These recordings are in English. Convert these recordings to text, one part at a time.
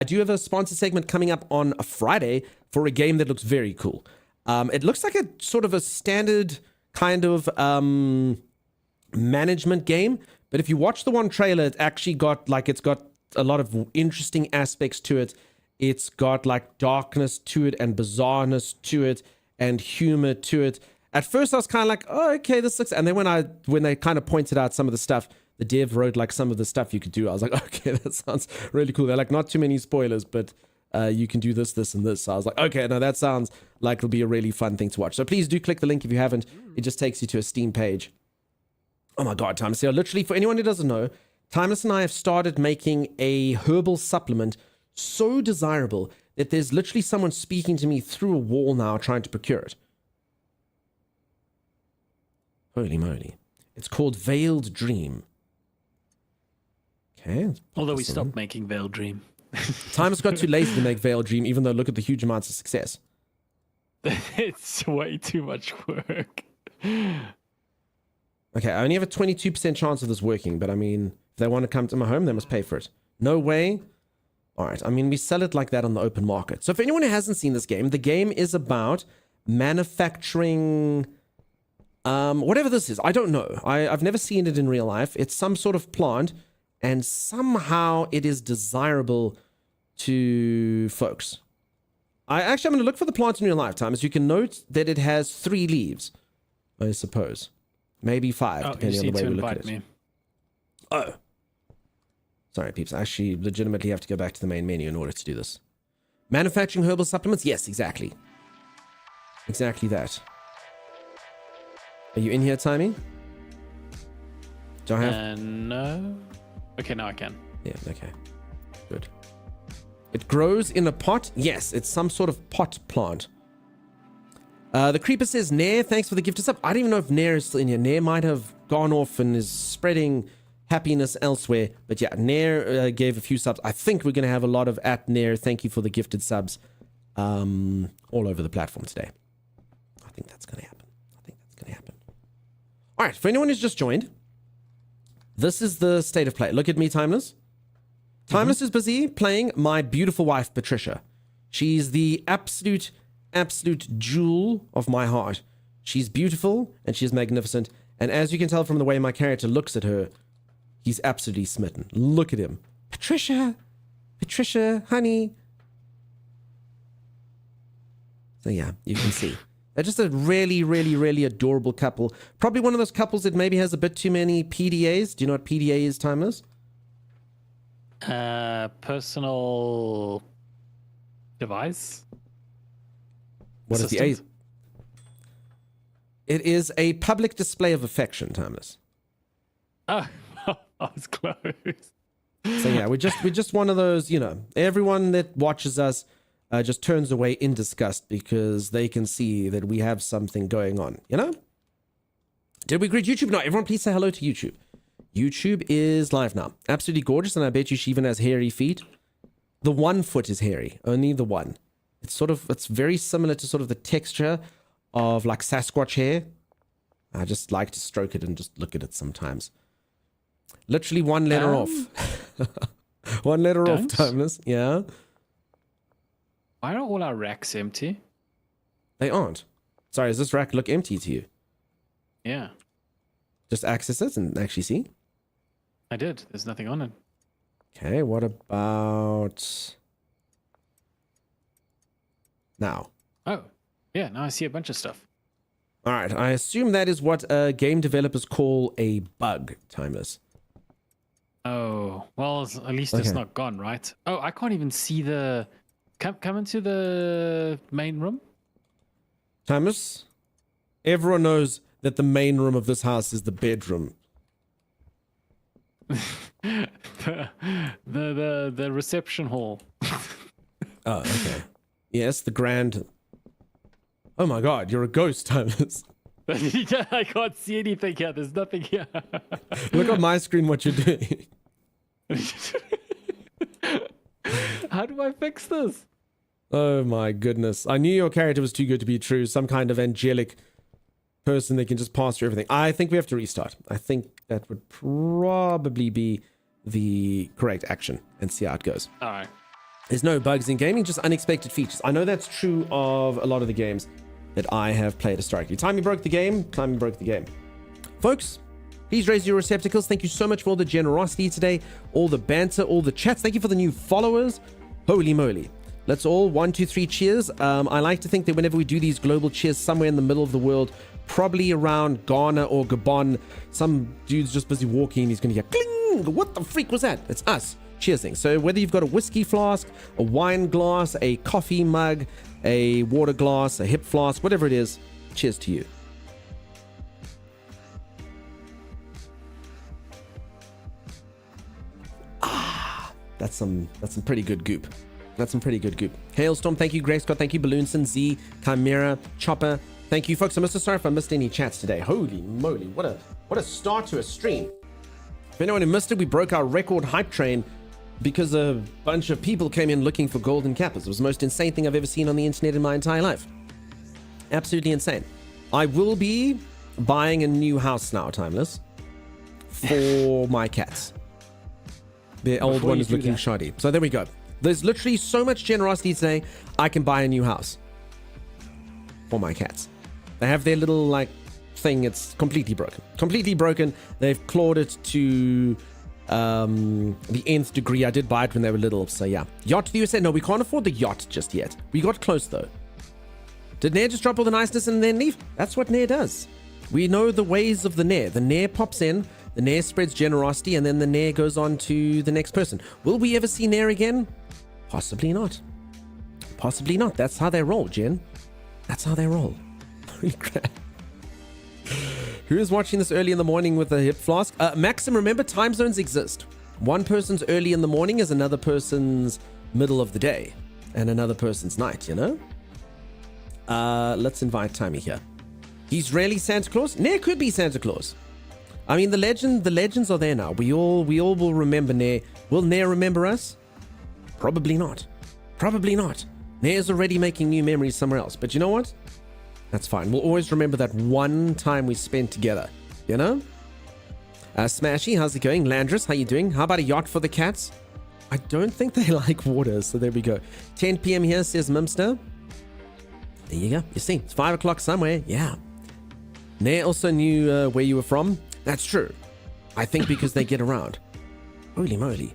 I do have a sponsor segment coming up on a Friday for a game that looks very cool. It looks like a sort of a standard kind of management game, but if you watch the one trailer, it's actually got a lot of interesting aspects to it. It's got like darkness to it and bizarreness to it and humor to it. At first I was kind of like, oh, okay, this looks, and then when they kind of pointed out some of the stuff, the dev wrote like some of the stuff you could do, I was like, okay, that sounds really cool. They're like, not too many spoilers, but you can do this, this, and this. So I was like, okay, no, that sounds like it'll be a really fun thing to watch. So please do click the link if you haven't. It just takes you to a Steam page. Oh my God, Timeless. So literally, for anyone who doesn't know, Timeless and I have started making a herbal supplement so desirable that there's literally someone speaking to me through a wall now trying to procure it. Holy moly. It's called Veiled Dream. Okay. Although we stopped making Veiled Dream. Timeless got too lazy to make Veiled Dream, even though look at the huge amounts of success. It's way too much work. Okay, I only have a 22% chance of this working, but I mean, if they want to come to my home, they must pay for it. No way. All right, I mean, we sell it like that on the open market. So for anyone who hasn't seen this game, the game is about manufacturing, whatever this is. I don't know. I've never seen it in real life. It's some sort of plant, and somehow it is desirable to folks. I'm going to look for the plant in real life, Time. As you can note that it has 3 leaves, I suppose. Maybe 5, depending on the way we look at it. Me. Oh. Sorry, peeps. I actually legitimately have to go back to the main menu in order to do this. Manufacturing herbal supplements? Yes, exactly. Exactly that. Are you in here, Timey? Do I have... No. Okay, now I can. Yeah, okay. Good. It grows in a pot? Yes, it's some sort of pot plant. The Creeper says, Nair, thanks for the gift of sub. I don't even know if Nair is still in here. Nair might have gone off and is spreading happiness elsewhere. But yeah, Nair gave a few subs. I think we're going to have a lot of at Nair. Thank you for the gifted subs all over the platform today. I think that's going to happen. All right, for anyone who's just joined, this is the state of play. Look at me, Timeless. Timeless is busy playing my beautiful wife, Patricia. She's the absolute jewel of my heart. She's beautiful and she's magnificent. And as you can tell from the way my character looks at her, he's absolutely smitten. Look at him. Patricia, honey. So yeah, you can see. They're just a really adorable couple. Probably one of those couples that maybe has a bit too many PDAs. Do you know what PDA is, Timeless? Personal device? What is the A? It is a public display of affection, Timeless. Oh, I was close. So yeah, we're just one of those, you know, everyone that watches us just turns away in disgust because they can see that we have something going on, you know? Did we greet YouTube? No, everyone please say hello to YouTube. YouTube is live now. Absolutely gorgeous, and I bet you she even has hairy feet. The 1 foot is hairy, only the one. It's very similar to sort of the texture of like Sasquatch hair. I just like to stroke it and just look at it sometimes. Literally 1 letter off. 1 letter off, Timeless. Yeah. Why are all our racks empty? They aren't. Sorry, does this rack look empty to you? Yeah. Just access it and actually see. I did. There's nothing on it. Okay, what about now? Oh, yeah. Now I see a bunch of stuff. All right, I assume that is what game developers call a bug, Timeless. Oh, well, at least it's not gone, right? Oh, I can't even see the... Come into the main room. Timeless, everyone knows that the main room of this house is the bedroom. the reception hall. Oh, okay. Yes, the grand... Oh my god, you're a ghost, Timeless. I can't see anything here. There's nothing here. Look on my screen what you're doing. How do I fix this? Oh my goodness. I knew your character was too good to be true. Some kind of angelic person that can just pass through everything. I think we have to restart. I think that would probably be the correct action and see how it goes. All right. There's no bugs in gaming, just unexpected features. I know that's true of a lot of the games that I have played historically. Timey broke the game. Timey broke the game. Folks, please raise your receptacles. Thank you so much for all the generosity today, all the banter, all the chats. Thank you for the new followers. Holy moly. Let's all 1, 2, 3 cheers. I like to think that whenever we do these global cheers somewhere in the middle of the world, probably around Ghana or Gabon, some dude's just busy walking. He's going to get cling. What the freak was that? It's us cheersing. So whether you've got a whiskey flask, a wine glass, a coffee mug, a water glass, a hip flask, whatever it is, cheers to you. That's some pretty good goop. That's some pretty good goop. Hailstorm, thank you. Grey Scott, thank you. Balloonson, Z, Chimera, Chopper, thank you, folks. I'm so sorry if I missed any chats today. Holy moly, what a start to a stream. If anyone who missed it, we broke our record hype train because a bunch of people came in looking for golden cappers. It was the most insane thing I've ever seen on the internet in my entire life. Absolutely insane. I will be buying a new house now, Timeless, for my cats. The old one is looking shoddy. So there we go. There's literally so much generosity today, I can buy a new house for my cats. They have their little, like, thing. It's completely broken. Completely broken. They've clawed it to the nth degree. I did buy it when they were little, so yeah. Yacht to the USA. No, we can't afford the yacht just yet. We got close, though. Did Nair just drop all the niceness and then leave? That's what Nair does. We know the ways of the Nair. The Nair pops in, the Nair spreads generosity, and then the Nair goes on to the next person. Will we ever see Nair again? Possibly not. Possibly not. That's how they roll, Jen. That's how they roll. Holy crap. Who is watching this early in the morning with a hip flask? Maxim, remember time zones exist. One person's early in the morning is another person's middle of the day and another person's night, you know? Let's invite Timey here. He's really Santa Claus? Nair could be Santa Claus. I mean, the legends are there now. We all will remember Nair. Will Nair remember us? Probably not. Probably not. Nair's already making new memories somewhere else. But you know what? That's fine. We'll always remember that one time we spent together. You know? Smashy, how's it going? Landris, how you doing? How about a yacht for the cats? I don't think they like water, so there we go. 10 p.m. here, says Mimster. There you go. You see, it's 5 o'clock somewhere. Yeah. Nair also knew where you were from. That's true. I think because they get around. Holy moly.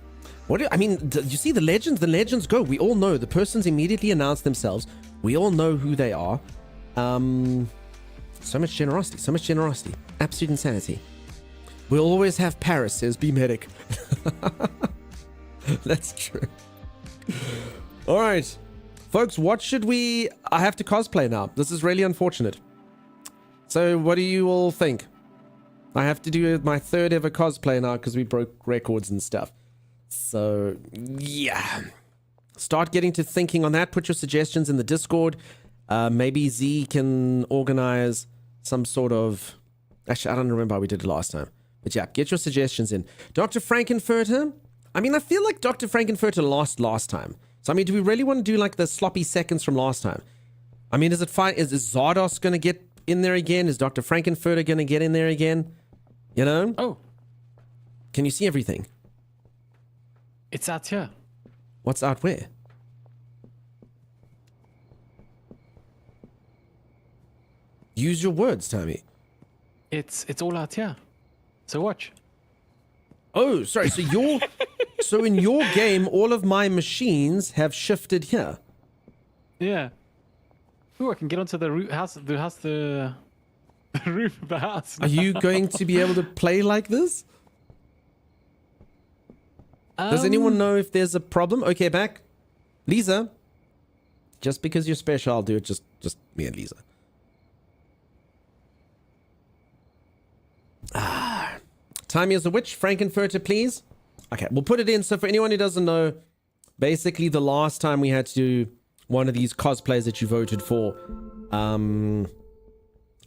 You see the legends? The legends go. We all know. The persons immediately announce themselves. We all know who they are. So much generosity. So much generosity. Absolute insanity. We'll always have Paris, says B Medic. That's true. All right. Folks, what should we... I have to cosplay now. This is really unfortunate. So what do you all think? I have to do my 3rd ever cosplay now because we broke records and stuff. So, yeah. Start getting to thinking on that. Put your suggestions in the Discord. Maybe Z can organize some sort of... Actually, I don't remember how we did it last time. But yeah, get your suggestions in. Dr. Frankenfurter? I mean, I feel like Dr. Frankenfurter lost last time. So, I mean, do we really want to do like the sloppy seconds from last time? I mean, is it fine? Is Zardos going to get in there again? Is Dr. Frankenfurter going to get in there again? You know? Oh. Can you see everything? It's out here. What's out where? Use your words, Tommy. It's all out here. So watch. Oh, sorry. So so in your game, all of my machines have shifted here. Yeah. Ooh, I can get onto the roof the roof of the house. Are you going to be able to play like this? Does anyone know if there's a problem? Okay, back. Lisa. Just because you're special, I'll do it. Just me and Lisa. Timey as a witch. Frankenfurter, please. Okay, we'll put it in. So for anyone who doesn't know, basically the last time we had to do one of these cosplays that you voted for,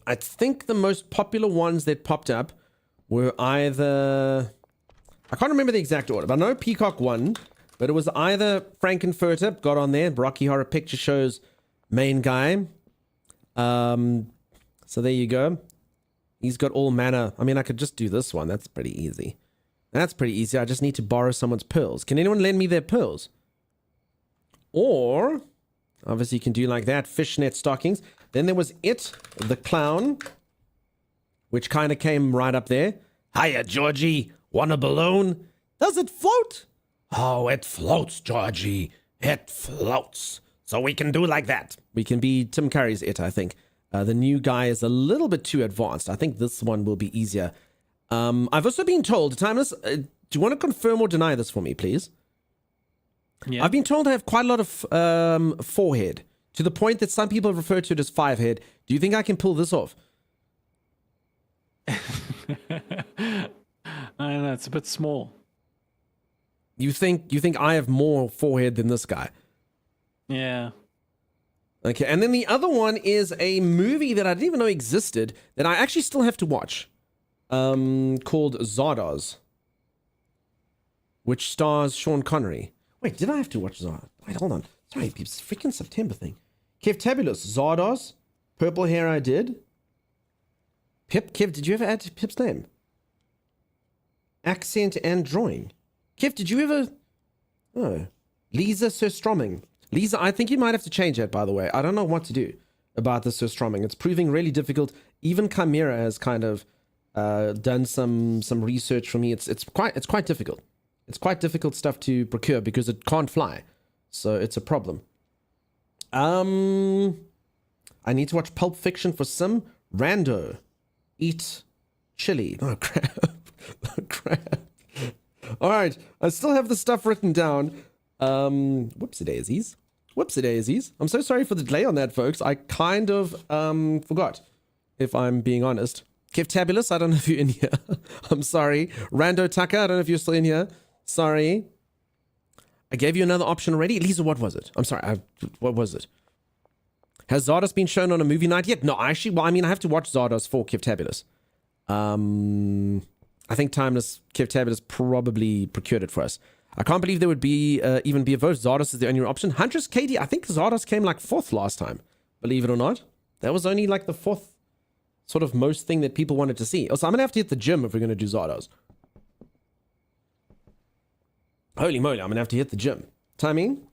I think the most popular ones that popped up were either... I can't remember the exact order, but I know Peacock won, but it was either Frankenfurter got on there, Rocky Horror Picture Show's main guy. So there you go. He's got all manner. I mean, I could just do this one. That's pretty easy. That's pretty easy. I just need to borrow someone's pearls. Can anyone lend me their pearls? Or, obviously you can do like that, fishnet stockings. Then there was It, the clown, which kind of came right up there. Hiya, Georgie. Want a balloon? Does it float? Oh, it floats, Georgie. It floats. So we can do like that. We can be Tim Curry's It, I think. The new guy is a little bit too advanced. I think this one will be easier. I've also been told, Timeless, do you want to confirm or deny this for me, please? Yeah. I've been told I have quite a lot of forehead, to the point that some people refer to it as 5 head. Do you think I can pull this off? I don't know, it's a bit small. You think I have more forehead than this guy? Yeah. Okay, and then the other one is a movie that I didn't even know existed that I actually still have to watch, called Zardoz, which stars Sean Connery. Wait, did I have to watch Zardoz? Wait, hold on. Sorry, peeps. Freaking September thing. Kevtabulous, Zardoz, Purple Hair I did. Pip, Kev, did you ever add to Pip's name? Accent and drawing. Kev, did you ever... Oh. Lisa Surstroming. Lisa, I think you might have to change that, by the way. I don't know what to do about the Surstroming. It's proving really difficult. Even Chimera has kind of done some research for me. It's quite difficult. It's quite difficult stuff to procure because it can't fly. So it's a problem. I need to watch Pulp Fiction for some. Rando. Eat chili. Oh, crap. Oh, crap. All right. I still have the stuff written down. Whoopsie daisies. Whoopsie daisies. I'm so sorry for the delay on that, folks. I kind of forgot, if I'm being honest. Kevtabulous, I don't know if you're in here. I'm sorry. Rando Tucker, I don't know if you're still in here. Sorry. I gave you another option already. Lisa, what was it? I'm sorry. What was it? Has Zardoz been shown on a movie night yet? No, actually, well, I mean, I have to watch Zardoz for Kevtabulous. I think Timeless Kevtabulous probably procured it for us. I can't believe there would be even be a vote. Zardoz is the only option. Huntress Katie, I think Zardoz came like 4th last time. Believe it or not. That was only like the 4th sort of most thing that people wanted to see. Also, I'm going to have to hit the gym if we're going to do Zardoz. Holy moly, I'm going to have to hit the gym. Timing?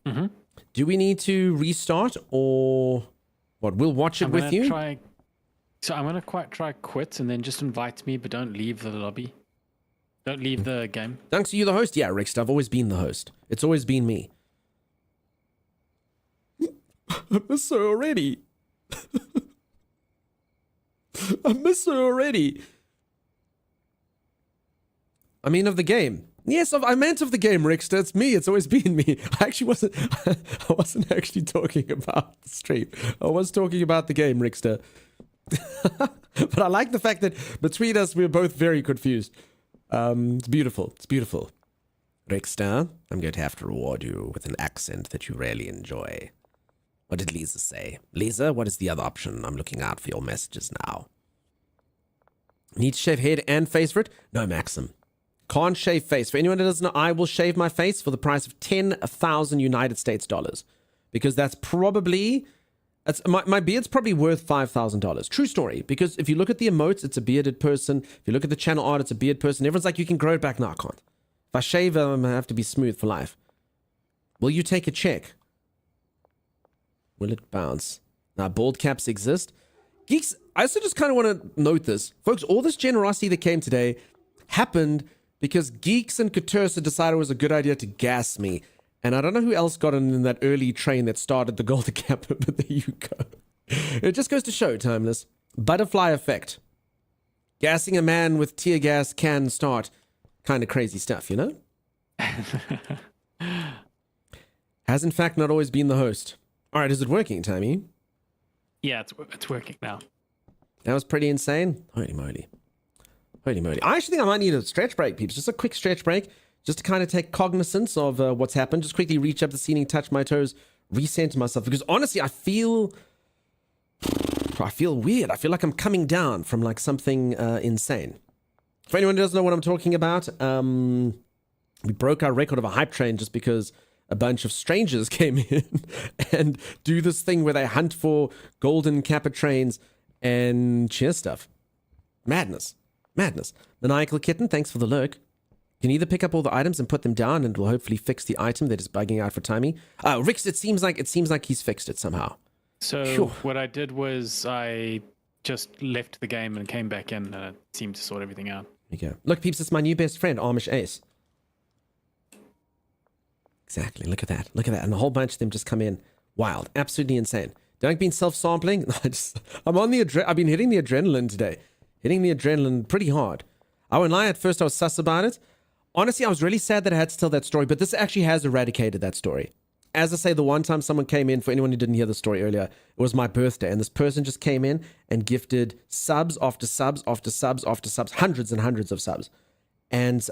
Mm-hmm. Do we need to restart or what? We'll watch it with you? So I'm going to try quit and then just invite me, but don't leave the lobby. Don't leave the game. Thanks, are you the host? Yeah, Rick, I've always been the host. It's always been me. I miss her already. I miss her already. I mean, of the game. Yes, I meant of the game, Rickster. It's me. It's always been me. I wasn't actually talking about the stream. I was talking about the game, Rickster. But I like the fact that between us, we're both very confused. It's beautiful. It's beautiful. Rickster, I'm going to have to reward you with an accent that you really enjoy. What did Lisa say? Lisa, what is the other option? I'm looking out for your messages now. Need to shave head and face for it? No, Maxim. Can't shave face. For anyone that doesn't know, I will shave my face for the price of 10,000 United States dollars. Because that's probably... my beard's probably worth $5,000. True story. Because if you look at the emotes, it's a bearded person. If you look at the channel art, it's a beard person. Everyone's like, you can grow it back. No, I can't. If I shave, I'm going to have to be smooth for life. Will you take a check? Will it bounce? Now, bald caps exist. Geeks, I also just kind of want to note this. Folks, all this generosity that came today happened because Geeks and Katursa decided it was a good idea to gas me. And I don't know who else got in that early train that started the Golden Cap, but there you go. It just goes to show, Timeless. Butterfly effect. Gassing a man with tear gas can start kind of crazy stuff, you know? Has in fact not always been the host. All right, is it working, Timmy? Yeah, it's working now. That was pretty insane. Holy moly. Holy moly. I actually think I might need a stretch break, peeps. Just a quick stretch break. Just to kind of take cognizance of what's happened. Just quickly reach up the ceiling, touch my toes, recenter myself. Because honestly, I feel weird. I feel like I'm coming down from like something insane. For anyone who doesn't know what I'm talking about, we broke our record of a hype train just because a bunch of strangers came in and do this thing where they hunt for golden kappa trains and cheer stuff. Madness. Madness. Maniacal Kitten, thanks for the lurk. You can either pick up all the items and put them down, and it will hopefully fix the item that is bugging out for Timey. Rix, it seems like he's fixed it somehow. So Phew. what I did was I just left the game and came back in, and it seemed to sort everything out. There you go. Look, peeps, it's my new best friend, Amish Ace. Exactly. Look at that. Look at that. And a whole bunch of them just come in. Wild. Absolutely insane. Don't like being self-sampling. I'm on the I've been hitting the adrenaline today. Hitting the adrenaline pretty hard. I won't lie, at first I was sus about it. Honestly, I was really sad that I had to tell that story, but this actually has eradicated that story. As I say, the one time someone came in, for anyone who didn't hear the story earlier, it was my birthday, and this person just came in and gifted subs after subs after subs after subs, hundreds and hundreds of subs. And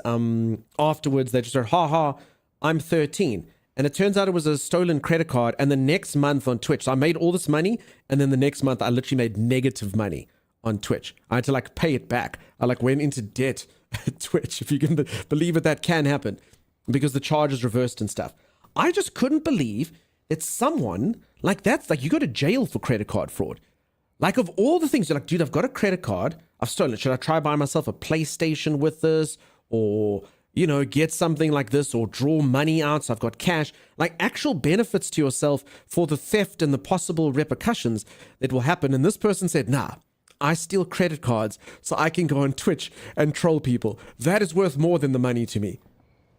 afterwards, they just said, ha ha, I'm 13. And it turns out it was a stolen credit card, and the next month on Twitch, so I made all this money, and then the next month I literally made negative money on Twitch. I had to like pay it back. I like went into debt at Twitch, if you can believe it. That can happen because the charge is reversed and stuff. I just couldn't believe that someone like that's like, you go to jail for credit card fraud. Like, of all the things, you're like, dude, I've got a credit card, I've stolen it. Should I try buy myself a PlayStation with this, or you know, get something like this, or draw money out so I've got cash? Like, actual benefits to yourself for the theft and the possible repercussions that will happen. And this person said, nah, I steal credit cards so I can go on Twitch and troll people. That is worth more than the money to me.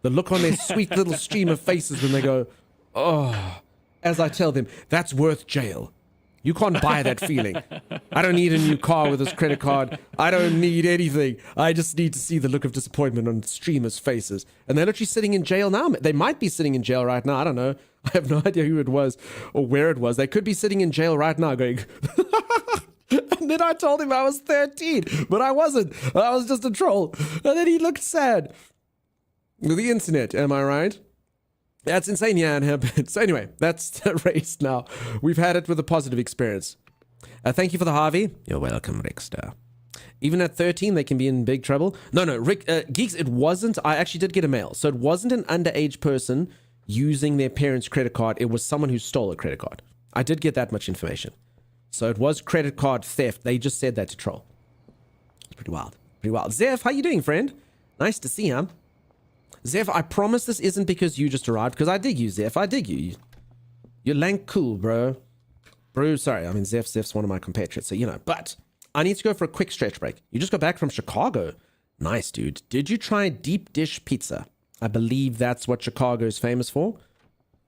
The look on their sweet little stream of faces when they go, oh, as I tell them, that's worth jail. You can't buy that feeling. I don't need a new car with this credit card. I don't need anything. I just need to see the look of disappointment on streamers' faces. And they're literally sitting in jail now. They might be sitting in jail right now. I don't know. I have no idea who it was or where it was. They could be sitting in jail right now going... And then I told him I was 13, but I wasn't. I was just a troll. And then he looked sad. The internet, am I right? That's insane, yeah, it happened. So anyway, that's erased now. We've had it with a positive experience. Thank you for the Harvey. You're welcome, Rickster. Even at 13, they can be in big trouble. No, Rick, Geeks, it wasn't. I actually did get a mail. So it wasn't an underage person using their parents' credit card. It was someone who stole a credit card. I did get that much information. So it was credit card theft. They just said that to troll. It's pretty wild. Pretty wild. Zeph, how you doing, friend? Nice to see you. Zeph, I promise this isn't because you just arrived, because I dig you, Zeph. I dig you. You're lank cool, bro. Bro, sorry. I mean, Zeph's one of my compatriots, so you know. But I need to go for a quick stretch break. You just got back from Chicago. Nice, dude. Did you try deep dish pizza? I believe that's what Chicago is famous for.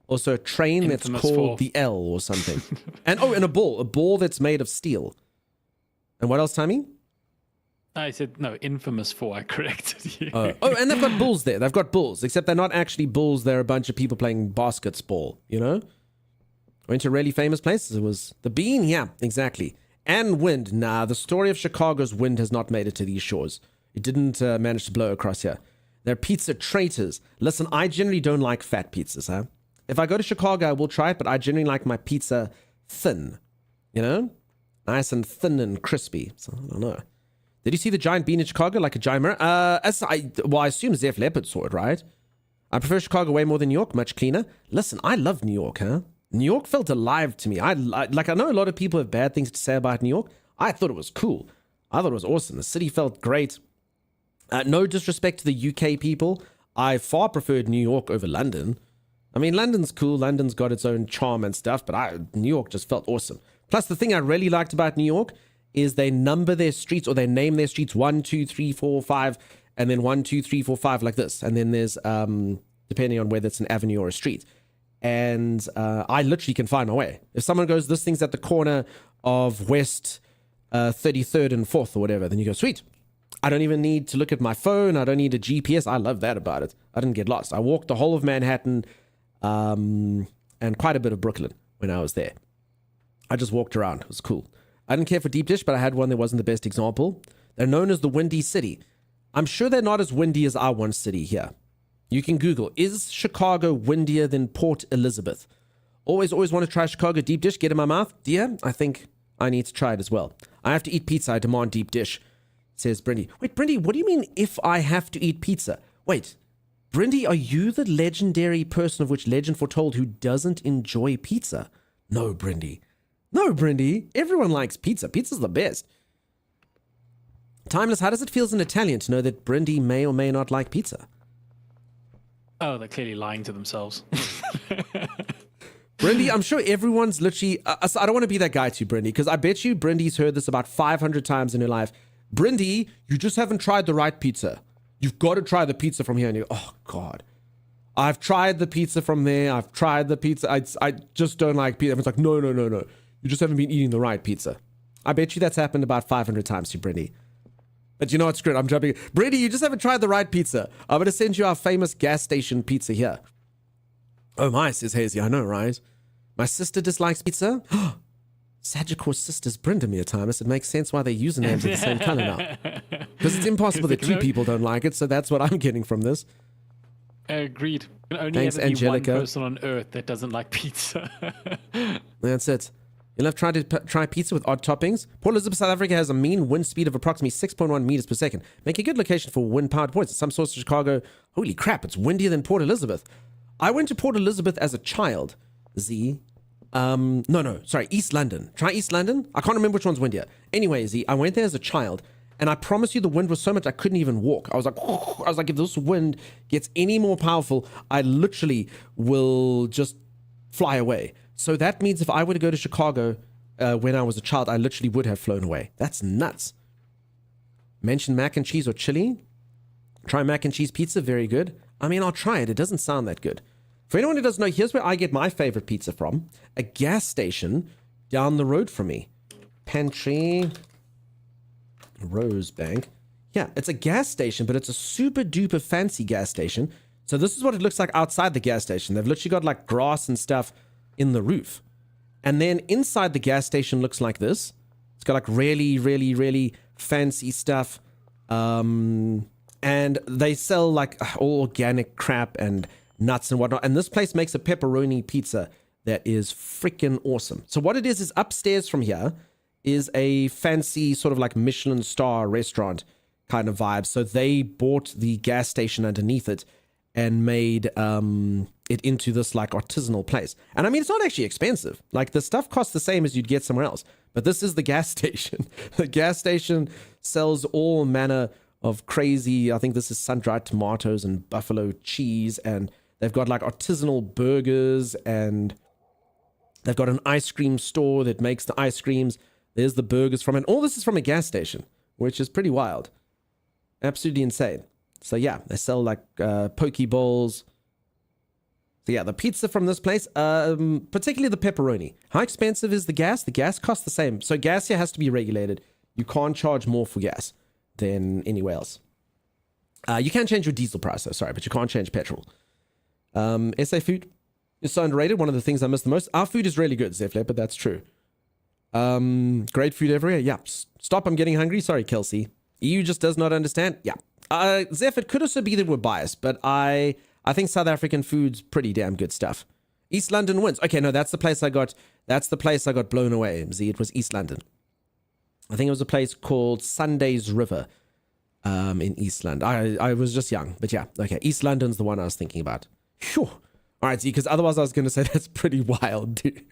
Also, a train Infamous that's called the L or something. And a ball that's made of steel. And what else, Timmy? I said, no, infamous for, I corrected you. And they've got bulls there. They've got bulls, except they're not actually bulls. They're a bunch of people playing basketball, you know? Went to really famous places. It was the Bean, yeah, exactly. And wind. Nah, the story of Chicago's wind has not made it to these shores. It didn't manage to blow across here. They're pizza traitors. Listen, I generally don't like fat pizzas, huh? If I go to Chicago, I will try it, but I generally like my pizza thin, you know? Nice and thin and crispy. So, I don't know. Did you see the giant bean in Chicago, like a giant mirror? I assume Zeph Leopard saw it, right? I prefer Chicago way more than New York, much cleaner. Listen, I love New York, huh? New York felt alive to me. I know a lot of people have bad things to say about New York. I thought it was cool. I thought it was awesome. The city felt great. No disrespect to the UK people. I far preferred New York over London. I mean, London's cool. London's got its own charm and stuff, but New York just felt awesome. Plus, the thing I really liked about New York is they number their streets, or they name their streets 1, 2, 3, 4, 5, and then 1, 2, 3, 4, 5 like this. And then there's, depending on whether it's an avenue or a street. And I literally can find my way. If someone goes, this thing's at the corner of West 33rd and 4th or whatever, then you go, sweet. I don't even need to look at my phone. I don't need a GPS. I love that about it. I didn't get lost. I walked the whole of Manhattan and quite a bit of Brooklyn when I was there. I just walked around. It was cool. I didn't care for deep dish, but I had one that wasn't the best example. They're known as the Windy City. I'm sure they're not as windy as our one city here. You can Google, is Chicago windier than Port Elizabeth? Always want to try Chicago deep dish. Get in my mouth. Dear, I think I need to try it as well. I have to eat pizza. I demand deep dish, says Brindy. Wait, Brindy, what do you mean if I have to eat pizza? Wait, Brindy, are you the legendary person of which legend foretold who doesn't enjoy pizza? No, Brindy. No, Brindy. Everyone likes pizza. Pizza's the best. Timeless, how does it feel as an Italian to know that Brindy may or may not like pizza? Oh, they're clearly lying to themselves. Brindy, I'm sure everyone's literally. I don't want to be that guy to you, Brindy, because I bet you Brindy's heard this about 500 times in her life. Brindy, you just haven't tried the right pizza. You've got to try the pizza from here. And you go, oh, God. I've tried the pizza from there. I've tried the pizza. I just don't like pizza. Everyone's like, no. You just haven't been eating the right pizza. I bet you that's happened about 500 times to Brindy. But you know what's great? I'm jumping. Brindy, you just haven't tried the right pizza. I'm going to send you our famous gas station pizza here. Oh my, says Hazy. I know, right? My sister dislikes pizza. Sagicor's sister's Brindamere Timus. It makes sense why their usernames are the same color now. Because it's impossible that two people don't like it, so that's what I'm getting from this. Agreed. There can only Thanks, ever be Angelica. one person on Earth that doesn't like pizza. That's it. You'll have tried to try pizza with odd toppings. Port Elizabeth, South Africa has a mean wind speed of approximately 6.1 meters per second, making a good location for wind-powered points. Some source of Chicago, holy crap, it's windier than Port Elizabeth. I went to Port Elizabeth as a child. Sorry, East London. Try East London? I can't remember which one's windier. Anyway, Z, I went there as a child, and I promise you the wind was so much I couldn't even walk. I was like, if this wind gets any more powerful, I literally will just fly away. So that means if I were to go to Chicago when I was a child, I literally would have flown away. That's nuts. Mention mac and cheese or chili. Try mac and cheese pizza, very good. I mean, I'll try it. It doesn't sound that good. For anyone who doesn't know, here's where I get my favorite pizza from. A gas station down the road from me. Pantry Rosebank. Yeah, it's a gas station, but it's a super duper fancy gas station. So this is what it looks like outside the gas station. They've literally got like grass and stuff in the roof. And then inside the gas station looks like this. It's got like really, really, really fancy stuff. And they sell like all organic crap and nuts and whatnot. And this place makes a pepperoni pizza that is freaking awesome. So what it is upstairs from here is a fancy sort of like Michelin star restaurant kind of vibe. So they bought the gas station underneath it and made it into this like artisanal place. And I mean, it's not actually expensive. Like the stuff costs the same as you'd get somewhere else. But this is the gas station. The gas station sells all manner of crazy, I think this is sun-dried tomatoes and buffalo cheese. And they've got like artisanal burgers, and they've got an ice cream store that makes the ice creams. There's the burgers from it. All this is from a gas station, which is pretty wild. Absolutely insane. So yeah, they sell like poke bowls. So yeah, the pizza from this place, particularly the pepperoni. How expensive is the gas? The gas costs the same. So gas here has to be regulated. You can't charge more for gas than anywhere else. You can change your diesel price, though, sorry, but you can't change petrol. SA food is so underrated. One of the things I miss the most. Our food is really good, Zefle, but that's true. Great food everywhere. Yeah. Stop, I'm getting hungry. Sorry, Kelsey. EU just does not understand. Yeah. Zeph, it could also be that we're biased, but I think South African food's pretty damn good stuff. East London wins. Okay, no, that's the place I got blown away. Z, it was East London. I think it was a place called Sunday's River in East London. I was just young, but yeah. Okay, East London's the one I was thinking about. Phew. All right, Z, because otherwise I was going to say that's pretty wild, dude.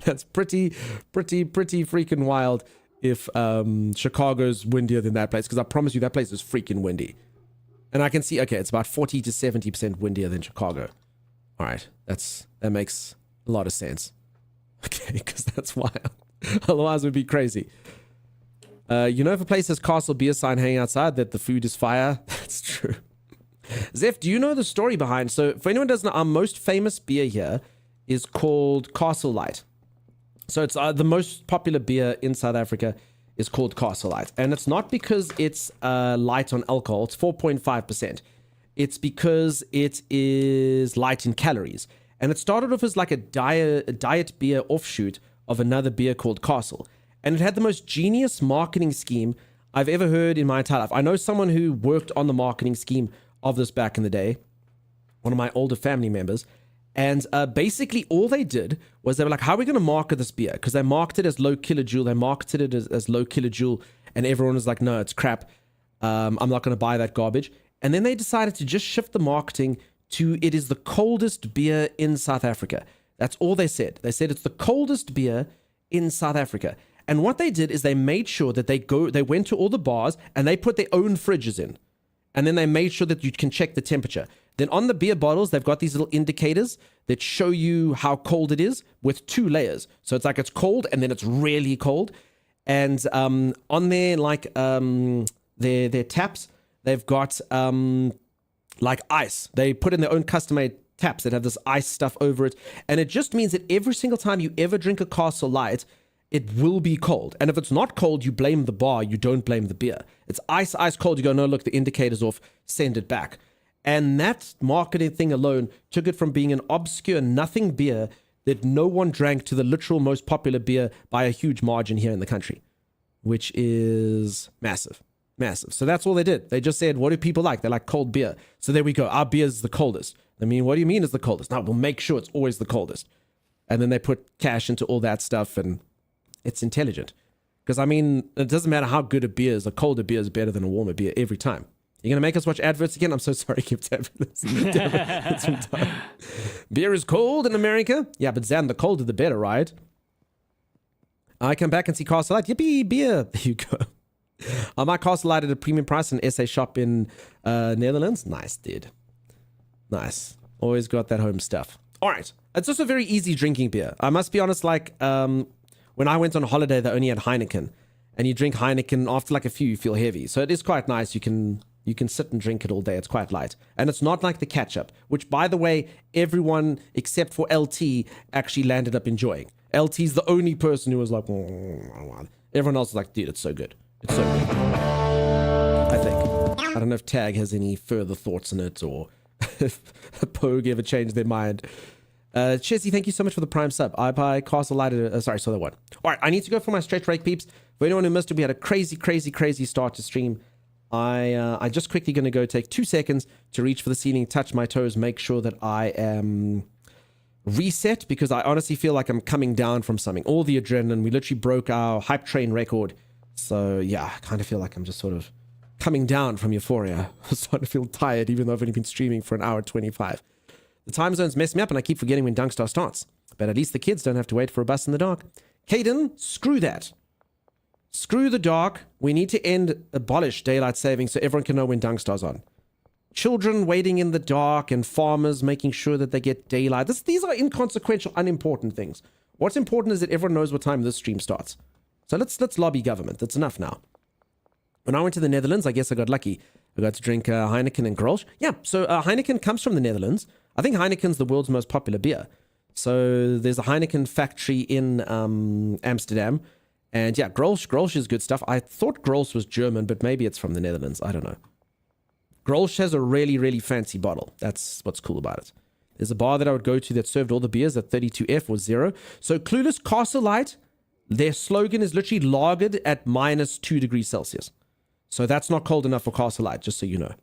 That's pretty freaking wild if Chicago's windier than that place, because I promise you that place is freaking windy. And I can see, okay, it's about 40 to 70% windier than Chicago. All right, that makes a lot of sense. Okay, because that's wild. Otherwise it would be crazy. You know, if a place has castle beer sign hanging outside that the food is fire, that's true. Zeph, do you know the story behind? So for anyone who doesn't know, our most famous beer here is called Castle Light. So it's the most popular beer in South Africa is called Castle Light. And it's not because it's light on alcohol. It's 4.5%. It's because it is light in calories. And it started off as like a diet beer offshoot of another beer called Castle. And it had the most genius marketing scheme I've ever heard in my entire life. I know someone who worked on the marketing scheme of this back in the day, one of my older family members. And basically all they did was they were like, how are we going to market this beer? Because they marketed it as low kilojoule. They marketed it as low kilojoule. And everyone was like, no, it's crap. I'm not going to buy that garbage. And then they decided to just shift the marketing to it is the coldest beer in South Africa. That's all they said. They said it's the coldest beer in South Africa. And what they did is they made sure that they went to all the bars and they put their own fridges in. And then they made sure that you can check the temperature. Then on the beer bottles, they've got these little indicators that show you how cold it is with 2 layers. So it's like it's cold and then it's really cold. And on their like their taps, they've got like ice. They put in their own custom-made taps that have this ice stuff over it. And it just means that every single time you ever drink a Castle Light, it will be cold. And if it's not cold, you blame the bar, you don't blame the beer. It's ice cold, you go, no, look, the indicator's off, send it back. And that marketing thing alone took it from being an obscure nothing beer that no one drank to the literal most popular beer by a huge margin here in the country, which is massive. Massive. So that's all they did. They just said, what do people like? They like cold beer. So there we go. Our beer is the coldest. I mean, what do you mean is the coldest? No, we'll make sure it's always the coldest. And then they put cash into all that stuff, and it's intelligent. Because, I mean, it doesn't matter how good a beer is. A colder beer is better than a warmer beer every time. You're going to make us watch adverts again? I'm so sorry, keep Beer is cold in America? Yeah, but Zan, the colder the better, right? I come back and see Castle Light. Yippee, beer. There you go. I might Castle Light at a premium price in SA shop in Netherlands. Nice, dude. Nice. Always got that home stuff. All right. It's also very easy drinking beer. I must be honest, like, when I went on holiday, they only had Heineken. And you drink Heineken, after like a few, you feel heavy. So it is quite nice. You can sit and drink it all day. It's quite light. And it's not like the ketchup, which, by the way, everyone except for LT actually landed up enjoying. LT's the only person who was like, everyone else is like, dude, it's so good. It's so good. I think. I don't know if Tag has any further thoughts on it, or if Pogue ever changed their mind. Chizzy, thank you so much for the prime sub. I buy Castle Light. Sorry, so that one. All right, I need to go for my stretch break, peeps. For anyone who missed it, we had a crazy start to stream. I just quickly going to go take 2 seconds to reach for the ceiling, touch my toes, make sure that I am reset, because I honestly feel like I'm coming down from something. All the adrenaline, we literally broke our hype train record. So yeah, I kind of feel like I'm just sort of coming down from euphoria. I'm starting to feel tired, even though I've only been streaming for an hour 25. The time zones mess me up, and I keep forgetting when Dunkstar starts. But at least the kids don't have to wait for a bus in the dark. Caden, screw that. Screw the dark. We need to abolish daylight saving so everyone can know when Dunkstar's on. Children waiting in the dark and farmers making sure that they get daylight. These are inconsequential, unimportant things. What's important is that everyone knows what time this stream starts. So let's lobby government. That's enough now. When I went to the Netherlands, I guess I got lucky. I got to drink Heineken and Grolsch. Yeah, so Heineken comes from the Netherlands. I think Heineken's the world's most popular beer. So there's a Heineken factory in Amsterdam. And yeah, Grolsch is good stuff. I thought Grolsch was German, but maybe it's from the Netherlands. I don't know. Grolsch has a really fancy bottle. That's what's cool about it. There's a bar that I would go to that served all the beers at 32F was 0. So Clueless Castle Light, their slogan is literally lagered at -2 degrees Celsius. So that's not cold enough for Castle Light, just so you know.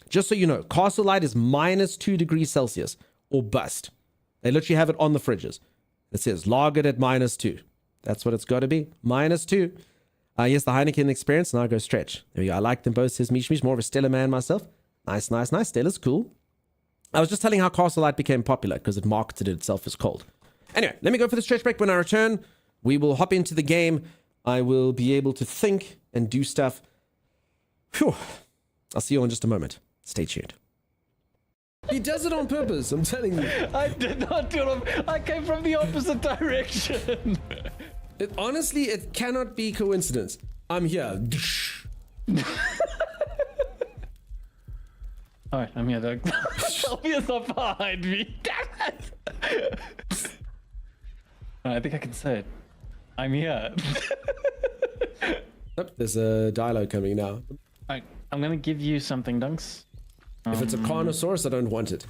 Just so you know, Castle Light is -2 degrees Celsius or bust. They literally have it on the fridges. It says lagered at -2. That's what it's got to be. -2. Yes, the Heineken experience. Now I go stretch. There we go. I like them both, says Mish. More of a Stella man myself. Nice. Stella's cool. I was just telling how Castle Light became popular because it marketed itself as cold. Anyway, let me go for the stretch break. When I return, we will hop into the game. I will be able to think and do stuff. Phew. I'll see you in just a moment. Stay tuned. He does it on purpose, I'm telling you. I did not do it. I came from the opposite direction. Honestly, it cannot be coincidence. I'm here. Alright, I'm here, Doug. Shelby not behind me. Damn it! I think I can say it. I'm here. Yep, there's a dialogue coming now. Alright, I'm gonna give you something, Dunks. If it's a Carnosaurus, I don't want it.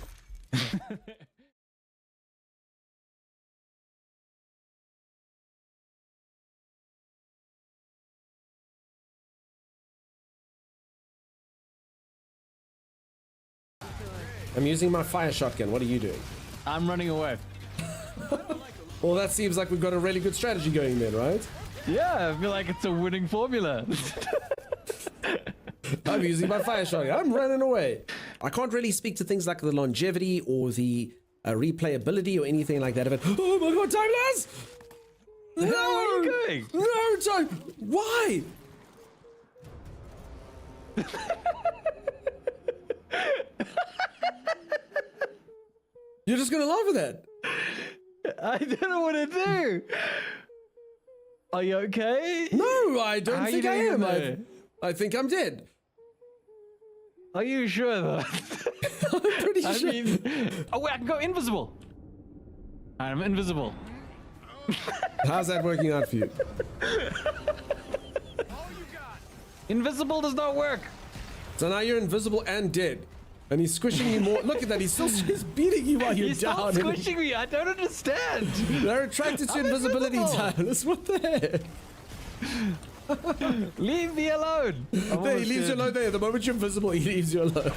I'm using my fire shotgun. What are you doing? I'm running away. Well, that seems like we've got a really good strategy going then, right? Yeah, I feel like it's a winning formula. I'm using my fire shotgun. I'm running away. I can't really speak to things like the longevity or the replayability or anything like that of it. Oh my god, Douglas! No, where are you going? No, Doug! Why? You're just gonna laugh at that? I don't know what to do. Are you okay? No, I don't How think you I doing am. there? I think I'm dead. Are you sure though? I'm pretty I sure. mean, oh wait, I can go invisible. I'm invisible. How's that working out for you? Invisible does not work. So now you're invisible and dead. And he's squishing you more. Look at that. He's beating you while you're He's down. not squishing me. I don't understand. They're attracted to I'm invisibility, invisible. Tyler. What the heck? Leave me alone. There, he leaves you alone there. The moment you're invisible, he leaves you alone.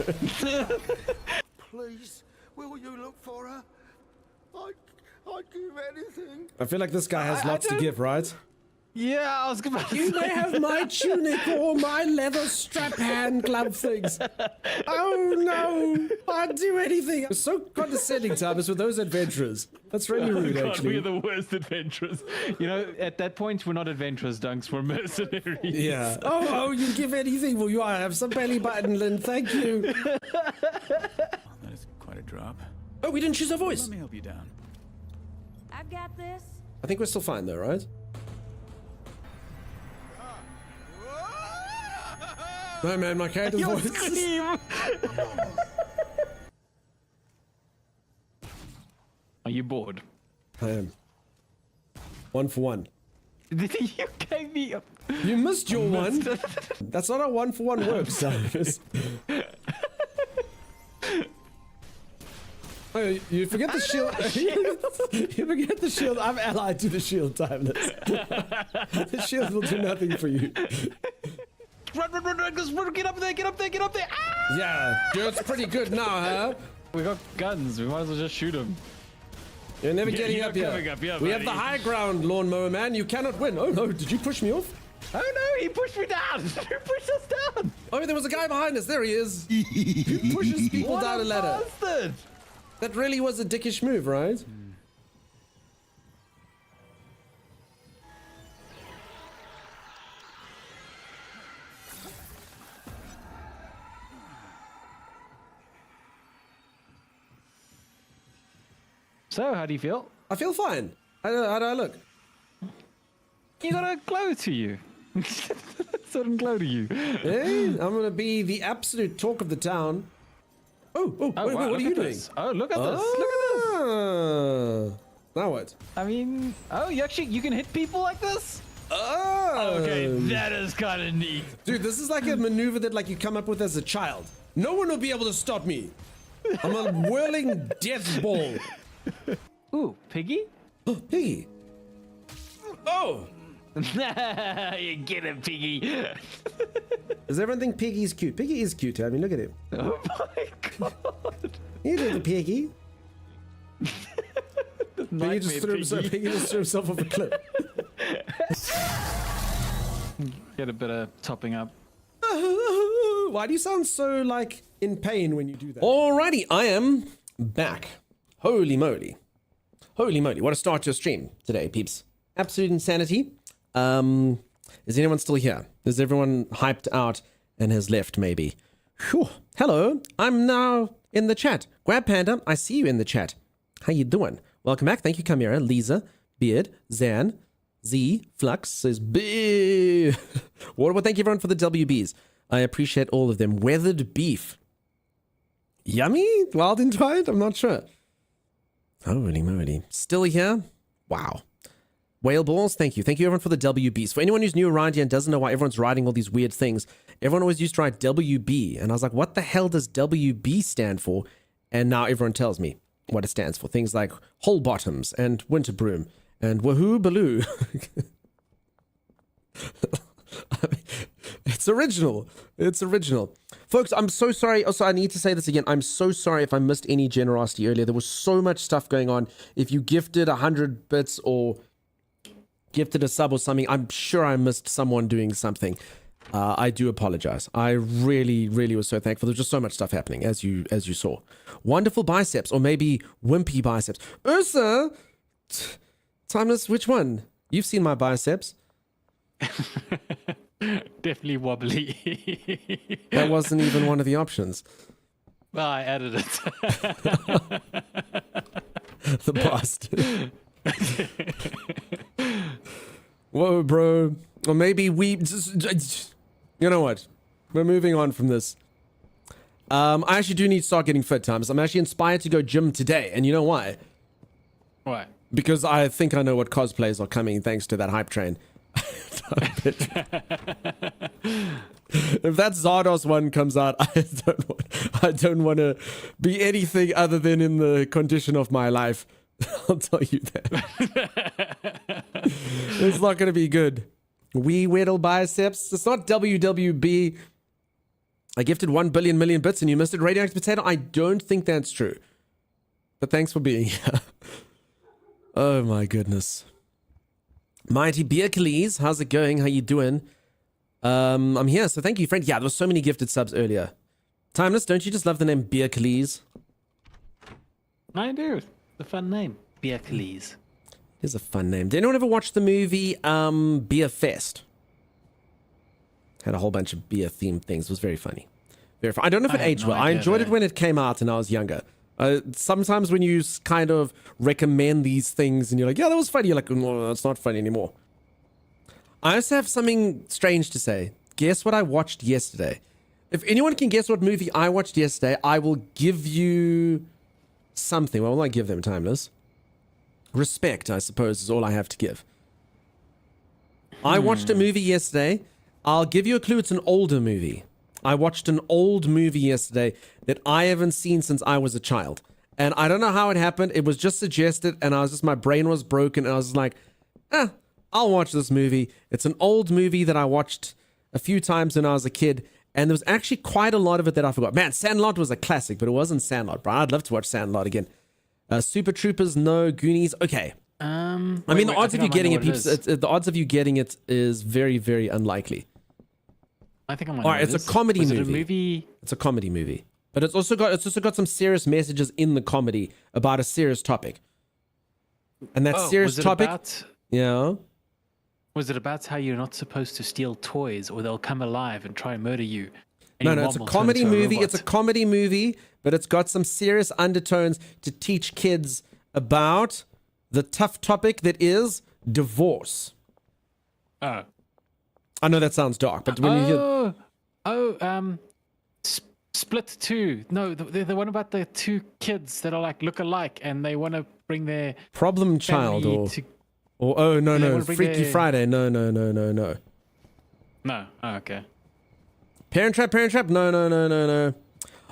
Please, will you look for her? I'd give anything. I feel like this guy has I lots to don't- give, right? Yeah, I was about to You say. may have my tunic or my leather strap hand glove things. Oh no! I'd do anything. It's so condescending, Thomas, with those adventurers. That's really rude, God, actually. we're the worst adventurers. You know, at that point, we're not adventurers, Dunks. We're mercenaries. Yeah. Oh, you'd give anything. Well, you are. Have some belly button, Lynn. Thank you. That is quite a drop. Oh, we didn't choose our voice. Let me help you down. I've got this. I think we're still fine, though, right? No, man, my character's Your voice. scream. Are you bored? I am. 1 for 1. You gave me a... You missed your one. That's not how 1 for 1 works, Cyrus. Oh, you forget the shield. You forget the shield. I'm allied to the shield, Timeless. The shield will do nothing for you. Run, just run, get up there, get up there, get up there. Ah! Yeah, Dirt's pretty good now, huh? We got guns, we might as well just shoot him. You're never Yeah, getting you're up here. coming up here, We have the buddy. high ground, lawnmower man. You cannot win. Oh no, did you push me off? Oh no, he pushed me down! He pushed us down! Oh, there was a guy behind us. There he is. Who pushes people What down a ladder? bastard! That really was a dickish move, right? So, how do you feel? I feel fine. How do I look? You got a glow to you. Certain glow to you. Hey, I'm gonna be the absolute talk of the town. Oh, Oh, wait, wow, what are look you at doing? this. Oh, look at this. Look at this. Now what? I mean, oh, you can hit people like this? Oh, Okay, that is kind of neat. dude, this is like a maneuver that like you come up with as a child. No one will be able to stop me. I'm a whirling death ball. Ooh, Piggy? Piggy. Oh, You get him, Piggy. does everyone think Piggy's cute? Piggy is cute. I mean, look at him. Oh my god. You little Piggy. Piggy just, Piggy just threw himself off a cliff. Get a bit of topping up. Why do you sound so like in pain when you do that? Alrighty, I am back. Holy moly. Holy moly, what a start to a stream today, peeps. Absolute insanity. Is anyone still here? Is everyone hyped out and has left, maybe? Whew. Hello, I'm now in the chat. Grab Panda, I see you in the chat. How you doing? Welcome back. Thank you, Chimera, Lisa, Beard, Zan, Z, Flux says, boo. Well, thank you everyone for the WBs. I appreciate all of them. Weathered beef. Yummy? Wild and twined? I'm not sure. Holy moly. Still here? Wow. Whale balls, thank you. Thank you everyone for the WBs. For anyone who's new around here and doesn't know why everyone's writing all these weird things, everyone always used to write WB. And I was like, what the hell does WB stand for? And now everyone tells me what it stands for. Things like whole bottoms and winter broom and wahoo baloo. It's original. It's original. Folks, I'm so sorry. Also, I need to say this again. I'm so sorry if I missed any generosity earlier. There was so much stuff going on. If you gifted 100 bits or gifted a sub or something, I'm sure I missed someone doing something. I do apologize. I really, really was so thankful. There's just so much stuff happening, as you saw. Wonderful biceps, or maybe wimpy biceps. Ursa! Timeless, which one? You've seen my biceps. Definitely wobbly. That wasn't even one of the options. Well, I added it. The bastard. Whoa, bro. Or maybe we... You know what? We're moving on from this. I actually do need to start getting fit times. I'm actually inspired to go gym today. And you know why? What? Because I think I know what cosplays are coming thanks to that hype train. If that Zardos one comes out, I don't want to be anything other than in the condition of my life. I'll tell you that. It's not going to be good. Wee whittle biceps. It's not WWB. I gifted 1 billion million bits and you missed it. Radioactive Potato. I don't think that's true. But thanks for being here. Oh my goodness. Mighty Beercles, how's it going? How you doing? I'm here, so thank you, friend. Yeah, there was so many gifted subs earlier. Timeless, don't you just love the name Beercles? I do. It's a fun name. Beercles. It is a fun name. Did anyone ever watch the movie Beer Fest? Had a whole bunch of beer themed things. It was very funny. Very fun. I don't know if it aged well. I enjoyed it when it came out and I was younger. Sometimes when you kind of recommend these things and you're like, yeah, that was funny. You're like, no, that's not funny anymore. I also have something strange to say. Guess what I watched yesterday? If anyone can guess what movie I watched yesterday, I will give you something. What will I give them, Timeless? Respect, I suppose, is all I have to give. I watched a movie yesterday. I'll give you a clue. It's an older movie. I watched an old movie yesterday that I haven't seen since I was a child. And I don't know how it happened. It was just suggested and my brain was broken and I was like, I'll watch this movie. It's an old movie that I watched a few times when I was a kid. And there was actually quite a lot of it that I forgot. Man, Sandlot was a classic, but it wasn't Sandlot, bro. I'd love to watch Sandlot again. Super Troopers, no. Goonies, okay. I mean, the odds of you getting it, peeps, the odds of you getting it is very, very unlikely. I think I'm All right, it's a comedy movie. It a movie. It's a comedy movie, but it's also got some serious messages in the comedy about a serious topic. And that serious topic, yeah. Was it about how you're not supposed to steal toys or they'll come alive and try and murder you? And No, your it's a mom will turn comedy into movie. robot? It's a comedy movie, but it's got some serious undertones to teach kids about the tough topic that is divorce. Oh. I know that sounds dark, but when you hear... Split 2. No, the one about the two kids that are like look alike and they want to bring their Problem Child family or... to... Oh, no, They no. wanna bring Freaky their- Friday. No. No. Oh, okay. Parent Trap. No.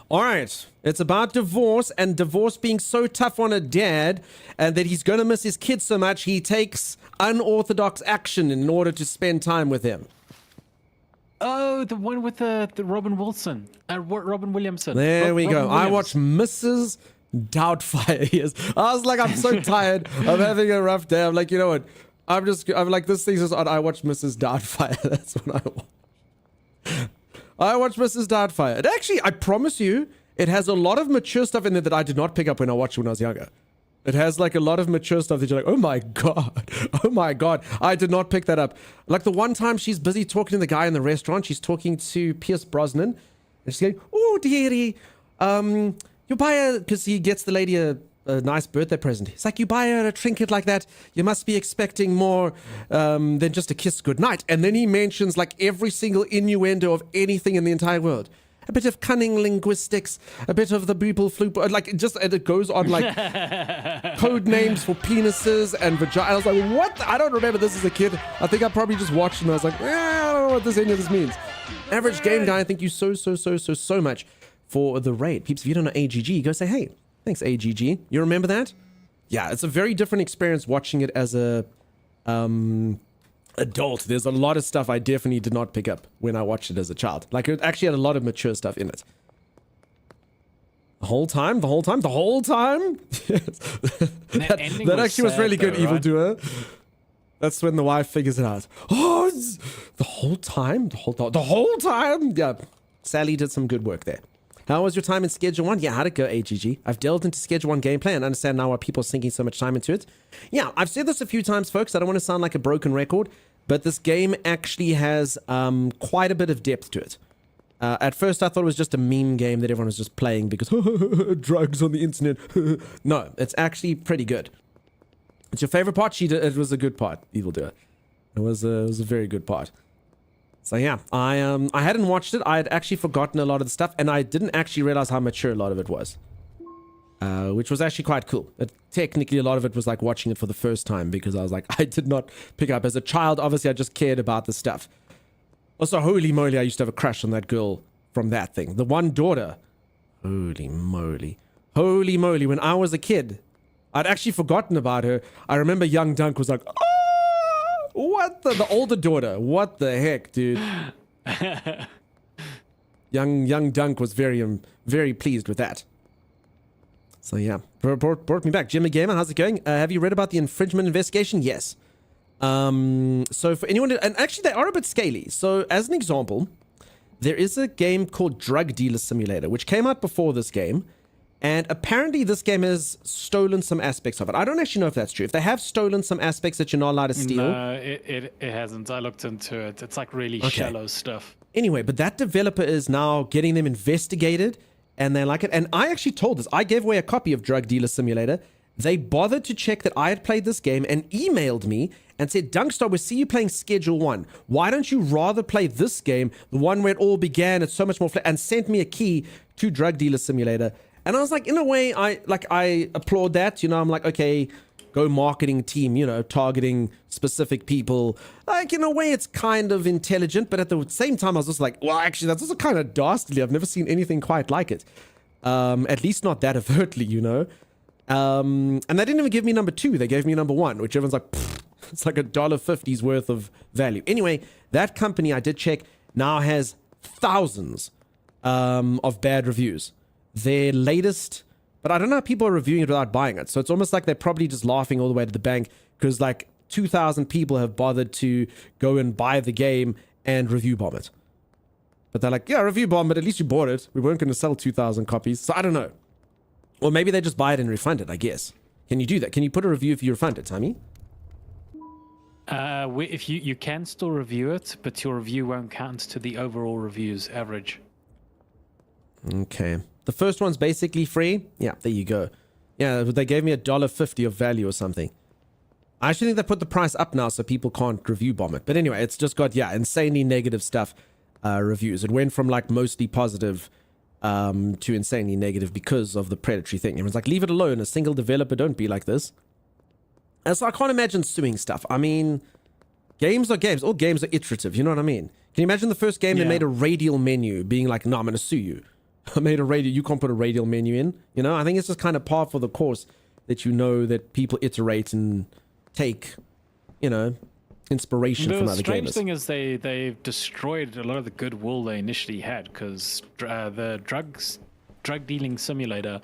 All right. It's about divorce and divorce being so tough on a dad and that he's going to miss his kid so much he takes unorthodox action in order to spend time with him. Oh, the one with the Robin Wilson. Robin Williamson. There we go. Robin I Williams. watched Mrs. Doubtfire. Yes. I was like, I'm so tired of having a rough day. I'm like, you know what? I'm like, this thing's just on. I watched Mrs. Doubtfire. That's what I watched. I watched Mrs. Doubtfire. It actually, I promise you, it has a lot of mature stuff in there that I did not pick up when I watched it when I was younger. It has like a lot of mature stuff that you're like, oh my god, I did not pick that up. Like the one time she's busy talking to the guy in the restaurant, she's talking to Pierce Brosnan, and she's going, oh dearie, you buy her, because he gets the lady a nice birthday present. It's like, you buy her a trinket like that, you must be expecting more than just a kiss goodnight. And then he mentions like every single innuendo of anything in the entire world. A bit of cunning linguistics, a bit of the boople floop, like it goes on like code names for penises and vagina. I was like, what? I don't remember this as a kid. I think I probably just watched and I was like, I don't know what any of this means. Average Game Guy, thank you so much for the raid. Peeps, if you don't know AGG, go say, hey, thanks AGG. You remember that? Yeah, it's a very different experience watching it as a adult. There's a lot of stuff I definitely did not pick up when I watched it as a child. Like, it actually had a lot of mature stuff in it. The whole time? Yes. that actually was really good, Evildoer. That's when the wife figures it out. Oh, the whole time? The whole time? Yeah. Sally did some good work there. How was your time in Schedule 1? Yeah, how'd it go, AGG? I've delved into Schedule 1 gameplay and understand now why people are sinking so much time into it. Yeah, I've said this a few times, folks. I don't want to sound like a broken record, but this game actually has quite a bit of depth to it. At first, I thought it was just a meme game that everyone was just playing because drugs on the internet. No, it's actually pretty good. It's your favorite part? It was a good part, Evildoer. It was a very good part. So yeah, I hadn't watched it. I had actually forgotten a lot of the stuff, and I didn't actually realize how mature a lot of it was. Which was actually quite cool. Technically, a lot of it was like watching it for the first time because I was like, I did not pick up. As a child, obviously, I just cared about the stuff. Also, holy moly, I used to have a crush on that girl from that thing. The one daughter. Holy moly. Holy moly, when I was a kid, I'd actually forgotten about her. I remember young Dunk was like, oh, what the older daughter. What the heck, dude? young Dunk was very pleased with that. So yeah, brought me back. Jimmy Gamer, how's it going? Have you read about the infringement investigation? Yes. So for anyone, and actually they are a bit scaly. So as an example, there is a game called Drug Dealer Simulator, which came out before this game. And apparently this game has stolen some aspects of it. I don't actually know if that's true. If they have stolen some aspects that you're not allowed to steal. No, it hasn't. I looked into it. It's like really shallow stuff. Anyway, but that developer is now getting them investigated, and they like it. And I actually told this. I gave away a copy of Drug Dealer Simulator. They bothered to check that I had played this game and emailed me and said, Dunkstar, we see you playing Schedule 1. Why don't you rather play this game, the one where it all began? It's so much more and sent me a key to Drug Dealer Simulator. And I was like, in a way, I applaud that. You know, I'm like, okay, go marketing team, you know, targeting specific people. Like, in a way, it's kind of intelligent. But at the same time, I was just like, well, actually, that's also kind of dastardly. I've never seen anything quite like it. At least not that overtly, you know. And they didn't even give me number 2. They gave me number 1, which everyone's like, it's like $1.50's worth of value. Anyway, that company, I did check, now has thousands of bad reviews. Their latest, but I don't know how people are reviewing it without buying it. So it's almost like they're probably just laughing all the way to the bank because like 2,000 people have bothered to go and buy the game and review bomb it. But they're like, yeah, review bomb, but at least you bought it. We weren't going to sell 2,000 copies. So I don't know. Or maybe they just buy it and refund it, I guess. Can you do that? Can you put a review if you refund it, Tommy? If you can still review it, but your review won't count to the overall reviews average. Okay. The first one's basically free. Yeah, there you go. Yeah, they gave me $1.50 of value or something. I actually think they put the price up now so people can't review bomb it. But anyway, it's just got, yeah, insanely negative stuff, reviews. It went from like mostly positive to insanely negative because of the predatory thing. Everyone's like, leave it alone. A single developer, don't be like this. And so I can't imagine suing stuff. I mean, games are games. All games are iterative. You know what I mean? Can you imagine the first game that made a radial menu being like, no, I'm going to sue you. I made a radial. You can't put a radial menu in. You know, I think it's just kind of par for the course that you know that people iterate and take, you know, inspiration from other gamers. The strange thing is they've destroyed a lot of the goodwill they initially had because the drug dealing simulator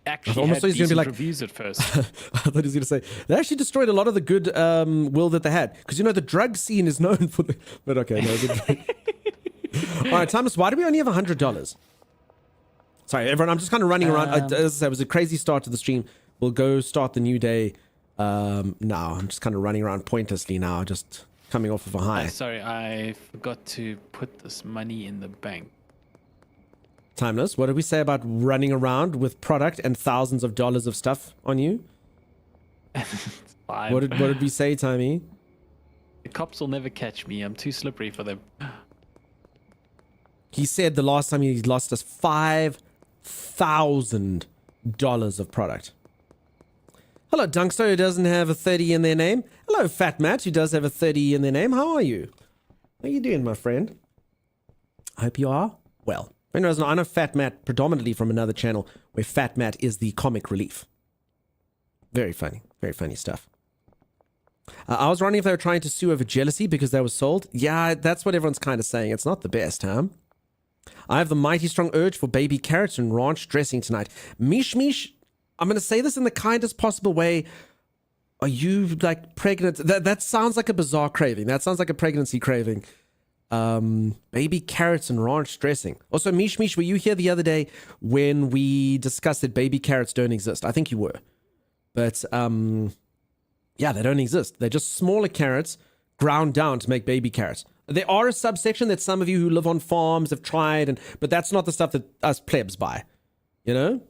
actually had decent reviews at first. I thought he was going to say they actually destroyed a lot of the good will that they had because you know the drug scene is known for the. But okay, no. All right, Thomas, why do we only have $100? Sorry, everyone, I'm just kind of running around. As I said, it was a crazy start to the stream. We'll go start the new day now. I'm just kind of running around pointlessly now, just coming off of a high. Sorry, I forgot to put this money in the bank. Timeless, what did we say about running around with product and thousands of dollars of stuff on you? What did we say, Timey? The cops will never catch me. I'm too slippery for them. He said the last time he lost us $5,000 of product. Hello, Dunkster, who doesn't have a 30 in their name. Hello, Fat Matt, who does have a 30 in their name. How are you? How are you doing, my friend? I hope you are well. I know Fat Matt predominantly from another channel where Fat Matt is the comic relief. Very funny stuff. I was wondering if they were trying to sue over jealousy because they were sold. Yeah, that's what everyone's kind of saying. It's not the best, huh? I have the mighty strong urge for baby carrots and ranch dressing tonight. Mish, I'm going to say this in the kindest possible way. Are you like pregnant? That sounds like a bizarre craving. That sounds like a pregnancy craving. Baby carrots and ranch dressing. Also, Mish, were you here the other day when we discussed that baby carrots don't exist? I think you were. But, yeah, they don't exist. They're just smaller carrots ground down to make baby carrots. There are a subsection that some of you who live on farms have tried, but that's not the stuff that us plebs buy. You know?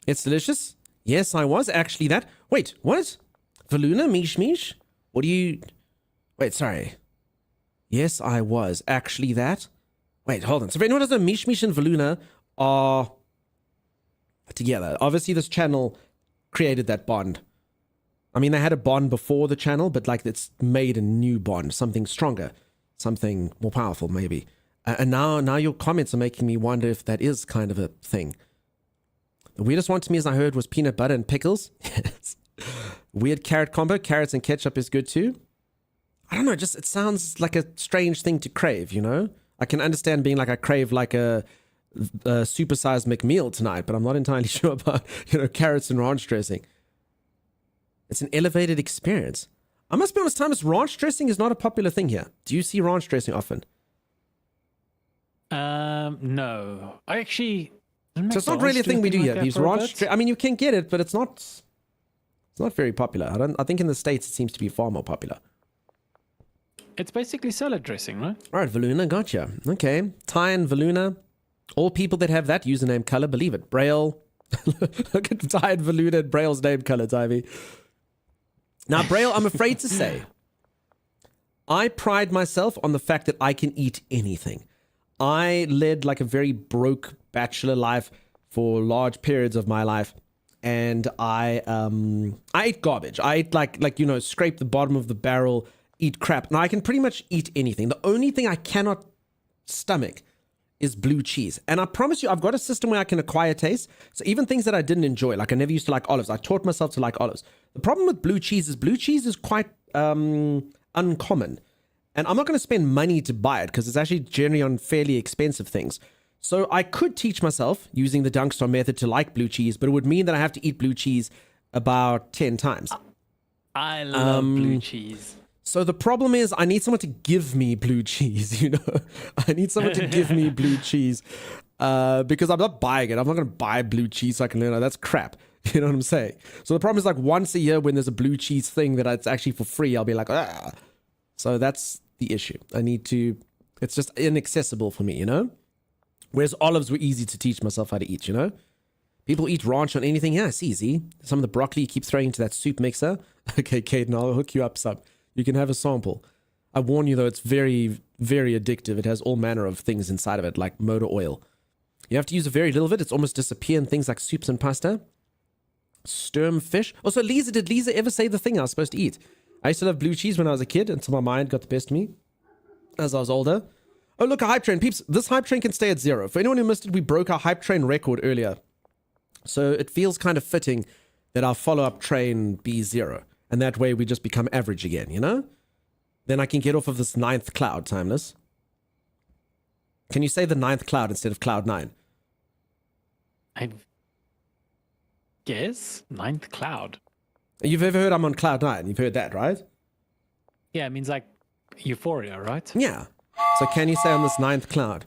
It's delicious. Yes, I was actually that. Wait, what? Valuna, Mish? What do you... Wait, sorry. Yes, I was actually that. Wait, hold on. So if anyone doesn't know, Mish and Valuna are together. Obviously, this channel created that bond. I mean, they had a bond before the channel, but like it's made a new bond, something stronger, something more powerful, maybe. And now your comments are making me wonder if that is kind of a thing. The weirdest one to me, as I heard, was peanut butter and pickles. Yes. Weird carrot combo. Carrots and ketchup is good too. I don't know. Just it sounds like a strange thing to crave. You know, I can understand being like I crave like a supersized McMeal tonight, but I'm not entirely sure about carrots and ranch dressing. It's an elevated experience. I must be honest, Thomas, ranch dressing is not a popular thing here. Do you see ranch dressing often? No. I actually... So it's not really a thing we do here. These ranch, I mean, you can get it, but it's not very popular. I think in the States it seems to be far more popular. It's basically salad dressing, right? All right, Valuna, gotcha. Okay, Ty and Valuna. All people that have that username color believe it. Braille. Look at Ty and Valuna and Braille's name color, Ivy. Now, Braille, I'm afraid to say, I pride myself on the fact that I can eat anything. I led like a very broke bachelor life for large periods of my life, and I ate garbage. I ate like scrape the bottom of the barrel, eat crap. Now I can pretty much eat anything. The only thing I cannot stomach is blue cheese. And I promise you, I've got a system where I can acquire taste. So even things that I didn't enjoy, like I never used to like olives, I taught myself to like olives. The problem with blue cheese is quite uncommon. And I'm not going to spend money to buy it because it's actually generally on fairly expensive things. So I could teach myself using the Dunkstar method to like blue cheese, but it would mean that I have to eat blue cheese about 10 times. I love blue cheese. So the problem is I need someone to give me blue cheese, I need someone to give me blue cheese because I'm not buying it. I'm not going to buy blue cheese so I can learn. That's crap. You know what I'm saying? So the problem is like once a year when there's a blue cheese thing that it's actually for free, I'll be like, ah. So that's the issue. It's just inaccessible for me, Whereas olives were easy to teach myself how to eat, People eat ranch on anything. Yeah, it's easy. Some of the broccoli you keep throwing into that soup mixer. Okay, Caden, I'll hook you up some. You can have a sample. I warn you though, it's very, very addictive. It has all manner of things inside of it, like motor oil. You have to use a very little of it. It's almost disappear in things like soups and pasta. Sturm fish. Also, did Lisa ever say the thing I was supposed to eat? I used to love blue cheese when I was a kid until my mind got the best of me as I was older. Oh, look, a hype train. Peeps, this hype train can stay at 0. For anyone who missed it, we broke our hype train record earlier. So it feels kind of fitting that our follow-up train be 0. And that way we just become average again, Then I can get off of this 9th cloud, Timeless. Can you say the 9th cloud instead of cloud 9? I guess 9th cloud. You've ever heard I'm on cloud 9? You've heard that, right? Yeah, it means like euphoria, right? Yeah. So can you say on this 9th cloud?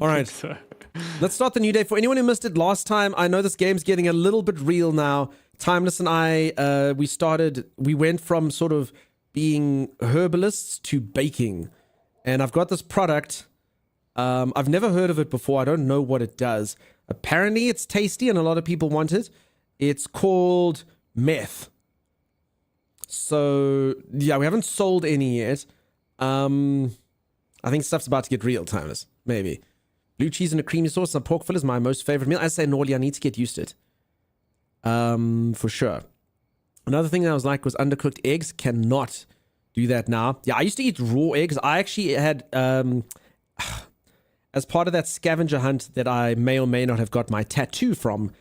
All right. So. Let's start the new day. For anyone who missed it last time, I know this game's getting a little bit real now. Timeless and I, we went from sort of being herbalists to baking. And I've got this product. I've never heard of it before. I don't know what it does. Apparently it's tasty and a lot of people want it. It's called meth. So, yeah, we haven't sold any yet. I think stuff's about to get real, Timeless. Maybe. Blue cheese and a creamy sauce and pork fillet is my most favorite meal. I say Norley, I need to get used to it. For sure. Another thing that I was like was undercooked eggs. Cannot do that now. Yeah, I used to eat raw eggs. I actually had, as part of that scavenger hunt that I may or may not have got my tattoo from,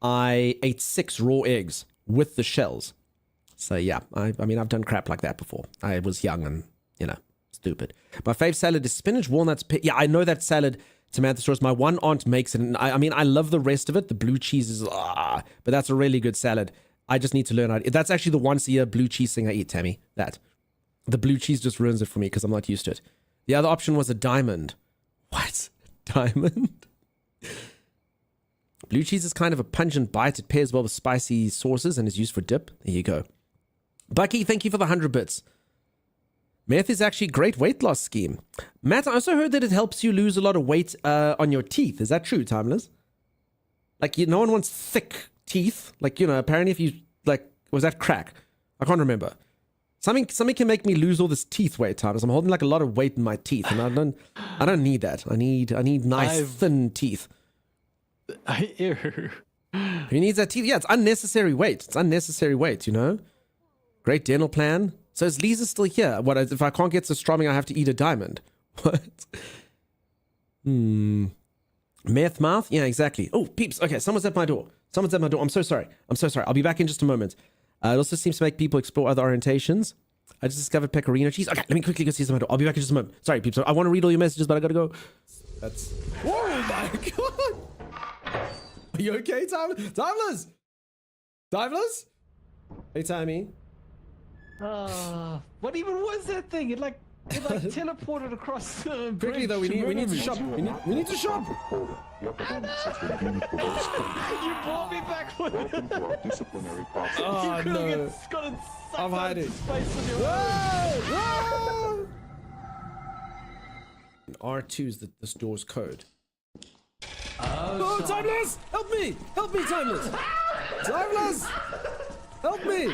I ate 6 raw eggs with the shells. So yeah, I mean, I've done crap like that before. I was young and, stupid. My fave salad is spinach, walnuts, yeah, I know that salad, Samantha Stores. My one aunt makes it, and I mean, I love the rest of it. The blue cheese is, but that's a really good salad. I just need to learn how to, that's actually the once a year blue cheese thing I eat, Tammy. That. The blue cheese just ruins it for me because I'm not used to it. The other option was a diamond. What? Diamond? Blue cheese is kind of a pungent bite. It pairs well with spicy sauces and is used for dip. There you go. Bucky, thank you for the 100 bits. Meth is actually a great weight loss scheme. Matt, I also heard that it helps you lose a lot of weight on your teeth. Is that true, Timeless? Like, no one wants thick teeth. Like, apparently if you, like, was that crack? I can't remember. Something can make me lose all this teeth weight, Timeless. I'm holding like a lot of weight in my teeth, and I don't need that. I need nice thin teeth. Who needs that teeth? Yeah, it's unnecessary weight. It's unnecessary weight, Great dental plan. So is Lisa still here? What if I can't get Surströmming, I have to eat a diamond? What? Meth mouth? Yeah, exactly. Oh, peeps. Okay, someone's at my door. I'm so sorry. I'll be back in just a moment. It also seems to make people explore other orientations. I just discovered pecorino cheese. Okay, let me quickly go see my door. I'll be back in just a moment. Sorry, peeps. I want to read all your messages, but I gotta go. That's... Oh my god! Are you okay, Timeless? Timeless? Hey, Timmy. What even was that thing? It like teleported across the bridge. Quickly though, we need to shop. We need to shop. You brought me back with Oh no! I'm hiding. Whoa! R2 is the store's code. Oh, Timeless! Help me! Help me, Timeless! Timeless! Help me!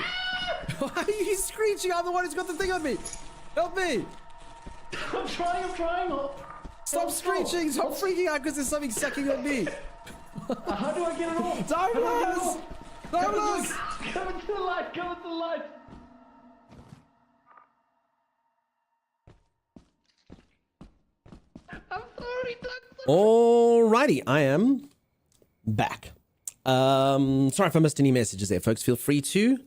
Why are you screeching? I'm the one who's got the thing on me! Help me! I'm trying. Stop screeching! Stop freaking out because there's something sucking on me! How do I get it off? Timeless! Timeless! Come into the light! I'm sorry, Alrighty, I am back. Sorry if I missed any messages there, folks. Feel free to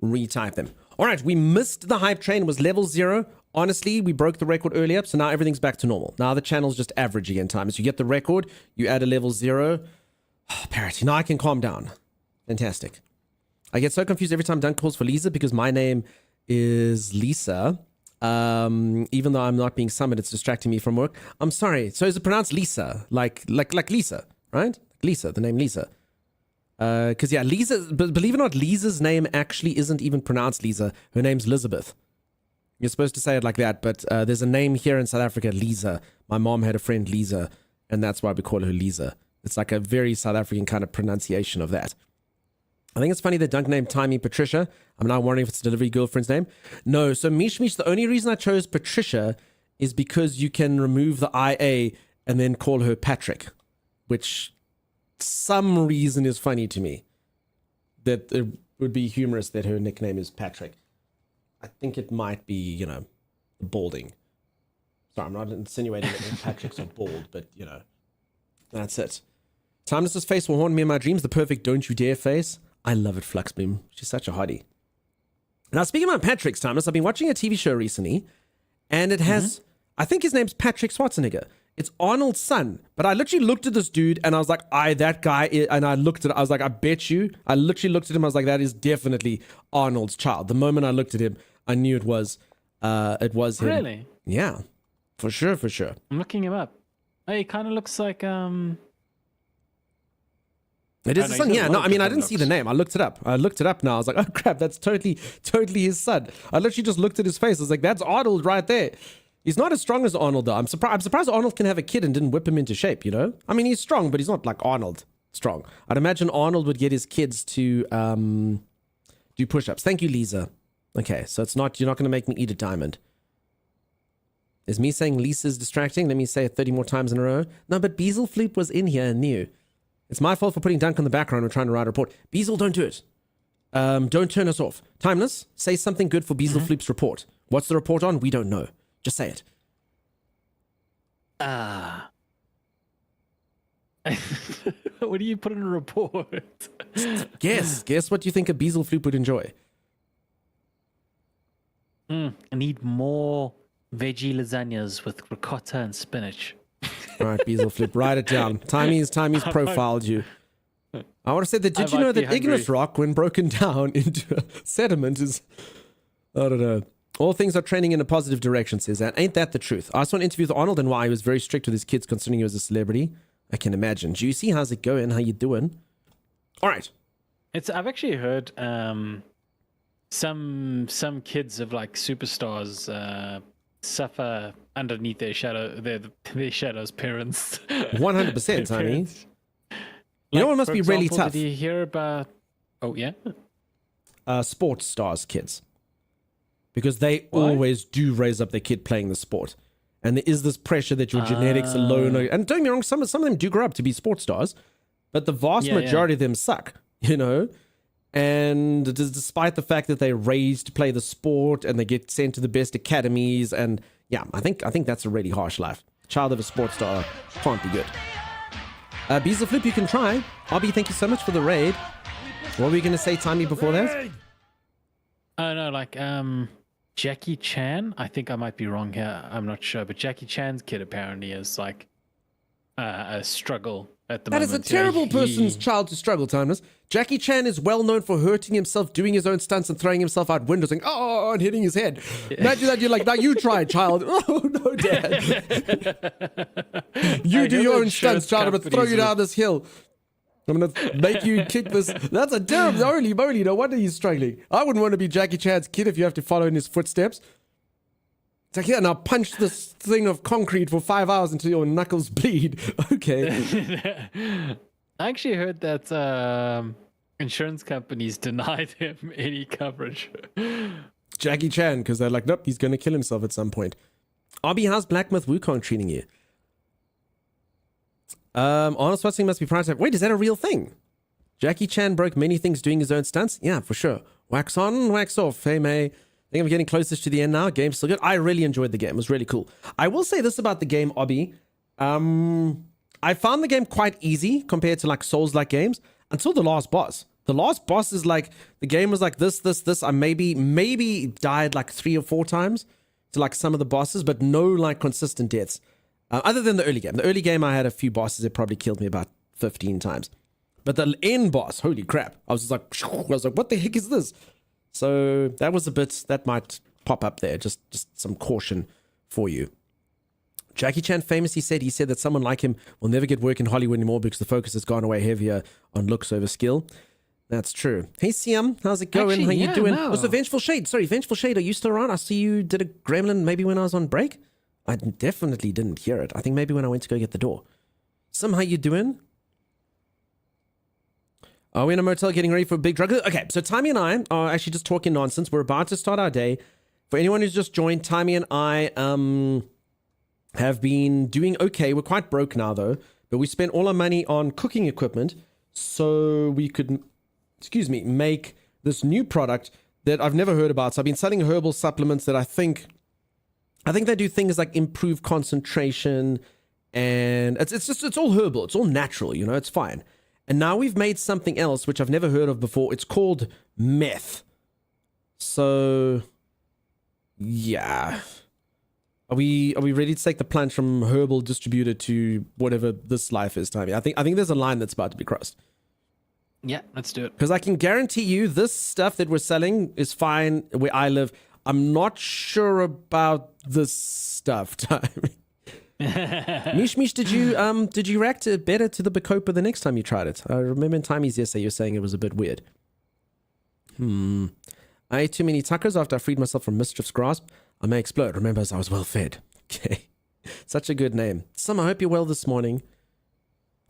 retype them. Alright, we missed the hype train. It was level 0. Honestly, we broke the record earlier, so now everything's back to normal. Now the channel's just average again time. So you get the record, you add a level 0. Oh, parity. Now I can calm down. Fantastic. I get so confused every time Dunk calls for Lisa because my name is Lisa. Even though I'm not being summoned, it's distracting me from work. I'm sorry. So is it pronounced Lisa? Like Lisa, right? Lisa, the name Lisa. Because yeah, Lisa, believe it or not, Lisa's name actually isn't even pronounced Lisa. Her name's Elizabeth. You're supposed to say it like that, but there's a name here in South Africa, Lisa. My mom had a friend, Lisa, and that's why we call her Lisa. It's like a very South African kind of pronunciation of that. I think it's funny that Dunk named Timey Patricia. I'm now wondering if it's a delivery girlfriend's name. No, so Mish, the only reason I chose Patricia is because you can remove the IA and then call her Patrick, which some reason is funny to me. That it would be humorous that her nickname is Patrick. I think it might be, balding. Sorry, I'm not insinuating that all Patricks are bald, but, that's it. Timeless's face will haunt me in my dreams, the perfect don't you dare face. I love it, Fluxbeam. She's such a hottie. Now, speaking about Patrick's, Timeless, I've been watching a TV show recently, and it has, I think his name's Patrick Schwarzenegger. It's Arnold's son. But I literally looked at this dude, and I was like, that guy, and I looked at it, I was like, I bet you. I literally looked at him, I was like, that is definitely Arnold's child. The moment I looked at him, I knew it was him. Really? Yeah, for sure. I'm looking him up. Hey, he kind of looks like It is his son. Yeah, no, I mean, I didn't see the name. I looked it up. Now. I was like, oh crap, that's totally his son. I literally just looked at his face. I was like, that's Arnold right there. He's not as strong as Arnold though. I'm surprised Arnold can have a kid and didn't whip him into shape. I mean, he's strong, but he's not like Arnold strong. I'd imagine Arnold would get his kids to do push-ups. Thank you, Lisa. Okay, so you're not going to make me eat a diamond. Is me saying Lisa's distracting? Let me say it 30 more times in a row. No, but Beezle Floop was in here and knew. It's my fault for putting Dunk on the background and trying to write a report. Beezle, don't do it. Don't turn us off. Timeless, say something good for Beezle Floop's report. What's the report on? We don't know. Just say it. What do you put in a report? Guess what you think a Beezle Floop would enjoy. I need more veggie lasagnas with ricotta and spinach. All right, Beezle Floop, write it down. Timey's profiled you. I want to say that, did you know that igneous rock, when broken down into sediment, is, I don't know. All things are trending in a positive direction, says that. Ain't that the truth? I saw an interview with Arnold and why he was very strict with his kids considering he was a celebrity. I can imagine. Juicy, how's it going? How you doing? All right. I've actually heard some kids of like superstars suffer underneath their shadows parents. 100%, Tiny. Parents. You know what must for be really example, tough? Did you hear about? Oh yeah. Sports stars kids, because they Why? always do raise up their kid playing the sport, and there is this pressure that your genetics alone are, and don't get me wrong, some of them do grow up to be sports stars, but the vast Yeah, majority of them suck, you know. And it is despite the fact that they're raised to play the sport and they get sent to the best academies, and yeah, I think that's a really harsh life. Child of a sports star can't be good. Bees of Flip, you can try. RB, thank you so much for the raid. What were you going to say, Timey, before that? Oh no, like Jackie Chan. I think I might be wrong here. I'm not sure, but Jackie Chan's kid apparently is like a struggle at the That moment. is a terrible person's child to struggle, Timeless. Jackie Chan is well known for hurting himself, doing his own stunts, and throwing himself out windows, and and hitting his head. Imagine that you're like, now you try, child. Oh no, Dad. You do your own stunts, child. I'm gonna throw you down this hill. I'm gonna make you kick this. That's a terrible. Holy moly! No wonder he's struggling. I wouldn't want to be Jackie Chan's kid if you have to follow in his footsteps. It's like, yeah, now punch this thing of concrete for 5 hours until your knuckles bleed. Okay. I actually heard that insurance companies denied him any coverage. Jackie Chan, because they're like, nope, he's going to kill himself at some point. RB, how's Black Myth Wukong treating you? Arnold Schwarzenegger must be proud to have... Wait, is that a real thing? Jackie Chan broke many things doing his own stunts? Yeah, for sure. Wax on, wax off. Hey, May. I think I'm getting closer to the end now. Game's still good. I really enjoyed the game. It was really cool. I will say this about the game, Obby. I found the game quite easy compared to like Souls-like games until the last boss. The last boss is like, the game was like this. I maybe died like 3 or 4 times to like some of the bosses, but no like consistent deaths. Other than the early game. The early game, I had a few bosses that probably killed me about 15 times. But the end boss, holy crap. I was like, what the heck is this? So that was a bit, that might pop up there. Just some caution for you. Jackie Chan famously said, that someone like him will never get work in Hollywood anymore because the focus has gone away heavier on looks over skill. That's true. Hey, Siam, how's it going? Actually, How you yeah, doing? no. Also, Vengeful Shade. Sorry, Vengeful Shade, are you still around? I see you did a gremlin maybe when I was on break. I definitely didn't hear it. I think maybe when I went to go get the door. Sim, how you doing? Are we in a motel getting ready for a big drug? Okay, so Timey and I are actually just talking nonsense. We're about to start our day. For anyone who's just joined, Timey and I have been doing okay. We're quite broke now, though. But we spent all our money on cooking equipment so we could, make this new product that I've never heard about. So I've been selling herbal supplements that I think they do things like improve concentration, and it's all herbal. It's all natural, you know, it's fine. And now we've made something else, which I've never heard of before. It's called meth. So, yeah. Are we ready to take the plunge from herbal distributor to whatever this life is, Timey? I think there's a line that's about to be crossed. Yeah, let's do it. Because I can guarantee you this stuff that we're selling is fine where I live. I'm not sure about this stuff, Timey. Mish, did you react better to the Bacopa the next time you tried it? I remember in Timey's yesterday you were saying it was a bit weird. I ate too many tacos after I freed myself from Mischief's grasp. I may explode. Remember, as I was well fed. Okay. Such a good name. Sam, I hope you're well this morning.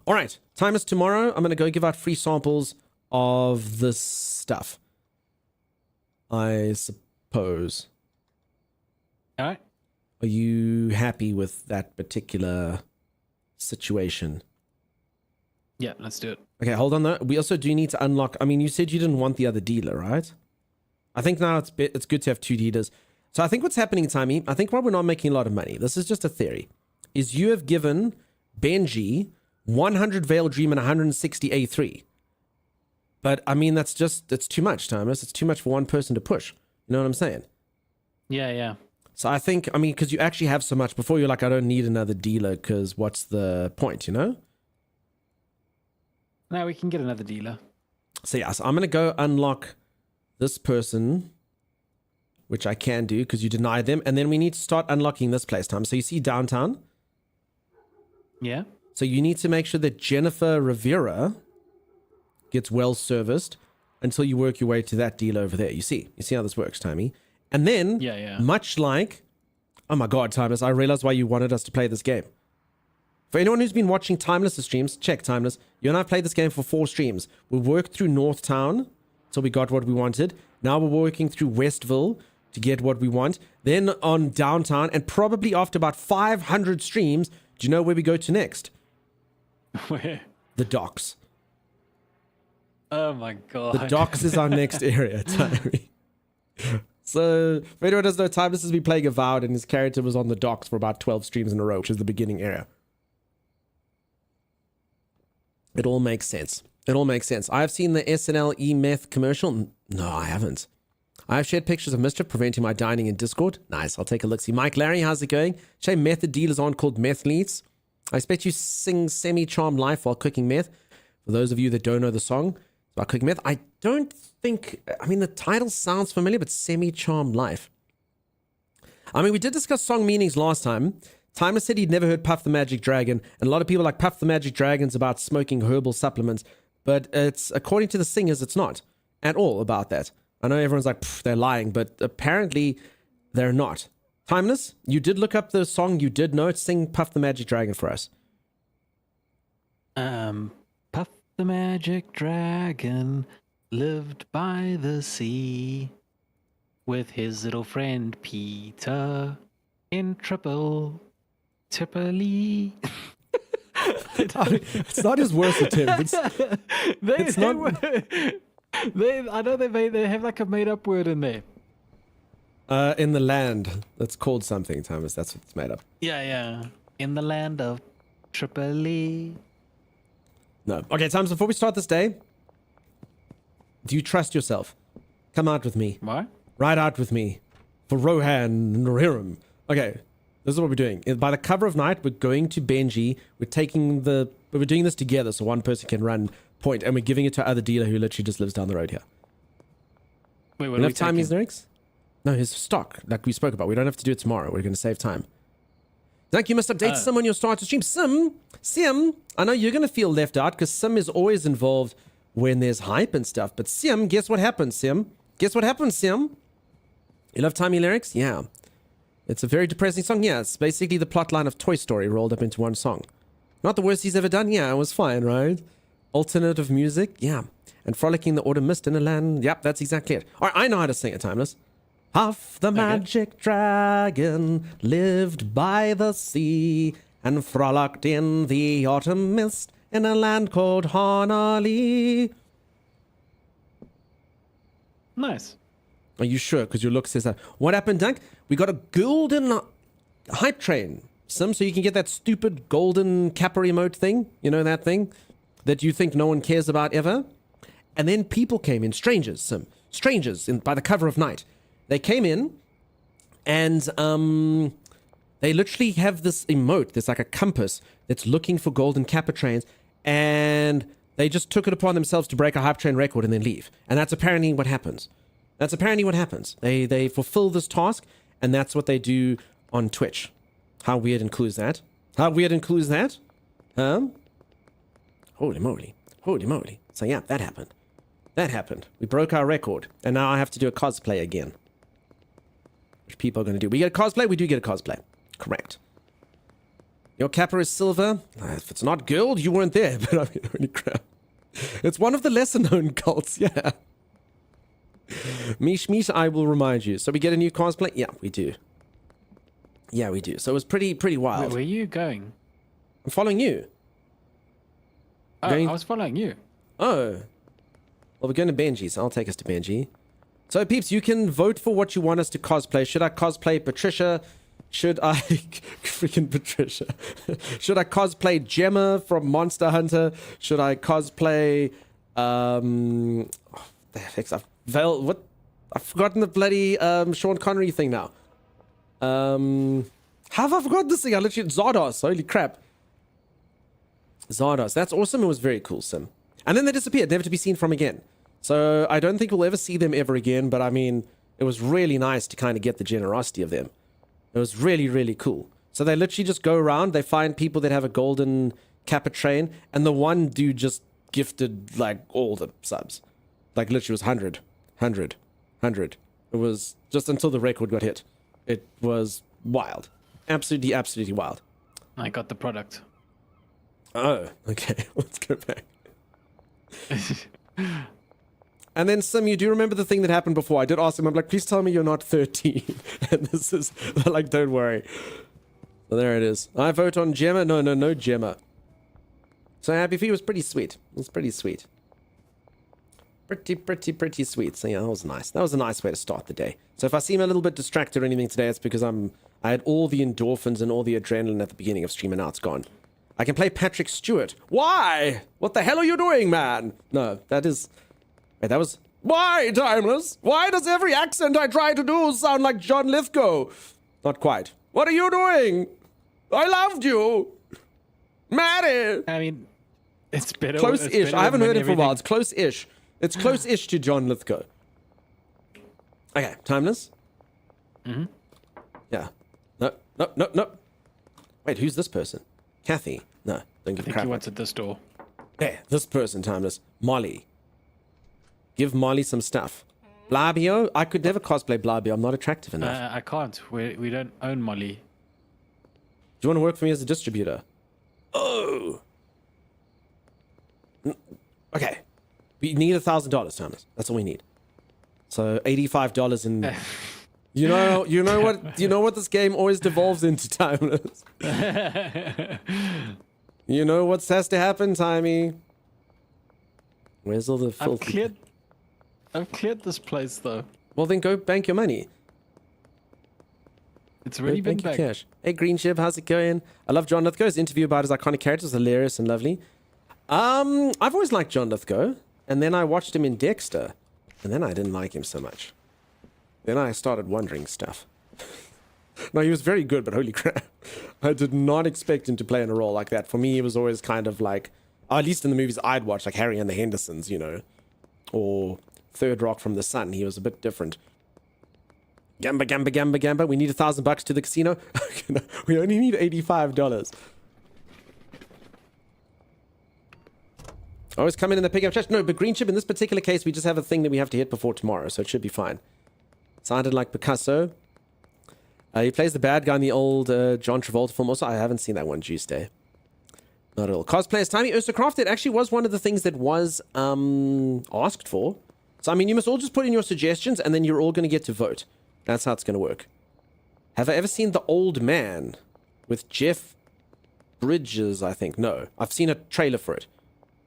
All right. Time is tomorrow. I'm going to go give out free samples of this stuff. I suppose. All right. Are you happy with that particular situation? Yeah, let's do it. Okay, hold on though. We also do need to unlock. I mean, you said you didn't want the other dealer, right? I think now it's good to have 2 dealers. So I think what's happening, Timey, I think why we're not making a lot of money, this is just a theory, is you have given Benji 100 Veil Dream and 160 A3. But I mean, it's too much, Timeless. It's too much for one person to push. You know what I'm saying? Yeah. So I think, because you actually have so much before you're like, I don't need another dealer because what's the point, you know? Now we can get another dealer. So yeah, so I'm going to go unlock this person, which I can do because you denied them. And then we need to start unlocking this place, Time. So you see downtown? Yeah. So you need to make sure that Jennifer Rivera gets well serviced. until you work your way to that deal over there. You see how this works, Timey. And then, Yeah. much like, oh my God, Timeless, I realized why you wanted us to play this game. For anyone who's been watching Timeless' streams, check Timeless. You and I played this game for 4 streams. We worked through Northtown till we got what we wanted. Now we're working through Westville to get what we want. Then on Downtown, and probably after about 500 streams, do you know where we go to next? Where? The docks. Oh my god. The docks is our next area, Timey. So, if anyone doesn't know, Timeless has been playing Avowed, and his character was on the docks for about 12 streams in a row, which is the beginning area. It all makes sense. It all makes sense. I've seen the SNL E-Meth commercial. No, I haven't. I've shared pictures of Mischief preventing my dining in Discord. Nice, I'll take a look-see. Mike Larry, how's it going? Shame method dealers aren't called methletes. I expect you sing Semi-Charmed Life while cooking meth. For those of you that don't know the song, it's about cooking meth. I don't think... I mean, the title sounds familiar, but Semi-Charmed Life. I mean, we did discuss song meanings last time. Timeless said he'd never heard Puff the Magic Dragon, and a lot of people like Puff the Magic Dragon's about smoking herbal supplements, but it's, according to the singers, it's not at all about that. I know everyone's like, they're lying, but apparently they're not. Timeless, you did look up the song, you did know it. Sing Puff the Magic Dragon for us. Puff the Magic Dragon lived by the sea with his little friend Peter in Tripoli. It's not his worst attempt. It's not... I know they have like a made up word in there. In the land. That's called something, Thomas. That's what it's made up. Yeah. In the land of Tripoli. No. Okay, Thomas, before we start this day, do you trust yourself? Come out with me. What? Ride out with me. For Rohan and Rohirrim. Okay, this is what we're doing. By the cover of night, we're going to Benji. We're doing this together so one person can run point, and we're giving it to other dealer who literally just lives down the road here. Wait, what We are we have time, taking? lyrics? No, his stock, like we spoke about. We don't have to do it tomorrow. We're going to save time. Zach, you must update Sim on your start to stream. Sim, I know you're going to feel left out because Sim is always involved when there's hype and stuff. But Sim, guess what happens, Sim? Guess what happens, Sim? You love Timey lyrics? Yeah. It's a very depressing song. Yeah, it's basically the plot line of Toy Story rolled up into one song. Not the worst he's ever done. Yeah, it was fine, right? Alternative music. Yeah. And frolicking the autumn mist in a land. Yep, that's exactly it. All right, I know how to sing it, Timeless. Puff the magic dragon lived by the sea and frolicked in the autumn mist in a land called Honolulu. Nice. Are you sure? Because your look says that. What happened, Dunk? We got a golden hype train, Sim, so you can get that stupid golden Kappa emote thing. You know that thing that you think no one cares about ever? And then people came in, strangers, Sim. Strangers by the cover of night. They came in and they literally have this emote. There's like a compass that's looking for golden Kappa trains, and they just took it upon themselves to break a hype train record and then leave. And that's apparently what happens. They fulfill this task, and that's what they do on Twitch. How weird and cool is that? Huh? Holy moly. So yeah, that happened. We broke our record, and now I have to do a cosplay again. Which people are going to do. We get a cosplay? We do get a cosplay. Correct. Your Kappa is silver. If it's not gold, you weren't there. But I mean, holy crap. It's one of the lesser known cults, yeah. Mish, I will remind you. So we get a new cosplay? Yeah, we do. So it was pretty wild. Where are you going? I'm following you. Oh, Going- I was following you. Oh. Well, we're going to Benji, so I'll take us to Benji. So, peeps, you can vote for what you want us to cosplay. Should I cosplay Patricia? Should I... Freaking Patricia. Should I cosplay Gemma from Monster Hunter? Should I cosplay... the heck, I've forgotten the bloody Sean Connery thing now. How have I forgotten this thing? I literally... Zardos. Holy crap. Zardos. That's awesome. It was very cool, Sim. And then they disappeared, never to be seen from again. So I don't think we'll ever see them ever again, but I mean, it was really nice to kind of get the generosity of them. It was really, really cool. So they literally just go around, they find people that have a golden Kappa train, and the one dude just gifted like all the subs. Like literally it was 100, 100, 100. It was just until the record got hit. It was wild. Absolutely, absolutely wild. I got the product. Oh, okay. Let's go back. And then Sim, you do remember the thing that happened before? I did ask him, I'm like, please tell me you're not 13. And this is, like, don't worry. So there it is. I vote on Gemma. No Gemma. So Happy Feet was pretty sweet. It was pretty sweet. Pretty sweet. So yeah, that was nice. That was a nice way to start the day. So if I seem a little bit distracted or anything today, it's because I had all the endorphins and all the adrenaline at the beginning of stream, and now it's gone. I can play Patrick Stewart. Why? What the hell are you doing, man? No, that is... Wait, that was... Why, Timeless? Why does every accent I try to do sound like John Lithgow? Not quite. What are you doing? I loved you. Maddie. I mean, it's better. Close-ish. I haven't heard it for a while. It's close-ish. It's close-ish to John Lithgow. Okay, Timeless? Mm-hmm. Yeah. No. Wait, who's this person? Kathy? No, don't give a I think crap. he wants at this door. Yeah, this person, Timeless. Molly. Give Molly some stuff. Blabio? I could never cosplay Blabio. I'm not attractive enough. I can't. We don't own Molly. Do you want to work for me as a distributor? Oh. Okay. We need $1,000, Thomas. That's all we need. So $85 in. You know what this game always devolves into, Timeless. You know what has to happen, Timey. Where's all the filthy? I've cleared this place though. Well, then go bank your money. It's already Go been bank your banked. cash. Hey, Green Ship, how's it going? I love John Lithgow's interview about his iconic characters. Hilarious and lovely. I've always liked John Lithgow, and then I watched him in Dexter, and then I didn't like him so much. Then I started wondering stuff. No, he was very good, but holy crap. I did not expect him to play in a role like that. For me, he was always kind of like, at least in the movies I'd watched, like Harry and the Hendersons, you know, or Third Rock from the Sun. He was a bit different. Gamba. We need $1,000 to the casino. No, we only need $85. Always come in the pickup trash. No, but Green Chip, in this particular case, we just have a thing that we have to hit before tomorrow, so it should be fine. Sounded like Picasso. He plays the bad guy in the old John Travolta film. Also, I haven't seen that one, Tuesday. Not at all. Cosplay as Timey Ursa Craft. It actually was one of the things that was asked for. So, I mean, you must all just put in your suggestions, and then you're all going to get to vote. That's how it's going to work. Have I ever seen The Old Man with Jeff Bridges, I think? No. I've seen a trailer for it,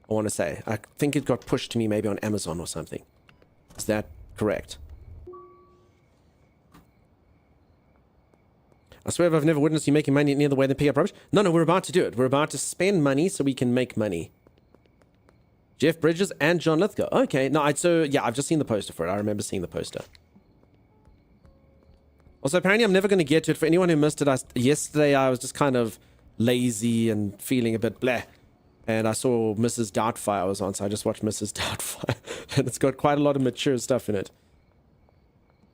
I want to say. I think it got pushed to me maybe on Amazon or something. Is that correct? I swear I've never witnessed you making money near the way they pick up rubbish. No, we're about to do it. We're about to spend money so we can make money. Jeff Bridges and John Lithgow. Okay, no, I've just seen the poster for it. I remember seeing the poster. Also, apparently I'm never going to get to it. For anyone who missed it, yesterday I was just kind of lazy and feeling a bit bleh. And I saw Mrs. Doubtfire was on, so I just watched Mrs. Doubtfire. And it's got quite a lot of mature stuff in it.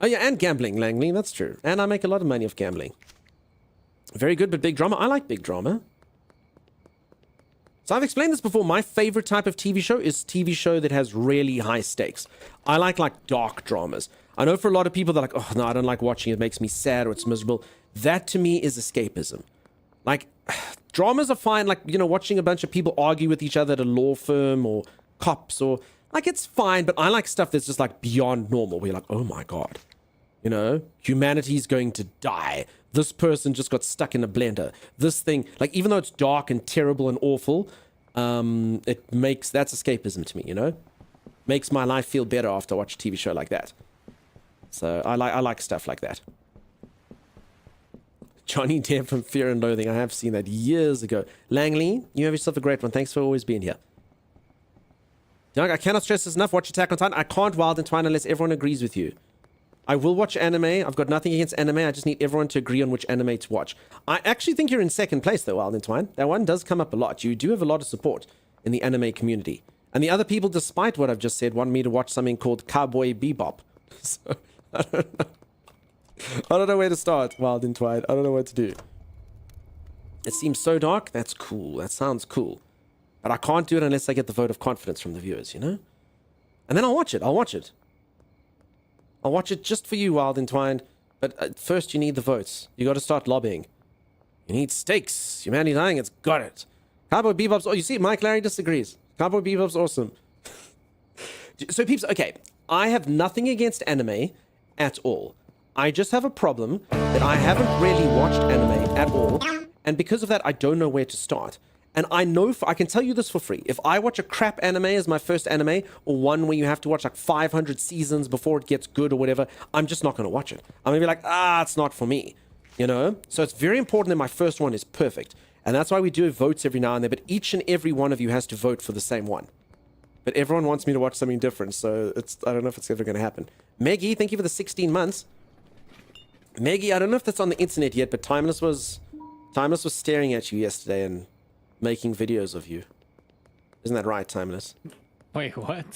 Oh yeah, and gambling, Langley, that's true. And I make a lot of money off gambling. Very good, but big drama. I like big drama. So I've explained this before. My favorite type of TV show is TV show that has really high stakes. I like dark dramas. I know for a lot of people they're like, oh no, I don't like watching it. It makes me sad or it's miserable. That to me is escapism. Like, dramas are fine. Like, you know, watching a bunch of people argue with each other at a law firm or cops or like, it's fine. But I like stuff that's just like beyond normal. Where you're like, oh my God, you know, humanity's going to die. This person just got stuck in a blender. This thing, like, even though it's dark and terrible and awful, that's escapism to me, you know? Makes my life feel better after I watch a TV show like that. So I like stuff like that. Johnny Depp from Fear and Loathing. I have seen that years ago. Langley, you have yourself a great one. Thanks for always being here. Young, I cannot stress this enough. Watch Attack on Titan. I can't Wild and Twine unless everyone agrees with you. I will watch anime. I've got nothing against anime. I just need everyone to agree on which anime to watch. I actually think you're in second place, though, Wild and Twine. That one does come up a lot. You do have a lot of support in the anime community. And the other people, despite what I've just said, want me to watch something called Cowboy Bebop. So, I don't know. I don't know where to start, Wild and Twine. I don't know what to do. It seems so dark. That's cool. That sounds cool. But I can't do it unless I get the vote of confidence from the viewers, you know? And then I'll watch it. I'll watch it. I'll watch it just for you, Wild Entwined. But first, you need the votes. You got to start lobbying. You need stakes. Humanity Dying, it's got it. Cowboy Bebop's... Oh, you see, Mike Larry disagrees. Cowboy Bebop's awesome. So, peeps, okay. I have nothing against anime at all. I just have a problem that I haven't really watched anime at all. And because of that, I don't know where to start. And I know, I can tell you this for free. If I watch a crap anime as my first anime, or one where you have to watch like 500 seasons before it gets good or whatever, I'm just not going to watch it. I'm going to be like, it's not for me. You know? So it's very important that my first one is perfect. And that's why we do votes every now and then. But each and every one of you has to vote for the same one. But everyone wants me to watch something different. So I don't know if it's ever going to happen. Maggie, thank you for the 16 months. Maggie, I don't know if that's on the internet yet, but Timeless was staring at you yesterday and making videos of you. Isn't that right, Timeless? Wait, what?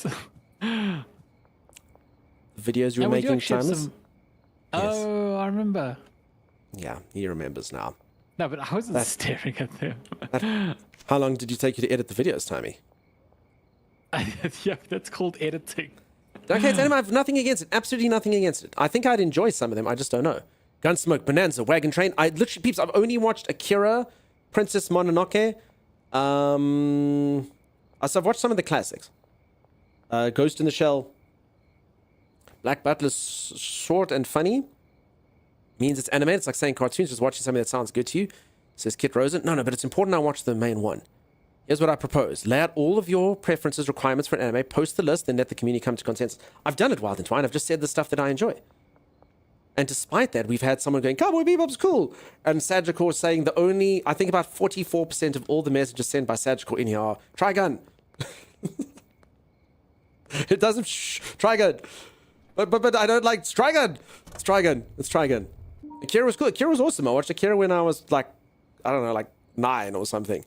The videos you were making, Timeless? Yes. Oh, I remember. Yeah, he remembers now. No, but I wasn't staring at them. How long did you take you to edit the videos, Timmy? Yeah, that's called editing. Okay, it's anime. I have nothing against it. Absolutely nothing against it. I think I'd enjoy some of them. I just don't know. Gunsmoke, Bonanza, Wagon Train. I literally, peeps, I've only watched Akira, Princess Mononoke. So I've watched some of the classics. Ghost in the Shell. Black Butler's short and funny. Means it's animated. It's like saying cartoons. Just watching something that sounds good to you. Says Kit Rosen. No, but it's important I watch the main one. Here's what I propose. Lay out all of your preferences, requirements for an anime, post the list, then let the community come to consensus. I've done it, Wild Entwine. I've just said the stuff that I enjoy. And despite that, we've had someone going, Cowboy Bebop's cool. And Sagicor saying I think about 44% of all the messages sent by Sagicor in here are, Trigun. It doesn't, Trigun. But I don't like, Trigun. It's Trigun. Akira was cool. Akira was awesome. I watched Akira when I was like, I don't know, like 9 or something.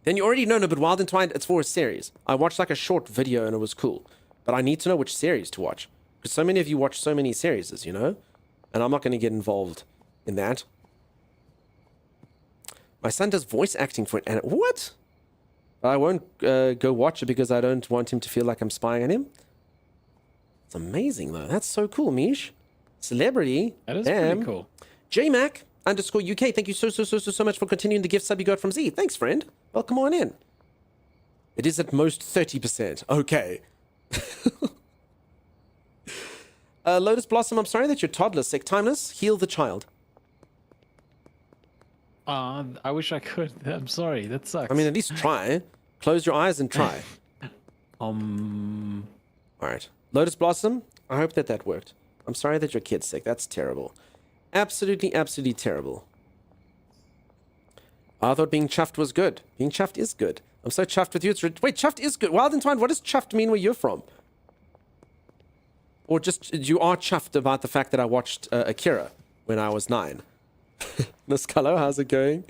Then you already know, but Wild Entwined, it's for a series. I watched like a short video and it was cool. But I need to know which series to watch. Because so many of you watch so many series, you know? And I'm not going to get involved in that. My son does voice acting for it. And what? I won't go watch it because I don't want him to feel like I'm spying on him. It's amazing, though. That's so cool, Mish. Celebrity. That is pretty cool. JMac_UK. Thank you so much for continuing the gift sub you got from Z. Thanks, friend. Welcome on in. It is at most 30%. Okay. Lotus Blossom, I'm sorry that your toddler's sick. Timeless, heal the child. I wish I could. I'm sorry. That sucks. I mean, at least try. Close your eyes and try. All right. Lotus Blossom, I hope that worked. I'm sorry that your kid's sick. That's terrible. Absolutely terrible. I thought being chuffed was good. Being chuffed is good. I'm so chuffed with you. Wait, chuffed is good. Wild Entwined, what does chuffed mean where you're from? Or just you are chuffed about the fact that I watched Akira when I was 9. Miss Cullo, how's it going?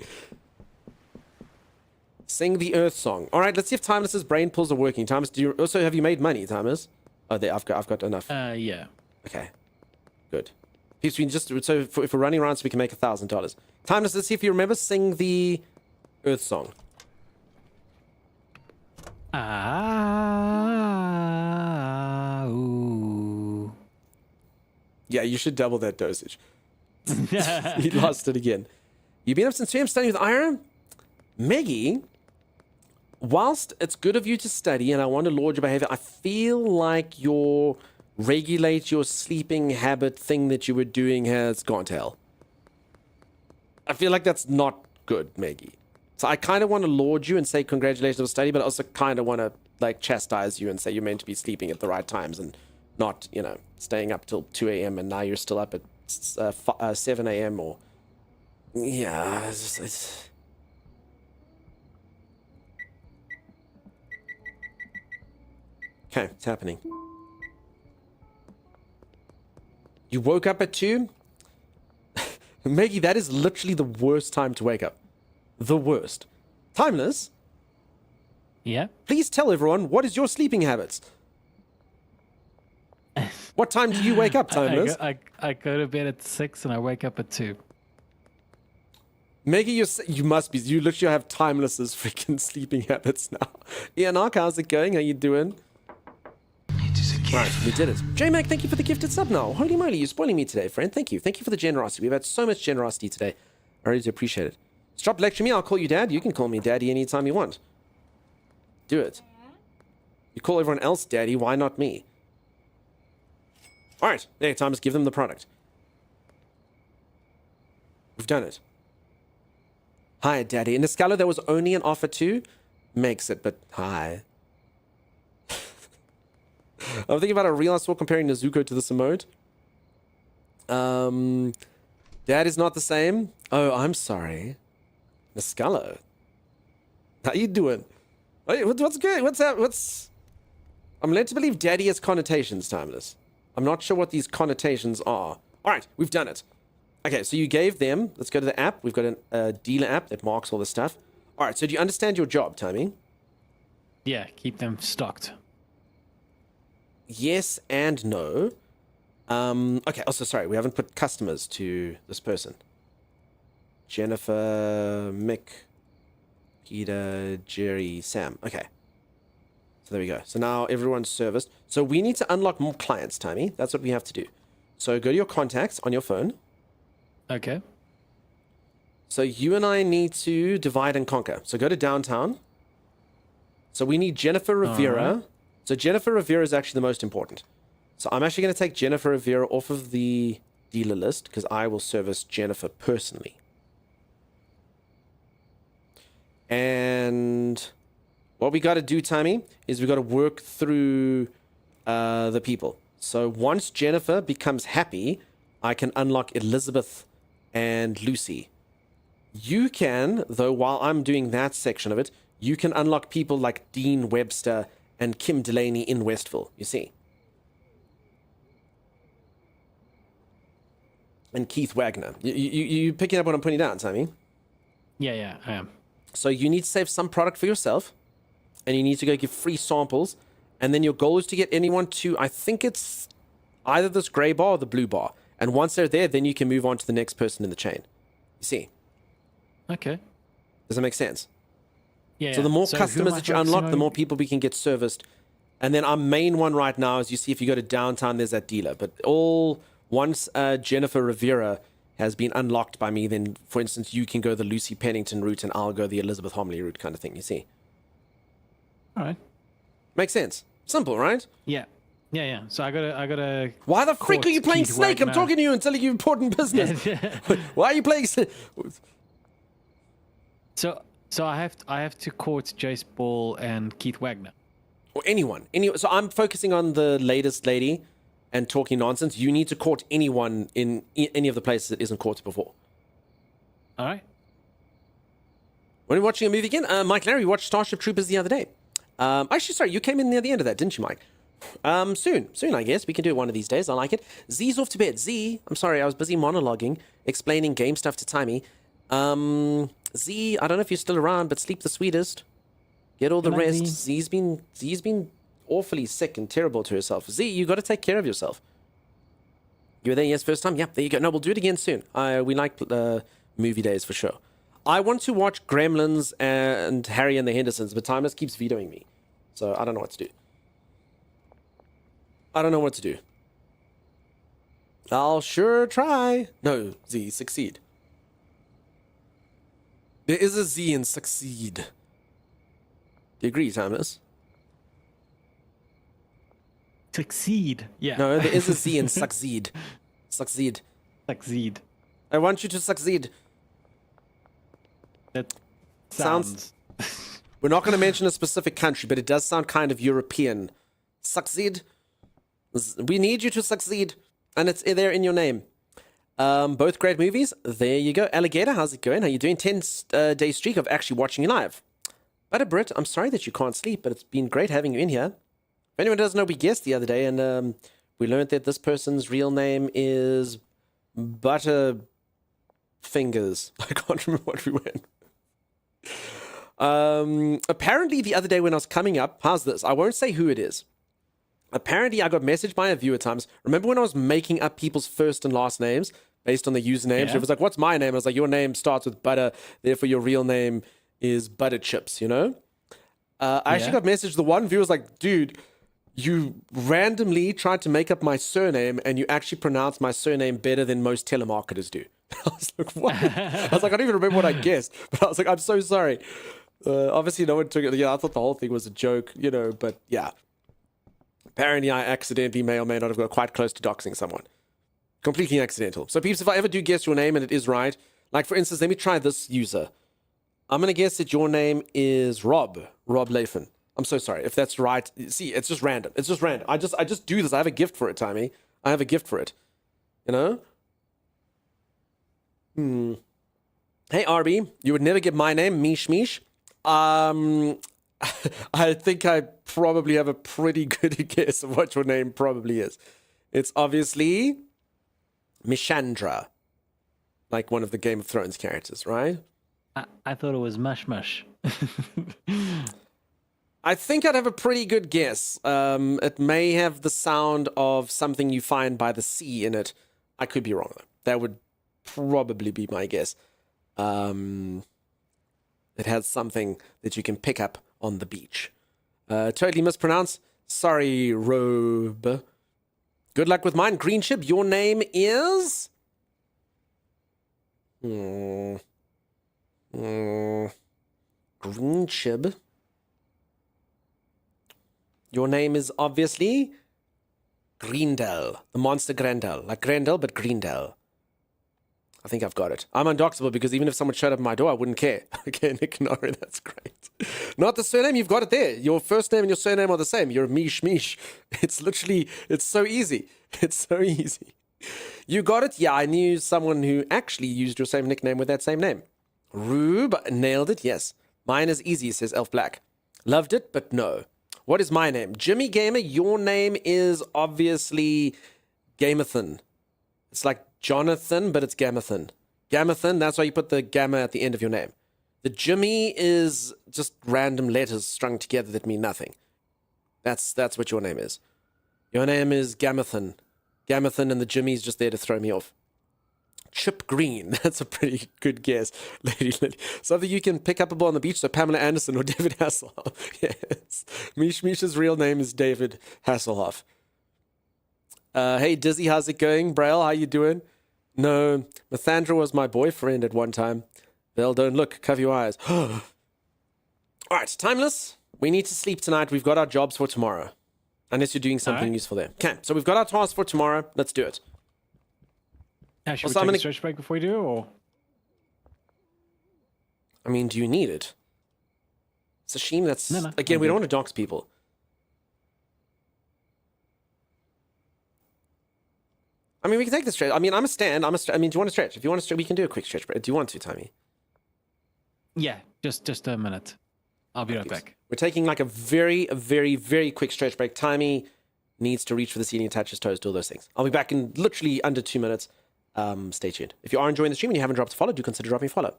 Sing the Earth song. All right, let's see if Timeless's brain pulls are working. Timeless, have you made money, Timeless? Oh, there, I've got enough. Yeah. Okay, good. If we're running around, so we can make $1,000. Timeless, let's see if you remember. Sing the Earth song. Ooh. Yeah, you should double that dosage. He lost it again. You've been up since 2 a.m. studying with Ira? Maggie, whilst it's good of you to study and I want to laud your behavior, I feel like your regulate your sleeping habit thing that you were doing has gone to hell. I feel like that's not good, Maggie. So I kind of want to laud you and say congratulations on study, but I also kind of want to like chastise you and say you're meant to be sleeping at the right times and not, staying up till 2 a.m. and now you're still up at 7 a.m. or... Yeah, it's... Okay, it's happening. You woke up at 2? Maggie, that is literally the worst time to wake up. The worst. Timeless? Yeah? Please tell everyone, what is your sleeping habits? What time do you wake up, Timeless? I go to bed at 6 and I wake up at 2. Maggie, you must be. You literally have Timeless's freaking sleeping habits now. Ian Ark, how's it going? How you doing? Right, we did it. J-Mac, thank you for the gifted sub now. Holy moly, you're spoiling me today, friend. Thank you. Thank you for the generosity. We've had so much generosity today. I really do appreciate it. Stop lecturing me. I'll call you dad. You can call me daddy anytime you want. Do it. You call everyone else daddy. Why not me? All right. There, Thomas, give them the product. We've done it. Hi, daddy. In Niscala, there was only an offer to makes it, but hi. I'm thinking about a real sword comparing Nezuko to this emote. Dad is not the same. Oh, I'm sorry. Niscala. How you doing? What's good? What's that? I'm led to believe daddy has connotations, Timeless. I'm not sure what these connotations are. All right, we've done it. Okay, so you gave them... Let's go to the app. We've got a dealer app that marks all the stuff. All right, so do you understand your job, Timmy? Yeah, keep them stocked. Yes and no. Okay, also, sorry, we haven't put customers to this person. Jennifer, Mick, Peter, Jerry, Sam. Okay. So there we go. So now everyone's serviced. So we need to unlock more clients, Timmy. That's what we have to do. So go to your contacts on your phone. Okay. So you and I need to divide and conquer. So go to downtown. So we need Jennifer Rivera. Right. So Jennifer Rivera is actually the most important. So I'm actually going to take Jennifer Rivera off of the dealer list because I will service Jennifer personally. And what we got to do, Timmy, is we got to work through the people. So once Jennifer becomes happy, I can unlock Elizabeth and Lucy. You can, though, while I'm doing that section of it, you can unlock people like Dean Webster and Kim Delaney in Westville, you see. And Keith Wagner. You picking up what I'm putting down, Timmy? Yeah, I am. So you need to save some product for yourself, and you need to go give free samples, and then your goal is to get anyone to, I think it's either this gray bar or the blue bar. And once they're there, then you can move on to the next person in the chain. You see? Okay. Does that make sense? Yeah. So the more customers that you unlock, the more people we can get serviced. And then our main one right now is, you see, if you go to downtown, there's that dealer. But once Jennifer Rivera has been unlocked by me, then, for instance, you can go the Lucy Pennington route and I'll go the Elizabeth Homley route kind of thing, you see? All right. Makes sense. Simple, right? Yeah. So I gotta. Why the freak are you playing Keith Snake? Wagner. I'm talking to you and telling you important business. Why are you playing Snake? So I have to court Jace Ball and Keith Wagner. Or anyone. So I'm focusing on the latest lady and talking nonsense. You need to court anyone in any of the places that isn't courted before. All right. When are we watching a movie again? Mike Larry, we watched Starship Troopers the other day. Actually, sorry, you came in near the end of that, didn't you, Mike? Soon, I guess. We can do it one of these days. I like it. Z's off to bed. Z, I'm sorry, I was busy monologuing, explaining game stuff to Timey. Z, I don't know if you're still around, but sleep the sweetest. Get all the rest. Z's been awfully sick and terrible to herself. Z, you got to take care of yourself. You were there, yes, first time? Yep, there you go. No, we'll do it again soon. We like movie days for sure. I want to watch Gremlins and Harry and the Hendersons, but Timeless keeps vetoing me. So I don't know what to do. I'll sure try. No, Z, succeed. There is a Z in succeed. Do you agree, Timeless? Succeed. Yeah. No, there is a Z in succeed. Succeed. Succeed. I want you to succeed. That sounds... We're not going to mention a specific country, but it does sound kind of European. Succeed. We need you to succeed. And it's there in your name. Both great movies. There you go. Alligator, how's it going? How you doing? 10-day streak of actually watching you live. But Brit, I'm sorry that you can't sleep, but it's been great having you in here. If anyone doesn't know, we guessed the other day, and we learned that this person's real name is Butterfingers. I can't remember what we went. Apparently the other day when I was coming up, how's this? I won't say who it is. Apparently I got messaged by a viewer times. Remember when I was making up people's first and last names based on the usernames? Yeah. It was like, what's my name? I was like, your name starts with butter, therefore your real name is Butter Chips, you know? I actually got messaged. The one viewer was like, dude, You randomly tried to make up my surname and you actually pronounced my surname better than most telemarketers do. I was like, what? I was like, I don't even remember what I guessed, but I was like, I'm so sorry. Obviously, no one took it. Yeah, I thought the whole thing was a joke, you know, but yeah. Apparently, I accidentally may or may not have got quite close to doxing someone. Completely accidental. So, peeps, if I ever do guess your name and it is right, like for instance, let me try this user. I'm going to guess that your name is Rob Lafen. I'm so sorry if that's right. See, it's just random. It's just random. I just do this. I have a gift for it, Timmy. I have a gift for it. You know? Hey, RB, you would never get my name, Mish. I think I probably have a pretty good guess of what your name probably is. It's obviously Mishandra, like one of the Game of Thrones characters, right? I thought it was Mush. I think I'd have a pretty good guess. It may have the sound of something you find by the sea in it. I could be wrong, though. That would probably be my guess. It has something that you can pick up on the beach. Totally mispronounced. Sorry, Robe. Good luck with mine. Green Chip, your name is... Green Chip. Your name is obviously Greendale, the monster Grendel. Like Grendel, but Greendale. I think I've got it. I'm undoxable because even if someone showed up at my door, I wouldn't care. Okay, Nick Nori, that's great. Not the surname, you've got it there. Your first name and your surname are the same. You're Mish. It's literally, it's so easy. It's so easy. You got it? Yeah, I knew someone who actually used your same nickname with that same name. Rube, nailed it, yes. Mine is easy, says Elf Black. Loved it, but no. What is my name? Jimmy Gamer, your name is obviously Gamathan. It's like Jonathan, but it's Gamathan. Gamathan, that's why you put the gamma at the end of your name. The Jimmy is just random letters strung together that mean nothing. That's what your name is. Your name is Gamathan. Gamathan, and the Jimmy's just there to throw me off. Chip Green, that's a pretty good guess, Lady Lily. Something you can pick up on the beach, so Pamela Anderson or David Hasselhoff. Yes. Mish's real name is David Hasselhoff. Hey, Dizzy, how's it going? Braille, how you doing? No, Mathandra was my boyfriend at one time. Well, don't look, cover your eyes. All right, Timeless, we need to sleep tonight. We've got our jobs for tomorrow. Unless you're doing something useful there. Okay, so we've got our task for tomorrow. Let's do it. Should we take a stretch break before we do, or? I mean, do you need it? It's a shame that's... No, again, we don't want to dox people. I mean, we can take the stretch. I mean, I'm a stand. I mean, do you want to stretch? If you want to stretch, we can do a quick stretch break. Do you want to, Tommy? Yeah, just a minute. I'll be right back. We're taking like a very, very quick stretch break. Timey needs to reach for the seat and touch his toes, do all those things. I'll be back in literally under 2 minutes. Stay tuned. If you are enjoying the stream and you haven't dropped a follow, do consider dropping a follow.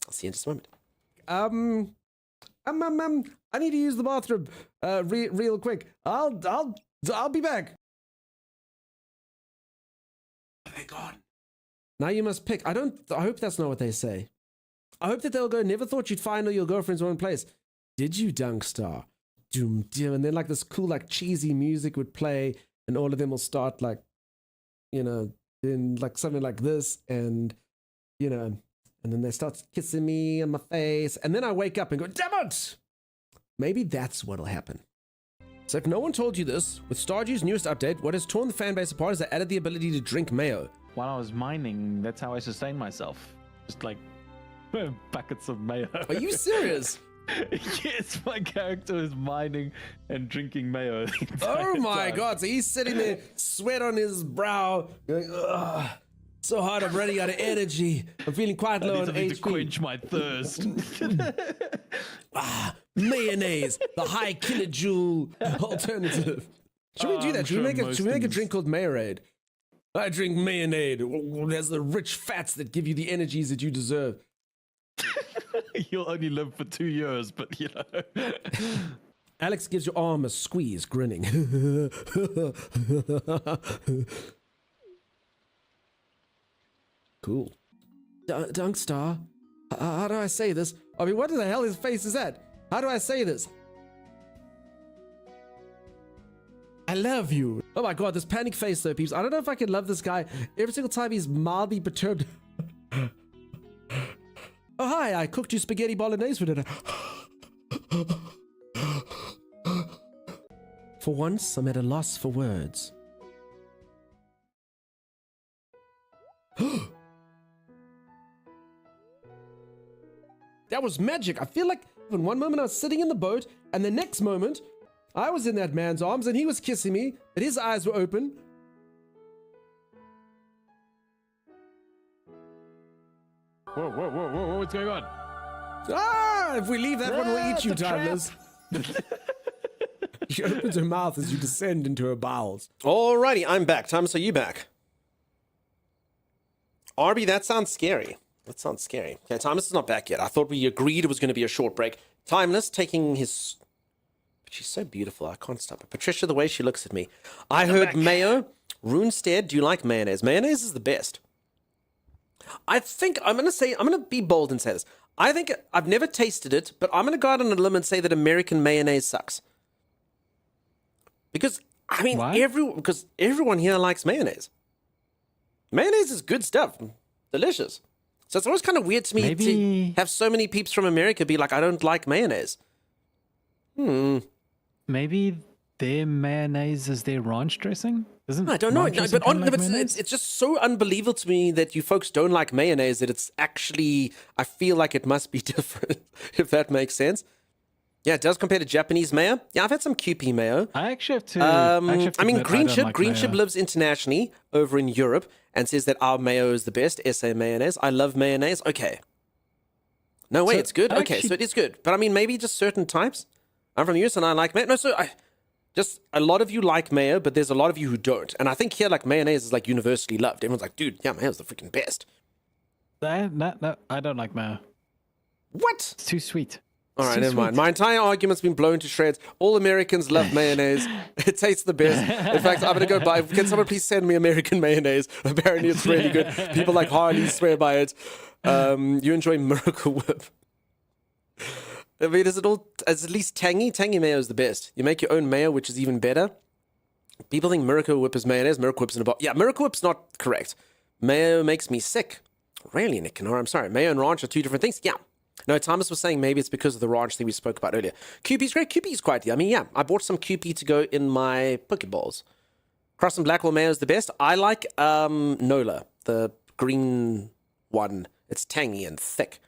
I'll see you in just a moment. I need to use the bathroom real quick. I'll be back. They're gone. Now you must pick. I hope that's not what they say. I hope that they'll go, never thought you'd find all your girlfriends in one place. Did you, Dunkstar? Doom, doom. And then like this cool, like cheesy music would play and all of them will start like, you know, in like something like this and, you know, and then they start kissing me on my face. And then I wake up and go, damn it! Maybe that's what'll happen. So if no one told you this, with Stardew's newest update, what has torn the fanbase apart is they added the ability to drink mayo. While I was mining, that's how I sustained myself. Just like buckets of mayo. Are you serious? Yes, my character is mining and drinking mayo. Oh my god, so he's sitting there, sweat on his brow, going, ugh, so hard, I'm running out of energy. I'm feeling quite low on HP. To quench my thirst. Mayonnaise, the high kilojoule alternative. Should we do that? Should we make a drink called Mayorade? I drink Mayonnaise. It has the rich fats that give you the energies that you deserve. You'll only live for 2 years, but you know. Alex gives your arm a squeeze, grinning. Cool. Dunkstar, how do I say this? I mean, what the hell his face is that? How do I say this? I love you. Oh my god, this panic face though, peeps. I don't know if I can love this guy every single time he's mildly perturbed. Oh hi, I cooked you spaghetti bolognese for dinner. For once, I'm at a loss for words. That was magic. I feel like in one moment I was sitting in the boat, and the next moment I was in that man's arms and he was kissing me, and his eyes were open. Whoa, whoa, whoa, whoa, what's going on? Ah, if we leave that one, we'll eat you, the trap. Timeless. She opens her mouth as you descend into her bowels. Alrighty, I'm back. Thomas, are you back? Arby, that sounds scary. That sounds scary. Okay, Timeless is not back yet. I thought we agreed it was going to be a short break. Timeless taking his... She's so beautiful. I can't stop her. Patricia, the way she looks at me. I heard mayo. Runestead, do you like mayonnaise? Mayonnaise is the best. I think I'm going to be bold and say this. I think I've never tasted it, but I'm going to go out on a limb and say that American mayonnaise sucks. Because, I mean, because everyone here likes mayonnaise. Mayonnaise is good stuff. Delicious. So it's always kind of weird to me to have so many peeps from America be like, I don't like mayonnaise. Maybe their mayonnaise is their ranch dressing? I don't know. No, but it's just so unbelievable to me that you folks don't like mayonnaise that it's actually, I feel like it must be different, if that makes sense. Yeah, it does compare to Japanese mayo. Yeah, I've had some QP mayo. I actually have to. I mean, Greenship lives internationally over in Europe and says that our mayo is the best. SA mayonnaise. I love mayonnaise. Okay. No way, it's good. Okay, so it is good. But I mean, maybe just certain types. I'm from US and I like mayo. No, so just a lot of you like mayo, but there's a lot of you who don't. And I think here, like, mayonnaise is like universally loved. Everyone's like, dude, yeah, mayo's the freaking best. No, I don't like mayo. What? It's too sweet. All right, never mind. My entire argument's been blown to shreds. All Americans love mayonnaise. It tastes the best. In fact, I'm going to go buy... Can someone please send me American mayonnaise? Apparently, it's really good. People like Harley swear by it. You enjoy Miracle Whip. I mean, is it at least tangy? Tangy mayo is the best. You make your own mayo, which is even better. People think Miracle Whip is mayonnaise. Miracle Whip's in a box. Yeah, Miracle Whip's not correct. Mayo makes me sick. Really, Nick Canora? I'm sorry. Mayo and ranch are two different things. Yeah. No, Thomas was saying maybe it's because of the ranch thing we spoke about earlier. QP's great. QP's quite yummy. Yeah, I bought some QP to go in my Pokeballs. Cross and Blackwell mayo is the best. I like Nola, the green one. It's tangy and thick.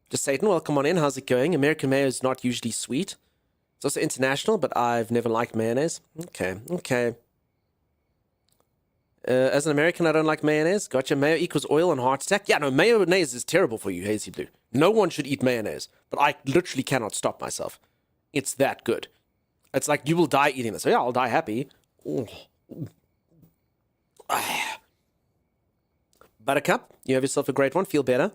Just Satan, welcome on in. How's it going? American mayo is not usually sweet. It's also international, but I've never liked mayonnaise. Okay. As an American, I don't like mayonnaise. Gotcha. Mayo equals oil and heart attack. Yeah, no, mayonnaise is terrible for you, Hazy Blue. No one should eat mayonnaise, but I literally cannot stop myself. It's that good. It's like you will die eating this. So yeah, I'll die happy. Buttercup, you have yourself a great one. Feel better.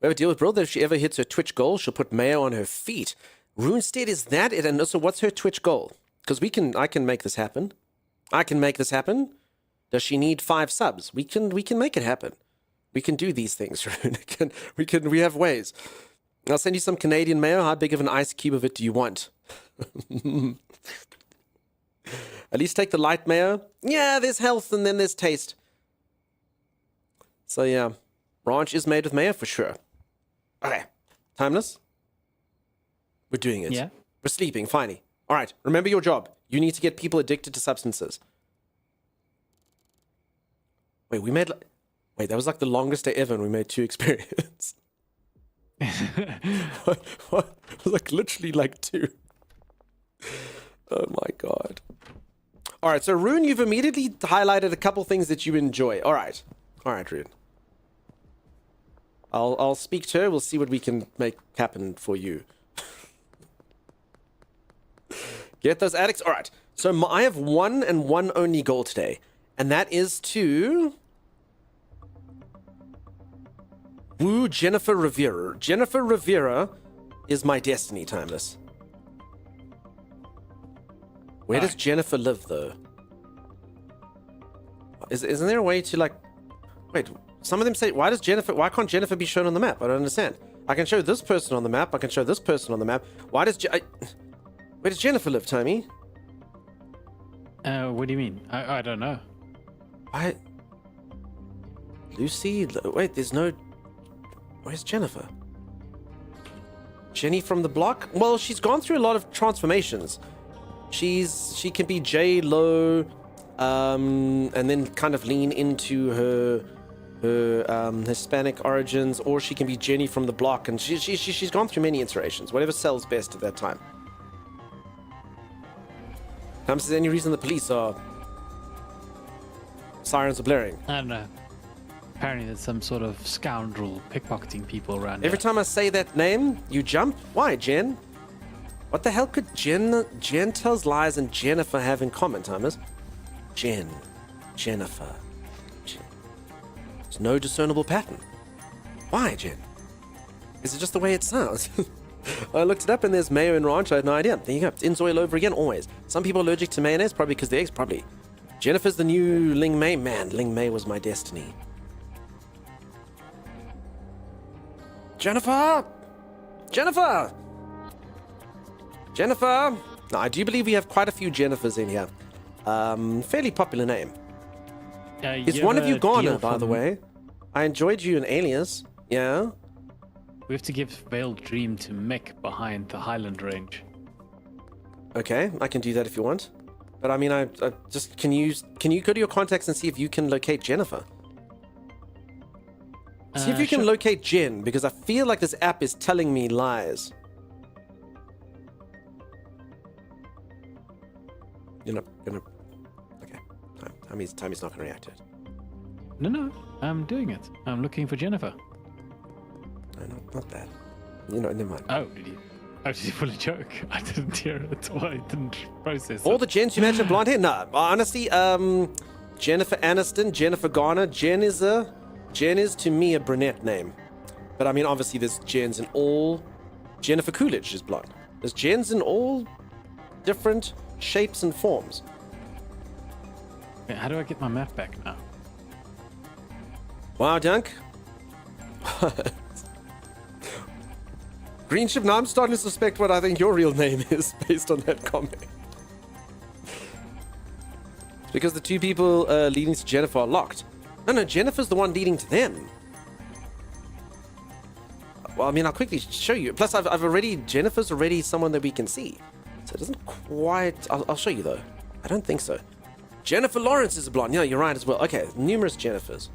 We have a deal with Brill that if she ever hits her Twitch goal, she'll put mayo on her feet. Runestead, is that it? And also, what's her Twitch goal? Because I can make this happen. I can make this happen. Does she need 5 subs? We can make it happen. We can do these things, Rune. We have ways. I'll send you some Canadian mayo. How big of an ice cube of it do you want? At least take the light mayo. Yeah, there's health and then there's taste. So yeah, ranch is made with mayo for sure. Okay, Timeless. We're doing it. Yeah. We're sleeping, finally. All right, remember your job. You need to get people addicted to substances. Wait, that was like the longest day ever and we made 2 experiments. what? It was like literally like 2. Oh my god. All right, so Rune, you've immediately highlighted a couple things that you enjoy. All right, Rune. I'll speak to her. We'll see what we can make happen for you. Get those addicts. All right. So I have one and one only goal today, and that is to woo Jennifer Rivera. Jennifer Rivera is my destiny, Timeless. Where does Jennifer live, though? Isn't there a way to, like... Wait, some of them say, why can't Jennifer be shown on the map? I don't understand. I can show this person on the map. I can show this person on the map. Where does Jennifer live, Tommy? What do you mean? I don't know. Lucy? Wait, there's no... Where's Jennifer? Jenny from the block? Well, she's gone through a lot of transformations. She can be J-Lo, and then kind of lean into her Hispanic origins, or she can be Jenny from the block, and she's gone through many iterations. Whatever sells best at that time. Is there any reason the police are... Sirens are blaring? I don't know. Apparently there's some sort of scoundrel pickpocketing people around Every here. time I say that name, you jump? Why, Jen? What the hell could Jen tells lies and Jennifer have in common, Thomas? Jennifer. There's no discernible pattern. Why, Jen? Is it just the way it sounds? I looked it up and there's mayo in ranch. I had no idea. There you go. It's Inzoil all over again, always. Some people are allergic to mayonnaise, probably because the eggs, probably. Jennifer's the new Ling Mei. Man, Ling Mei was my destiny. Jennifer! Jennifer! Jennifer! Now, I do believe we have quite a few Jennifers in here. Fairly popular name. Is one of you Ghana, by the way? I enjoyed you in Alias. Yeah? We have to give Veiled Dream to Mick behind the Highland Range. Okay, I can do that if you want. But I mean, I just... Can you go to your contacts and see if you can locate Jennifer? See if you can locate Jen, because I feel like this app is telling me lies. You're not gonna... Okay. Timmy's not gonna react to it. No, I'm doing it. I'm looking for Jennifer. No, not that. You know, never mind. Oh, did you? Oh, did you pull a joke? I didn't hear it, or I didn't process All it. the Jens you mentioned have blonde hair? No, honestly, Jennifer Aniston, Jennifer Garner, Jen is to me a brunette name. But I mean, obviously there's Jens in all... Jennifer Coolidge is blonde. There's Jens in all different shapes and forms. Okay, how do I get my map back now? Wow, Dunk. Greenship, now I'm starting to suspect what I think your real name is based on that comment. Because the two people leading to Jennifer are locked. No, Jennifer's the one leading to them. Well, I mean, I'll quickly show you. Plus, Jennifer's already someone that we can see. So it doesn't quite... I'll show you, though. I don't think so. Jennifer Lawrence is a blonde. Yeah, you're right as well. Okay, numerous Jennifers.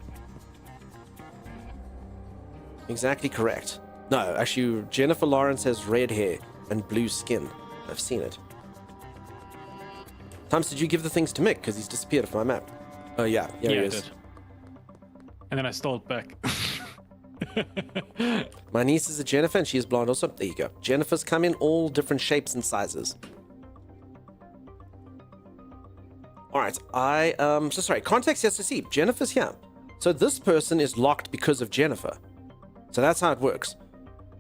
Exactly correct. No, actually, Jennifer Lawrence has red hair and blue skin. I've seen it. Times, did you give the things to Mick? Because he's disappeared from my map. Oh, yeah. Here he is. I did. And then I stole it back. My niece is a Jennifer and she is blonde also. There you go. Jennifers come in all different shapes and sizes. Alright, so sorry, context yes to see. Jennifer's here. So this person is locked because of Jennifer. So that's how it works.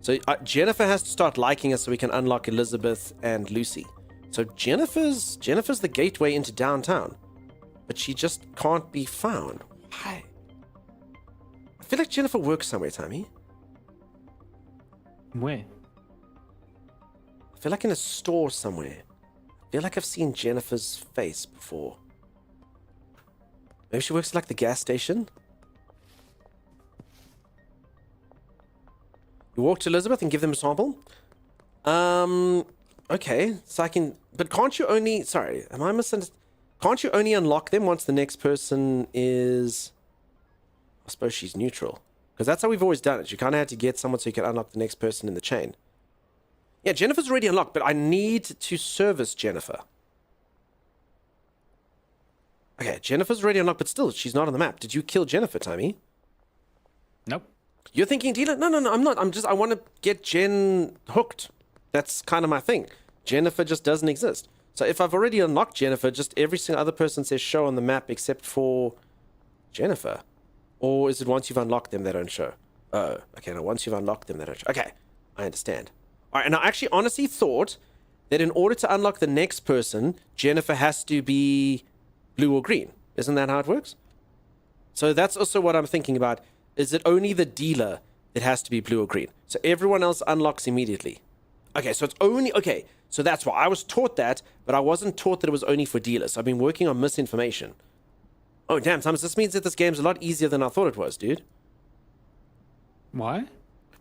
So Jennifer has to start liking us so we can unlock Elizabeth and Lucy. So Jennifer's the gateway into downtown. But she just can't be found. Why? I feel like Jennifer works somewhere, Tammy. Where? I feel like in a store somewhere. I feel like I've seen Jennifer's face before. Maybe she works at like the gas station? You walk to Elizabeth and give them a sample? Okay, so I can... But can't you only... Sorry, am I misunderstanding? Can't you only unlock them once the next person is... I suppose she's neutral. Because that's how we've always done it. You kind of had to get someone so you can unlock the next person in the chain. Yeah, Jennifer's already unlocked, but I need to service Jennifer. Okay, Jennifer's already unlocked, but still, she's not on the map. Did you kill Jennifer, Tammy? Nope. You're thinking dealer? No, I'm not. I want to get Jen hooked. That's kind of my thing. Jennifer just doesn't exist. So if I've already unlocked Jennifer, just every single other person says show on the map except for Jennifer. Or is it once you've unlocked them, they don't show? Oh, okay. No, once you've unlocked them, they don't show. Okay, I understand. All right, and I actually honestly thought that in order to unlock the next person, Jennifer has to be blue or green. Isn't that how it works? So that's also what I'm thinking about. Is it only the dealer that has to be blue or green? So everyone else unlocks immediately. Okay, so it's only... Okay, So that's why I was taught that, but I wasn't taught that it was only for dealers. So I've been working on misinformation. Oh, damn, Thomas, this means that this game's a lot easier than I thought it was, dude. Why?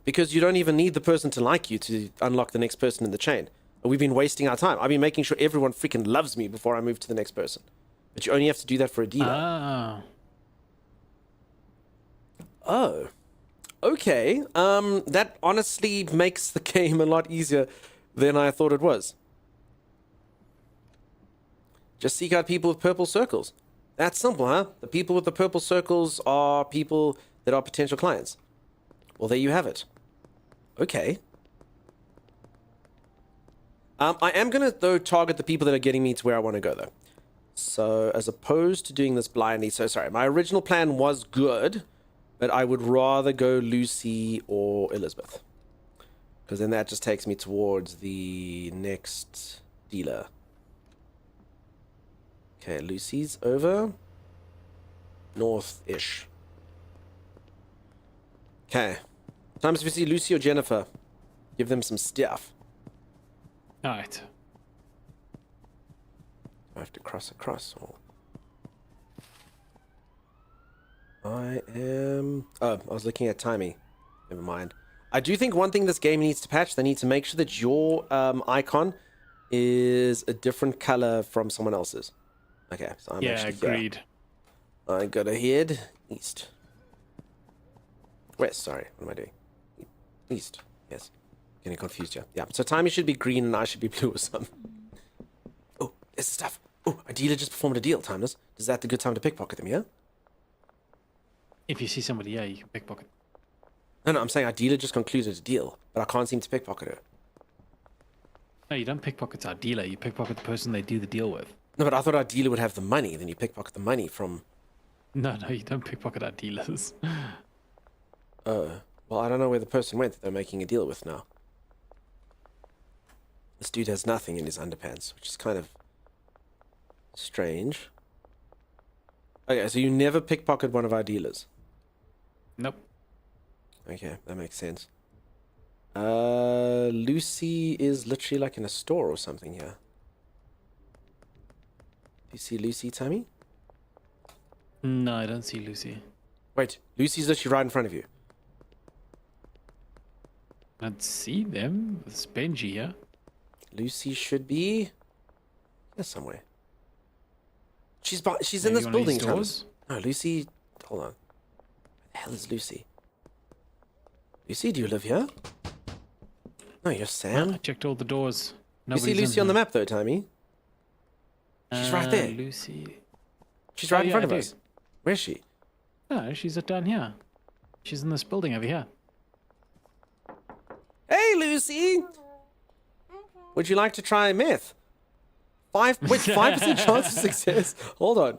Because you don't even need the person to like you to unlock the next person in the chain. We've been wasting our time. I've been making sure everyone freaking loves me before I move to the next person. But you only have to do that for a dealer. Ah. Oh. Okay. That honestly makes the game a lot easier than I thought it was. Just seek out people with purple circles. That's simple, huh? The people with the purple circles are people that are potential clients. Well, there you have it. Okay. I am going to, though, target the people that are getting me to where I want to go, though. So, as opposed to doing this blindly... So, sorry, my original plan was good, but I would rather go Lucy or Elizabeth. Because then that just takes me towards the next dealer. Okay, Lucy's over. North-ish. Okay. Times if you see Lucy or Jennifer, give them some stuff. Alright. I have to cross across. Or... I am... Oh, I was looking at timing. Never mind. I do think one thing this game needs to patch, they need to make sure that your icon is a different color from someone else's. Okay, so I'm actually agreed. Here. I gotta head east. West, sorry. What am I doing? East. Yes. Getting confused here. Yeah, so Timey should be green and I should be blue or something. Oh, there's the stuff. Oh, a dealer just performed a deal, Timeless. Is that the good time to pickpocket them, yeah? If you see somebody, yeah, you can pickpocket. No, I'm saying our dealer just concluded a deal, but I can't seem to pickpocket her. No, you don't pickpocket our dealer. You pickpocket the person they do the deal with. No, but I thought our dealer would have the money. Then you pickpocket the money from... No, you don't pickpocket our dealers. Oh. Well, I don't know where the person went that they're making a deal with now. This dude has nothing in his underpants, which is kind of strange. Okay, so you never pickpocket one of our dealers. Nope. Okay, that makes sense. Lucy is literally like in a store or something here. Do you see Lucy, Tammy? No, I don't see Lucy. Wait, Lucy's literally right in front of you. I don't see them. It's Benji here. Lucy should be here somewhere. She's in Maybe this one of building, these Thomas. doors? No, Lucy. Hold on. Where the hell is Lucy? Lucy, do you live here? No, you're Sam. I checked all the doors. You see Nobody's Lucy in on the here. map, though, Timey? She's right there. Lucy. She's right in front I of do. us. Where's she? No, she's down here. She's in this building over here. Hey, Lucy! Would you like to try meth? 5% chance of success. Hold on.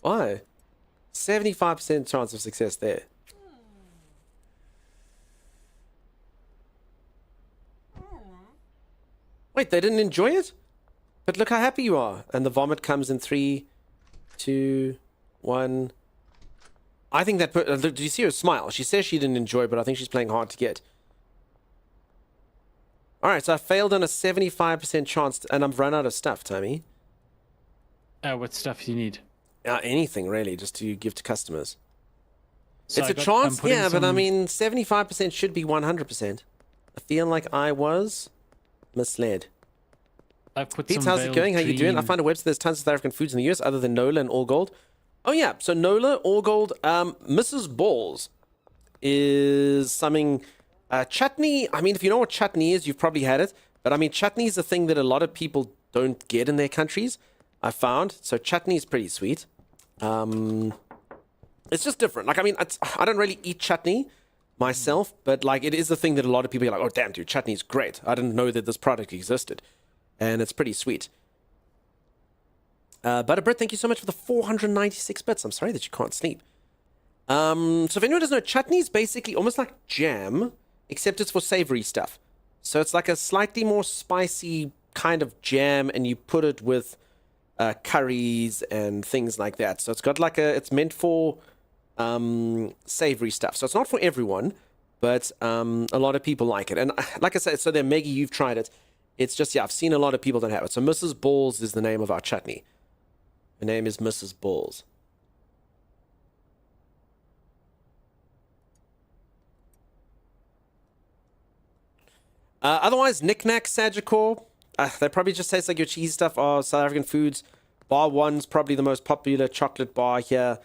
Why? 75% chance of success there. Wait, they didn't enjoy it? But look how happy you are. And the vomit comes in 3, 2, 1. I think that... Did you see her smile? She says she didn't enjoy, but I think she's playing hard to get. Alright, so I failed on a 75% chance, and I've run out of stuff, Tommy. What stuff do you need? Anything, really, just to give to customers. So It's I a got- chance, I'm putting yeah, but I some- mean, 75% should be 100%. I feel like I was misled. I've put Pete, some how's it going? How you doing? I find a website there's tons of South African foods in the US other than Nola and All Gold. Oh yeah, so Nola, All Gold, Mrs. Balls is something... chutney, I mean, if you know what chutney is, you've probably had it. But I mean, chutney is a thing that a lot of people don't get in their countries, I found. So chutney is pretty sweet. It's just different. Like, I mean, I don't really eat chutney myself, but like, it is a thing that a lot of people are like, oh, damn, dude, chutney is great. I didn't know that this product existed. And it's pretty sweet. Butterbread, thank you so much for the 496 bits. I'm sorry that you can't sleep. So if anyone doesn't know, chutney is basically almost like jam, except it's for savory stuff. So it's like a slightly more spicy kind of jam, and you put it with curries and things like that. So it's got like it's meant for savory stuff. So it's not for everyone, but a lot of people like it. And like I said, so there, Maggie, you've tried it. It's just, yeah, I've seen a lot of people don't have it. So Mrs. Balls is the name of our chutney. Her name is Mrs. Balls. Otherwise, knickknacks, Sagicor. They probably just taste like your cheese stuff or South African foods. Bar 1's probably the most popular chocolate bar here.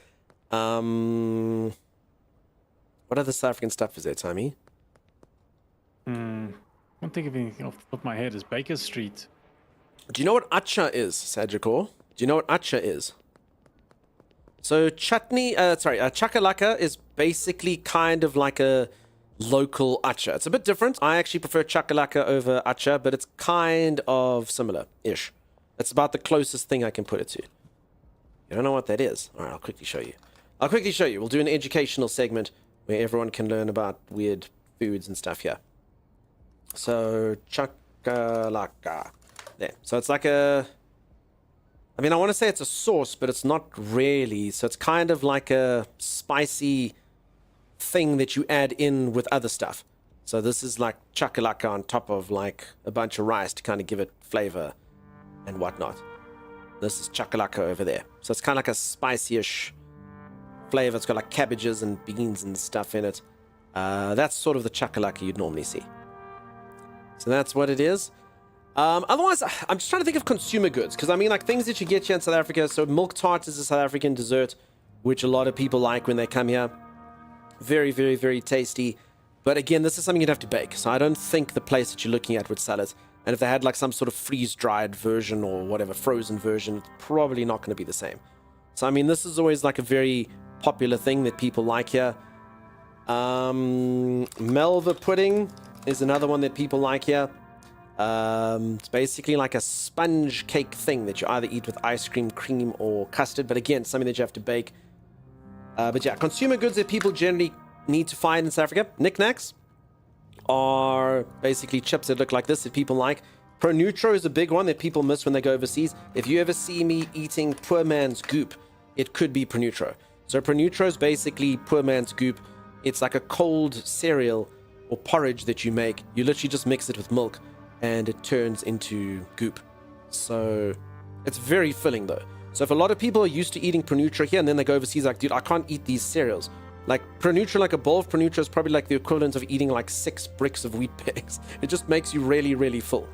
What other South African stuff is there, Tommy? I can't think of anything off the top of my head. Is Baker Street? Do you know what acha is, Sagicor? Do you know what acha is? So chutney, chakalaka is basically kind of like a local acha. It's a bit different. I actually prefer chakalaka over acha, but it's kind of similar-ish. It's about the closest thing I can put it to. You don't know what that is? All right, I'll quickly show you. We'll do an educational segment where everyone can learn about weird foods and stuff here. So, chakalaka. There. So it's like a... I mean, I want to say it's a sauce, but it's not really. So it's kind of like a spicy thing that you add in with other stuff. So this is like chakalaka on top of like a bunch of rice to kind of give it flavor and whatnot. This is chakalaka over there. So it's kind of like a spicy-ish flavor. It's got like cabbages and beans and stuff in it. That's sort of the chakalaka you'd normally see. So that's what it is. Otherwise, I'm just trying to think of consumer goods, because I mean, like things that you get here in South Africa. So milk tart is a South African dessert, which a lot of people like when they come here. Very, very, very tasty. But again, this is something you'd have to bake. So I don't think the place that you're looking at would sell it. And if they had like some sort of freeze-dried version or whatever, frozen version, it's probably not going to be the same. So I mean, this is always like a very popular thing that people like here. Melva pudding is another one that people like here. It's basically like a sponge cake thing that you either eat with ice cream, cream, or custard. But again, something that you have to bake. But yeah, consumer goods that people generally need to find in South Africa. Knickknacks are basically chips that look like this that people like. Pro Nutro is a big one that people miss when they go overseas. If you ever see me eating poor man's goop, it could be Pro Nutro. So Pro Nutro is basically poor man's goop. It's like a cold cereal or porridge that you make. You literally just mix it with milk and it turns into goop. So it's very filling though. So if a lot of people are used to eating Pro Nutro here and then they go overseas like, dude, I can't eat these cereals. Like Pro Nutro, like a bowl of Pro Nutro is probably like the equivalent of eating like 6 bricks of wheat Bix. It just makes you really, really full.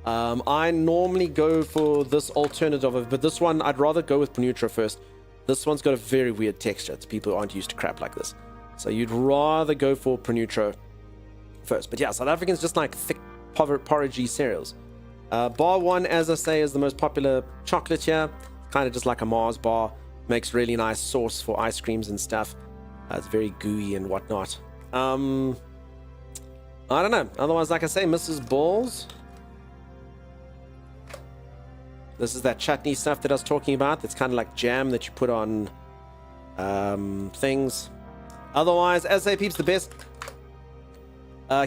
I normally go for this alternative, but this one, I'd rather go with Pro Nutro first. This one's got a very weird texture. It's people who aren't used to crap like this. So you'd rather go for Pro Nutro first. But yeah, South Africans just like thick, porridgey cereals. Bar 1, as I say, is the most popular chocolate here. Kind of just like a Mars bar. Makes really nice sauce for ice creams and stuff. It's very gooey and whatnot. I don't know. Otherwise, like I say, Mrs. Balls. This is that chutney stuff that I was talking about. That's kind of like jam that you put on things. Otherwise, as I say, peeps, the best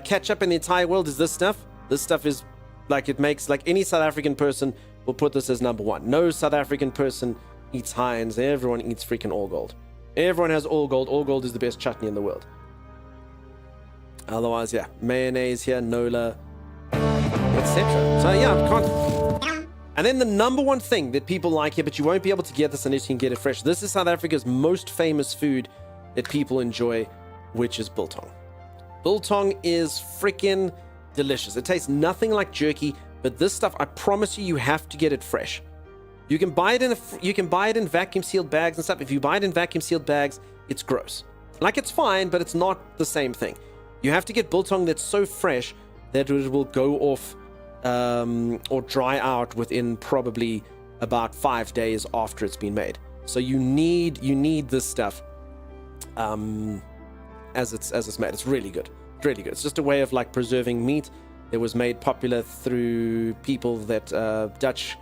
ketchup in the entire world is this stuff. This stuff is like, it makes like any South African person will put this as number 1. No South African person eats Heinz. Everyone eats freaking All Gold. Everyone has All Gold. All Gold is the best chutney in the world. Otherwise, yeah, mayonnaise here, Nola, etc. So yeah, I can't. And then the number 1 thing that people like here, but you won't be able to get this unless you can get it fresh. This is South Africa's most famous food that people enjoy, which is biltong. Biltong is freaking delicious. It tastes nothing like jerky, but this stuff, I promise you, you have to get it fresh. You can buy it in vacuum sealed bags and stuff. If you buy it in vacuum sealed bags, it's gross. Like, it's fine, but it's not the same thing. You have to get biltong that's so fresh that it will go off or dry out within probably about 5 days after it's been made. So you need this stuff as it's made. It's really good. It's really good. It's just a way of like preserving meat. It was made popular through people that Dutch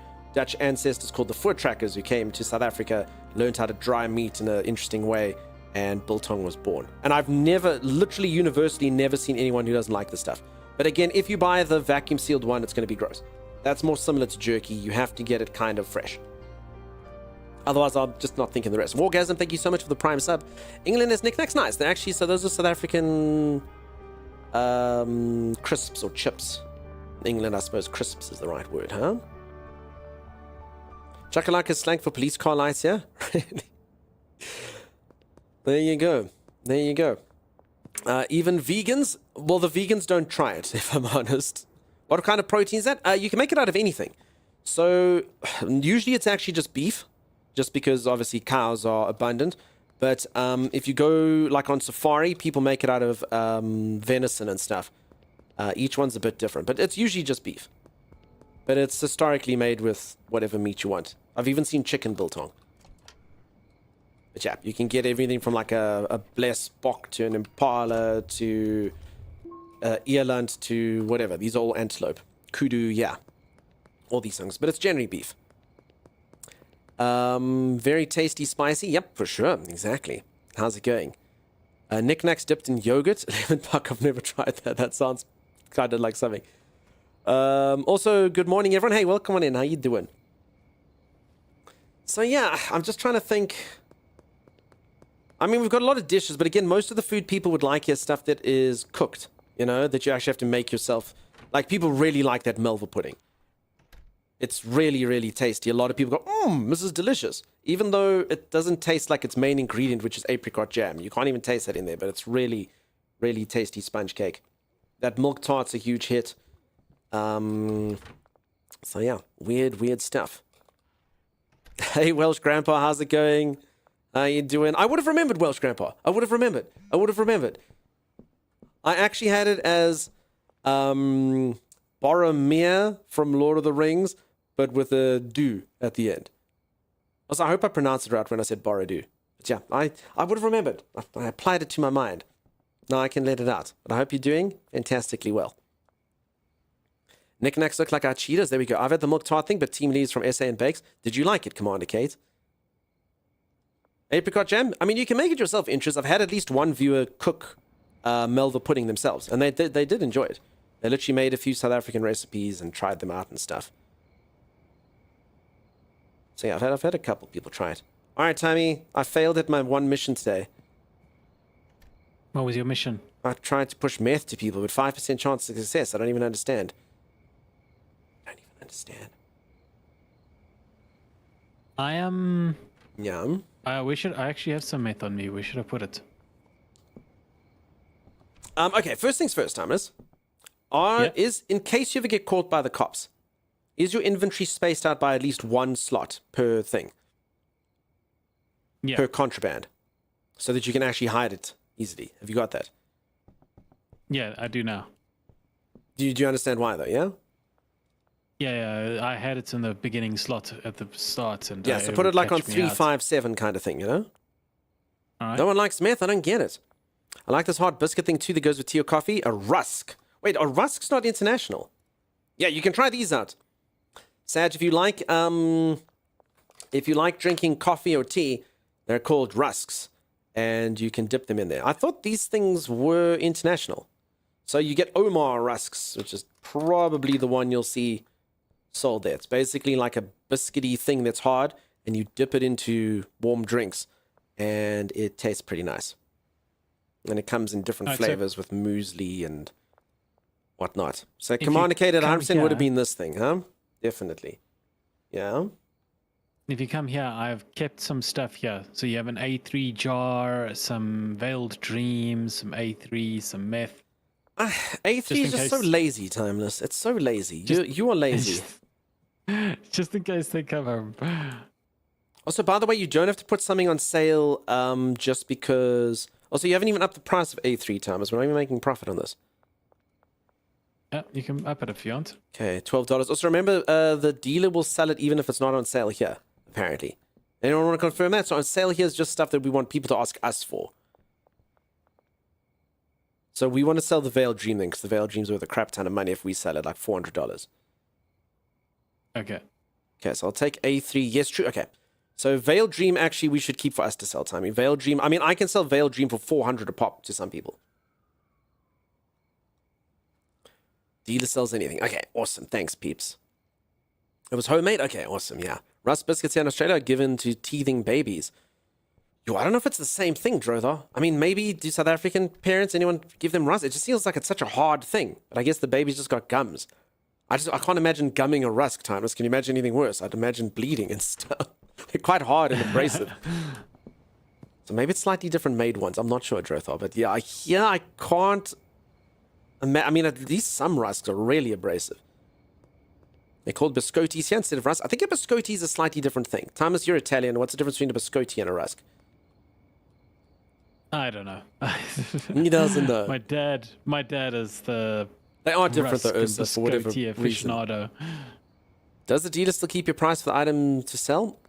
ancestors called the Voortrekkers, who came to South Africa, learned how to dry meat in an interesting way, and biltong was born. And I've literally universally never seen anyone who doesn't like this stuff. But again, if you buy the vacuum sealed one, it's going to be gross. That's more similar to jerky. You have to get it kind of fresh. Otherwise, I'll just not think of the rest. Wargasm, thank you so much for the prime sub. England is knickknacks, nice. They're actually, so those are South African crisps or chips. England, I suppose crisps is the right word, huh? Chakalaka slang for police car lights, yeah? There you go. There you go. Even vegans, well, the vegans don't try it, if I'm honest. What kind of protein is that? You can make it out of anything. So, usually it's actually just beef, just because obviously cows are abundant. But if you go like on safari, people make it out of venison and stuff. Each one's a bit different, but it's usually just beef. But it's historically made with whatever meat you want. I've even seen chicken biltong. But yeah, you can get everything from like a blessed bok to an impala to eland to whatever. These are all antelope. Kudu, yeah. All these things. But it's generally beef. Very tasty, spicy. Yep, for sure. Exactly. How's it going? Knickknacks dipped in yogurt. Lemon puck. I've never tried that. That sounds kind of like something. Also, good morning, everyone. Hey, welcome on in. How you doing? So yeah, I'm just trying to think. I mean, we've got a lot of dishes, but again, most of the food people would like is stuff that is cooked, you know, that you actually have to make yourself. Like, people really like that Melva pudding. It's really, really tasty. A lot of people go, this is delicious. Even though it doesn't taste like its main ingredient, which is apricot jam. You can't even taste that in there, but it's really, really tasty sponge cake. That milk tart's a huge hit. So yeah, weird stuff. Hey, Welsh Grandpa, how's it going? How you doing? I would have remembered Welsh Grandpa. I would have remembered. I actually had it as Boromir from Lord of the Rings, but with a do at the end. Also, I hope I pronounced it right when I said Borodu. But yeah, I would have remembered. I applied it to my mind. Now I can let it out. But I hope you're doing fantastically well. Knickknacks look like our Cheetos. There we go. I've had the milk tart thing, but Team Lee's from SA and Bakes. Did you like it, Commander Kate? Apricot jam? I mean, you can make it yourself, Interest. I've had at least one viewer cook Melva pudding themselves, and they did enjoy it. They literally made a few South African recipes and tried them out and stuff. So yeah, I've had a couple people try it. All right, Tommy, I failed at my one mission today. What was your mission? I tried to push meth to people with 5% chance of success. I don't even understand. I am... Yeah. I actually have some meth on me. Where should I put it? Okay, first things first, Thomas. In case you ever get caught by the cops, is your inventory spaced out by at least one slot per thing? Yeah. Per contraband. So that you can actually hide it easily. Have you got that? Yeah, I do now. Do you understand why, though, yeah? Yeah, I had it in the beginning slot at the start. And yeah, so put it like on 357 kind of thing, you know? All right. No one likes meth, I don't get it. I like this hard biscuit thing too that goes with tea or coffee. A rusk. Wait, a rusk's not international. Yeah, you can try these out. Sag, if you like drinking coffee or tea, they're called rusks. And you can dip them in there. I thought these things were international. So you get Omar rusks, which is probably the one you'll see sold there. It's basically like a biscuity thing that's hard, and you dip it into warm drinks, and it tastes pretty nice. And it comes in different flavors with muesli and whatnot. So communicated 100% would have been this thing, huh? Definitely. Yeah. If you come here, I've kept some stuff here. So you have an A3 jar, some Veiled Dreams, some A3, some meth. A3 is just so lazy, Timeless. It's so lazy. You are lazy. Just in case they come home. Also, by the way, you don't have to put something on sale just because... Also, you haven't even upped the price of A3, Thomas. We're not even making profit on this. Yeah, you can up it if you want. Okay, $12. Also, remember, the dealer will sell it even if it's not on sale here, apparently. Anyone want to confirm that? So on sale here is just stuff that we want people to ask us for. So we want to sell the Veiled Dream thing, because the Veiled Dream's worth a crap ton of money if we sell it, like $400. Okay. Okay, so I'll take A3. Yes, true. Okay. So Veiled Dream, actually, we should keep for us to sell, Timey. Veiled Dream, I mean, I can sell Veiled Dream for $400 a pop to some people. Dealer sells anything. Okay, awesome. Thanks, peeps. It was homemade? Okay, awesome, yeah. Rust biscuits here in Australia are given to teething babies. Yo, I don't know if it's the same thing, Drother. I mean, maybe do South African parents, anyone give them rust? It just feels like it's such a hard thing. But I guess the baby's just got gums. I can't imagine gumming a rusk, Timeless. Can you imagine anything worse? I'd imagine bleeding and stuff. They're quite hard and abrasive. So maybe it's slightly different made ones. I'm not sure, Drothar, but yeah, I can't. I mean, at least some rusks are really abrasive. They're called biscottis here instead of rusk. I think a biscotti is a slightly different thing. Timeless, you're Italian. What's the difference between a biscotti and a rusk? I don't know. He doesn't know. My dad is the. They are different though, rusk Ursa, for whatever biscotti reason. aficionado. Does the dealer still keep your price for the item to sell?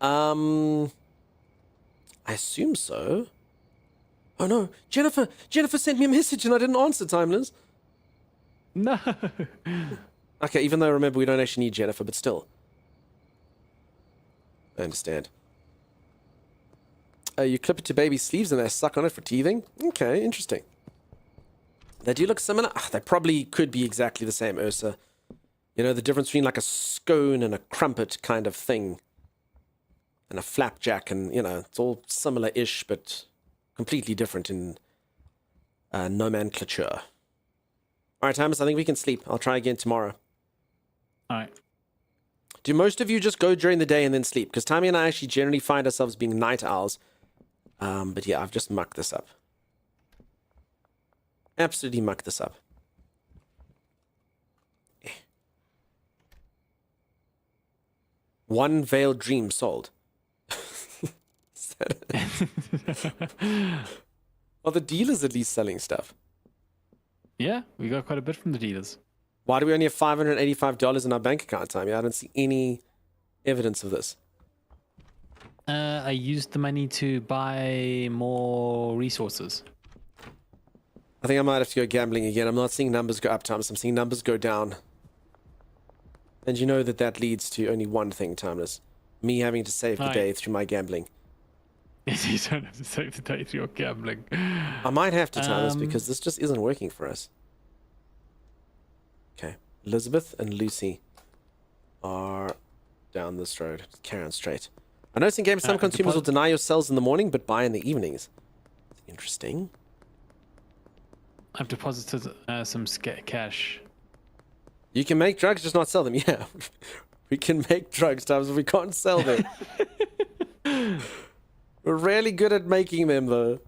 I assume so. Oh no, Jennifer sent me a message and I didn't answer, Timeless. No. Okay, even though remember we don't actually need Jennifer, but still. I understand. You clip it to baby sleeves and they suck on it for teething? Okay, interesting. They do look similar. They probably could be exactly the same, Ursa. You know, the difference between like a scone and a crumpet kind of thing. And a flapjack and, you know, it's all similar-ish, but completely different in nomenclature. Alright, Thomas, I think we can sleep. I'll try again tomorrow. Alright. Do most of you just go during the day and then sleep? Because Tammy and I actually generally find ourselves being night owls. But yeah, I've just mucked this up. Absolutely mucked this up. One veiled dream sold. Are the dealers at least selling stuff? Yeah, we got quite a bit from the dealers. Why do we only have $585 in our bank account, Tommy? I don't see any evidence of this. I used the money to buy more resources. I think I might have to go gambling again. I'm not seeing numbers go up, Thomas. I'm seeing numbers go down. And you know that that leads to only one thing, Timeless. Me having to save the day through my gambling. You don't have to save the day through your gambling. I might have to, Timeless, because this just isn't working for us. Okay. Elizabeth and Lucy are down this road. Carry on straight. I noticed in games some consumers will deny your cells in the morning, but buy in the evenings. Interesting. I've deposited some cash. You can make drugs, just not sell them. Yeah. We can make drugs, Timeless, but we can't sell them. We're really good at making them, though.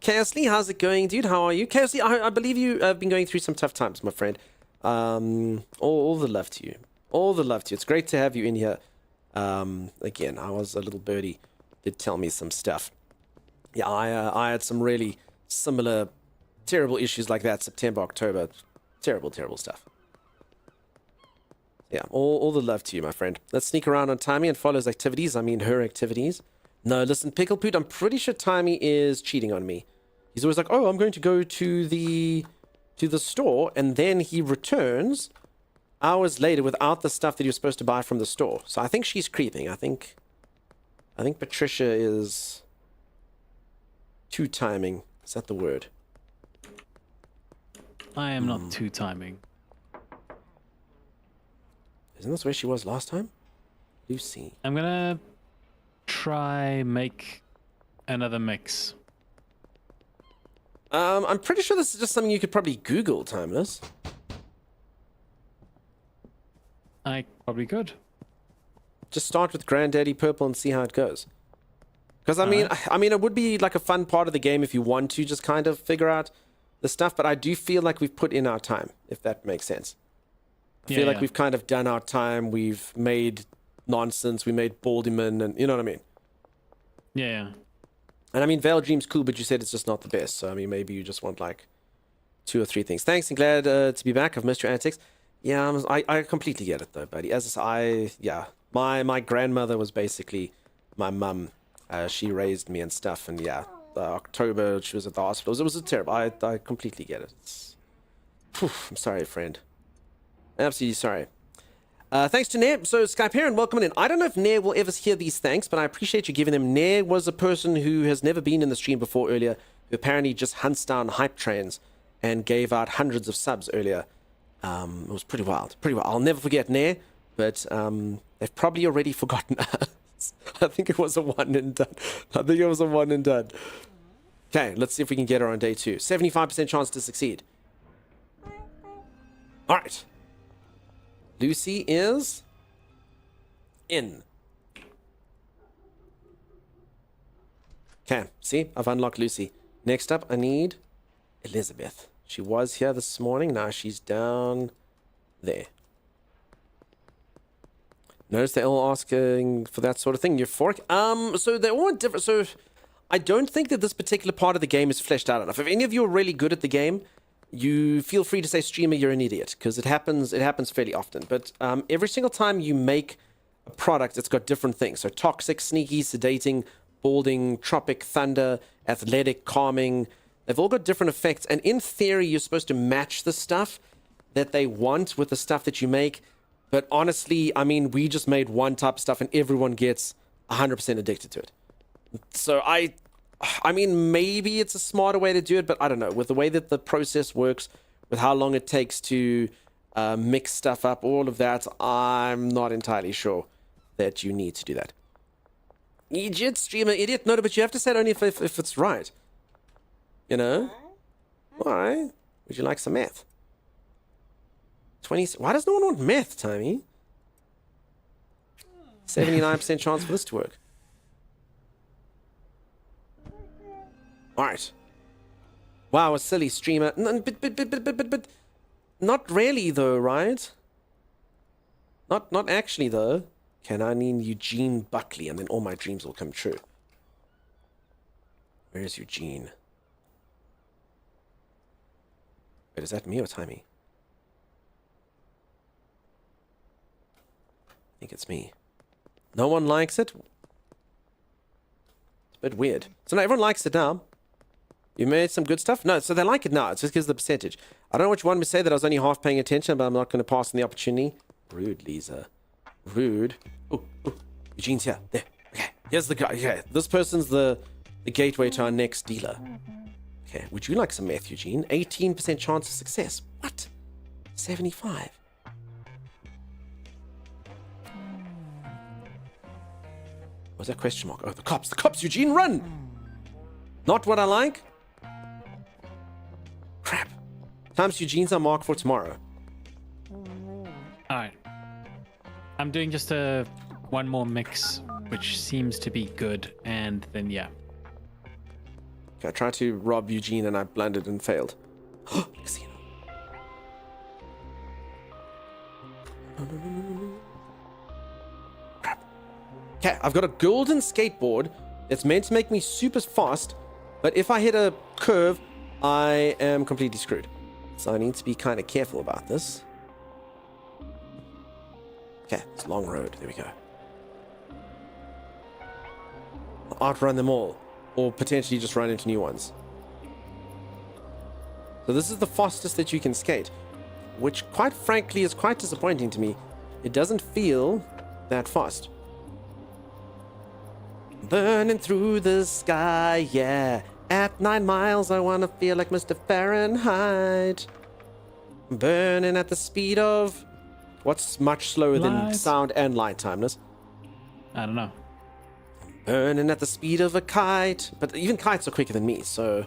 Chaosly, how's it going, dude? How are you? Chaosly, I believe you have been going through some tough times, my friend. All the love to you. All the love to you. It's great to have you in here. Again, I was a little birdie. Did tell me some stuff. Yeah, I had some really similar terrible issues like that. September, October. Terrible, terrible stuff. Yeah, all the love to you, my friend. Let's sneak around on Timey and follow his activities. I mean, her activities. No, listen, Picklepoot, I'm pretty sure Timey is cheating on me. He's always like, oh, I'm going to go to the store, and then he returns hours later without the stuff that he was supposed to buy from the store. So I think she's creeping. I think Patricia is two-timing. Is that the word? I am not two-timing. Isn't this where she was last time? Lucy. I'm gonna try make another mix. I'm pretty sure this is just something you could probably Google, Timeless. I probably could. Just start with Granddaddy Purple and see how it goes. Because I mean, it would be like a fun part of the game if you want to just kind of figure out the stuff. But I do feel like we've put in our time, if that makes sense. I feel like we've kind of done our time. We've made nonsense. We made Baldyman, and you know what I mean. Yeah. And I mean, Veil Dream's cool, but you said it's just not the best. So I mean, maybe you just want like 2 or 3 things. Thanks, and glad to be back. I've missed your antics. Yeah, I completely get it though, buddy. As my grandmother was basically my mum. She raised me and stuff, and yeah, October she was at the hospital. It was terrible. I completely get it. I'm sorry, friend. Absolutely sorry. Thanks to Nair. So Skyperian, welcome in. I don't know if Nair will ever hear these thanks, but I appreciate you giving them. Nair was a person who has never been in the stream before earlier, who apparently just hunts down hype trains and gave out hundreds of subs earlier. It was pretty wild. Pretty wild. I'll never forget Nair, but they've probably already forgotten us. I think it was a one and done. Okay, let's see if we can get her on day 2. 75% chance to succeed. All right. Lucy is in. Okay, see, I've unlocked Lucy. Next up, I need Elizabeth. She was here this morning. Now she's down there. Notice they're all asking for that sort of thing. Euphoric. So they're all different. So I don't think that this particular part of the game is fleshed out enough. If any of you are really good at the game, you feel free to say, streamer, you're an idiot, because it happens fairly often. But every single time you make a product, it's got different things. So toxic, sneaky, sedating, balding, tropic, thunder, athletic, calming. They've all got different effects. And in theory, you're supposed to match the stuff that they want with the stuff that you make. But honestly, I mean, we just made one type of stuff and everyone gets 100% addicted to it. So I mean, maybe it's a smarter way to do it, but I don't know. With the way that the process works, with how long it takes to mix stuff up, all of that, I'm not entirely sure that you need to do that. Idiot, streamer, idiot. No, but you have to say it only if it's right. You know? Why? Would you like some meth? 20. Why does no one want meth, Tommy? 79% chance for this to work. Alright. Wow, a silly streamer. But not really though, right? Not actually though. Can I mean Eugene Buckley and then all my dreams will come true. Where is Eugene? Wait, is that me or Timey? I think it's me. No one likes it? It's a bit weird. So now everyone likes it now. You made some good stuff? No, so they like it now. It's just because of the percentage. I don't know what you wanted me to say, that I was only half paying attention, but I'm not going to pass on the opportunity. Rude, Lisa. Rude. Oh, Eugene's here. There. Okay, here's the guy. Okay, this person's the gateway to our next dealer. Okay, would you like some meth, Eugene? 18% chance of success. What? 75. What's that question mark? Oh, the cops, Eugene, run! Not what I like? Crap. Times Eugene's our mark for tomorrow. Alright. I'm doing just one more mix, which seems to be good, and then yeah. Okay, I tried to rob Eugene and I blundered and failed. Casino. Crap. Okay, I've got a golden skateboard that's meant to make me super fast, but if I hit a curve, I am completely screwed. So I need to be kind of careful about this. Okay, it's a long road. There we go. I'll outrun them all, or potentially just run into new ones. So this is the fastest that you can skate, which quite frankly is quite disappointing to me. It doesn't feel that fast. Burning through the sky, yeah. At 9 miles, I want to feel like Mr. Fahrenheit. Burning at the speed of... What's much slower than sound and light, Timeless? I don't know. Burning at the speed of a kite. But even kites are quicker than me, so...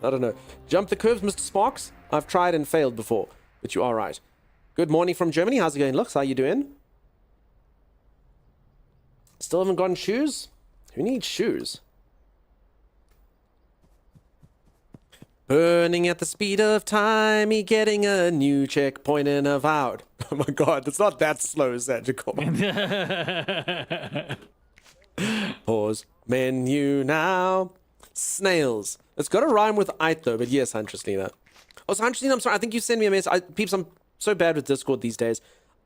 I don't know. Jump the curves, Mr. Sparks? I've tried and failed before, but you are right. Good morning from Germany. How's it going, Lux? How you doing? Still haven't gotten shoes? Who needs shoes? Burning at the speed of time, getting a new checkpoint in a vow. Oh my god, it's not that slow, Sagical. Pause. Menu now. Snails. It's got to rhyme with "ite" though, but yes, Huntress-Lena. Oh, so Huntress-Lena, I'm sorry, I think you sent me a message. Peeps, I'm so bad with Discord these days.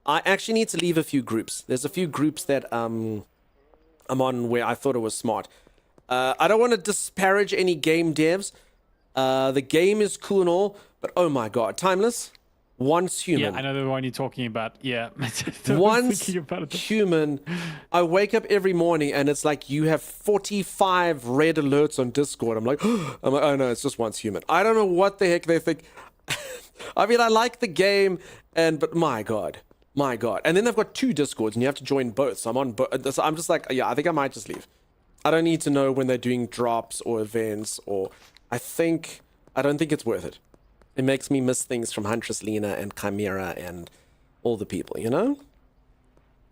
I actually need to leave a few groups. There's a few groups that I'm on where I thought it was smart. I don't want to disparage any game devs. The game is cool and all, but oh my god, Timeless, once human. Yeah, I know the one you're talking about. Yeah. Once human, I wake up every morning and it's like you have 45 red alerts on Discord. I'm like, oh no, it's just once human. I don't know what the heck they think. I mean, I like the game, but my god. And then they've got 2 Discords and you have to join both. So I'm on both. So I'm just like, yeah, I think I might just leave. I don't need to know when they're doing drops or events or... I don't think it's worth it. It makes me miss things from Huntress Lena and Chimera and all the people, you know?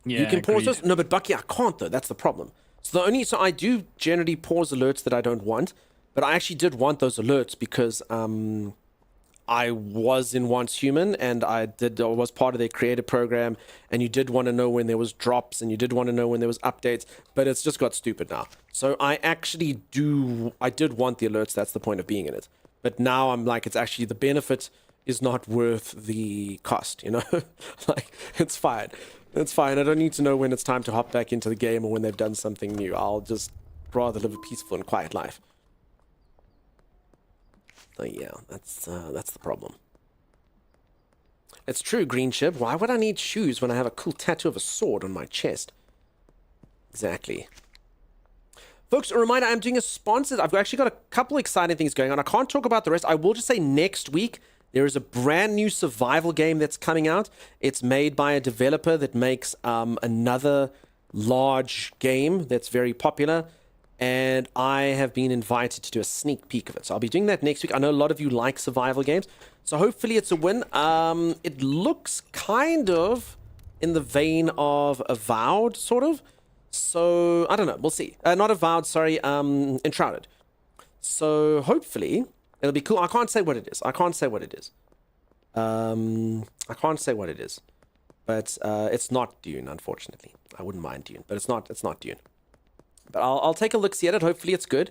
Yeah, You can pause agreed. those. No, but Bucky, I can't though. That's the problem. So I do generally pause alerts that I don't want, but I actually did want those alerts because I was in Once Human and I was part of their creative program, and you did want to know when there was drops and you did want to know when there was updates, but it's just got stupid now. So I did want the alerts. That's the point of being in it. But now I'm like, it's actually the benefit is not worth the cost, you know? Like, it's fine. It's fine. I don't need to know when it's time to hop back into the game or when they've done something new. I'll just rather live a peaceful and quiet life. So yeah, that's the problem. It's true, Green Ship. Why would I need shoes when I have a cool tattoo of a sword on my chest? Exactly. Folks, a reminder, I'm doing a sponsored... I've actually got a couple exciting things going on. I can't talk about the rest. I will just say next week, there is a brand new survival game that's coming out. It's made by a developer that makes another large game that's very popular. And I have been invited to do a sneak peek of it. So I'll be doing that next week. I know a lot of you like survival games. So hopefully it's a win. It looks kind of in the vein of Avowed, sort of. So, I don't know. We'll see. Not Avowed, sorry. Enshrouded. So, hopefully, it'll be cool. I can't say what it is. I can't say what it is. But it's not Dune, unfortunately. I wouldn't mind Dune, but it's not Dune. But I'll take a look-see at it. Hopefully it's good.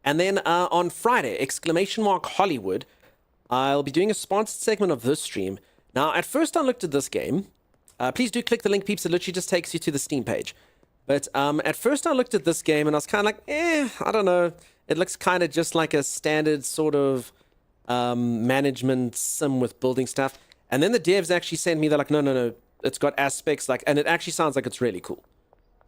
And then on Friday, !Hollywood, I'll be doing a sponsored segment of this stream. Now, at first I looked at this game. Please do click the link, peeps. It literally just takes you to the Steam page. But at first I looked at this game and I was kind of like, I don't know. It looks kind of just like a standard sort of management sim with building stuff. And then the devs actually sent me, they're like, no. It's got aspects like, and it actually sounds like it's really cool.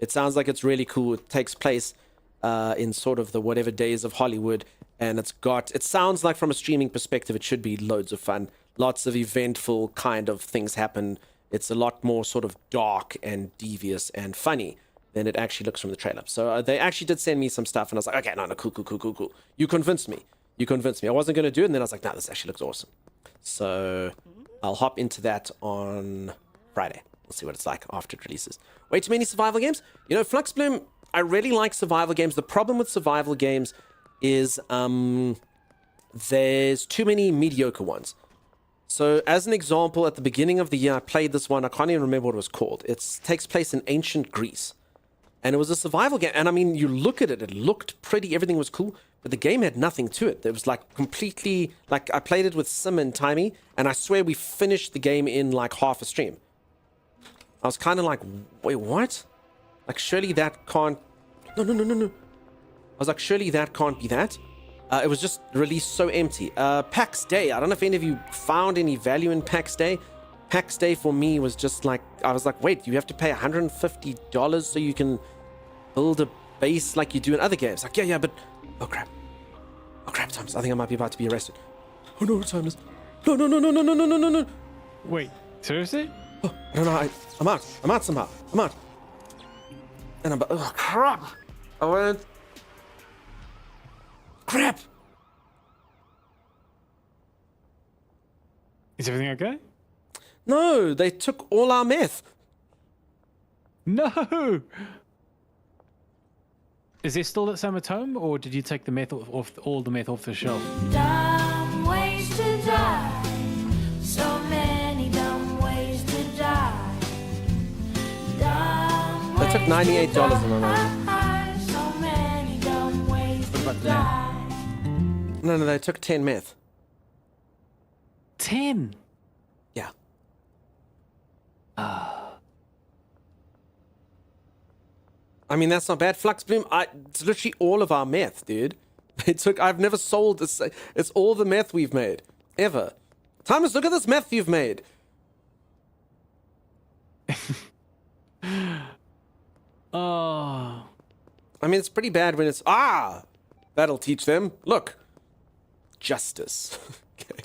It sounds like it's really cool. It takes place in sort of the whatever days of Hollywood. And it sounds like from a streaming perspective, it should be loads of fun. Lots of eventful kind of things happen. It's a lot more sort of dark and devious and funny than it actually looks from the trailer. So they actually did send me some stuff, and I was like, okay, no, cool. You convinced me. I wasn't going to do it, and then I was like, no, this actually looks awesome. So I'll hop into that on Friday. We'll see what it's like after it releases. Way too many survival games? You know, Fluxbloom, I really like survival games. The problem with survival games is there's too many mediocre ones. So as an example, at the beginning of the year, I played this one. I can't even remember what it was called. It takes place in ancient Greece. And it was a survival game. And I mean, you look at it, it looked pretty, everything was cool, but the game had nothing to it. It was like completely, like I played it with Sim and Timey, and I swear we finished the game in like half a stream. I was kind of like, wait, what? Like, surely that can't, no. I was like, surely that can't be that. It was just released so empty. PAX Day, I don't know if any of you found any value in PAX Day. PAX Day for me was just like, I was like, wait, you have to pay $150 so you can build a base like you do in other games. Like, yeah, but... Oh, crap, Thomas. I think I might be about to be arrested. Oh, no, Thomas. No. Wait, seriously? Oh, I don't know. I'm out somehow. I'm out. And I'm... Oh, crap. I went... Crap. Is everything okay? No, they took all our meth. No! Is there still some at home, or did you take the meth off all the meth off the shelf? Dumb ways to die. So many dumb ways to die. Dumb They took $98 on my money. So many dumb ways to about the die. No, they took 10 meth. 10? Yeah. I mean, that's not bad. Fluxbloom, it's literally all of our meth, dude. I've never sold this. It's all the meth we've made. Ever. Thomas, look at this meth you've made. Oh. I mean, it's pretty bad when it's, that'll teach them. Look. Justice. Okay.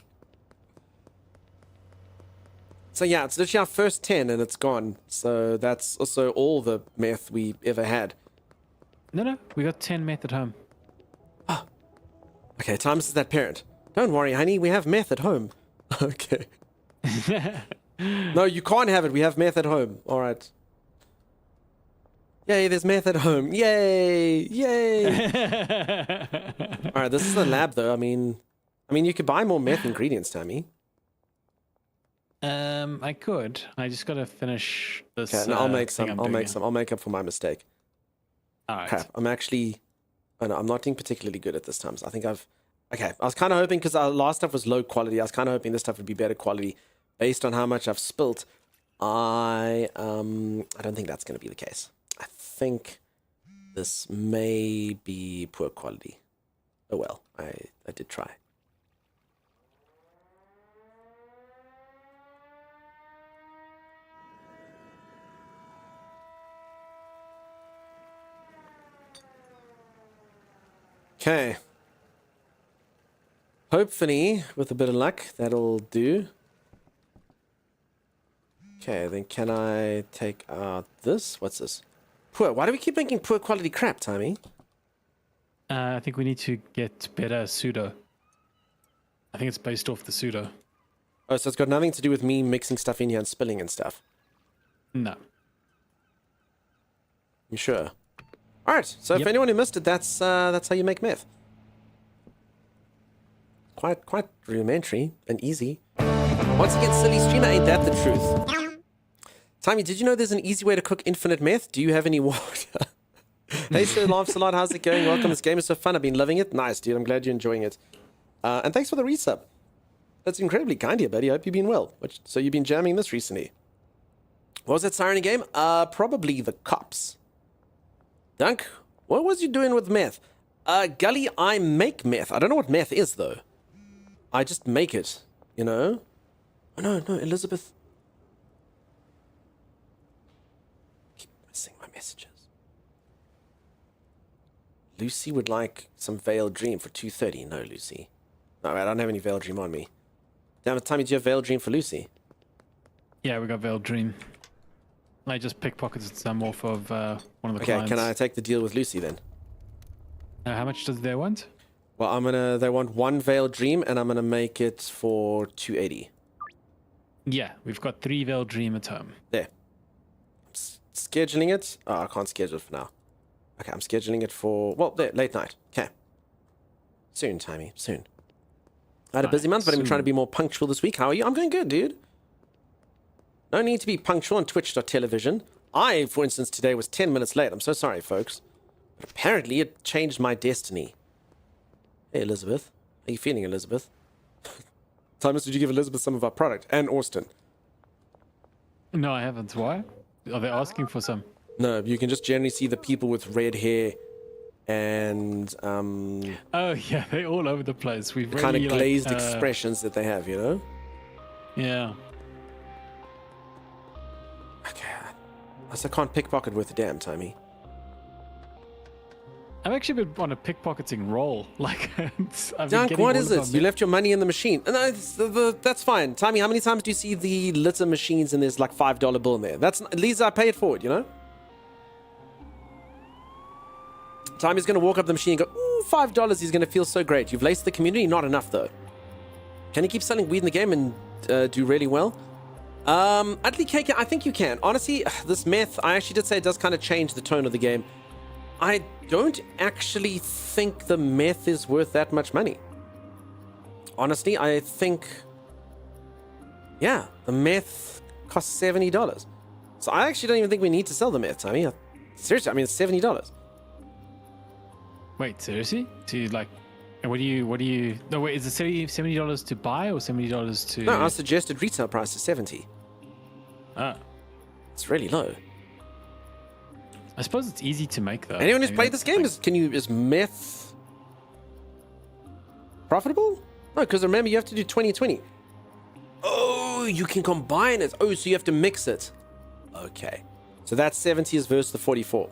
So yeah, it's literally our first 10 and it's gone. So that's also all the meth we ever had. No, we got 10 meth at home. Okay, Thomas is that parent. Don't worry, honey, we have meth at home. Okay. No, you can't have it. We have meth at home. All right. Yay, there's meth at home. Yay! Yay! All right, this is the lab, though. I mean, you could buy more meth ingredients, Tammy. I could. I just gotta finish this. Okay, no, I'll make thing some. I'm I'll doing make some. I'll make up for my mistake. All right. Crap. I'm actually. Oh no, I'm not doing particularly good at this time. So I think I've. Okay, I was kind of hoping because our last stuff was low quality. I was kind of hoping this stuff would be better quality, based on how much I've spilt. I don't think that's going to be the case. I think this may be poor quality. Oh well, I did try. Okay. Hopefully, with a bit of luck, that'll do. Okay, then can I take out this? What's this? Poor. Why do we keep making poor quality crap, Tommy? I think we need to get better pseudo. I think it's based off the pseudo. Oh, so it's got nothing to do with me mixing stuff in here and spilling and stuff. No. You sure? All right. So if anyone who missed it, that's how you make meth. Quite rudimentary and easy. Once again, silly streamer, ain't that the truth? Tommy, did you know there's an easy way to cook infinite meth? Do you have any water? Hey, Sir Laughs a lot. How's it going? Welcome. This game is so fun. I've been loving it. Nice, dude. I'm glad you're enjoying it. And thanks for the resub. That's incredibly kind of you, buddy. I hope you've been well. So you've been jamming this recently. What was that siren game? Probably the cops. Dunk, what was you doing with meth? Gully, I make meth. I don't know what meth is, though. I just make it, you know? Oh, no, Elizabeth. Keep missing my messages. Lucy would like some Veiled Dream for 2:30. No, Lucy. No, I don't have any Veiled Dream on me. Damn it, Tommy, do you have Veiled Dream for Lucy? Yeah, we got Veiled Dream. I just pickpocketed some off of one of the Okay, clients. can I take the deal with Lucy then? How much does they want? Well, they want one Veiled Dream, and I'm gonna make it for 280. Yeah, we've got 3 Veiled Dream at home. There. I'm scheduling it. Oh, I can't schedule it for now. Okay, I'm scheduling it for, well, there, late night. Okay. Soon, Timey, soon. I had a busy month, but I've been trying to be more punctual this week. How are you? I'm going good, dude. No need to be punctual on Twitch.television. I, for instance, today was 10 minutes late. I'm so sorry, folks. But apparently it changed my destiny. Hey, Elizabeth. How you feeling, Elizabeth? Thomas, did you give Elizabeth some of our product? And Austin? No, I haven't. Why? Are they asking for some? No, you can just generally see the people with red hair and Oh yeah, they're all over the place. We've kind of really, glazed like, expressions that they have, you know? Yeah. Okay. I can't pickpocket worth a damn, Timey. I've actually been on a pickpocketing roll. Like, I've been Dunk, getting what all is of this? them. You left your money in the machine. No, that's fine. Timey, how many times do you see the litter machines and there's like $5 bill in there? At least I pay it forward, you know? Timey's going to walk up the machine and go, ooh, $5. He's going to feel so great. You've laced the community. Not enough, though. Can you keep selling weed in the game and do really well? Utley Cake, I think you can. Honestly, this meth, I actually did say it does kind of change the tone of the game. I don't actually think the meth is worth that much money. Honestly, I think, yeah, the meth costs $70. So I actually don't even think we need to sell the meth, Tommy. Seriously, I mean, it's $70. Wait, seriously? To like, what do you? No, wait, is it $70 to buy or $70 to? No, our suggested retail price is $70. Ah, It's really low. I suppose it's easy to make though. Anyone who's I mean, played this game, is meth profitable? No, because remember, you have to do 20/20. Oh, you can combine it. Oh, so you have to mix it. Okay. So that 70 is versus the 44.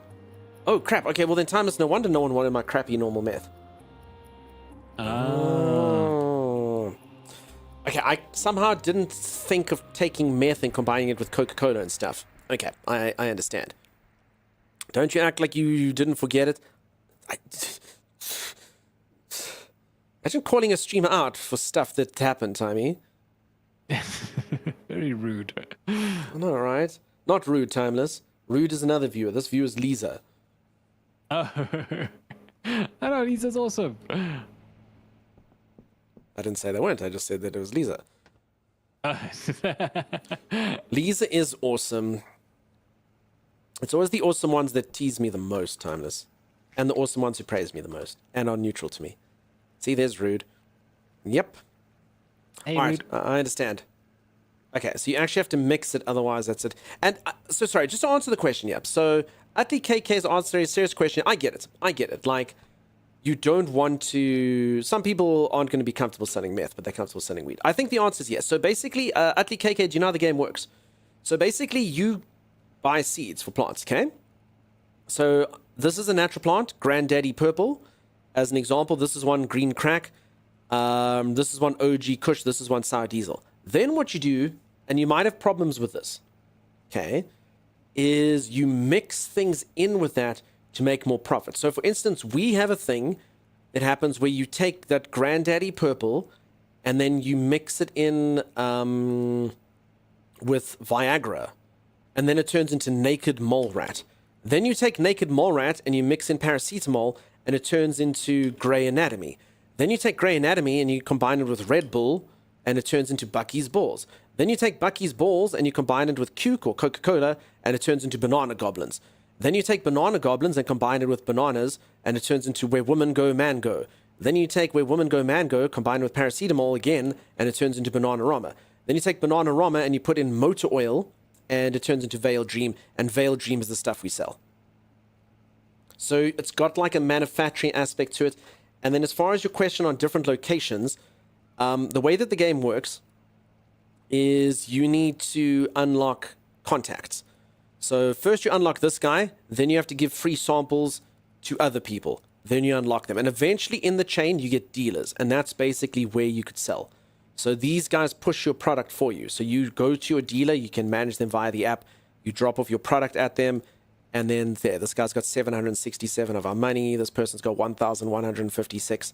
Oh, crap. Okay, well then, Timeless, no wonder no one wanted my crappy normal meth. Oh. Okay, I somehow didn't think of taking meth and combining it with Coca-Cola and stuff. Okay, I understand. Don't you act like you didn't forget it. Imagine calling a streamer out for stuff that happened, Timey. Very rude. I know, right? Not rude, Timeless. Rude is another viewer. This viewer is Lisa. Oh. I know, Lisa's awesome. I didn't say they weren't. I just said that it was Lisa. Lisa is awesome. It's always the awesome ones that tease me the most, Timeless. And the awesome ones who praise me the most. And are neutral to me. See, there's rude. Yep. Hey, All right, rude. I understand. Okay, so you actually have to mix it, otherwise that's it. And so sorry, just to answer the question, yep. So Atlee KK's answer is a serious question. I get it. Like, you don't want to... Some people aren't going to be comfortable selling meth, but they're comfortable selling weed. I think the answer is yes. So basically, Atlee KK, do you know how the game works? So basically, you buy seeds for plants, okay? So this is a natural plant, Granddaddy Purple. As an example, this is one Green Crack. This is one OG Kush. This is one Sour Diesel. Then what you do, and you might have problems with this, okay, is you mix things in with that to make more profit. So for instance, we have a thing that happens where you take that Granddaddy Purple and then you mix it in with Viagra, and then it turns into Naked Mole Rat. Then you take Naked Mole Rat and you mix in paracetamol and it turns into Grey Anatomy. Then you take Grey Anatomy and you combine it with Red Bull and it turns into Bucky's Balls. Then you take Bucky's Balls and you combine it with Coke or Coca-Cola and it turns into Banana Goblins. Then you take Banana Goblins and combine it with bananas and it turns into Where Women Go, Man Go. Then you take Where Women Go, Man Go, combine it with paracetamol again and it turns into Bananarama. Then you take Bananarama and you put in motor oil and it turns into Veil Dream, and Veil Dream is the stuff we sell. So it's got like a manufacturing aspect to it. And then as far as your question on different locations, the way that the game works is you need to unlock contacts. So first you unlock this guy, then you have to give free samples to other people. Then you unlock them. And eventually in the chain, you get dealers. And that's basically where you could sell. So these guys push your product for you. So you go to your dealer, you can manage them via the app. You drop off your product at them. And then there, this guy's got 767 of our money. This person's got 1,156.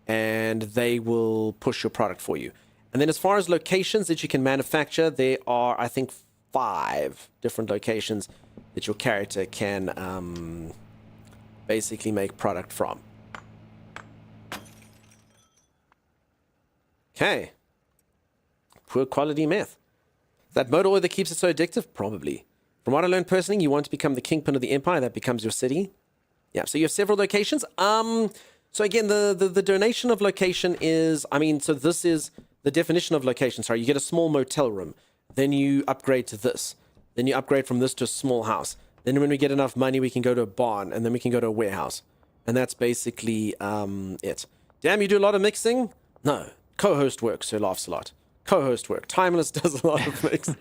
And they will push your product for you. And then as far as locations that you can manufacture, there are, I think, 5 different locations that your character can basically make product from. Okay. Poor quality meth. Is that motor oil that keeps it so addictive? Probably. From what I learned personally, you want to become the kingpin of the empire. That becomes your city. Yeah, so you have several locations. So again, the donation of location is, I mean, so this is the definition of location. Sorry, you get a small motel room. Then you upgrade to this. Then you upgrade from this to a small house. Then when we get enough money, we can go to a barn. And then we can go to a warehouse. And that's basically it. Damn, you do a lot of mixing? No. Co-host work, so laughs a lot. Co-host work. Timeless does a lot of mixing.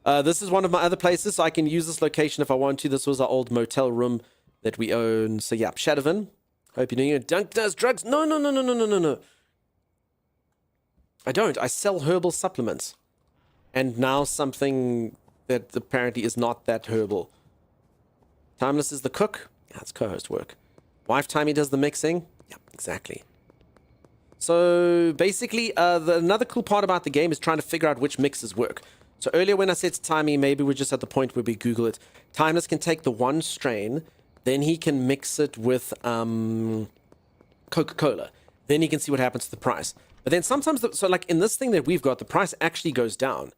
This is one of my other places, so I can use this location if I want to. This was our old motel room that we own. So yeah, Shadowvan. Hope you're doing it. Dunk does drugs. No. I don't. I sell herbal supplements. And now something that apparently is not that herbal. Timeless is the cook. Yeah, it's co-host work. Wife Timey does the mixing. Yeah, exactly. So basically, another cool part about the game is trying to figure out which mixes work. So earlier when I said to Timey, maybe we're just at the point where we Google it. Timeless can take the one strain, then he can mix it with Coca-Cola. Then he can see what happens to the price. But then sometimes, so like in this thing that we've got, the price actually goes down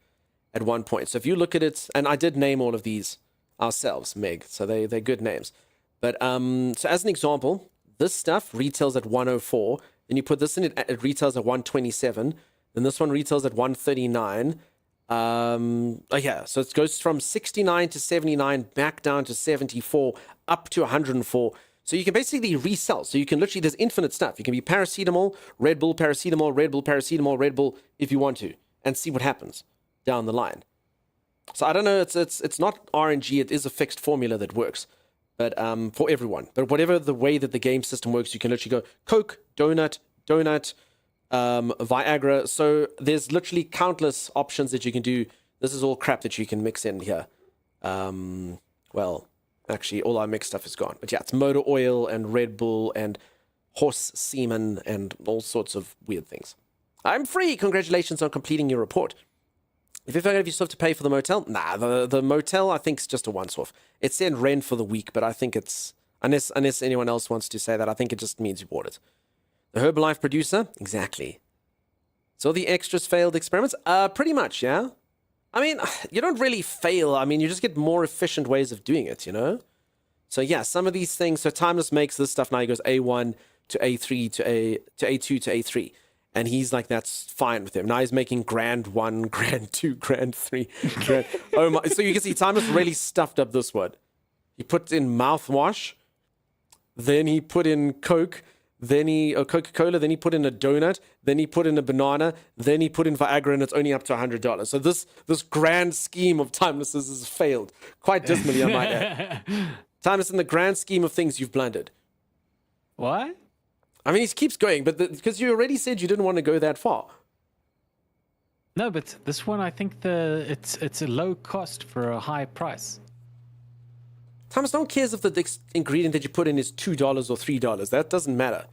at one point. So if you look at it, and I did name all of these ourselves, Meg, so they're good names. But so as an example, this stuff retails at 104. Then you put this in, it retails at 127. Then this one retails at 139. Yeah, so it goes from 69 to 79, back down to 74, up to 104. So you can basically resell. So you can literally, there's infinite stuff. You can be paracetamol, Red Bull, paracetamol, Red Bull, paracetamol, Red Bull, if you want to, and see what happens down the line. So I don't know, it's not RNG, it is a fixed formula that works, but for everyone. But whatever the way that the game system works, you can literally go Coke, donut, Viagra. So there's literally countless options that you can do. This is all crap that you can mix in here. Well, actually, all our mixed stuff is gone. But yeah, it's motor oil and Red Bull and horse semen and all sorts of weird things. I'm free. Congratulations on completing your report. If you forget if you still have to pay for the motel, nah, the motel I think is just a once-off. It said rent for the week, but I think it's unless anyone else wants to say that, I think it just means you bought it. The Herbalife producer, exactly. So the extras failed experiments, pretty much, yeah. I mean, you don't really fail. I mean, you just get more efficient ways of doing it, you know. So yeah, some of these things. So Timeless makes this stuff now. He goes A1 to A3 to A2 to A3. And he's like, that's fine with him. Now he's making grand 1, grand 2, grand 3, grand... Oh my... So you can see Timeless really stuffed up this one. He put in mouthwash, then he put in Coke, then he... Coca-Cola, then he put in a donut, then he put in a banana, then he put in Viagra, and it's only up to $100. So this grand scheme of Timeless's has failed. Quite dismally, I might add. Timeless, in the grand scheme of things, you've blundered. What? I mean, he keeps going, but because you already said you didn't want to go that far. No, but this one, I think it's a low cost for a high price. Thomas, no one cares if the ingredient that you put in is $2 or $3. That doesn't matter.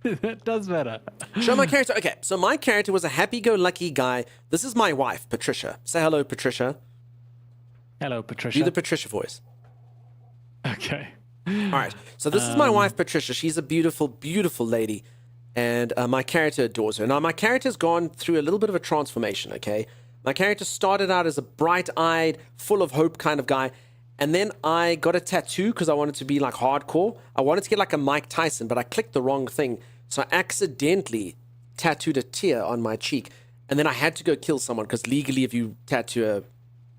That does matter. Show my character. Okay, so my character was a happy-go-lucky guy. This is my wife, Patricia. Say hello, Patricia. Hello, Patricia. Do the Patricia voice. Okay. All right. So this is my wife, Patricia. She's a beautiful, beautiful lady. And my character adores her. Now, my character's gone through a little bit of a transformation, okay? My character started out as a bright-eyed, full of hope kind of guy. And then I got a tattoo because I wanted to be, like, hardcore. I wanted to get like a Mike Tyson, but I clicked the wrong thing. So I accidentally tattooed a tear on my cheek. And then I had to go kill someone because legally if you tattoo a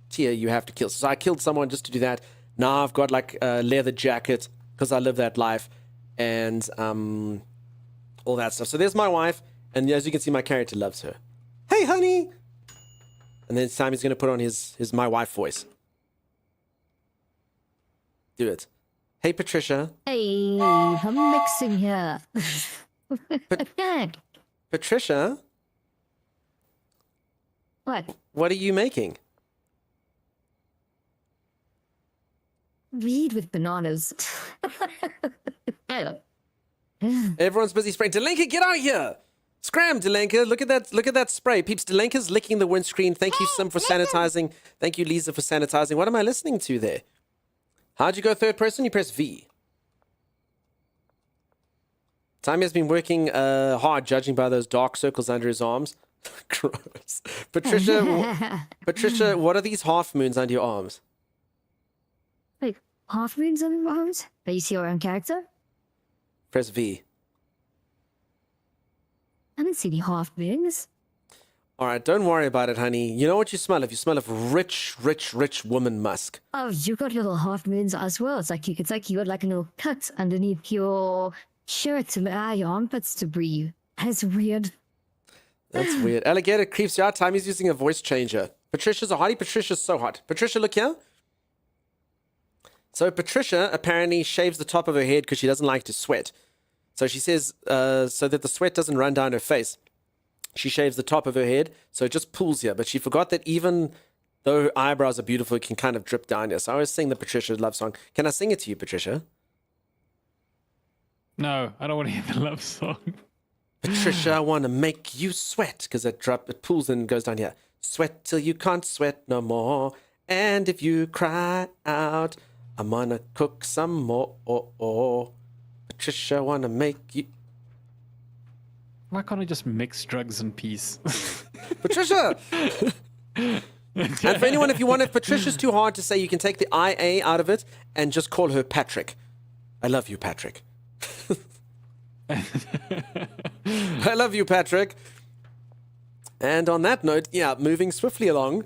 tear, you have to kill. So I killed someone just to do that. Now I've got like a leather jacket because I live that life and all that stuff. So there's my wife, and as you can see, my character loves her. Hey, honey! And then Sammy's going to put on his my wife voice. Do it. Hey, Patricia. Hey, I'm mixing here. Patricia? What? What are you making? Weed with bananas. Everyone's busy spraying. Delenka, get out of here! Scram, Delenka. Look at that spray. Peeps, Delenka's licking the windscreen. Thank you, Sim, for sanitizing. Thank you, Lisa, for sanitizing. What am I listening to there? How'd you go third person? You press V. Tommy has been working hard, judging by those dark circles under his arms. Gross. Patricia, what are these half moons under your arms? Wait, half moons on your arms? Are you see your own character? Press V. I don't see any half moons. All right, don't worry about it, honey. You know what you smell of? You smell of rich, rich, rich woman musk. Oh, you got little half moons as well. It's like you got like a little cut underneath your shirt to allow your armpits to breathe. That's weird. That's weird. Alligator creeps you out. Timmy's using a voice changer. Patricia's a hottie. Patricia's so hot. Patricia, look here. So Patricia apparently shaves the top of her head because she doesn't like to sweat. So she says, so that the sweat doesn't run down her face, she shaves the top of her head, so it just pools here. But she forgot that even though her eyebrows are beautiful, it can kind of drip down here. So I always sing the Patricia love song. Can I sing it to you, Patricia? No, I don't want to hear the love song. Patricia, I want to make you sweat, because it pools and goes down here. Sweat till you can't sweat no more. And if you cry out, I'm gonna cook some more. Patricia, I want to make you... Why can't I just mix drugs and peace? Patricia! And for anyone, if you want, if Patricia's too hard to say, you can take the IA out of it and just call her Patrick. I love you, Patrick. I love you, Patrick. And on that note, yeah, moving swiftly along.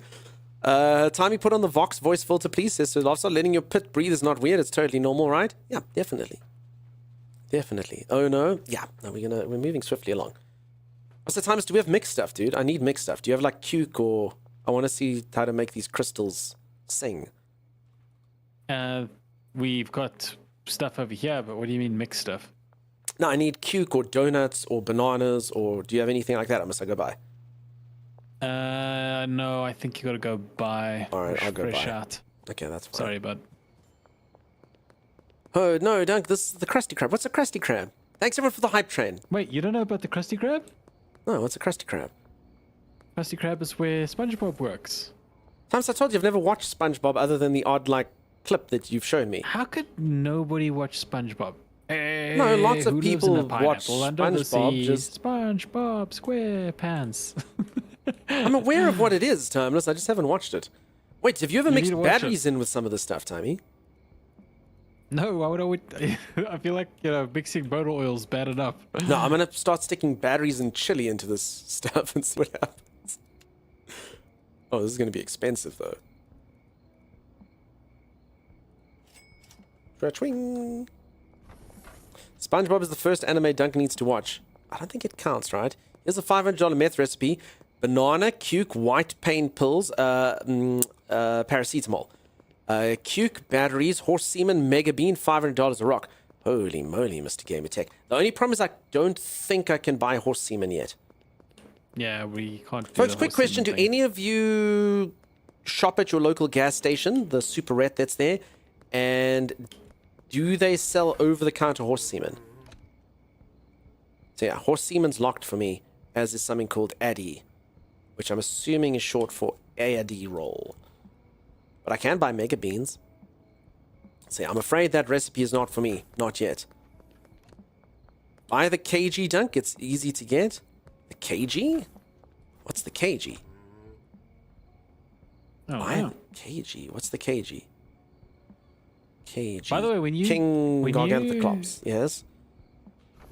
Timey, put on the Vox voice filter, please. Says, so also letting your pit breathe is not weird. It's totally normal, right? Yeah, definitely. Definitely. Oh no. Yeah. No, we're moving swiftly along. Also, Times, do we have mixed stuff, dude? I need mixed stuff. Do you have like Cuke or I want to see how to make these crystals sing? We've got stuff over here, but what do you mean mixed stuff? No, I need Cuke or donuts or bananas, or do you have anything like that? I must go buy. No, I think you gotta go buy. All right, I'll go buy. Out. Okay, that's fine. Sorry, bud. Oh no, Dunk! This is the Krusty Krab. What's a Krusty Krab? Thanks everyone for the hype train. Wait, you don't know about the Krusty Krab? No, what's a Krusty Krab? Krusty Krab is where SpongeBob works. Times I told you I've never watched SpongeBob other than the odd like clip that you've shown me. How could nobody watch SpongeBob? No, lots of Who lives in people a pineapple watch under the SpongeBob, sea? just- SpongeBob SquarePants. I'm aware of what it is, Timeless. I just haven't watched it. Wait, have you ever You mixed need to watch batteries in with some of this stuff, Timey? No, why would I? I feel like mixing motor oil's bad enough. No, I'm gonna start sticking batteries and chili into this stuff and see what happens. Oh, this is gonna be expensive though. Stretchwing. SpongeBob is the first anime Duncan needs to watch. I don't think it counts, right? Here's a $500 meth recipe: banana, cuke, white pain pills, paracetamol, cuke, batteries, horse semen, mega bean, $500 a rock. Holy moly, Mr. Gamertech. The only problem is I don't think I can buy horse semen yet. Yeah, we can't. Do Folks, the quick horse question: semen do thing. any of you shop at your local gas station, the Superette that's there, and do they sell over-the-counter horse semen? So yeah, horse semen's locked for me, as is something called Addy, which I'm assuming is short for Addy roll. But I can buy mega beans. So yeah, I'm afraid that recipe is not for me, not yet. Buy the KG Dunk, it's easy to get. The KG? What's the KG? Oh, Buy wow. the KG. What's the KG? KG. By the way, when you King when Garganthaclops, yes?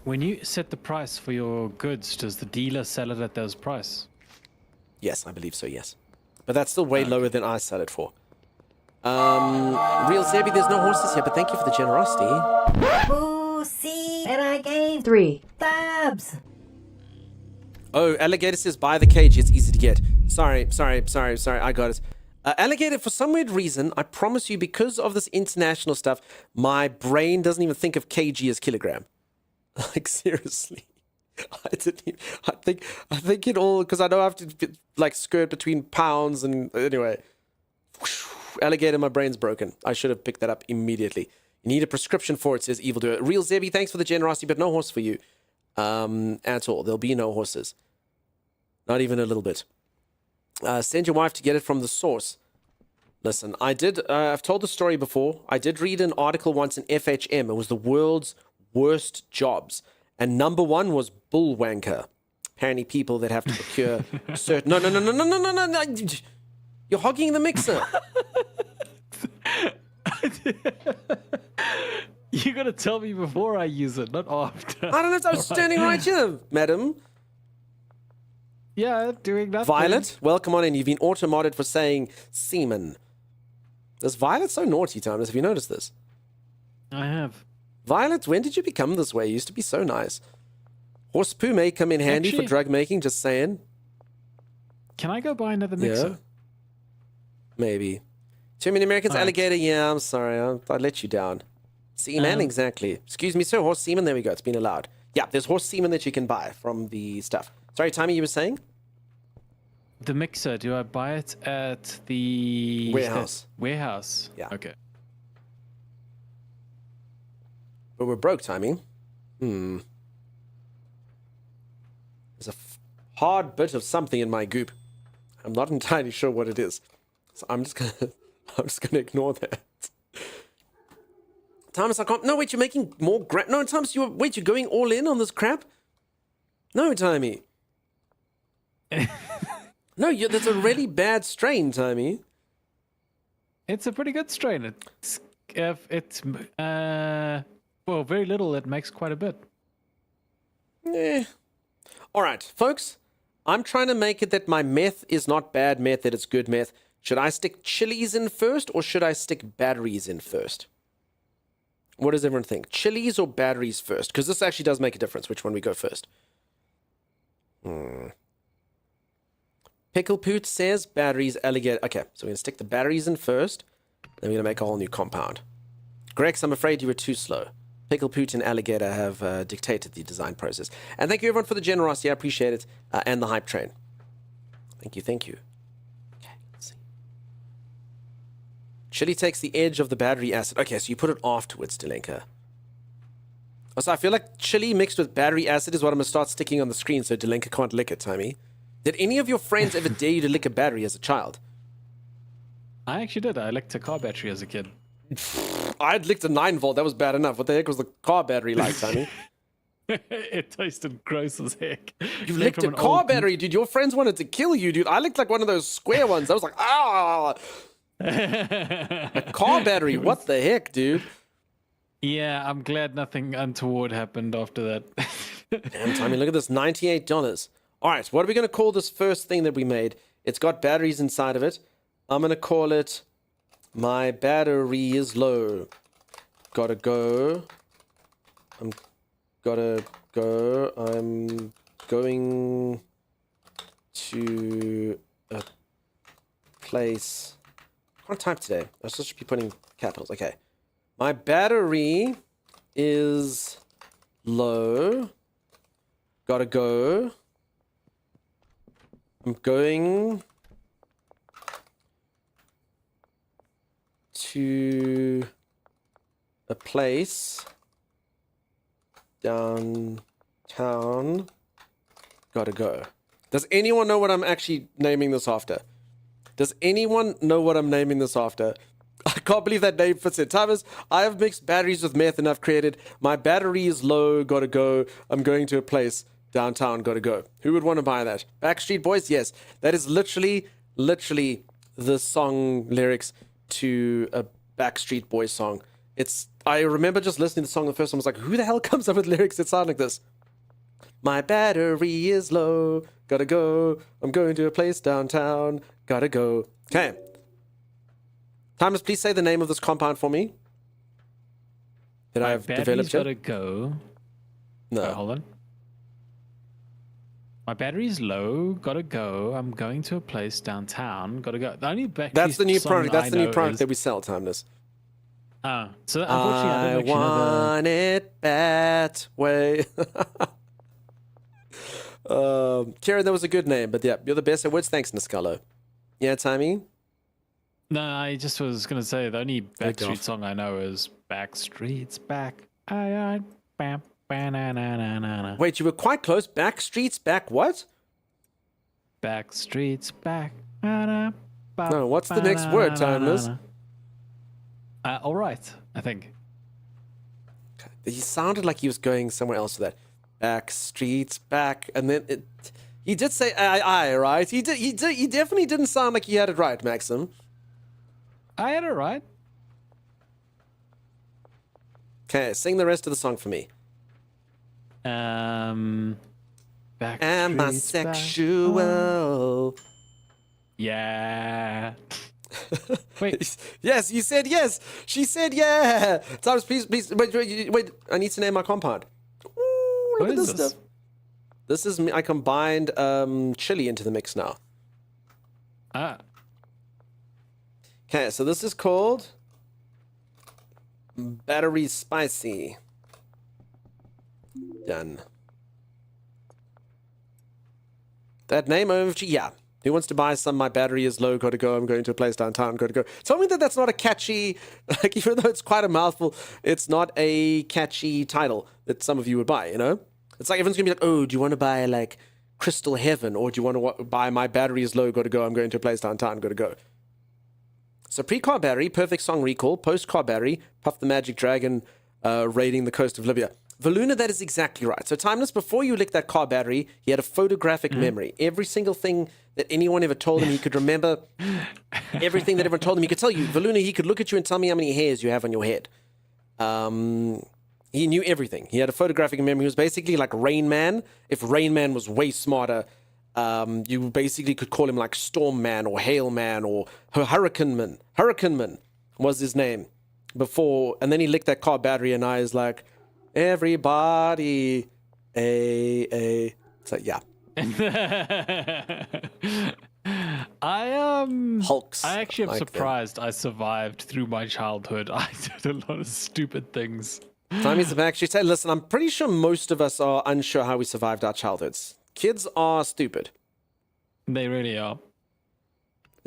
when you set the price for your goods, does the dealer sell it at those price? Yes, I believe so, yes. But that's still way lower than I sell it for. Real Zebby, there's no horses here, but thank you for the generosity. And I gave 3 stabs. Oh, Alligator says buy the cage, it's easy to get. Sorry, I got it. Alligator, for some weird reason, I promise you, because of this international stuff, my brain doesn't even think of kg as kilogram. Like, seriously. I didn't even, I think it all, because I know I have to, like, skirt between pounds and, anyway. Alligator, my brain's broken. I should have picked that up immediately. You need a prescription for it, says Evildoer. Real Zebby, thanks for the generosity, but no horse for you. At all. There'll be no horses. Not even a little bit. Send your wife to get it from the source. Listen, I've told the story before. I did read an article once in FHM. It was the world's worst jobs. And number 1 was bullwanker. Apparently people that have to procure certain... No. You're hogging the mixer. You gotta tell me before I use it, not after. I don't know. I was standing right here, madam. Yeah, doing nothing. Violet, welcome on in. You've been auto-modded for saying semen. Is Violet so naughty, Timeless? Have you noticed this? I have. Violet, when did you become this way? You used to be so nice. Horse poo may come in handy for Actually- drug making, just saying. Can I go buy another mixer? Yeah. Maybe. Too many Americans, Alright. alligator. Yeah, I'm sorry. I let you down. Semen, exactly. Excuse me, sir. Horse semen. There we go. It's been allowed. Yeah, there's horse semen that you can buy from the stuff. Sorry, Timmy, you were saying? The mixer, do I buy it at the Warehouse. Warehouse. Yeah. Okay. But we're broke, Timmy. There's a hard bit of something in my goop. I'm not entirely sure what it is. So I'm just gonna ignore that. Thomas, I can't. No, wait, you're making more No, Thomas, you're going all in on this crap? No, Timmy. No, that's a really bad strain, Timmy. It's a pretty good strain. It's well, very little. It makes quite a bit. All right, folks. I'm trying to make it that my meth is not bad meth, that it's good meth. Should I stick chilies in first, or should I stick batteries in first? What does everyone think? Chilies or batteries first? Because this actually does make a difference which one we go first. Pickle Poot says batteries, alligator. Okay, so we're going to stick the batteries in first. Then we're going to make a whole new compound. Grex, I'm afraid you were too slow. Pickle Poot and alligator have dictated the design process. And thank you everyone for the generosity. I appreciate it. And the hype train. Thank you. Okay, let's see. Chili takes the edge of the battery acid. Okay, so you put it afterwards, Delenka. So I feel like chili mixed with battery acid is what I'm going to start sticking on the screen so Delenka can't lick it, Timey. Did any of your friends ever dare you to lick a battery as a child? I actually did. I licked a car battery as a kid. I'd licked a 9-volt. That was bad enough. What the heck was the car battery like, Timey? It tasted gross as heck. You licked a car battery, dude. Your friends wanted to kill you, dude. I licked like one of those square ones. I was like, ah! A car battery. What the heck, dude? Yeah, I'm glad nothing untoward happened after that. Damn, Timey, look at this. $98. All right, what are we going to call this first thing that we made? It's got batteries inside of it. I'm going to call it My Battery is Low. Gotta go. I'm going to a place. I can't type today. I should be putting capitals. Okay. My battery is low. Gotta go. I'm going to a place downtown. Gotta go. Does anyone know what I'm actually naming this after? Does anyone know what I'm naming this after? I can't believe that name fits in. Timers, I have mixed batteries with meth and I've created My Battery is Low, Gotta Go. I'm going to a place downtown, gotta go. Who would want to buy that? Backstreet Boys? Yes. That is literally the song lyrics to a Backstreet Boys song. I remember just listening to the song the first time. I was like, who the hell comes up with lyrics that sound like this? My battery is low, gotta go. I'm going to a place downtown, gotta go. Okay. Timers, please say the name of this compound for me that I've developed. Gotta go. No. Oh, hold on. My battery's low. Gotta go. I'm going to a place downtown. Gotta go. The only That's the new product. That's the new product that we sell, Timeless. So unfortunately, I don't actually want it that way. Karen, that was a good name, but yeah, you're the best at words. Thanks, Niscalo. Yeah, Timey? No, I just was gonna say the only Backstreet song I know is "Backstreet's Back." Wait, you were quite close. Backstreet's Back. What? Backstreet's Back. No, what's the next word, Timeless? All right, I think. He sounded like he was going somewhere else with that. Backstreet's Back, and then he did say I, right? He definitely didn't sound like he had it right, Maxim. I had it right. Okay, sing the rest of the song for me. Am I sexual? Yeah. Wait. Yes, you said yes. She said yeah. Times, please. Wait. I need to name my compound. Ooh, look at this stuff. This is me. I combined chili into the mix now. Okay, so this is called Battery Spicy. Done. That name, OMG, yeah. Who wants to buy some? My battery is low, gotta go. I'm going to a place downtown, gotta go. Tell me that that's not a catchy, like, even though it's quite a mouthful, it's not a catchy title that some of you would buy, you know? It's like everyone's gonna be like, oh, do you want to buy, like, Crystal Heaven? Or do you want to buy My Battery is Low, gotta go. I'm going to a place downtown, gotta go. So pre-car battery, perfect song recall. Post-car battery, Puff the Magic Dragon raiding the coast of Libya. Valuna, that is exactly right. So Timeless, before you licked that car battery, he had a photographic memory. Every single thing that anyone ever told him, he could remember. Everything that everyone told him, he could tell you. Valuna, he could look at you and tell me how many hairs you have on your head. He knew everything. He had a photographic memory. He was basically like Rain Man. If Rain Man was way smarter, you basically could call him like Storm Man or Hail Man or Hurricane Man. Hurricane Man was his name before. And then he licked that car battery and I was like, everybody, So yeah. Hulks. I actually am like surprised I survived through my childhood. I did a lot of stupid things. Timmy's the actually said, listen, I'm pretty sure most of us are unsure how we survived our childhoods. Kids are stupid. They really are.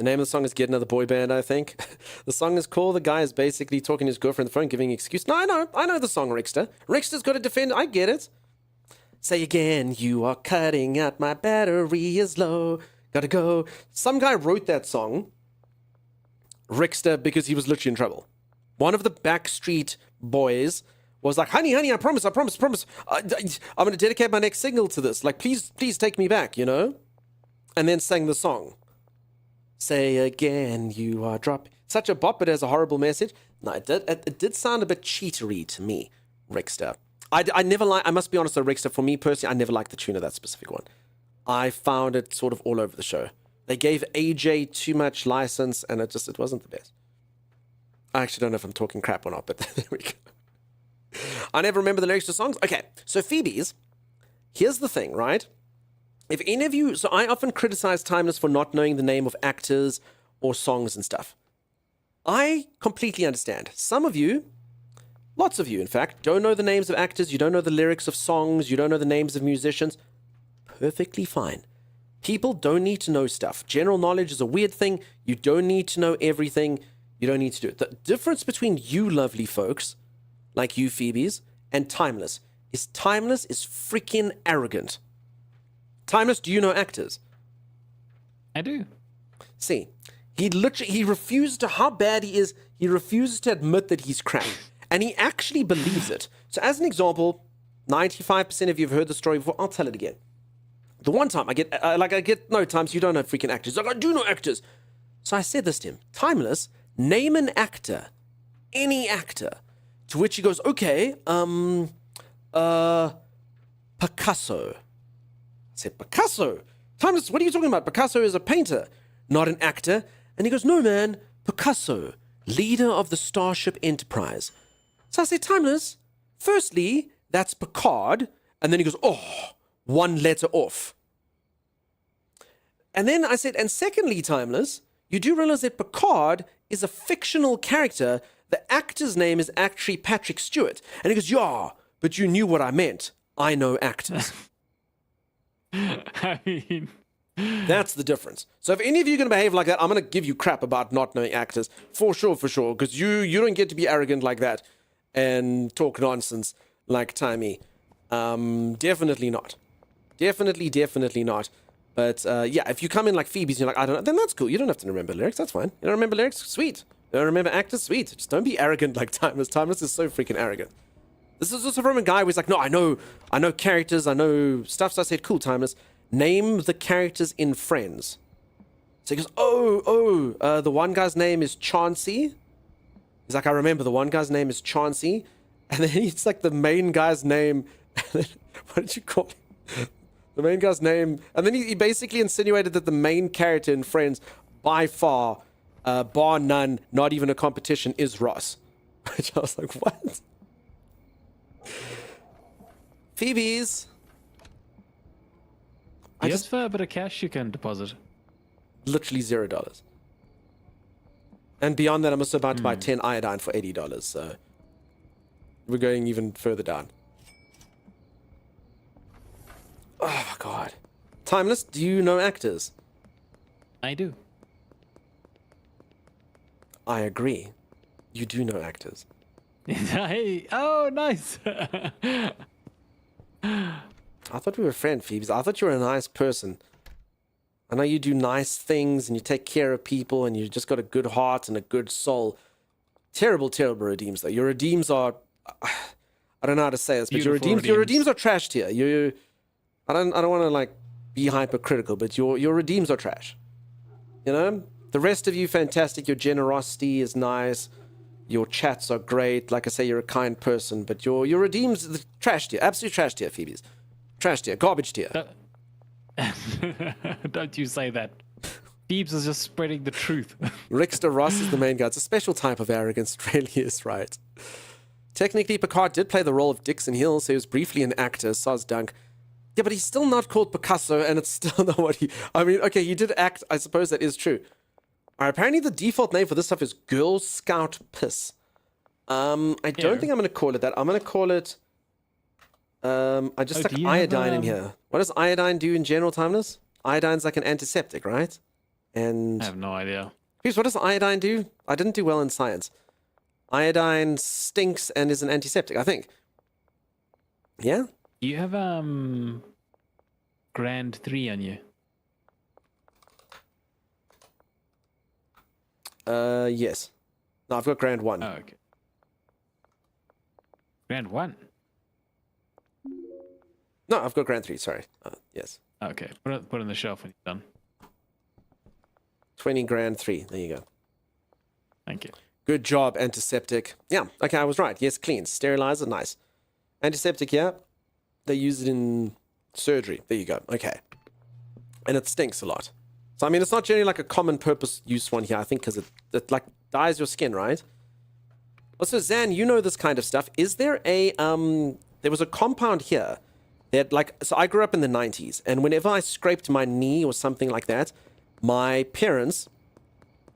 The name of the song is Get Another Boy Band, I think. The song is called, the guy is basically talking to his girlfriend on the phone, giving an excuse. No, I know the song, Rickster. Rickster's got to defend, I get it. Say again, you are cutting out, my battery is low. Gotta go. Some guy wrote that song, Rickster, because he was literally in trouble. One of the Backstreet Boys was like, honey, I promise. I'm going to dedicate my next single to this. Like, please take me back, you know? And then sang the song. Say again, you are dropping. Such a bop, but has a horrible message. No, it did sound a bit cheatery to me, Rickster. I never like, I must be honest though, Rickster, for me personally, I never liked the tune of that specific one. I found it sort of all over the show. They gave AJ too much license, and it wasn't the best. I actually don't know if I'm talking crap or not, but there we go. I never remember the lyrics to songs. Okay, so Phoebe's, here's the thing, right? If any of you, so I often criticize Timeless for not knowing the name of actors or songs and stuff. I completely understand. Some of you, lots of you in fact, don't know the names of actors, you don't know the lyrics of songs, you don't know the names of musicians. Perfectly fine. People don't need to know stuff. General knowledge is a weird thing. You don't need to know everything. You don't need to do it. The difference between you lovely folks, like you Phoebes, and Timeless is freaking arrogant. Timeless, do you know actors? I do. See, he refuses to, how bad he is, he refuses to admit that he's crap. And he actually believes it. So as an example, 95% of you have heard the story before. I'll tell it again. The one time I get no times you don't know freaking actors. Like, I do know actors. So I said this to him, Timeless, name an actor, any actor. To which he goes, okay, Picasso. I said, Picasso? Timeless, what are you talking about? Picasso is a painter, not an actor. And he goes, no, man, Picasso, leader of the Starship Enterprise. So I said, Timeless, firstly, that's Picard. And then he goes, oh, one letter off. And then I said, and secondly, Timeless, you do realize that Picard is a fictional character. The actor's name is actually Patrick Stewart. And he goes, yeah, but you knew what I meant. I know actors. I mean, that's the difference. So if any of you are going to behave like that, I'm going to give you crap about not knowing actors. For sure, because you don't get to be arrogant like that and talk nonsense like Timey. Definitely not. Definitely not. But yeah, if you come in like Phoebe's and you're like, I don't know, then that's cool. You don't have to remember lyrics. That's fine. You don't remember lyrics? Sweet. You don't remember actors? Sweet. Just don't be arrogant like Timeless. Timeless is so freaking arrogant. This is also from a guy who's like, no, I know characters, I know stuff. So I said, cool, Timeless. Name the characters in Friends. So he goes, the one guy's name is Chauncey. He's like, I remember the one guy's name is Chauncey. And then it's like the main guy's name. What did you call it? The main guy's name. And then he basically insinuated that the main character in Friends, by far, bar none, not even a competition, is Ross. Which I was like, what? Phoebe's. Yes, for a bit of cash you can deposit. Literally $0. And beyond that, I'm also about to buy 10 iodine for $80, so we're going even further down. Oh my god. Timeless, do you know actors? I do. I agree. You do know actors. Hey, oh, nice. I thought we were friends, Phoebes. I thought you were a nice person. I know you do nice things and you take care of people and you just got a good heart and a good soul. Terrible redeems though. Your redeems are, I don't know how to say this, but your redeems are trash tier. I don't want to like be hypercritical, but your redeems are trash. You know, the rest of you fantastic. Your generosity is nice. Your chats are great. Like I say, you're a kind person, but your redeems the trash tier, absolute trash tier, Phoebes. Trash tier, garbage tier. Don't you say that. Phoebes is just spreading the truth. Rickster Ross is the main guy. It's a special type of arrogance. It really is, right? Technically, Picard did play the role of Dixon Hill, so he was briefly an actor, Soz Dunk. Yeah, but he's still not called Picasso, and it's still not what he... I mean, okay, he did act. I suppose that is true. Apparently, the default name for this stuff is Girl Scout Piss. I don't think I'm going to call it that. I'm going to call it... I just stuck iodine in here. What does iodine do in general, Timeless? Iodine's like an antiseptic, right? And I have no idea. Chris, what does iodine do? I didn't do well in science. Iodine stinks and is an antiseptic, I think. Yeah? You have Grand 3 on you. Yes. No, I've got Grand 1. Oh, okay. Grand 1? No, I've got Grand 3, sorry. Yes. Okay, put it on the shelf when you're done. 20 Grand 3. There you go. Thank you. Good job, antiseptic. Yeah, okay, I was right. Yes, clean. Sterilizer, nice. Antiseptic, yeah. They use it in surgery. There you go. Okay. And it stinks a lot. So, I mean, it's not generally like a common purpose use one here, I think, because it like dyes your skin, right? Also, Zan, you know this kind of stuff. Is there a, there was a compound here that, like, so I grew up in the 90s, and whenever I scraped my knee or something like that, my parents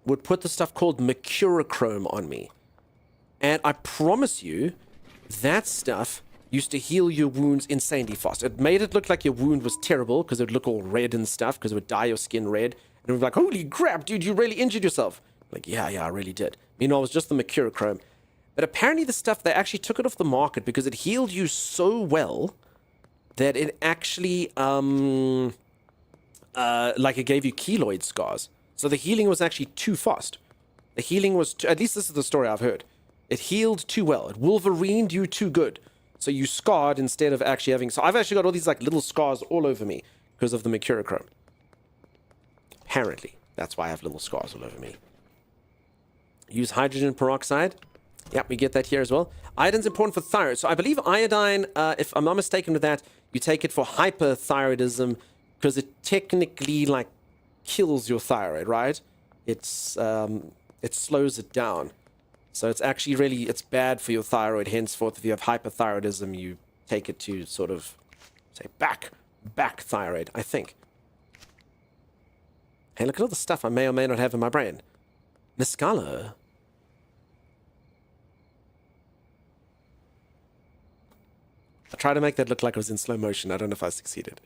would put the stuff called mercurochrome on me. And I promise you, that stuff used to heal your wounds insanely fast. It made it look like your wound was terrible because it would look all red and stuff because it would dye your skin red. And it would be like, holy crap, dude, you really injured yourself. Like, yeah, I really did. Meanwhile, it was just the mercurochrome. But apparently the stuff, they actually took it off the market because it healed you so well that it actually, like it gave you keloid scars. So the healing was actually too fast. The healing was, at least this is the story I've heard. It healed too well. It Wolverined you too good. So you scarred instead of actually having, so I've actually got all these like little scars all over me because of the mercurochrome. Apparently. That's why I have little scars all over me. Use hydrogen peroxide. Yep, we get that here as well. Iodine's important for thyroid. So I believe iodine, if I'm not mistaken with that, you take it for hyperthyroidism because it technically like kills your thyroid, right? It's it slows it down. So it's actually really, it's bad for your thyroid. Henceforth, if you have hyperthyroidism, you take it to sort of, say, back thyroid, I think. Hey, look at all the stuff I may or may not have in my brain. Niscala. I tried to make that look like it was in slow motion. I don't know if I succeeded.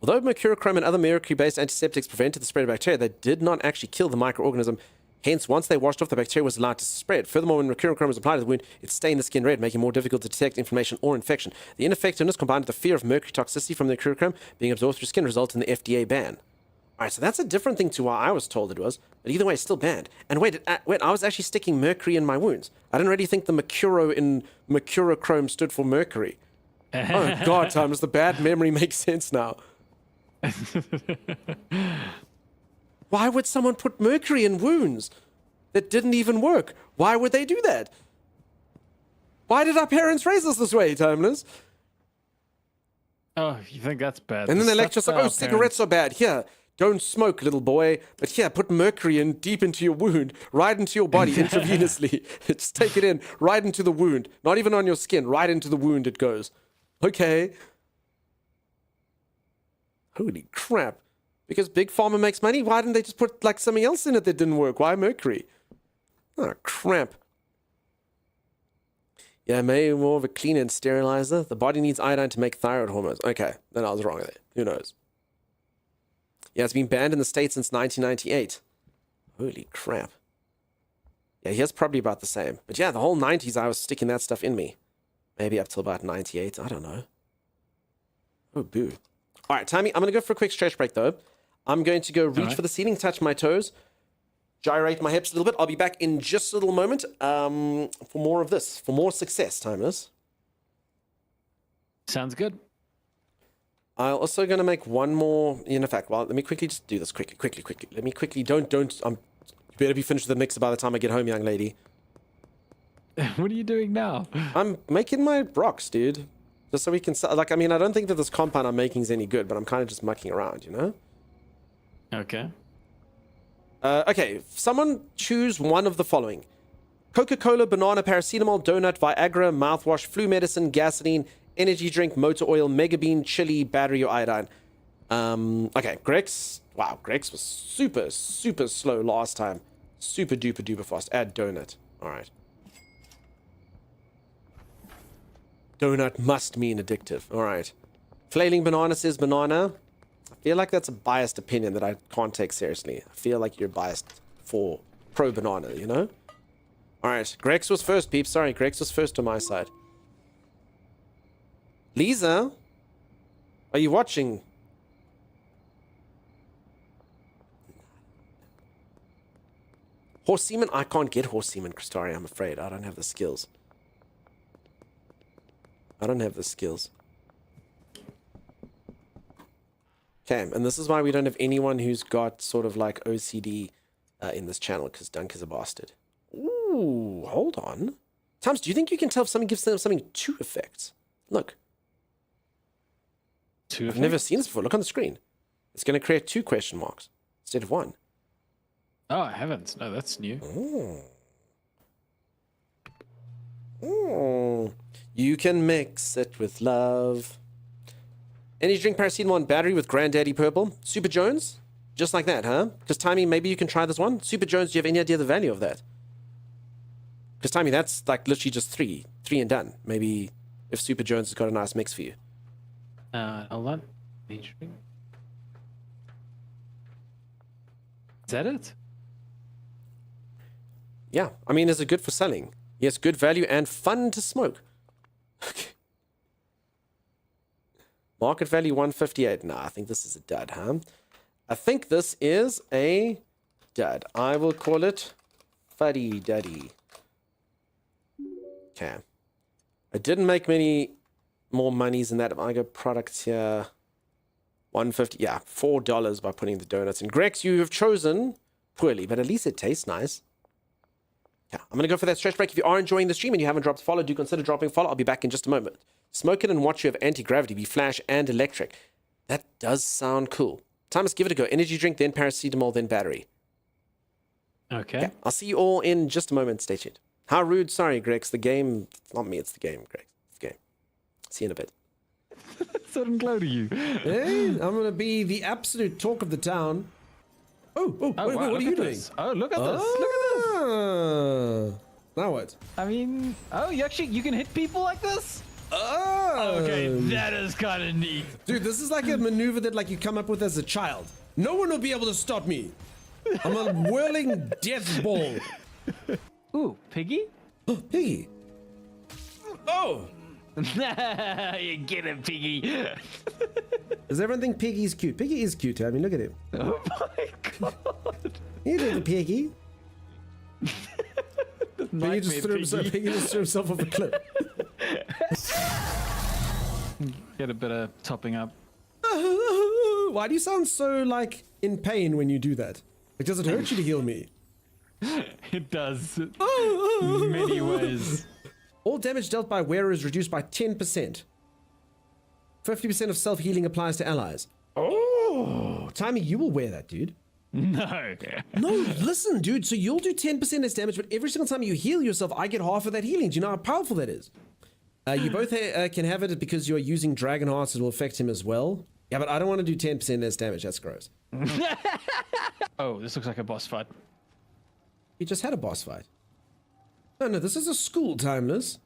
Although mercurochrome and other mercury-based antiseptics prevented the spread of bacteria, they did not actually kill the microorganism. Hence, once they washed off, the bacteria was allowed to spread. Furthermore, when mercurochrome was applied to the wound, it stained the skin red, making it more difficult to detect inflammation or infection. The ineffectiveness combined with the fear of mercury toxicity from the mercurochrome being absorbed through skin resulted in the FDA ban. Alright, so that's a different thing to what I was told it was, but either way, it's still banned. And wait, I was actually sticking mercury in my wounds. I didn't really think the mercuro in mercurochrome stood for mercury. Oh god, Thomas, the bad memory makes sense now. Why would someone put mercury in wounds that didn't even work? Why would they do that? Why did our parents raise us this way, Timeless? Oh, you think that's bad? And then they lecture us like, oh, cigarettes are bad. Here, don't smoke, little boy. But here, put mercury in deep into your wound, right into your body intravenously. Just take it in, right into the wound. Not even on your skin, right into the wound it goes. Okay. Holy crap. Because Big Pharma makes money, why didn't they just put like something else in it that didn't work? Why mercury? Oh, crap. Yeah, maybe more of a cleaner and sterilizer. The body needs iodine to make thyroid hormones. Okay, then I was wrong there. Who knows? Yeah, it's been banned in the States since 1998. Holy crap. Yeah, here's probably about the same. But yeah, the whole 90s I was sticking that stuff in me. Maybe up till about 98. I don't know. Oh, boo. All right, Timmy, I'm going to go for a quick stretch break, though. I'm going to go reach for the ceiling, touch my toes, gyrate my hips a little bit. I'll be back in just a little moment for more of this, for more success, Timers. Sounds good. I'm also going to make one more, in fact, well, let me quickly just do this quickly. Let me quickly, don't, you better be finished with the mixer by the time I get home, young lady. What are you doing now? I'm making my rocks, dude. Just so we can, like, I mean, I don't think that this compound I'm making is any good, but I'm kind of just mucking around, you know? Okay. Okay, someone choose one of the following. Coca-Cola, banana, paracetamol, donut, Viagra, mouthwash, flu medicine, gasoline, energy drink, motor oil, megabean, chili, battery, or iodine. Okay, Grex. Wow, Grex was super slow last time. Super duper fast. Add donut. All right. Donut must mean addictive. All right. Flailing Banana says banana. I feel like that's a biased opinion that I can't take seriously. I feel like you're biased for pro banana, you know? Alright, Grex was first, peeps. Sorry, Grex was first on my side. Lisa? Are you watching? Horse semen? I can't get horse semen, Crystari, I'm afraid. I don't have the skills. I don't have the skills. Okay, and this is why we don't have anyone who's got sort of like OCD in this channel, because Dunk is a bastard. Ooh, hold on. Tams, do you think you can tell if something gives them something 2 effects? Look. 2 I've never seen this before. Look on the screen. It's going to create 2 question marks instead of 1. Oh, I haven't. No, that's new. You can mix it with love. Energy drink paracetamol and battery with Granddaddy Purple. Super Jones? Just like that, huh? Because Timey, maybe you can try this one. Super Jones, do you have any idea the value of that? Because Timey, that's like literally just 3 and done. Maybe if Super Jones has got a nice mix for you. Hold on. Energy drink. Is that it? Yeah, I mean, is it good for selling? Yes, good value and fun to smoke. Okay. Market value 158. Nah, I think this is a dud, huh? I think this is a dud. I will call it fuddy duddy. Okay. I didn't make many more monies in that. If I go products here, 150. Yeah, $4 by putting the donuts in. Grex, you have chosen poorly, but at least it tastes nice. Yeah, I'm going to go for that stretch break. If you are enjoying the stream and you haven't dropped a follow, do consider dropping a follow. I'll be back in just a moment. Smoke it and watch you have anti-gravity, be flash and electric. That does sound cool. Time, let's give it a go. Energy drink, then paracetamol, then battery. Okay. Yeah, I'll see you all in just a moment. Stay tuned. How rude. Sorry, Grex. The game. It's not me, it's the game, Grex. It's the game. See you in a bit. So glow to you. Hey, I'm going to be the absolute talk of the town. Wait, wow, what are you doing? Oh, look at this. Look at this. Now what? I mean, you can hit people like this? Oh. Okay, that is kind of neat. Dude, this is like a maneuver that like you come up with as a child. No one will be able to stop me. I'm a whirling death ball. Ooh, Piggy? Piggy. Oh. You get it, Piggy. Does everyone think Piggy's cute? Piggy is cute. I mean, look at him. Oh my god. You little Piggy. Piggy just threw himself off a cliff. Get a bit of topping up. Why do you sound so like in pain when you do that? Like, does it hurt you to heal me? It does. In many ways. All damage dealt by wearer is reduced by 10%. 50% of self-healing applies to allies. Oh, Timey, you will wear that, dude. No. No, listen, dude. So you'll do 10% less damage, but every single time you heal yourself, I get half of that healing. Do you know how powerful that is? You both can have it because you're using Dragon Hearts. It will affect him as well. Yeah, but I don't want to do 10% less damage. That's gross. Oh, this looks like a boss fight. You just had a boss fight. No, this is a school, Timeless.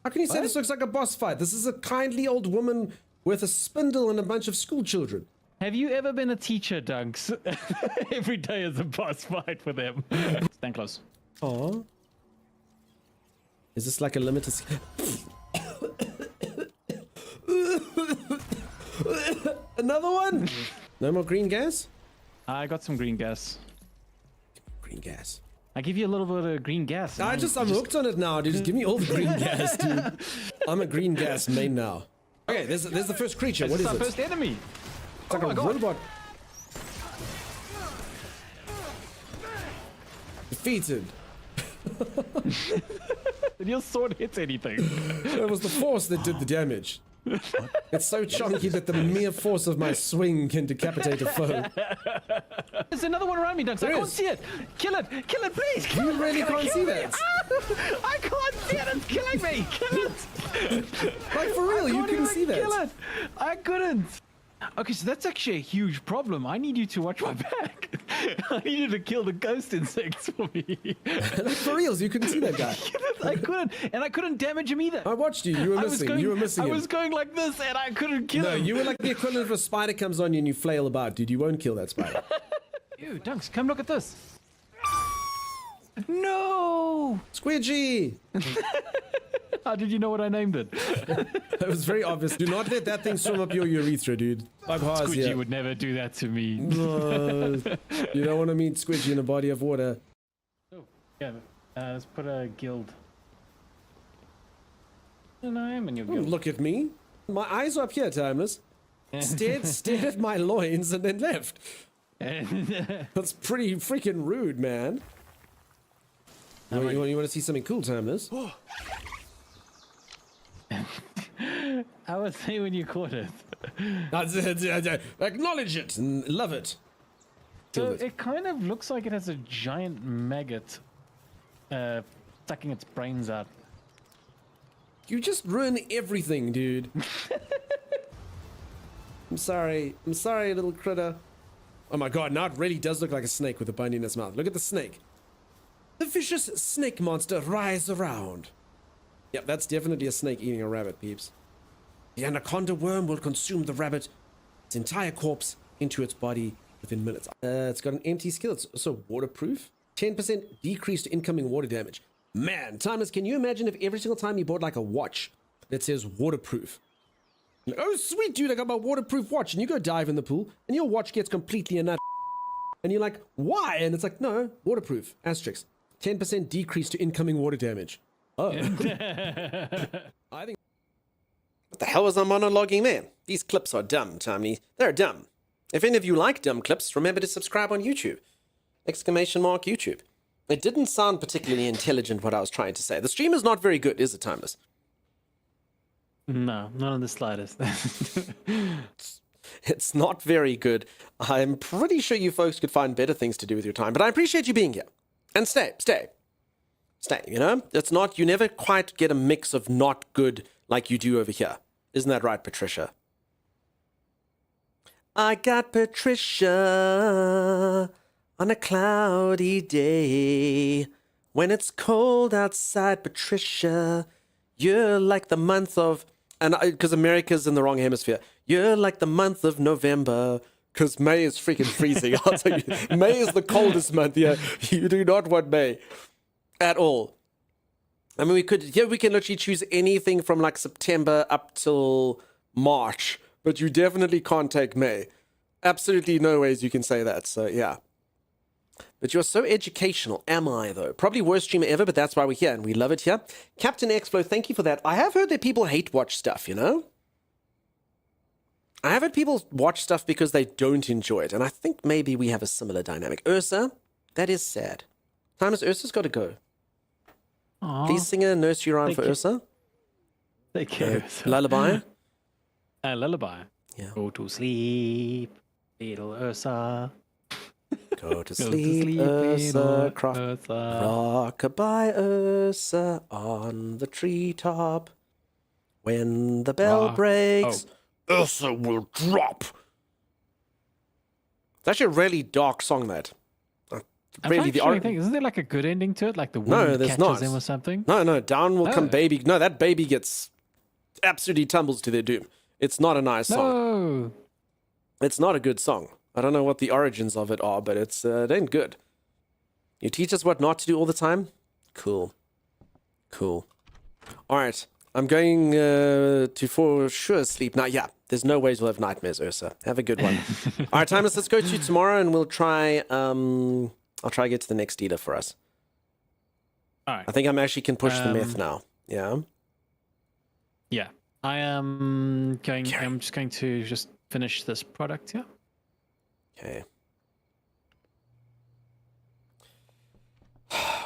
How can you say this looks like a boss fight? This is a kindly old woman with a spindle and a bunch of school children. Have you ever been a teacher, Dunks? Every day is a boss fight for them. Stand close. Aww. Is this like a limited... Another one? No more green gas? I got some green gas. Green gas. I give you a little bit of green gas. I'm hooked on it now, dude. Just give me all the green gas, dude. I'm a green gas main now. Okay, there's the first creature. What is our it? first enemy. It's like a robot. Defeated. And your sword hits anything. It was the force that did the damage. It's so chunky that the mere force of my swing can decapitate a foe. There's another one around me, Dunks. I can't see it. Kill it, please. You really can't see that. I can't see it. It's killing me. Kill it. Like for real, you couldn't see that. Kill it. I couldn't. Okay, so that's actually a huge problem. I need you to watch my back. I needed to kill the ghost insects for me. Like, for reals, you couldn't see that guy. I couldn't damage him either. I watched you. You were missing. You were missing I him. was going like this, and I couldn't kill him. No, you were like the equivalent of a spider comes on you and you flail about, dude. You won't kill that spider. Ew, Dunks, come look at this. No! Squidgy! How did you know what I named it? It was very obvious. Do not let that thing swim up your urethra, dude. Bug Haas, Squidgy yeah. would never do that to me. You don't want to meet Squidgy in a body of water. Oh, yeah. Let's put a guild. And I am in your Oh, guild. look at me. My eyes are up here, Timeless. Stared at my loins and then left. That's pretty freaking rude, man. You want to see something cool, Timeless? I would say when you caught it. Acknowledge it and love it. So it kind of looks like it has a giant maggot sucking its brains out. You just ruin everything, dude. I'm sorry, little critter. Oh my god, now it really does look like a snake with a bone in its mouth. Look at the snake. The vicious snake monster writhes around. Yep, that's definitely a snake eating a rabbit, peeps. The anaconda worm will consume the rabbit, its entire corpse, into its body within minutes. It's got an empty skill. It's also waterproof. 10% decrease to incoming water damage. Man, Timeless, can you imagine if every single time you bought like a watch that says waterproof? Like, oh, sweet, dude, I got my waterproof watch. And you go dive in the pool, and your watch gets completely a nut. And you're like, why? And it's like, no, waterproof. Asterisk. 10% decrease to incoming water damage. Oh. I think. What the hell was I monologuing there? These clips are dumb, Tommy. They're dumb. If any of you like dumb clips, remember to subscribe on YouTube. Exclamation mark YouTube. It didn't sound particularly intelligent what I was trying to say. The stream is not very good, is it, Timeless? No, not in the slightest. It's not very good. I'm pretty sure you folks could find better things to do with your time, but I appreciate you being here. And stay, you know? It's not, you never quite get a mix of not good like you do over here. Isn't that right, Patricia? I got Patricia on a cloudy day. When it's cold outside, Patricia, you're like the month of, and because America's in the wrong hemisphere, you're like the month of November. Because May is freaking freezing. I'll tell you, May is the coldest month. Yeah, you do not want May at all. I mean, we can literally choose anything from like September up till March, but you definitely can't take May. Absolutely no ways you can say that. So yeah. But you're so educational, am I though? Probably worst streamer ever, but that's why we're here and we love it here. Captain Explo, thank you for that. I have heard that people hate watch stuff, you know? I have had people watch stuff because they don't enjoy it, and I think maybe we have a similar dynamic. Ursa, that is sad. Timeless, Ursa's got to go. Aww. Please sing a nursery rhyme for Ursa. Thank you. Lullaby. Lullaby. Yeah. Go to sleep, little Ursa. Go to sleep, Ursa. Rock-a-bye, Ursa, on the treetop. When the bell breaks... Oh. Ursa will drop. It's actually a really dark song, that. Really, isn't there like a good ending to it? Like the woman catches them or something? No, down will come baby. No, that baby gets absolutely tumbles to their doom. It's not a nice song. No. It's not a good song. I don't know what the origins of it are, but it ain't good. You teach us what not to do all the time? Cool. All right. I'm going to for sure sleep now. Yeah, there's no ways we'll have nightmares, Ursa. Have a good one. All right, Timeless, let's go to tomorrow and we'll try, I'll try to get to the next dealer for us. All right. I think I actually can push the meth now. Yeah. Yeah. I'm just going to finish this product here. Okay.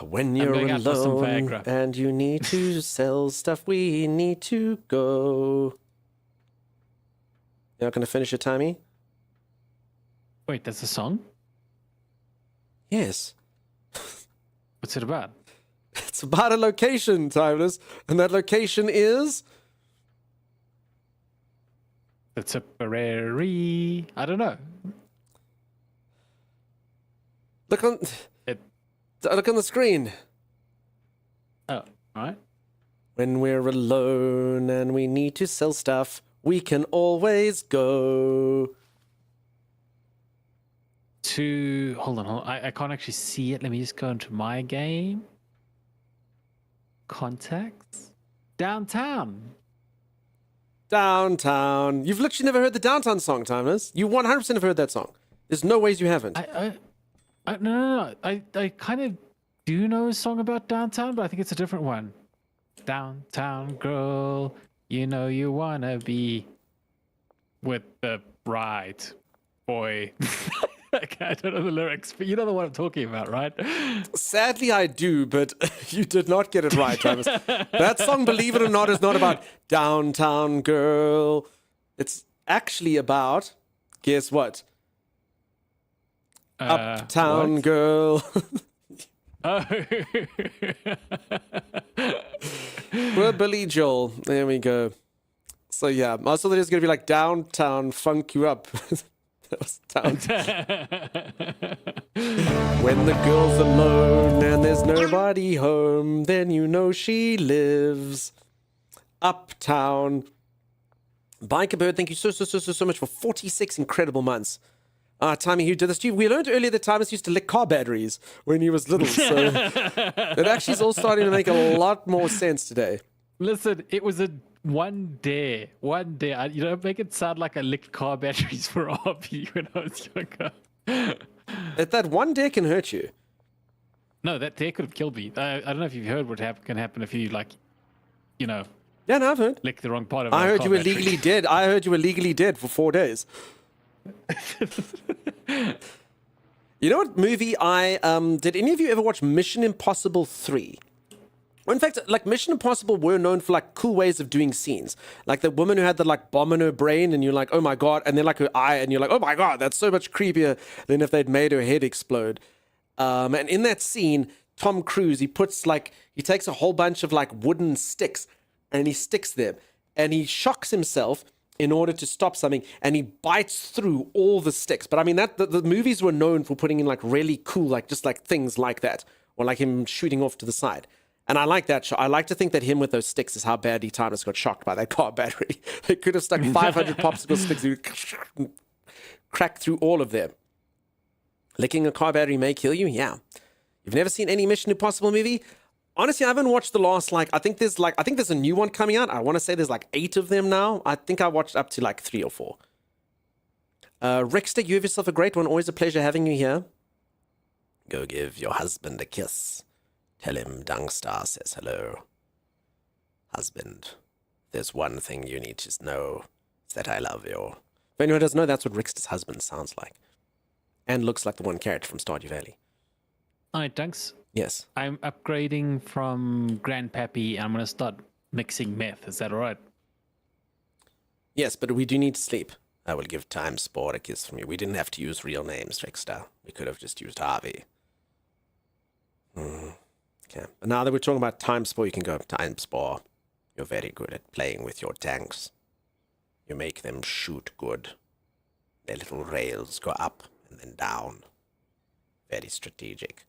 When you're alone and you need to sell stuff, we need to go. You're not going to finish it, Tommy? Wait, that's a song? Yes. What's it about? It's about a location, Timeless. And that location is... The Tipperary. I don't know. Look on the screen. Oh, all right. When we're alone and we need to sell stuff, we can always go to hold on. I can't actually see it. Let me just go into my game. Contacts. Downtown. Downtown. You've literally never heard the Downtown song, Timers. You 100% have heard that song. There's no ways you haven't. No. I kind of do know a song about downtown, but I think it's a different one. Downtown girl, you know you wanna be with the right boy. I don't know the lyrics, but you know the one I'm talking about, right? Sadly, I do, but you did not get it right, Travis. That song, believe it or not, is not about downtown girl. It's actually about, guess what? Uptown what? girl. Oh. We're Billy Joel. There we go. So yeah, I thought it was going to be like downtown funk you up. That was when the girl's alone and there's nobody home, then you know she lives uptown. Biker Bird, thank you so much for 46 incredible months. Timmy, who did this to you? We learned earlier that Thomas used to lick car batteries when he was little, so it actually is all starting to make a lot more sense today. Listen, it was one day. You don't make it sound like I licked car batteries for a hobby when I was younger. That one day can hurt you. No, that day could have killed me. I don't know if you've heard what can happen if you, Yeah, no, I've heard. lick the wrong part of I heard car you were battery. legally dead. I heard you were legally dead for 4 days. You know what movie did any of you ever watch Mission Impossible 3? Well, in fact, Mission Impossible were known for cool ways of doing scenes. Like the woman who had the bomb in her brain and you're like, oh my God. And then her eye and you're like, oh my God, that's so much creepier than if they'd made her head explode. And in that scene, Tom Cruise, he puts he takes a whole bunch of wooden sticks and he sticks them and he shocks himself in order to stop something, and he bites through all the sticks. But I mean, the movies were known for putting in really cool, things like that, or him shooting off to the side. And I like that. I like to think that him with those sticks is how badly Thomas got shocked by that car battery. They could have stuck 500 popsicle sticks, crack through all of them. Licking a car battery may kill you. Yeah. You've never seen any Mission Impossible movie? Honestly, I haven't watched the last, I think there's a new one coming out. I want to say there's 8 of them now. I think I watched up to 3 or 4. Rickster, you have yourself a great one. Always a pleasure having you here. Go give your husband a kiss. Tell him Dungstar says hello. Husband, there's one thing you need to know. It's that I love you. If anyone doesn't know, that's what Rickster's husband sounds like. And looks like the one character from Stardew Valley. All right, thanks. Yes. I'm upgrading from Grandpappy and I'm going to start mixing meth. Is that all right? Yes, but we do need to sleep. I will give Time Spore a kiss from you. We didn't have to use real names, Trickster. We could have just used Harvey. Okay. But now that we're talking about Time Spore, you can go, Time Spore. You're very good at playing with your tanks. You make them shoot good. Their little rails go up and then down. Very strategic.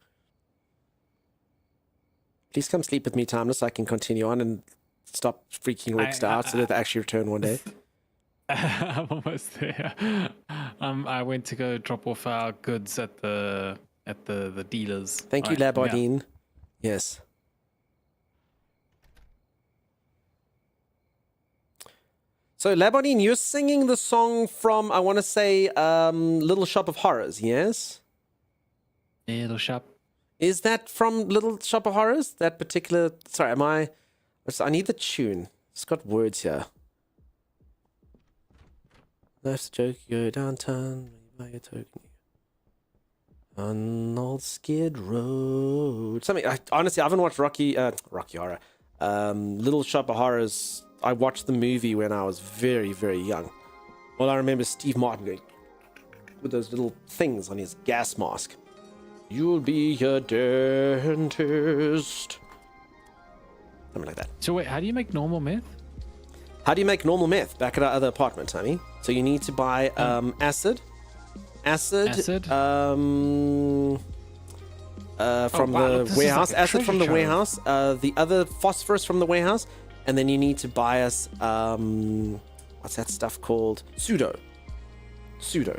Please come sleep with me, Timeless, so I can continue on and stop freaking Rickster out so that they actually return one day. I'm almost there. I went to go drop off our goods at the dealers. Thank you, Labardine. Yes. So, Labardine, you're singing the song from, I want to say, Little Shop of Horrors, yes? Little Shop. Is that from Little Shop of Horrors? That particular... Sorry, I need the tune. It's got words here. Life's a joke, you go downtown, buy a token. On Old Skid Road. Something. Honestly, I haven't watched Rocky Horror. Little Shop of Horrors. I watched the movie when I was very, very young. All I remember is Steve Martin going with those little things on his gas mask. You'll be a dentist. Something like that. So wait, how do you make normal meth? How do you make normal meth? Back at our other apartment, Tommy. So you need to buy acid. from wow, the this is warehouse, like a acid from the treasure warehouse, the other phosphorus from the warehouse, and then you need to buy us what's that stuff called? Pseudo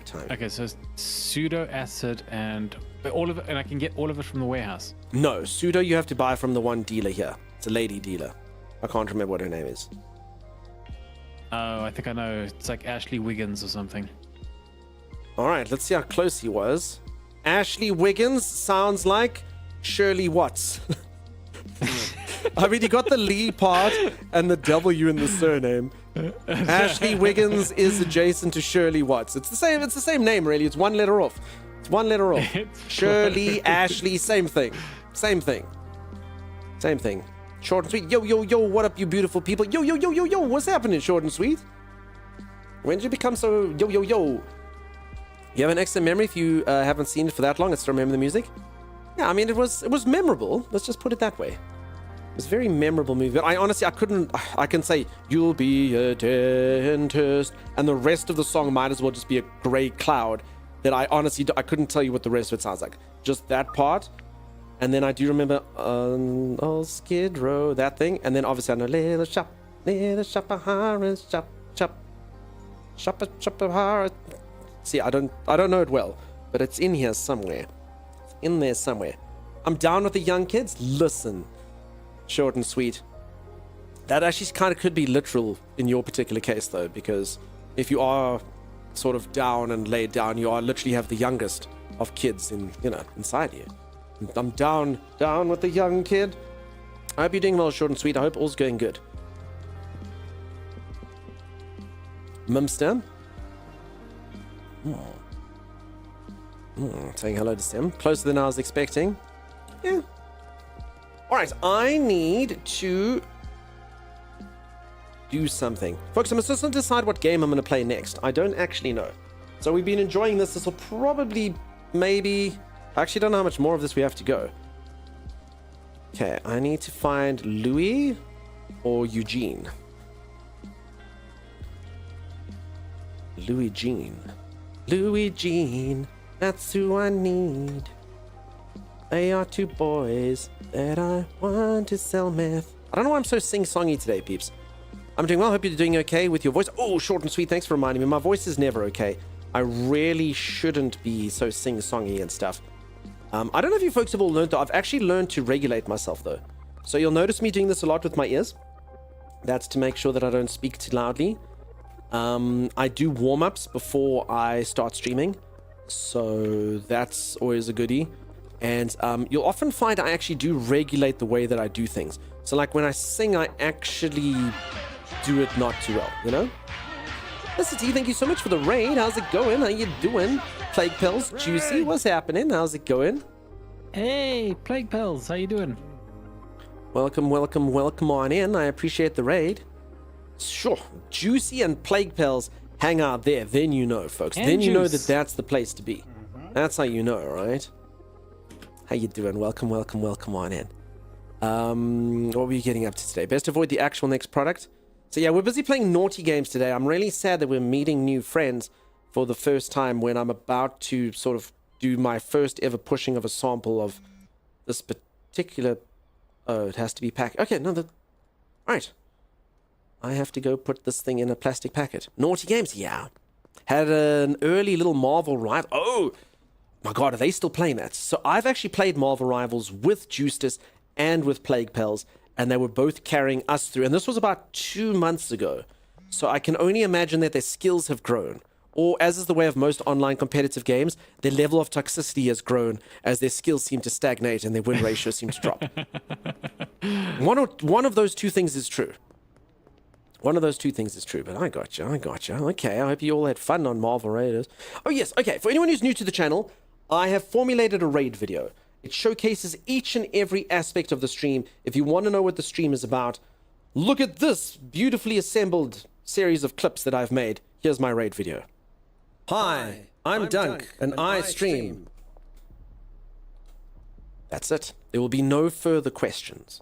time. Okay, so pseudo acid and all of it, and I can get all of it from the warehouse. No, pseudo you have to buy from the one dealer here. It's a lady dealer. I can't remember what her name is. Oh, I think I know. It's like Ashley Wiggins or something. All right, let's see how close he was. Ashley Wiggins sounds like Shirley Watts. I mean, you got the Lee part and the W in the surname. Ashley Wiggins is adjacent to Shirley Watts. It's the same name, really. It's one letter off. It's one letter off. Shirley, Ashley, same thing. Same thing. Same thing. Short and sweet. Yo, yo, yo, what up, you beautiful people? Yo, yo, yo, yo, yo, what's happening, short and sweet? When did you become so yo, yo, yo? You have an extra memory if you haven't seen it for that long and still remember the music? Yeah, I mean, it was memorable. Let's just put it that way. It was a very memorable movie. But I can say, you'll be a dentist, and the rest of the song might as well just be a gray cloud that I honestly, I couldn't tell you what the rest of it sounds like. Just that part. And then I do remember old Skid Row, that thing. And then obviously I know little shop behind shop. See, I don't know it well, but it's in here somewhere. It's in there somewhere. I'm down with the young kids. Listen, short and sweet. That actually kind of could be literal in your particular case, though, because if you are sort of down and laid down, you are literally have the youngest of kids inside you. I'm down with the young kid. I hope you're doing well, short and sweet. I hope all's going good. Mumster. Saying hello to Sim. Closer than I was expecting. Yeah. Alright, I need to do something. Folks, I'm supposed to decide what game I'm going to play next. I don't actually know. So we've been enjoying this. This will probably, maybe... I actually don't know how much more of this we have to go. Okay, I need to find Louis or Eugene. Louis Jean. Louis Jean, that's who I need. They are two boys that I want to sell meth. I don't know why I'm so sing-songy today, peeps. I'm doing well. Hope you're doing okay with your voice. Oh, short and sweet. Thanks for reminding me. My voice is never okay. I really shouldn't be so sing-songy and stuff. I don't know if you folks have all learned, though. I've actually learned to regulate myself, though. So you'll notice me doing this a lot with my ears. That's to make sure that I don't speak too loudly. I do warm-ups before I start streaming. So that's always a goodie. And you'll often find I actually do regulate the way that I do things. So like when I sing, I actually do it not too well, you know? Mr. T, thank you so much for the raid. How's it going? How you doing? Plague Pills, Juicy, what's happening? How's it going? Hey, Plague Pills, how you doing? Welcome, welcome, welcome on in. I appreciate the raid. Sure, Juicy and Plague Pills hang out there. Then you know, folks. And then you know Juice. that that's the place to be. That's how you know, right? How you doing? Welcome, welcome, welcome on in. What were you getting up to today? Best avoid the actual next product. So yeah, we're busy playing naughty games today. I'm really sad that we're meeting new friends for the first time when I'm about to sort of do my first ever pushing of a sample of this particular... Oh, it has to be packed. Okay, no, Right. I have to go put this thing in a plastic packet. Naughty games, yeah. Had an early little Marvel Rival. Oh, my God, are they still playing that? So I've actually played Marvel Rivals with Justus and with Plague Pals, and they were both carrying us through. And this was about 2 months ago. So I can only imagine that their skills have grown. Or, as is the way of most online competitive games, their level of toxicity has grown as their skills seem to stagnate and their win ratio seems to drop. One of those two things is true. One of those two things is true, but I got you. Okay, I hope you all had fun on Marvel Raiders. Oh, yes, okay, for anyone who's new to the channel, I have formulated a raid video. It showcases each and every aspect of the stream. If you want to know what the stream is about, look at this beautifully assembled series of clips that I've made. Here's my raid video. Hi, I'm Dunk, and I stream. That's it. There will be no further questions.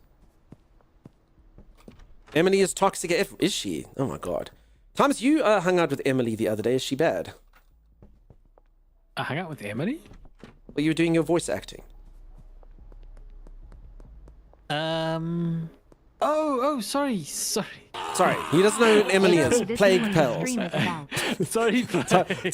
Emily is toxic. Is she? Oh my God. Thomas, you hung out with Emily the other day. Is she bad? I hung out with Emily? Well, you were doing your voice acting. Sorry. Sorry, he doesn't know who Emily is. This Plague one Pals. stream is about. Sorry.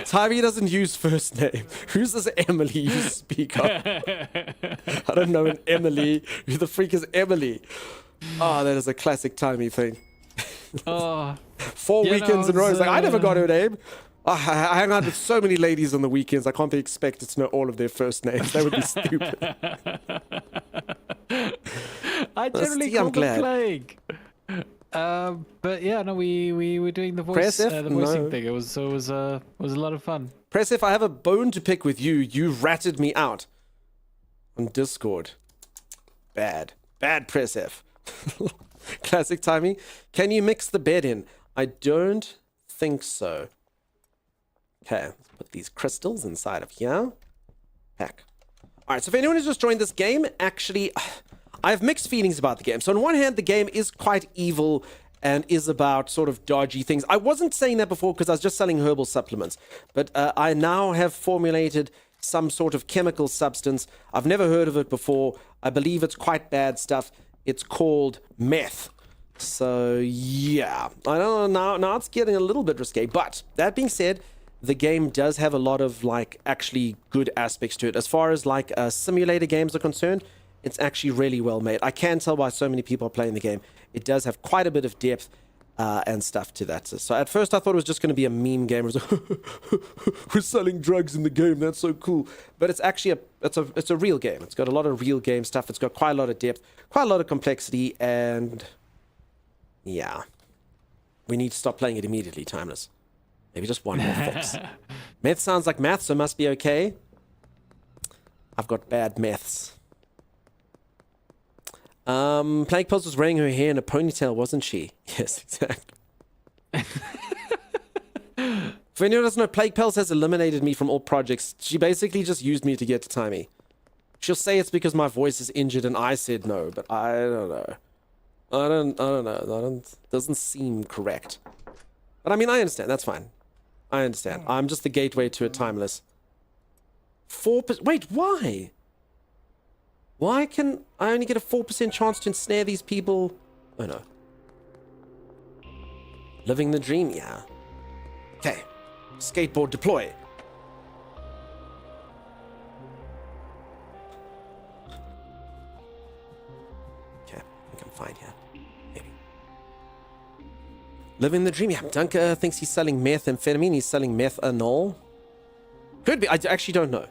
Tybee doesn't use first name. Who's this Emily you speak of? I don't know an Emily. Who the freak is Emily? Oh, that is a classic Tybee thing. Oh, 4 Yeah, no, weekends in a row. It's like, I never got her name. I hang out with so many ladies on the weekends. I can't be expected to know all of their first names. That would be stupid. I generally see, I'm call glad. them Plague. But yeah, no, we were doing the Press voice, F? the voicing No. thing. It was a lot of fun. Press, if I have a bone to pick with you, you ratted me out on Discord. Bad. Bad Press F. Classic timing. Can you mix the bed in? I don't think so. Okay, let's put these crystals inside of here. Heck. Alright, so if anyone has just joined this game, actually, I have mixed feelings about the game. So on one hand, the game is quite evil and is about sort of dodgy things. I wasn't saying that before because I was just selling herbal supplements. But I now have formulated some sort of chemical substance. I've never heard of it before. I believe it's quite bad stuff. It's called meth. So, yeah. I don't know. Now it's getting a little bit risque. But that being said, the game does have a lot of, like, actually good aspects to it. As far as, like, simulator games are concerned, it's actually really well made. I can tell why so many people are playing the game. It does have quite a bit of depth and stuff to that. So at first I thought it was just going to be a meme game. It was like, we're selling drugs in the game. That's so cool. But it's actually it's a real game. It's got a lot of real game stuff. It's got quite a lot of depth, quite a lot of complexity, and yeah, we need to stop playing it immediately. Timeless. Maybe just one more fix. Meth sounds like math, so must be okay. I've got bad meths. Plague Pulse was wearing her hair in a ponytail, wasn't she? Yes, exactly. For anyone who doesn't know, Plague Pulse has eliminated me from all projects. She basically just used me to get to Timey. She'll say it's because my voice is injured and I said no, but I don't know. I don't know. Doesn't seem correct. But I mean, I understand. That's fine. I understand. I'm just the gateway to a timeless. 4%. Wait, why? Why can I only get a 4% chance to ensnare these people? Oh no. Living the dream, yeah. Okay. Skateboard deploy. Okay, I think I'm fine here. Maybe. Living the dream, yeah. Dunker thinks he's selling methamphetamine. He's selling methanol. Could be. I actually don't know.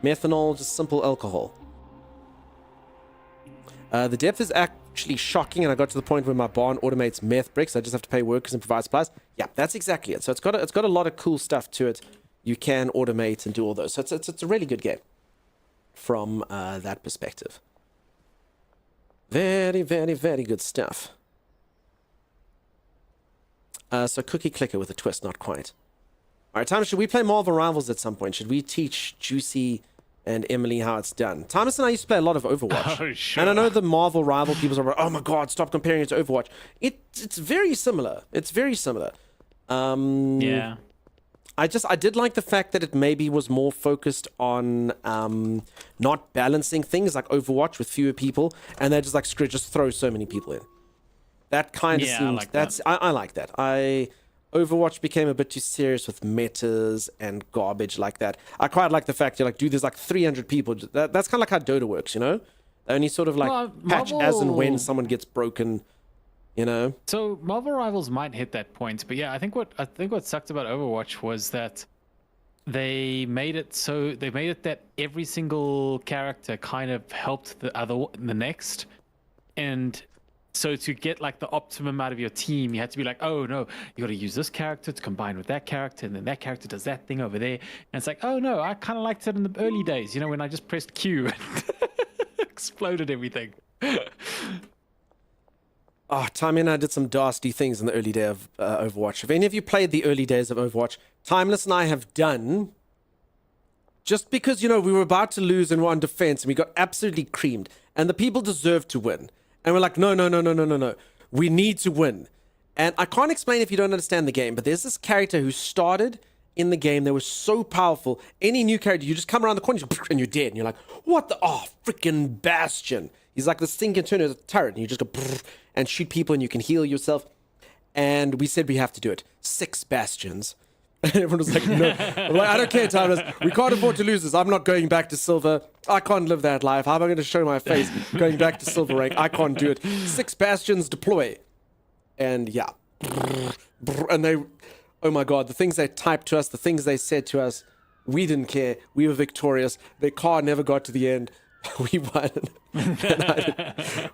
Methanol, just simple alcohol. The depth is actually shocking, and I got to the point where my barn automates meth bricks. I just have to pay workers and provide supplies. Yeah, that's exactly it. So it's got a lot of cool stuff to it. You can automate and do all those. So it's a really good game from that perspective. Very, very, very good stuff. So cookie clicker with a twist, not quite. All right, Thomas, should we play Marvel Rivals at some point? Should we teach Juicy and Emily how it's done? Thomas and I used to play a lot of Overwatch. Oh, sure. And I know the Marvel Rival people are like, oh my god, stop comparing it to Overwatch. It's very similar. It's very similar. Yeah. I did like the fact that it maybe was more focused on not balancing things like Overwatch with fewer people, and they just like just throw so many people in. That kind of Yeah, I seems like that's that. I like that. Overwatch became a bit too serious with metas and garbage like that. I quite like the fact you're like, dude, there's like 300 people. That's kind of like how Dota works, you know? They only sort of like Well, patch as and when Marvel- someone gets broken, you know? So Marvel Rivals might hit that point, but yeah, I think what sucked about Overwatch was that they made it that every single character kind of helped the next, and so to get like the optimum out of your team, you had to be like, oh no, you got to use this character to combine with that character, and then that character does that thing over there, and it's like, oh no, I kind of liked it in the early days, you know, when I just pressed Q and exploded everything. Oh, Timey and I did some dastardly things in the early day of Overwatch. If any of you played the early days of Overwatch, Timeless and I have done, just because, you know, we were about to lose and we're on defense and we got absolutely creamed and the people deserved to win. And we're like, no. We need to win. And I can't explain if you don't understand the game, but there's this character who started in the game. They were so powerful. Any new character, you just come around the corner and you're dead. And you're like, what the? Oh, freaking Bastion. He's like this thing can turn into a turret and you just go and shoot people and you can heal yourself. And we said we have to do it. 6 Bastions. And everyone was like, no. I'm like, I don't care, Timeless. We can't afford to lose this. I'm not going back to silver. I can't live that life. How am I going to show my face going back to silver rank? I can't do it. 6 Bastions deploy. And yeah. And they, oh my God, the things they typed to us, the things they said to us, we didn't care. We were victorious. Their car never got to the end. We won.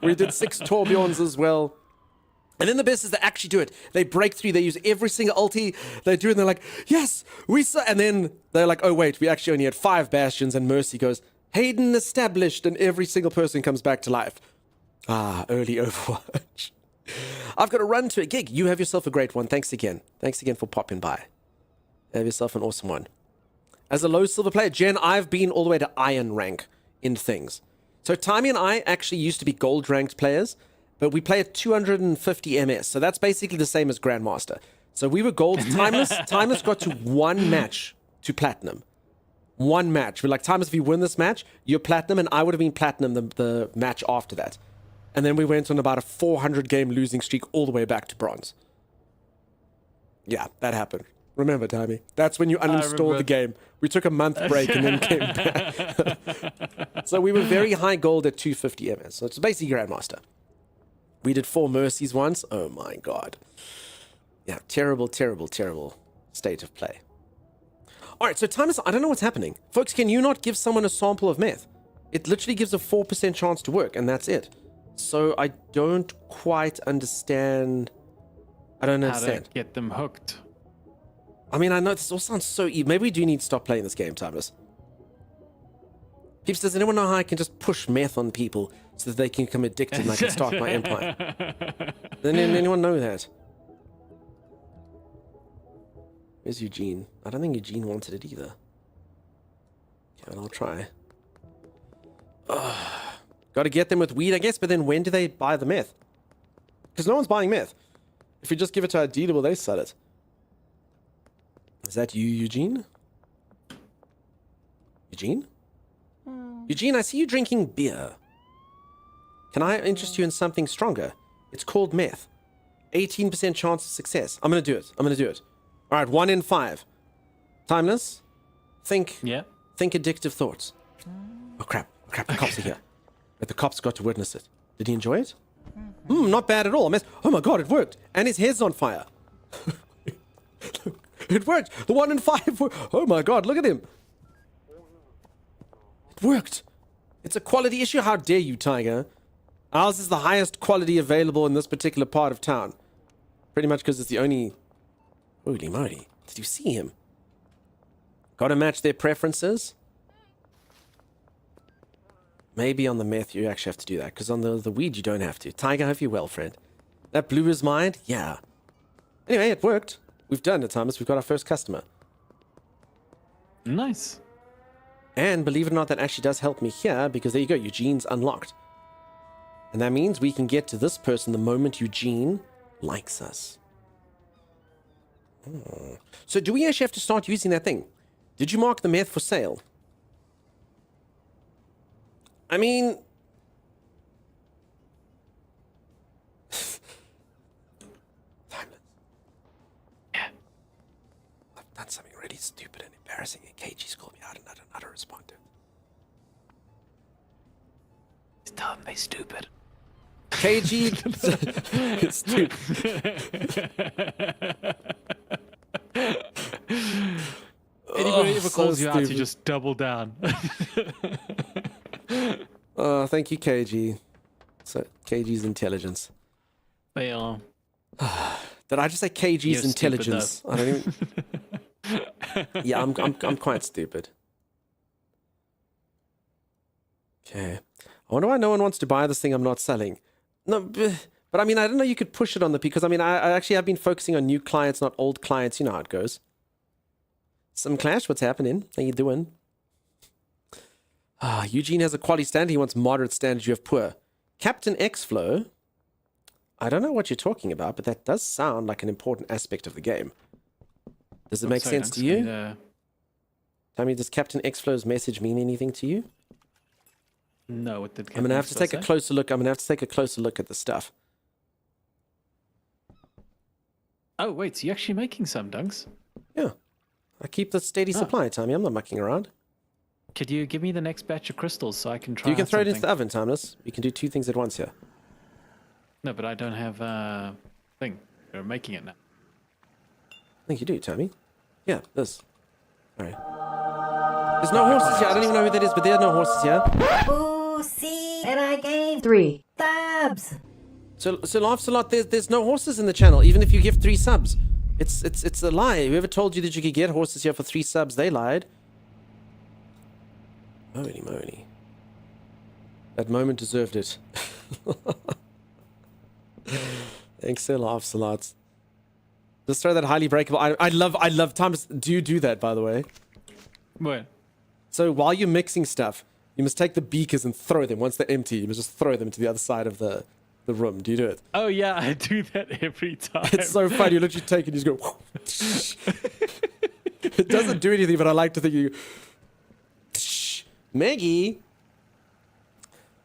We did 6 Torbjorns as well. And then the best is they actually do it. They break through. They use every single ulti. They do it and they're like, yes, we saw. And then they're like, oh, wait, we actually only had 5 Bastions. And Mercy goes, Hayden established. And every single person comes back to life. Ah, early Overwatch. I've got to run to a gig. You have yourself a great one. Thanks again. Thanks again for popping by. Have yourself an awesome one. As a low silver player, Jen, I've been all the way to iron rank in things. So Timey and I actually used to be gold ranked players. But we play at 250 MS, so that's basically the same as Grandmaster. So we were gold. Timeless got to 1 match to platinum. 1 match. We're like, Timeless, if you win this match, you're platinum, and I would have been platinum the match after that. And then we went on about a 400-game losing streak all the way back to bronze. Yeah, that happened. Remember, Timey? That's when you uninstalled the game. We took a month break and then came back. So we were very high gold at 250 MS. So it's basically Grandmaster. We did 4 Mercies once. Oh my God. Yeah, terrible, terrible, terrible state of play. All right, so Timeless, I don't know what's happening. Folks, can you not give someone a sample of meth? It literally gives a 4% chance to work, and that's it. So I don't quite understand. I don't understand. How to get them hooked. I mean, I know this all sounds so evil. Maybe we do need to stop playing this game, Timeless. Peeps, does anyone know how I can just push meth on people so that they can become addicted and I can start my empire? Does anyone know that? Where's Eugene? I don't think Eugene wanted it either. Okay, well, I'll try. Got to get them with weed, I guess, but then when do they buy the meth? Because no one's buying meth. If we just give it to our dealer, will they sell it? Is that you, Eugene? Eugene? Eugene, I see you drinking beer. Can I interest you in something stronger? It's called meth. 18% chance of success. I'm going to do it. I'm going to do it. All right, 1 in 5. Timeless. Think addictive thoughts. Oh, crap. The cops are here. But the cops got to witness it. Did he enjoy it? Not bad at all. Oh, my God, it worked. And his head's on fire. It worked. The 1 in 5. Oh, my God, look at him. Worked. It's a quality issue. How dare you, Tiger? Ours is the highest quality available in this particular part of town. Pretty much because it's the only... Holy moly. Did you see him? Gotta match their preferences? Maybe on the meth you actually have to do that. Because on the weed you don't have to. Tiger, hope you're well, friend. That blew his mind? Yeah. Anyway, it worked. We've done it, Thomas. We've got our first customer. Nice. And believe it or not, that actually does help me here, because there you go, Eugene's unlocked. And that means we can get to this person the moment Eugene likes us. So do we actually have to start using that thing? Did you mark the meth for sale? I mean... Yeah. I've done something really stupid and embarrassing, and KG's called me out and I don't know how to respond to it. Tell them they stupid. KG... it's stupid. Anybody ever calls so you out, you stupid. just double down. Thank you, KG. So, KG's intelligence. They are. Did I just say KG's You're stupid, intelligence? I don't even... Yeah, I'm quite stupid. Okay. I wonder why no one wants to buy this thing I'm not selling. No, but I mean, I don't know you could push it on the... Because, I mean, I actually have been focusing on new clients, not old clients. You know how it goes. Some Clash, what's happening? How you doing? Eugene has a quality standard. He wants moderate standard. You have poor. Captain X-Flow. I don't know what you're talking about, but that does sound like an important aspect of the game. Does it make Sorry, sense Dunks, to you? I need, Tell me, does Captain X-Flow's message mean anything to you? No, what did I'm gonna have to take a closer look. I'm gonna have to take a closer look at the stuff. Oh wait, so you're actually making some, Dunks? Yeah, I keep the steady supply, Tommy. I'm not mucking around. Could you give me the next batch of crystals so I can try? You can out throw it into something? the oven, Timeless. You can do two things at once here. No, but I don't have a thing. They're making it now. I think you do, Tommy. Yeah, this. All right. There's no horses here. I don't even know who that is, but there are no horses here. Ooh, see, and I gave 3 subs. So laughs a lot. There's no horses in the channel, even if you give 3 subs. It's a lie. Whoever told you that you could get horses here for 3 subs, they lied. Holy moly. That moment deserved it. Thanks, so laughs a lot. Just throw that highly breakable. I love Thomas. Do you do that, by the way? What? So while you're mixing stuff, you must take the beakers and throw them. Once they're empty, you must just throw them to the other side of the room. Do you do it? Oh yeah, I do that every time. It's so fun. You literally take it, you just go. It doesn't do anything, but I like to think you. Maggie,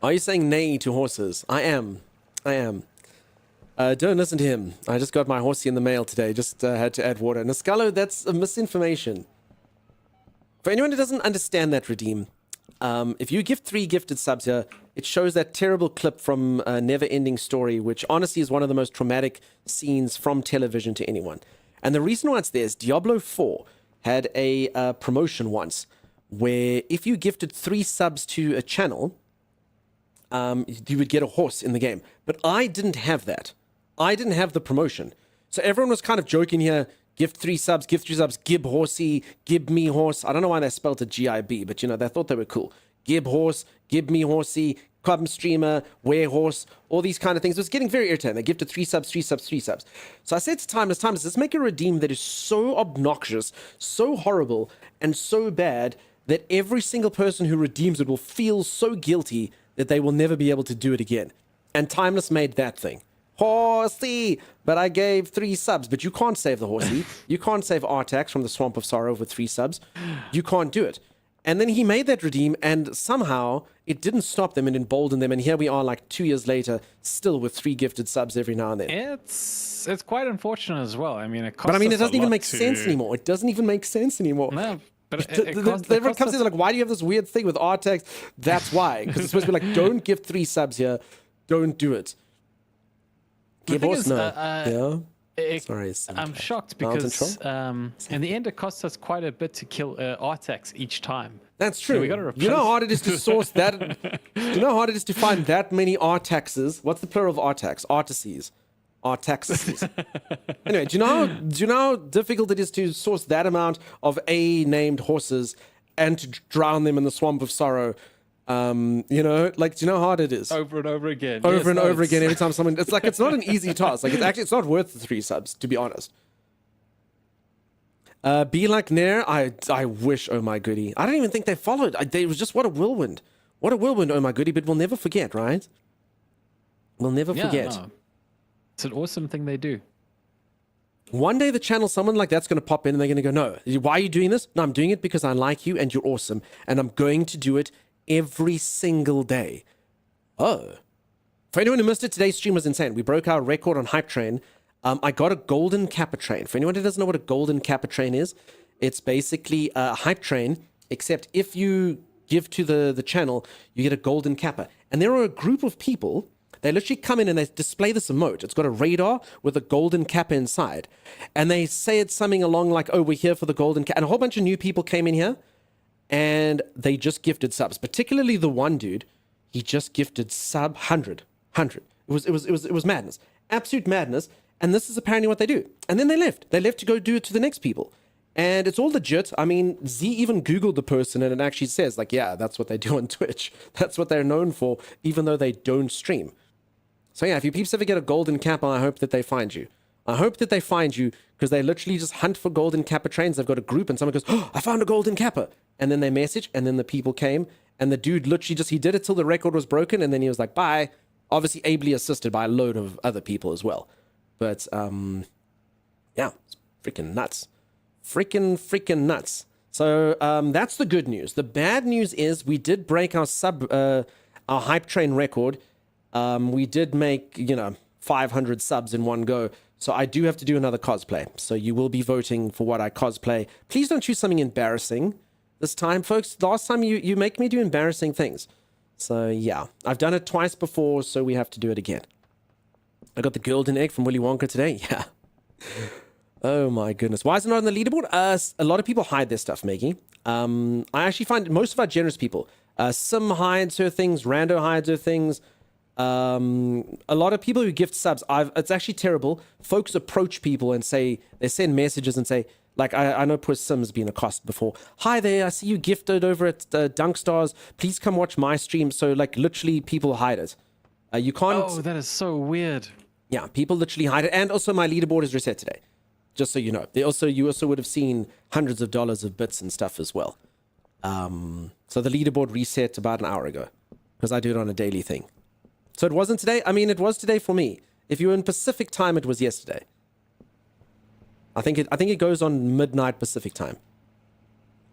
are you saying nay to horses? I am. Don't listen to him. I just got my horsey in the mail today. Just had to add water. Nascalo, that's a misinformation. For anyone who doesn't understand that, Redeem, if you give 3 gifted subs here, it shows that terrible clip from Never Ending Story, which honestly is one of the most traumatic scenes from television to anyone. And the reason why it's there is Diablo 4 had a promotion once where if you gifted 3 subs to a channel, you would get a horse in the game. But I didn't have that. I didn't have the promotion. So everyone was kind of joking here, gift 3 subs, gib horsey, gib me horse. I don't know why they spelled it G-I-B, but you know, they thought they were cool. Gib horse, give me horsey, come streamer, wear horse, all these kind of things. It was getting very irritating. They gifted 3 subs. So I said to Timeless, let's make a redeem that is so obnoxious, so horrible, and so bad that every single person who redeems it will feel so guilty that they will never be able to do it again. And Timeless made that thing. Horsey! But I gave 3 subs. But you can't save the horsey. You can't save Artax from the Swamp of Sorrow with 3 subs. You can't do it. And then he made that redeem, and somehow it didn't stop them and embolden them. And here we are, like 2 years later, still with 3 gifted subs every now and then. It's quite unfortunate as well. I mean, it costs But I mean, it us a doesn't even lot make sense to- anymore. It doesn't even make sense anymore. No, but Everyone comes in like, why do you have this weird thing with Artax? That's why. Because it's supposed to be like, don't give 3 subs here. Don't do it. The thing Keyboard? is, No. Yeah. It- Sorry. it's I'm shocked Mountain because in the end it costs us quite a bit to kill Artax each time. That's So true. we gotta You know how replace- hard it is to source that? You know how hard it is to find that many Artaxes? What's the plural of Artax? Artaxes. Artaxes. Anyway, do you know how difficult it is to source that amount of A-named horses and to drown them in the Swamp of Sorrow? You know, like, do you know how hard it is? Over and over again. Over Yes, and no, over it's- again every time someone. It's like, it's not an easy task. Like, it's not worth the 3 subs, to be honest. Be like Nair, I wish, oh my goodie. I don't even think they followed. It was just what a whirlwind. What a whirlwind, oh my goodie, but we'll never forget, right? We'll never Yeah, forget. no. It's an awesome thing they do. One day the channel, someone like that's going to pop in and they're going to go, no, why are you doing this? No, I'm doing it because I like you and you're awesome. And I'm going to do it every single day. Oh. For anyone who missed it, today's stream was insane. We broke our record on Hype Train. I got a golden Kappa train. For anyone who doesn't know what a golden Kappa train is, it's basically a Hype Train, except if you give to the channel, you get a golden Kappa. And there are a group of people, they literally come in and they display this emote. It's got a radar with a golden Kappa inside. And they say it's something along like, oh, we're here for the golden Kappa. And a whole bunch of new people came in here and they just gifted subs. Particularly the one dude, he just gifted sub 100. It was madness. Absolute madness. And this is apparently what they do. And then they left. They left to go do it to the next people. And it's all legit. I mean, Z even Googled the person and it actually says, like, yeah, that's what they do on Twitch. That's what they're known for, even though they don't stream. So yeah, if you peeps ever get a golden Kappa, I hope that they find you. I hope that they find you because they literally just hunt for golden Kappa trains. They've got a group and someone goes, oh, I found a golden Kappa. And then they message and then the people came and the dude literally just, he did it till the record was broken and then he was like, bye. Obviously ably assisted by a load of other people as well. But, yeah, it's freaking nuts. Freaking nuts. So that's the good news. The bad news is we did break our our hype train record. We did make 500 subs in one go. So I do have to do another cosplay. So you will be voting for what I cosplay. Please don't choose something embarrassing this time, folks. Last time you make me do embarrassing things. So yeah, I've done it twice before, so we have to do it again. I got the golden egg from Willy Wonka today. Yeah. Oh my goodness. Why is it not on the leaderboard? A lot of people hide their stuff, Maggie. I actually find most of our generous people. Sim hides her things. Rando hides her things. A lot of people who gift subs, it's actually terrible. Folks approach people and they send messages and say, like, I know poor Sim's been accosted before. Hi there, I see you gifted over at Dunk Stars. Please come watch my stream. So, like, literally people hide it. You can't... Oh, that is so weird. Yeah, people literally hide it. And also my leaderboard is reset today. Just so you know. You also would have seen hundreds of dollars of bits and stuff as well. So the leaderboard reset about an hour ago. Because I do it on a daily thing. So it wasn't today? I mean, it was today for me. If you were in Pacific time, it was yesterday. I think it goes on midnight Pacific time.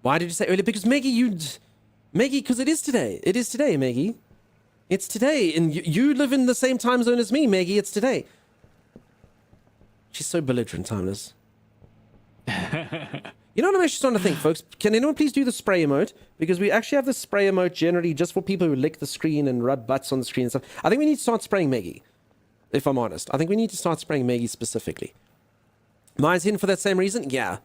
Why did you say earlier? Because Maggie, because it is today. It is today, Maggie. It's today. And you live in the same time zone as me, Maggie. It's today. She's so belligerent, Timeless. You know what I'm actually starting to think, folks? Can anyone please do the spray emote? Because we actually have the spray emote generally just for people who lick the screen and rub butts on the screen and stuff. I think we need to start spraying Maggie, if I'm honest. I think we need to start spraying Maggie specifically. Mine's hidden for that same reason? Yeah.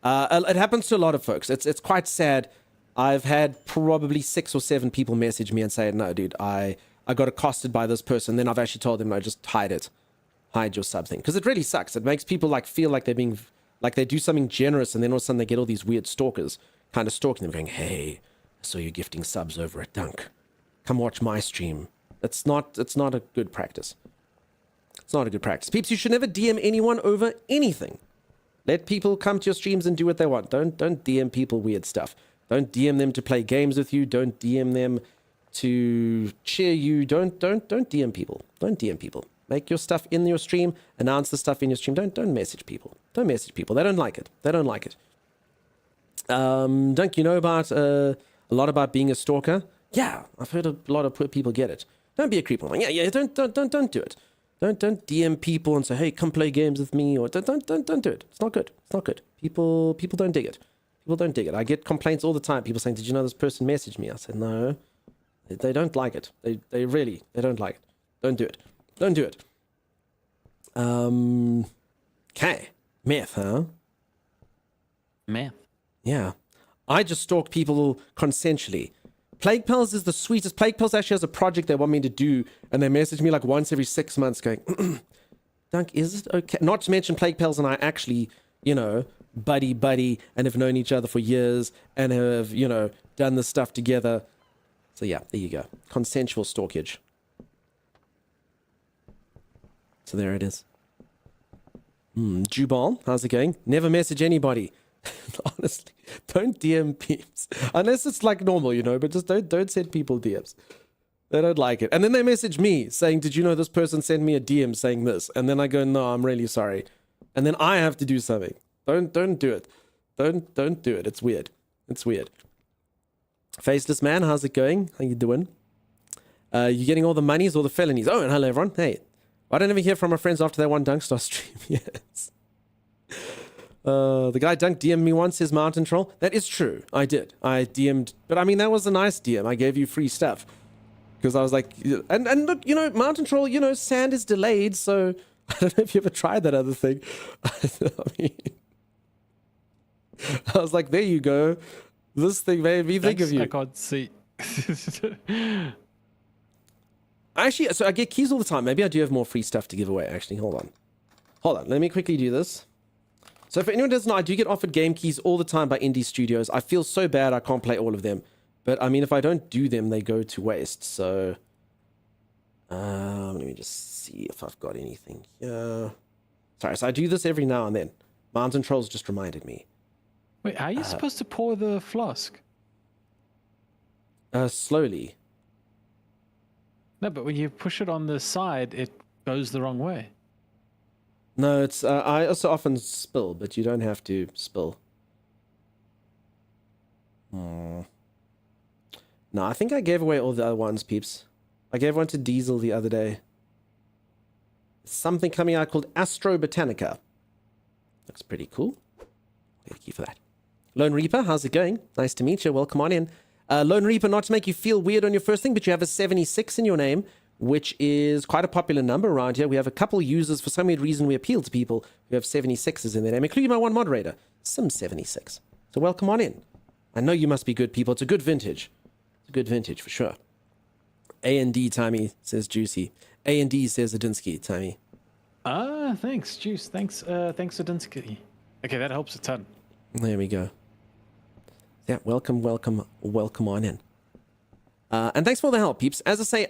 It happens to a lot of folks. It's quite sad. I've had probably 6 or 7 people message me and say, no, dude, I got accosted by this person. Then I've actually told them, no, just hide it. Hide your sub thing. Because it really sucks. It makes people like feel like they're being... Like they do something generous and then all of a sudden they get all these weird stalkers kind of stalking them going, hey, I saw you gifting subs over at Dunk. Come watch my stream. It's not a good practice. It's not a good practice. Peeps, you should never DM anyone over anything. Let people come to your streams and do what they want. Don't DM people weird stuff. Don't DM them to play games with you. Don't DM them to cheer you. Don't DM people. Don't DM people. Make your stuff in your stream. Announce the stuff in your stream. Don't message people. Don't message people. They don't like it. They don't like it. Dunk, you know about a lot about being a stalker? Yeah, I've heard a lot of people get it. Don't be a creep. Yeah. Don't do it. Don't DM people and say, hey, come play games with me, or don't do it. It's not good. It's not good. People don't dig it. People don't dig it. I get complaints all the time. People saying, did you know this person messaged me? I said, no. They don't like it. They don't like it. Don't do it. Don't do it. Okay. Meth, huh? Meth. Yeah. I just stalk people consensually. Plague Pals is the sweetest. Plague Pals actually has a project they want me to do, and they message me like once every 6 months going, Dunk, is it okay? Not to mention Plague Pals and I actually, buddy, and have known each other for years, and have, done this stuff together. So yeah, there you go. Consensual stalkage. So there it is. Jubal, how's it going? Never message anybody. Honestly, don't DM peeps. Unless it's like normal, but just don't send people DMs. They don't like it. And then they message me saying, did you know this person sent me a DM saying this? And then I go, no, I'm really sorry. And then I have to do something. Don't do it. Don't do it. It's weird. It's weird. Faceless man, how's it going? How you doing? You getting all the monies or the felonies? Oh, and hello everyone. Hey. I don't ever hear from my friends after they won Dunkstar stream. Yes. The guy Dunk DM'd me once, his Mountain Troll. That is true. I did. I DM'd. But I mean, that was a nice DM. I gave you free stuff. Because I was like... And look, Mountain Troll, sand is delayed. So I don't know if you ever tried that other thing. I was like, there you go. This thing made me think of you. I can't see. Actually, so I get keys all the time. Maybe I do have more free stuff to give away, actually. Hold on. Let me quickly do this. So for anyone who doesn't know, I do get offered game keys all the time by indie studios. I feel so bad I can't play all of them. But, I mean, if I don't do them, they go to waste. So, let me just see if I've got anything here. Sorry, so I do this every now and then. Mountain Trolls just reminded me. Wait, how are you supposed to pour the flask? Slowly. No, but when you push it on the side, it goes the wrong way. No, it's I also often spill, but you don't have to spill. No, I think I gave away all the other ones, peeps. I gave one to Diesel the other day. Something coming out called Astro Botanica. Looks pretty cool. Thank you for that. Lone Reaper, how's it going? Nice to meet you. Welcome on in. Lone Reaper, not to make you feel weird on your first thing, but you have a 76 in your name, which is quite a popular number around here. We have a couple users, for some weird reason, we appeal to people who have 76s in their name, including my one moderator, Sim76. So welcome on in. I know you must be good people. It's a good vintage. It's a good vintage for sure. A&D, Timey, says Juicy. A&D, says Zadinsky, Timey. Thanks, Juice. Thanks, Zadinsky. Okay, that helps a ton. There we go. Yeah, welcome on in. And thanks for the help, peeps. As I say,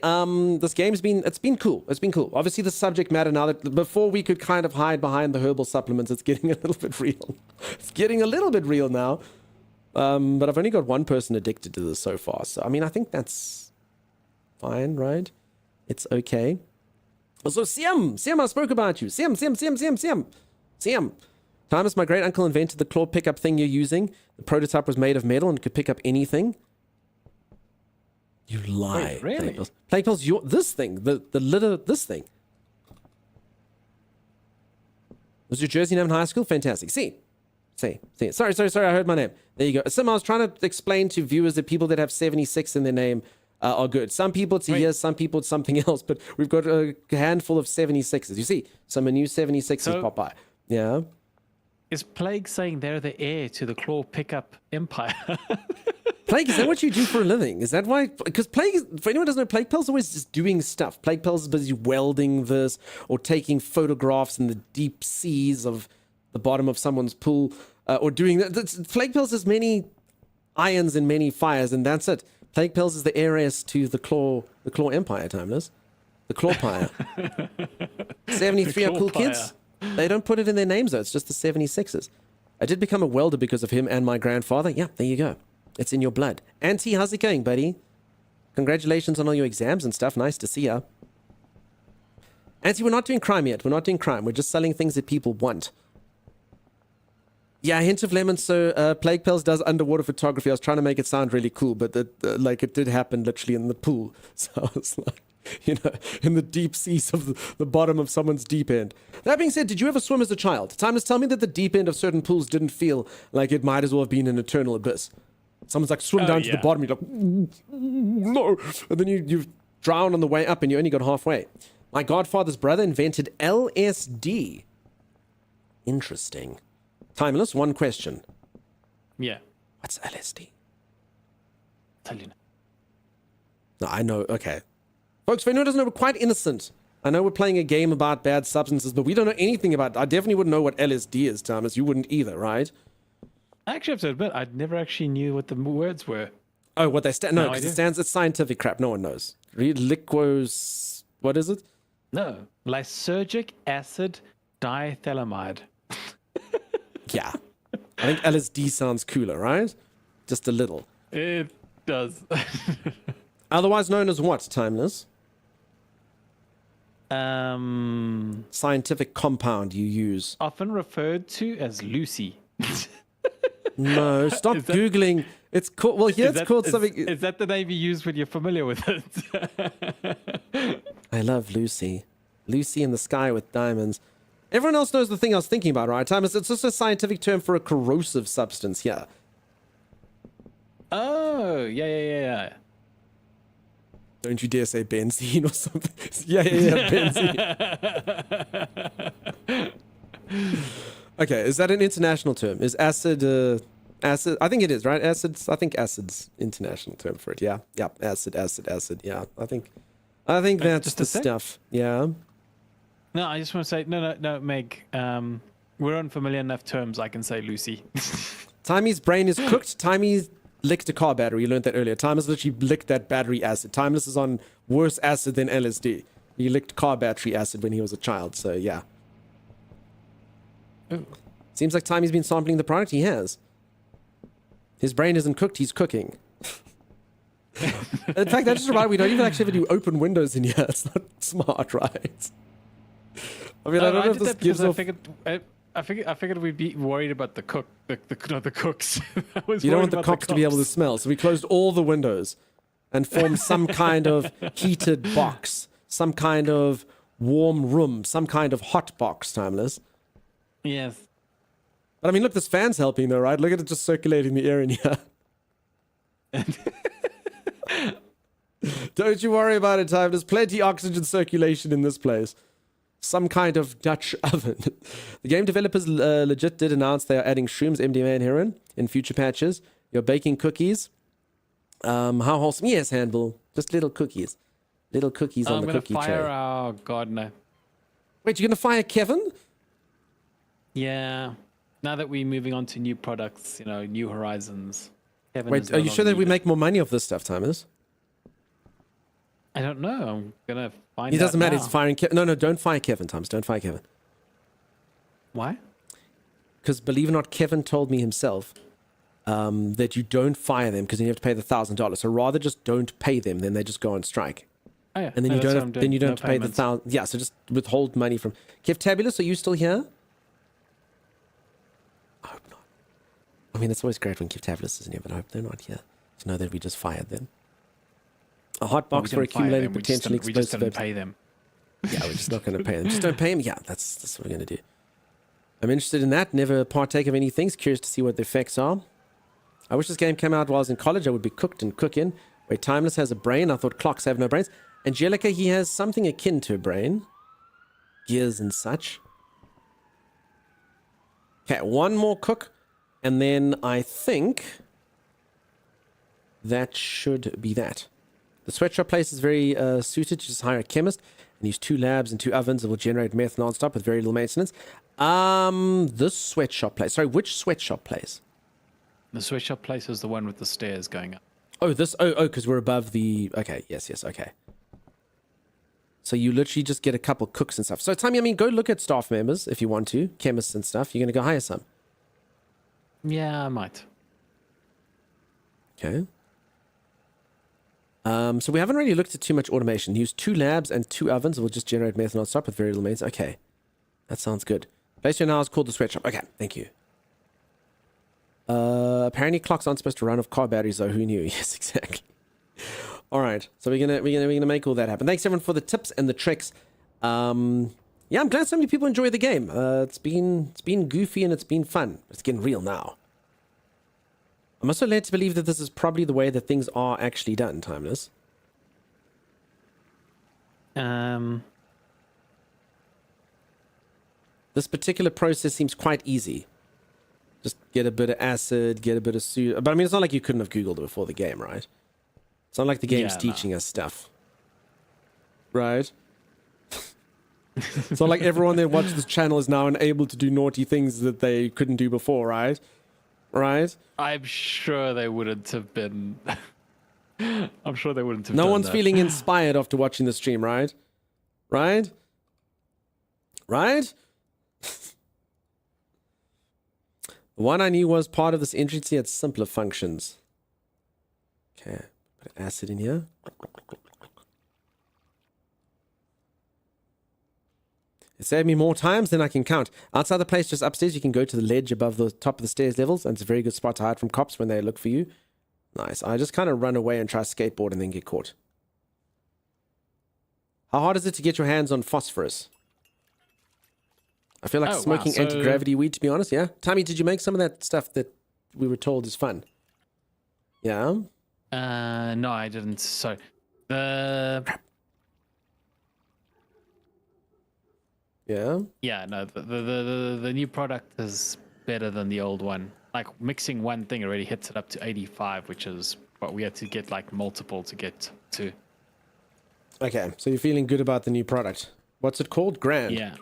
this game's been cool. It's been cool. Obviously, the subject matter now that before we could kind of hide behind the herbal supplements, it's getting a little bit real. It's getting a little bit real now. But I've only got one person addicted to this so far. So, I mean, I think that's fine, right? It's okay. Also, Siam, I spoke about you. Siam. Thomas, my great uncle invented the claw pickup thing you're using. The prototype was made of metal and could pick up anything. You lie. Wait, really? Plague Pills, this thing, the litter, this thing. Was your jersey name in high school? Fantastic. See. Sorry, I heard my name. There you go. Sim, I was trying to explain to viewers that people that have 76 in their name are good. Some people it's a year, some people it's something else, but we've got a handful of 76s. You see, some new 76s pop by. Yeah. Is Plague saying they're the heir to the claw pickup empire? Plague, is that what you do for a living? Is that why? Because Plague, for anyone who doesn't know, Plague Pill's always just doing stuff. Plague Pill's is busy welding this or taking photographs in the deep seas of the bottom of someone's pool or doing that. Plague Pill's has many irons and many fires, and that's it. Plague Pill's is the heiress to the claw empire, Timeless. The claw pyre. 73 are cool kids. They don't put it in their names, though. It's just the 76ers. I did become a welder because of him and my grandfather. Yeah, there you go. It's in your blood. Auntie, how's it going, buddy? Congratulations on all your exams and stuff. Nice to see ya. Auntie, we're not doing crime yet. We're not doing crime. We're just selling things that people want. Yeah, a hint of lemon. So Plague Pills does underwater photography. I was trying to make it sound really cool, but like it did happen literally in the pool. So I was like, you know, in the deep seas of the bottom of someone's deep end. That being said, did you ever swim as a child? Timeless, tell me that the deep end of certain pools didn't feel like it might as well have been an eternal abyss. Someone's like, swim down to the bottom. You're like, no. And then you drown on the way up and you only got halfway. My godfather's brother invented LSD. Interesting. Timeless, one question. Yeah. What's LSD? Tell you now. No, I know. Okay. Folks, for anyone who doesn't know, we're quite innocent. I know we're playing a game about bad substances, but we don't know anything about it. I definitely wouldn't know what LSD is, Thomas. You wouldn't either, right? I actually have to admit, I never actually knew what the words were. Oh, what they stand? No, No because idea. it stands. It's scientific crap. No one knows. Read liquos. What is it? No. Lysergic acid diethylamide. Yeah. I think LSD sounds cooler, right? Just a little. It does. Otherwise known as what, Timeless? Scientific compound you use. Often referred to as Lucy. No, stop Googling. It's called, well, here it's called something. Is that the name you use when you're familiar with it? I love Lucy. Lucy in the sky with diamonds. Everyone else knows the thing I was thinking about, right, Thomas? It's just a scientific term for a corrosive substance, yeah. Oh, yeah. Don't you dare say benzene or something. Yeah, benzene. Okay, is that an international term? Is acid, acid? I think it is, right? Acids. I think acid's international term for it. Yeah, acid. Yeah, I think that's just the a sec? stuff. Yeah. No, I just want to say, no, Meg. We're on familiar enough terms. I can say Lucy. Timey's brain is cooked. Timey licked a car battery. You learned that earlier. Timeless literally licked that battery acid. Timeless is on worse acid than LSD. He licked car battery acid when he was a child. So yeah. Ooh. Seems like Timey's been sampling the product. He has. His brain isn't cooked. He's cooking. In fact, that's just right. We don't even actually have to do open windows in here. It's not smart, right? I mean, I don't know if this gives off... I figured we'd be worried about the cook, not the cooks. I was You don't worried want the about cops to be able to smell, so we closed all the windows and formed some kind of heated box, some kind of warm room, some kind of hot box, Timeless. Yes. But I mean, look, this fan's helping though, right? Look at it just circulating the air in here. Don't you worry about it, Time. There's plenty oxygen circulation in this place. Some kind of Dutch oven. The game developers legit did announce they are adding shrooms, MDMA, and heroin in future patches. You're baking cookies. How wholesome? Yes, Handball. Just little cookies. Little cookies on I'm the gonna cookie fire tray. our gardener. Wait, you're gonna fire Kevin? Yeah. Now that we're moving on to new products, new horizons. Kevin is Wait, no are you sure longer that we needed. make more money off this stuff, Timers? I don't know. I'm gonna find. It doesn't out matter. now. It's firing Kevin. No, don't fire Kevin, Times. Don't fire Kevin. Why? Because believe it or not, Kevin told me himself that you don't fire them because then you have to pay the $1,000. So rather just don't pay them, then they just go on strike, Oh yeah. and then no, you that's don't what have, I'm then doing. you don't No have to pay the payments. 1,000. Yeah, so just withhold money from Kev Tabulous. Are you still here? I hope not. I mean, it's always great when Kev Tabulous isn't here, but I hope they're not here to know that we just fired them. A hot Well, we box for didn't fire accumulating them, we just potentially didn't- We just explosive didn't weapons. pay them. Yeah, we're just not going to pay them. Just don't pay them. Yeah, that's what we're going to do. I'm interested in that. Never partake of any things. Curious to see what the effects are. I wish this game came out while I was in college. I would be cooked and cooking. Where Timeless has a brain. I thought clocks have no brains. Angelica, he has something akin to a brain. Gears and such. Okay, one more cook. And then I think that should be that. The sweatshop place is very suited to just hire a chemist and use 2 labs and 2 ovens that will generate meth non-stop with very little maintenance. This sweatshop place. Sorry, which sweatshop place? The sweatshop place is the one with the stairs going up. Oh, this. Oh, because we're above the. Okay, yes, okay. So you literally just get a couple cooks and stuff. So, Tommy, I mean, go look at staff members if you want to, chemists and stuff. You're going to go hire some. Yeah, I might. Okay. So we haven't really looked at too much automation. Use 2 labs and 2 ovens. It will just generate meth non-stop with very little maintenance. Okay. That sounds good. Place here now is called the sweatshop. Okay, thank you. Apparently clocks aren't supposed to run off car batteries though. Who knew? Yes, exactly. All right. So we're gonna make all that happen. Thanks everyone for the tips and the tricks. Yeah, I'm glad so many people enjoy the game. It's been goofy and it's been fun. It's getting real now. I'm also led to believe that this is probably the way that things are actually done, Timeless. This particular process seems quite easy. Just get a bit of acid, get a bit of but I mean, it's not like you couldn't have Googled it before the game, right? It's not like the game's Yeah, no. teaching us stuff. Right? It's not like everyone that watches this channel is now unable to do naughty things that they couldn't do before, right? Right? I'm sure they wouldn't have been. I'm sure they wouldn't have. No done one's that. feeling inspired after watching the stream, right? Right? Right? The one I knew was part of this entity had simpler functions. Okay, put acid in here. It saved me more times than I can count. Outside the place, just upstairs, you can go to the ledge above the top of the stairs levels, and it's a very good spot to hide from cops when they look for you. Nice. I just kind of run away and try skateboard and then get caught. How hard is it to get your hands on phosphorus? I feel like Oh, wow, smoking so- anti-gravity weed, to be honest, yeah? Tommy, did you make some of that stuff that we were told is fun? Yeah? No, I didn't. So, the Yeah? yeah, no, the new product is better than the old one. Like mixing one thing already hits it up to 85, which is what we had to get like multiple to get to. Okay, so you're feeling good about the new product. What's it called? Grand? Yeah.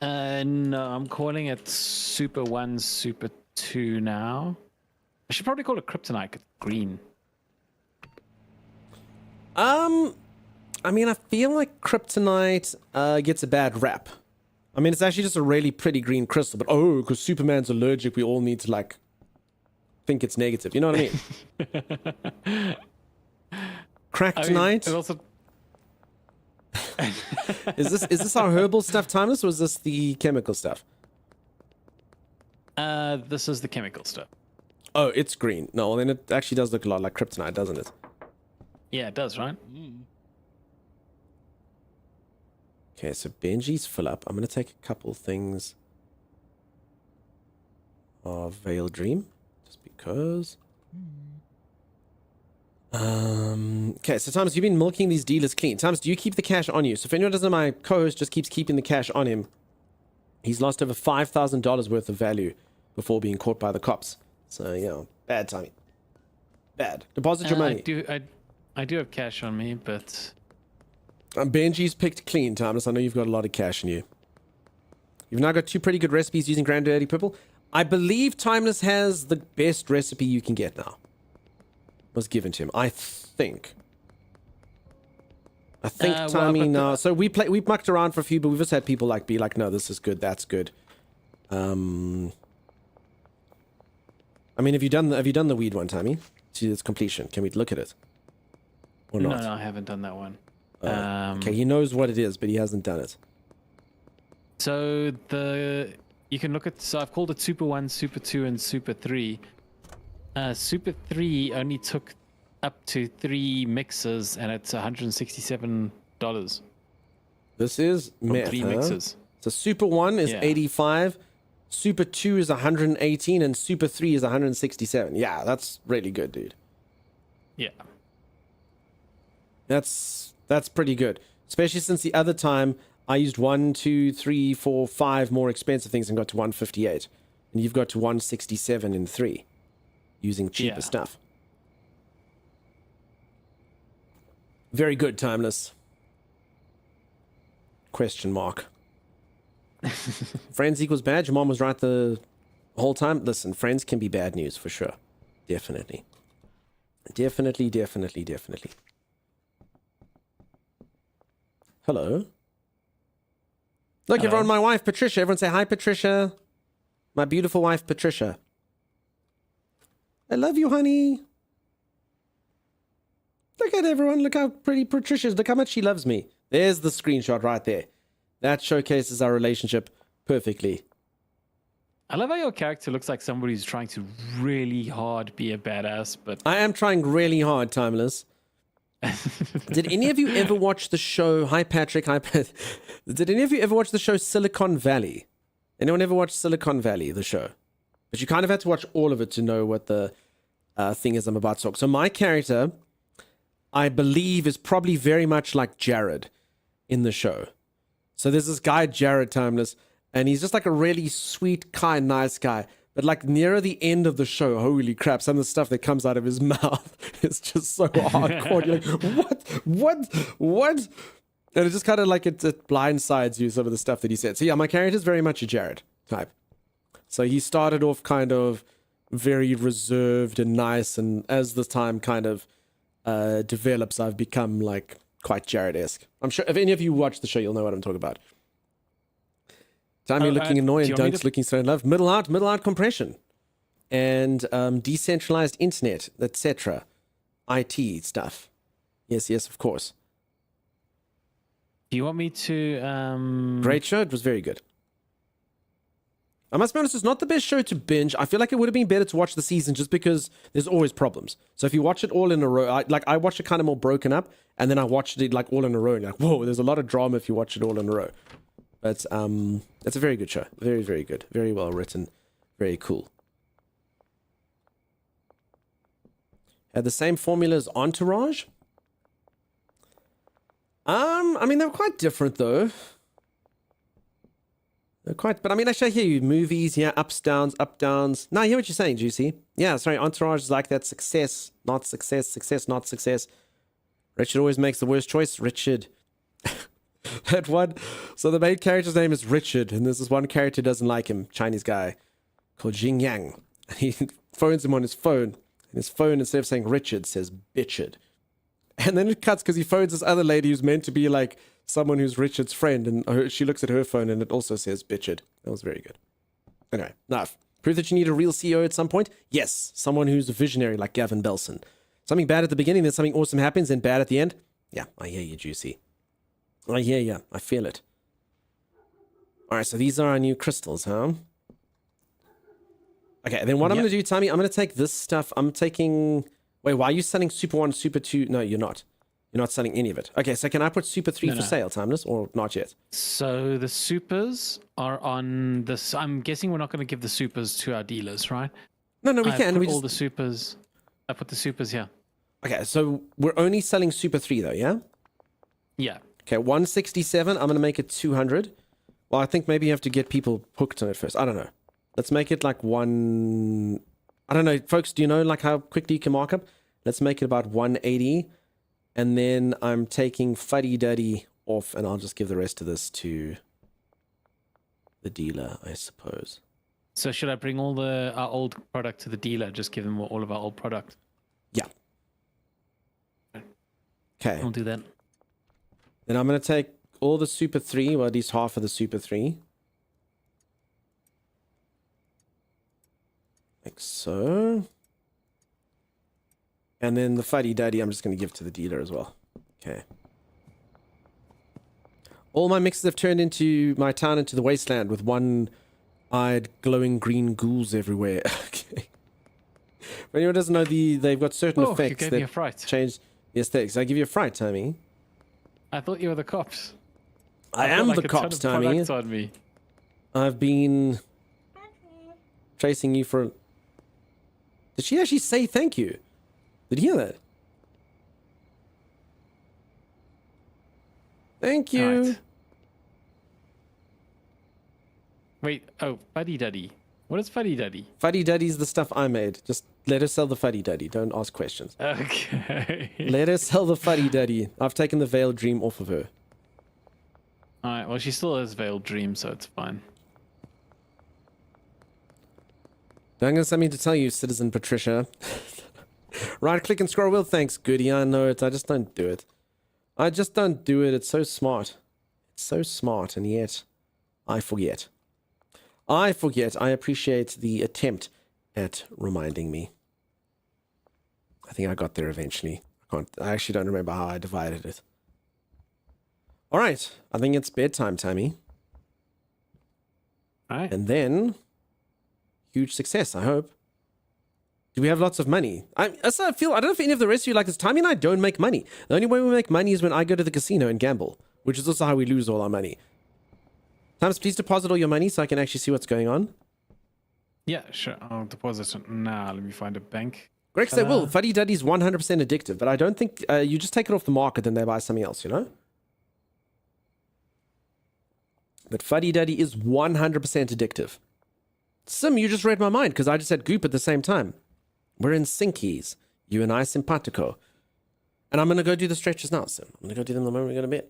No, I'm calling it Super 1, Super 2 now. I should probably call it Kryptonite. It's green. I mean, I feel like Kryptonite gets a bad rap. I mean, it's actually just a really pretty green crystal, but oh, because Superman's allergic, we all need to, like, think it's negative. You know what I mean? Kryptonite? It also Is this our herbal stuff, Timeless, or is this the chemical stuff? This is the chemical stuff. Oh, it's green. No, then it actually does look a lot like kryptonite, doesn't it? Yeah, it does, right? Okay, so Benji's fill up. I'm going to take a couple things of Veil Dream, just because. Okay, so Thomas, you've been milking these dealers clean. Thomas, do you keep the cash on you? So if anyone doesn't know, my co-host just keeps keeping the cash on him. He's lost over $5,000 worth of value before being caught by the cops. So, you know, bad timing. Bad. Deposit your money. I do have cash on me, but Benji's picked clean, Thomas. I know you've got a lot of cash in you. You've now got 2 pretty good recipes using Granddaddy Purple. I believe Timeless has the best recipe you can get now. Was given to him, I think. Timey now. So we mucked around for a few, but we've just had people like be like, no, this is good, that's good. I mean, have you done the weed one, Timey? To its completion. Can we look at it? Or not? No, I haven't done that one. Okay, he knows what it is, but he hasn't done it. So you can look at. So I've called it Super 1, Super 2, and Super 3. Super 3 only took up to 3 mixes, and it's $167. This is meth, 3 huh? mixes. So Super 1 is Yeah. 85, Super 2 is 118, and Super 3 is 167. Yeah, that's really good, dude. Yeah. That's pretty good. Especially since the other time I used 1, 2, 3, 4, 5 more expensive things and got to 158. And you've got to 167 in 3 using cheaper Yeah. stuff. Very good, Timeless. Question mark. Friends equals bad. Your mom was right the whole time. Listen, friends can be bad news for sure. Definitely. Definitely. Hello. Look, Hello. everyone, my wife, Patricia. Everyone say hi, Patricia. My beautiful wife, Patricia. I love you, honey. Look at everyone. Look how pretty Patricia is. Look how much she loves me. There's the screenshot right there. That showcases our relationship perfectly. I love how your character looks like somebody who's trying to really hard be a badass, but I am trying really hard, Timeless. Did any of you ever watch the show? Hi, Patrick. Hi, Pat. Did any of you ever watch the show Silicon Valley? Anyone ever watch Silicon Valley, the show? But you kind of had to watch all of it to know what the thing is I'm about to talk. So my character, I believe, is probably very much like Jared in the show. So there's this guy, Jared, Timeless, and he's just like a really sweet, kind, nice guy. But like nearer the end of the show, holy crap, some of the stuff that comes out of his mouth is just so hardcore. You're like, what? And it just kind of like it blindsides you, some of the stuff that he said. So yeah, my character is very much a Jared type. So he started off kind of very reserved and nice, and as the time kind of develops, I've become like quite Jared-esque. I'm sure if any of you watch the show, you'll know what I'm talking about. Timey looking annoying, do you want me Dunks looking so in love. Middle out compression. And decentralized internet, etc. IT stuff. Yes, of course. do you want me to Great show. It was very good. I must be honest, it's not the best show to binge. I feel like it would have been better to watch the season just because there's always problems. So if you watch it all in a row, I watched it kind of more broken up, and then I watched it like all in a row, and like, whoa, there's a lot of drama if you watch it all in a row. But it's a very good show. Very, very good. Very well written. Very cool. Had the same formula as Entourage? I mean, they're quite different though. They're quite, but I mean, actually, I hear you. Movies, yeah, ups, downs, up, downs. No, I hear what you're saying, Juicy. Yeah, sorry, Entourage is like that. Success, not success, success, not success. Richard always makes the worst choice. Richard. That one. So the main character's name is Richard, and there's this one character who doesn't like him, Chinese guy, called Jing Yang. He phones him on his phone, and his phone, instead of saying Richard, says Bitchard. And then it cuts because he phones this other lady who's meant to be like someone who's Richard's friend, and she looks at her phone and it also says Bitchard. That was very good. Anyway, enough. Proof that you need a real CEO at some point? Yes, someone who's a visionary like Gavin Belson. Something bad at the beginning, then something awesome happens, then bad at the end? Yeah, I hear you, Juicy. I hear ya. I feel it. All right, so these are our new crystals, huh? Okay, then what I'm going to do, Tommy, I'm going to take this stuff. I'm taking... Wait, why are you selling Super 1, Super 2? No, you're not. You're not selling any of it. Okay, so can I put Super 3 for sale, Timeless, or not yet? So the supers are on this. I'm guessing we're not going to give the supers to our dealers, right? No, we I can. put We all just... the supers. I put the supers here. Okay, so we're only selling Super 3, though, yeah? Yeah. Okay, 167. I'm going to make it 200. Well, I think maybe you have to get people hooked on it first. I don't know. Let's make it like one... I don't know, folks, do you know like how quickly you can mark up? Let's make it about 180. And then I'm taking Fuddy Duddy off, and I'll just give the rest of this to the dealer, I suppose. So should I bring all our old product to the dealer? Just give them all of our old product. Yeah. Okay. I'll do that. Then I'm going to take all the Super 3, well, at least half of the Super 3. Like so. And then the Fuddy Duddy, I'm just going to give to the dealer as well. Okay. All my mixes have turned into my town into the wasteland with one-eyed glowing green ghouls everywhere. Okay. If anyone doesn't know, they've got certain Oh, you effects gave me a that fright. change the aesthetics. I give you a fright, Tommy. I thought you were the cops. I felt am like the a ton cops, of Tommy. products on me. I've been chasing you for... Did she actually say thank you? Did you hear that? Thank you. Alright. Wait, oh, Fuddy Duddy. What is Fuddy Duddy? Fuddy Duddy's the stuff I made. Just let her sell the Fuddy Duddy. Don't ask questions. Okay. Let her sell the Fuddy Duddy. I've taken the Veiled Dream off of her. Alright, well, she still has Veiled Dream, so it's fine. I'm going to something to tell you, Citizen Patricia. Right click and scroll wheel. Thanks, Goody. I know it. I just don't do it. I just don't do it. It's so smart. It's so smart, and yet I forget. I forget. I appreciate the attempt at reminding me. I think I got there eventually. I actually don't remember how I divided it. All right. I think it's bedtime, Tammy. Alright. And then, huge success, I hope. Do we have lots of money? I don't know if any of the rest of you like this. Tommy and I don't make money. The only way we make money is when I go to the casino and gamble, which is also how we lose all our money. Thomas, please deposit all your money so I can actually see what's going on. Yeah, sure. I'll deposit it now. Let me find a bank. Greg said, Will, Fuddy Duddy's 100% addictive, but I don't think you just take it off the market and they buy something else, you know? But Fuddy Duddy is 100% addictive. Sim, you just read my mind because I just said goop at the same time. We're in synkies. You and I simpatico. And I'm going to go do the stretches now, Sim. I'm going to go do them the moment we go to bed.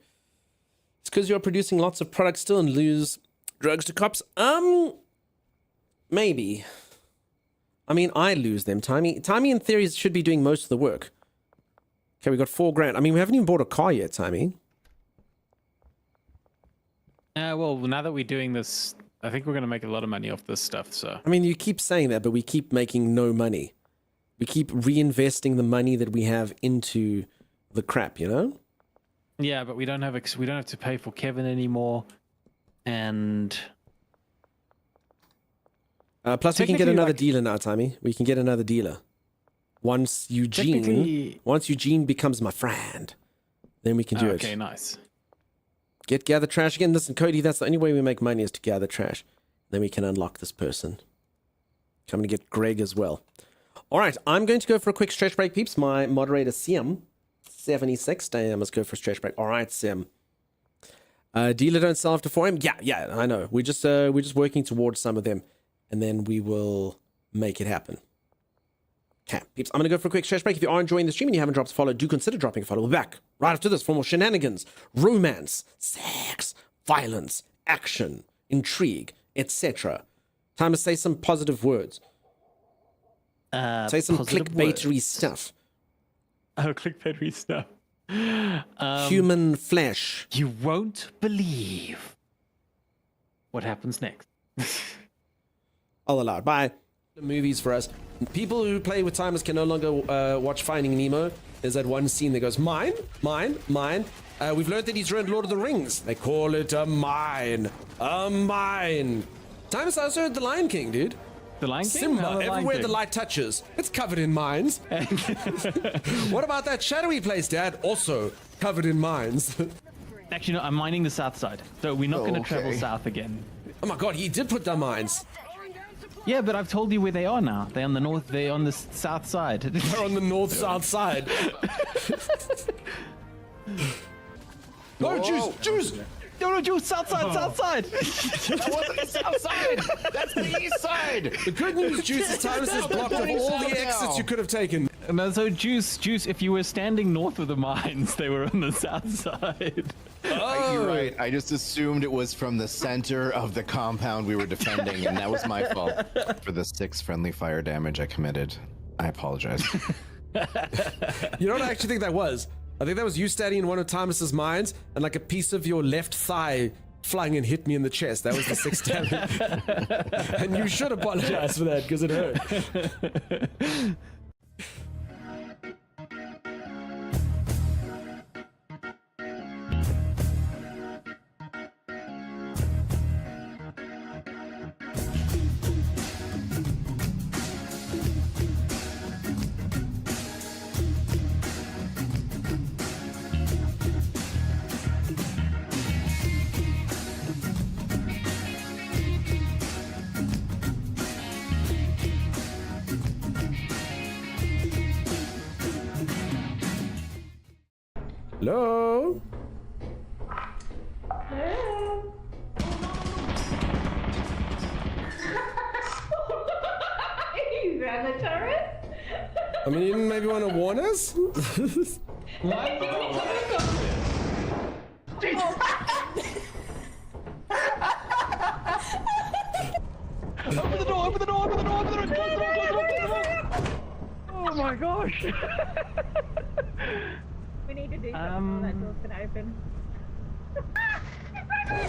It's because you're producing lots of products still and lose drugs to cops. Maybe. I mean, I lose them. Timey in theory should be doing most of the work. Okay, we got $4,000. I mean, we haven't even bought a car yet, Timey. Well, now that we're doing this, I think we're going to make a lot of money off this stuff, so... I mean, you keep saying that, but we keep making no money. We keep reinvesting the money that we have into the crap, you know? Yeah, but we don't have to pay for Kevin anymore, and... Plus, we can get another dealer now, Timey. We can get another dealer. Once Eugene becomes my friend, then we can do it. Okay, nice. Gather trash again. Listen, Cody, that's the only way we make money is to gather trash. Then we can unlock this person. I'm going to get Greg as well. All right, I'm going to go for a quick stretch break, peeps. My moderator, Sim76. Damn, let's go for a stretch break. All right, Sim. Dealer don't sell after 4 a.m. Yeah, I know. We're just working towards some of them, and then we will make it happen. Okay, peeps, I'm going to go for a quick stretch break. If you are enjoying the stream and you haven't dropped a follow, do consider dropping a follow. We'll be back right after this for more shenanigans, romance, sex, violence, action, intrigue, etc. Time to say some positive words. Say some clickbaitery stuff. Oh, clickbaitery stuff. Human flesh. You won't believe what happens next. All allowed. Bye. Movies for us. People who play with timers can no longer watch Finding Nemo. There's that one scene that goes, mine, mine, mine. We've learned that he's ruined Lord of the Rings. They call it a mine. A mine. Timus, I also heard The Lion King, dude. The Lion King? Simba, No, The Lion everywhere the King. light touches, it's covered in mines. What about that shadowy place, Dad? Also covered in mines. Actually, no, I'm mining the south side. So we're not going to travel okay. south again. Oh my god, he did put down mines. Yeah, but I've told you where they are now. They're on the north, they're on the south side. They're on the north-south side. No, Juice! No, Juice, south side, south side! That wasn't the south side. That's the east side. The good news, Juice, is Titus is blocked of all the exits you could have taken. No, so Juice, if you were standing north of the mines, they were on the south side. You're right. I just assumed it was from the center of the compound we were defending, and that was my fault for the 6 friendly fire damage I committed. I apologize. You know what I actually think that was? I think that was you standing in one of Timus's mines, and like a piece of your left thigh flung and hit me in the chest. That was the 6 damage. And you should apologize for that, because it hurt. Hello? You ran the turret? I mean, you didn't maybe want to warn us? Open the door, open the door, open the door, open the door, close the door, close the door, close the door! Oh my gosh! We need to do something. That door's gonna open.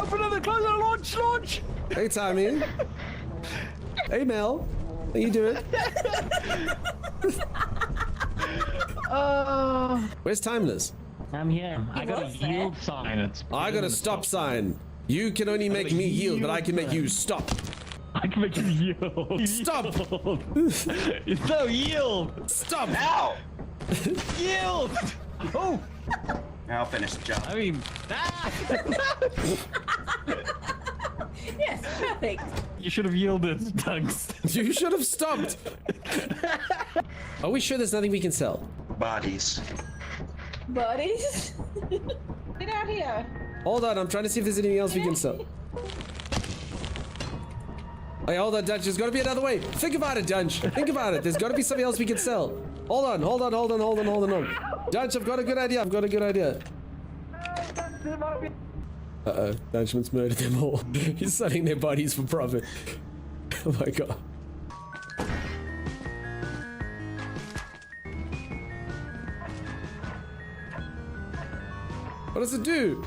Open it, close it, launch, launch! Hey, Tommy. Hey, Mel. How you doing? Where's Timeless? I'm here. I got a yield sign. It's I got a stop sign. You can only make me yield, but I can make you stop. I can make you yield. Stop! No, yield! Stop! Ow! Yield! Oh! Now I'll finish the job. I mean, Yes, perfect. you should have yielded, Dunks. You should have stopped. Are we sure there's nothing we can sell? Bodies. Buddies. Get out here. Hold on, I'm trying to see if there's anything else we can sell. Hey, hold on, Dunch. There's got to be another way. Think about it, Dunch. Think about it. There's got to be something else we can sell. Hold on. Dunch, I've got a good idea. Uh-oh. Dunchman's murdered them all. He's selling their bodies for profit. Oh my god. What does it do?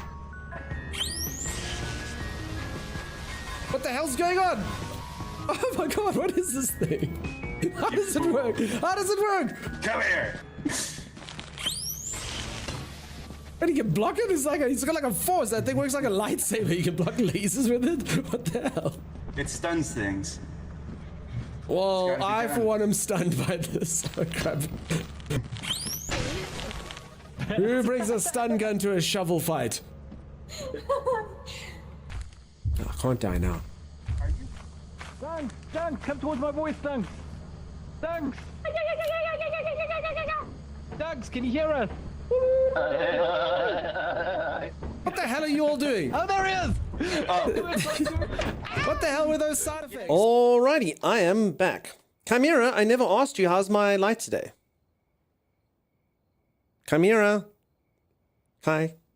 What the hell's going on? Oh my god, what is this thing? How does it work? Come here. And he can block it? He's got like a force. That thing works like a lightsaber. You can block lasers with it? What the hell? It stuns things. Well, gotta be I done. for one am stunned by this. Oh crap. Who brings a stun gun to a shovel fight? Oh, I can't die now. Dunks, come towards my voice, Dunks! Dunks! Dunks, can you hear us? What the hell are you all doing? Oh, there he is! What the hell were those side effects? Alrighty, I am back. Chimera, I never asked you how's my light today. Chimera.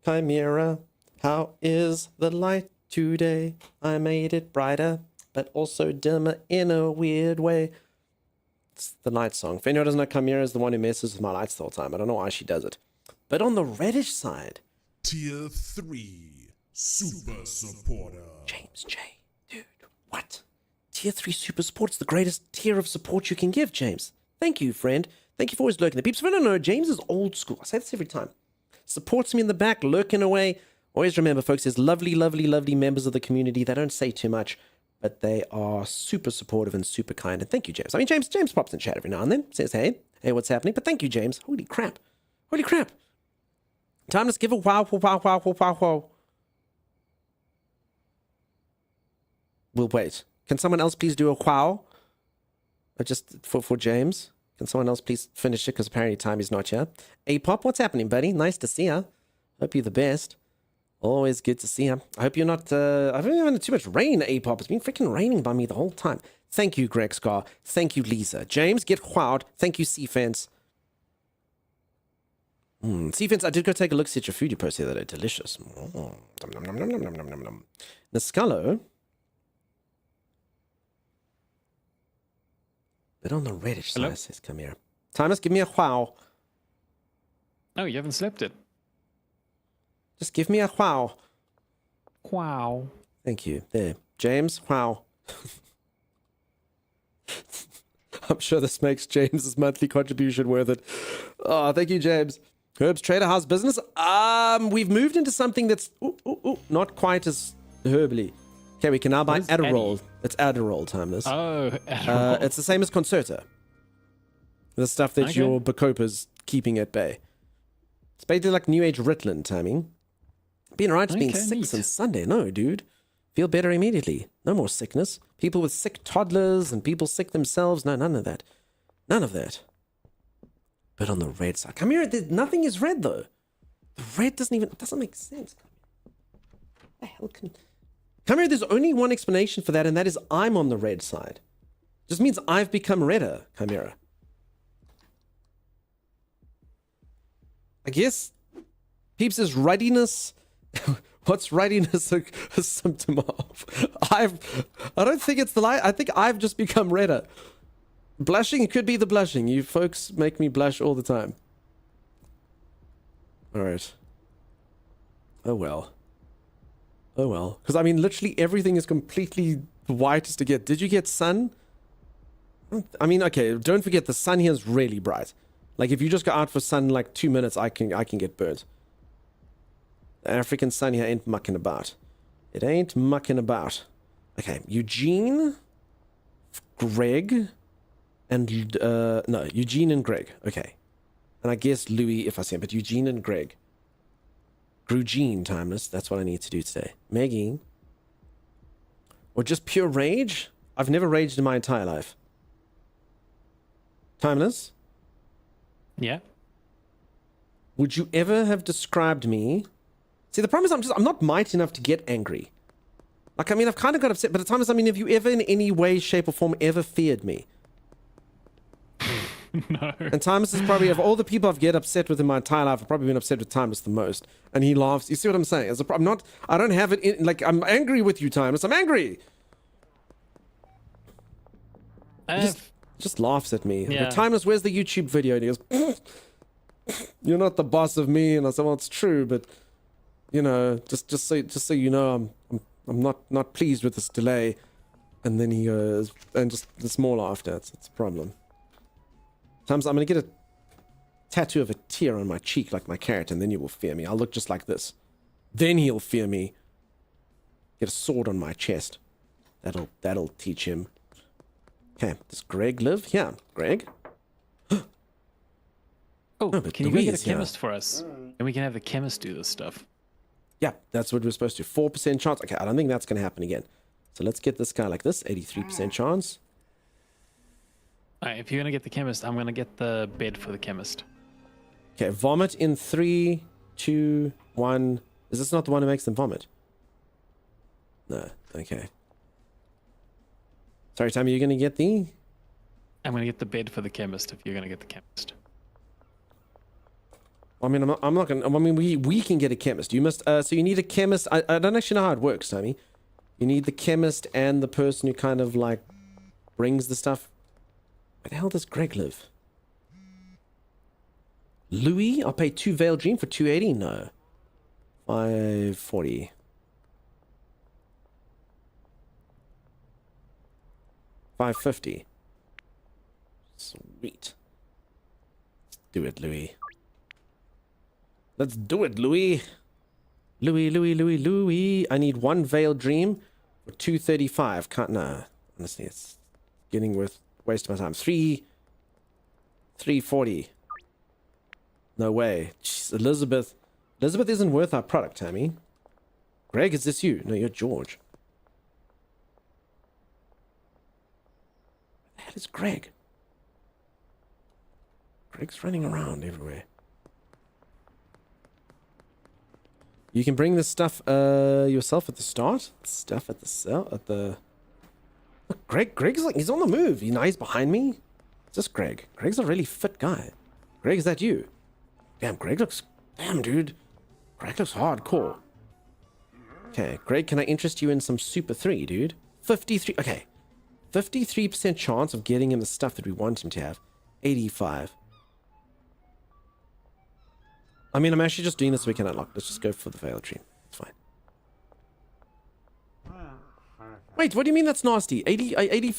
Chimera. How is the light today? I made it brighter, but also dimmer in a weird way. It's the night song. If anyone doesn't know, Chimera is the one who messes with my lights the whole time. I don't know why she does it. But on the reddish side, Tier 3 Super Supporter. James J. Dude, what? Tier 3 Super Support's the greatest tier of support you can give, James. Thank you, friend. Thank you for always lurking the peeps. If I don't know, James is old school. I say this every time. supports me in the back, lurking away. Always remember, folks, there's lovely, lovely, lovely members of the community. They don't say too much, but they are super supportive and super kind. And thank you, James. I mean, James pops in chat every now and then, says, hey, what's happening? But thank you, James. Holy crap. Holy crap. Time to give a wow, wow, wow, wow, wow, wow. We'll wait. Can someone else please do a wow? Just for James. Can someone else please finish it? Because apparently time is not here. Hey, Pop, what's happening, buddy? Nice to see ya. Hope you're the best. Always good to see ya. I hope you're not... I haven't even had too much rain, A-Pop. It's been freaking raining by me the whole time. Thank you, Greg Scar. Thank you, Lisa. James, get wowed. Thank you, Seafence. Seafence, I did go take a look at your food you posted the other day. Delicious. Nascallo. Bit on the reddish side, says come here. Timus, give me a wow. Oh, you haven't slept it. Just give me a wow. Wow. Thank you. There. James, wow. I'm sure this makes James's monthly contribution worth it. Oh, thank you, James. Herb's Trader, how's business? We've moved into something that's not quite as herbally. Okay, we can now buy Adderall. It's Adderall, Timeless. Oh, Adderall. It's the same as Concerta. The stuff that your Bacopa's keeping at bay. It's basically like New Age Ritalin timing. Being right, just being sick since Sunday. No, dude. Feel better immediately. No more sickness. People with sick toddlers and people sick themselves. No, none of that. None of that. But on the red side. Come here, nothing is red though. The red doesn't make sense. What the hell can... Come here, there's only one explanation for that, and that is I'm on the red side. Just means I've become redder, Chimera. I guess Peeps' ruddiness. What's ruddiness a symptom of? I don't think it's the light. I think I've just become redder. Blushing, it could be the blushing. You folks make me blush all the time. Alright. Oh well. Oh well. Because I mean, literally everything is completely white as to get. Did you get sun? I mean, okay, don't forget the sun here is really bright. Like if you just go out for sun like 2 minutes, I can get burnt. The African sun here ain't mucking about. It ain't mucking about. Okay, Eugene, Greg, and no, Eugene and Greg. Okay, and I guess Louis if I say it, but Eugene and Greg. Grugene, Timeless. That's what I need to do today. Maggie, or just pure rage. I've never raged in my entire life. Timeless. Yeah. Would you ever have described me? See, the problem is I'm not mighty enough to get angry. Like, I mean, I've kind of got upset, but at times, I mean, have you ever in any way, shape, or form ever feared me? No. And Timeless is probably, of all the people I've get upset with in my entire life, I've probably been upset with Timeless the most. And he laughs. You see what I'm saying? I don't have it in, like, I'm angry with you, Timeless. I'm angry. He just laughs at me. Yeah. Like, Timeless, where's the YouTube video? And he goes, you're not the boss of me. And I said, well, it's true, but, you know, just so you know, I'm not pleased with this delay. And then he goes, and just it's more laughter. It's a problem. Sometimes I'm going to get a tattoo of a tear on my cheek like my character, and then you will fear me. I'll look just like this. Then he'll fear me. Get a sword on my chest. That'll teach him. Okay, does Greg live? Yeah, Greg. Can you go get a chemist for us? And we can have the chemist do this stuff. Yeah, that's what we're supposed to. 4% chance. Okay, I don't think that's going to happen again. So let's get this guy like this. 83% chance. Alright, if you're gonna get the chemist, I'm gonna get the bed for the chemist. Okay, vomit in 3, 2, 1. Is this not the one who makes them vomit? No. Okay. Sorry, Tommy, you're gonna get the... I'm gonna get the bed for the chemist if you're gonna get the chemist. I mean, I'm not gonna... I mean, we can get a chemist. You must... so you need a chemist... I don't actually know how it works, Tommy. You need the chemist and the person who kind of, like, brings the stuff... Where the hell does Greg live? Louis? I'll pay 2 Veil Dream for 280? No. 540. 550. Sweet. Let's do it, Louis. Let's do it, Louis. Louis. I need one Veiled Dream for 235. Can't, no. Honestly, it's getting worth wasting my time. 340. No way. Jeez, Elizabeth. Elizabeth isn't worth our product, Tammy. Greg, is this you? No, you're George. That is Greg. Greg's running around everywhere. You can bring this stuff yourself at the start. Stuff at the cell at the. Look, Greg's like he's on the move. He's behind me. It's just Greg. Greg's a really fit guy. Greg, is that you? Damn, Greg looks. Damn, dude. Greg looks hardcore. Okay, Greg, can I interest you in some Super 3, dude? 53. Okay. 53% chance of getting him the stuff that we want him to have. 85. I mean, I'm actually just doing this so we can unlock. Let's just go for the Veiled Dream. It's fine. Wait, what do you mean that's nasty? 80.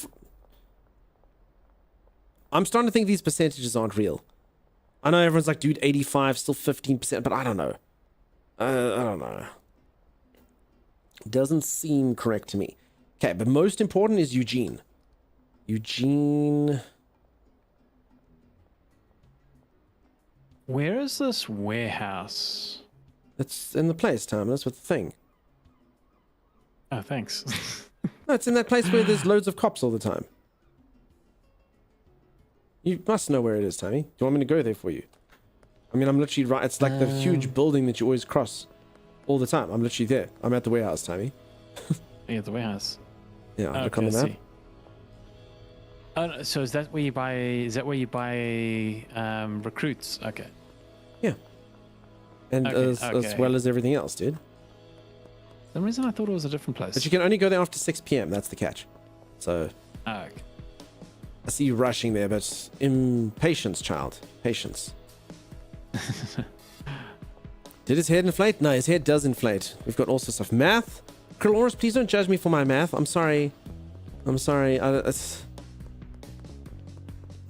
I'm starting to think these percentages aren't real. I know everyone's like, dude, 85, still 15%, but I don't know. I don't know. Doesn't seem correct to me. Okay, but most important is Eugene. Eugene. Where is this warehouse? It's in the place, Timeless, with the thing. Oh, thanks. No, it's in that place where there's loads of cops all the time. You must know where it is, Tammy. Do you want me to go there for you? I mean, I'm literally right. It's like the huge building that you always cross all the time. I'm literally there. I'm at the warehouse, Tammy. Yeah, the warehouse. Yeah, Oh, look on the I map. see. Oh, no, so is that where you buy? Is that where you buy recruits? Okay. Yeah. And Okay, as well as everything else, dude. For some reason I thought it was a different place. But you can only go there after 6 p.m. That's the catch. So Oh, okay. I see you rushing there, but impatience, child. Patience. Did his head inflate? No, his head does inflate. We've got all sorts of math. Kraloris, please don't judge me for my math. I'm sorry. I'm sorry. I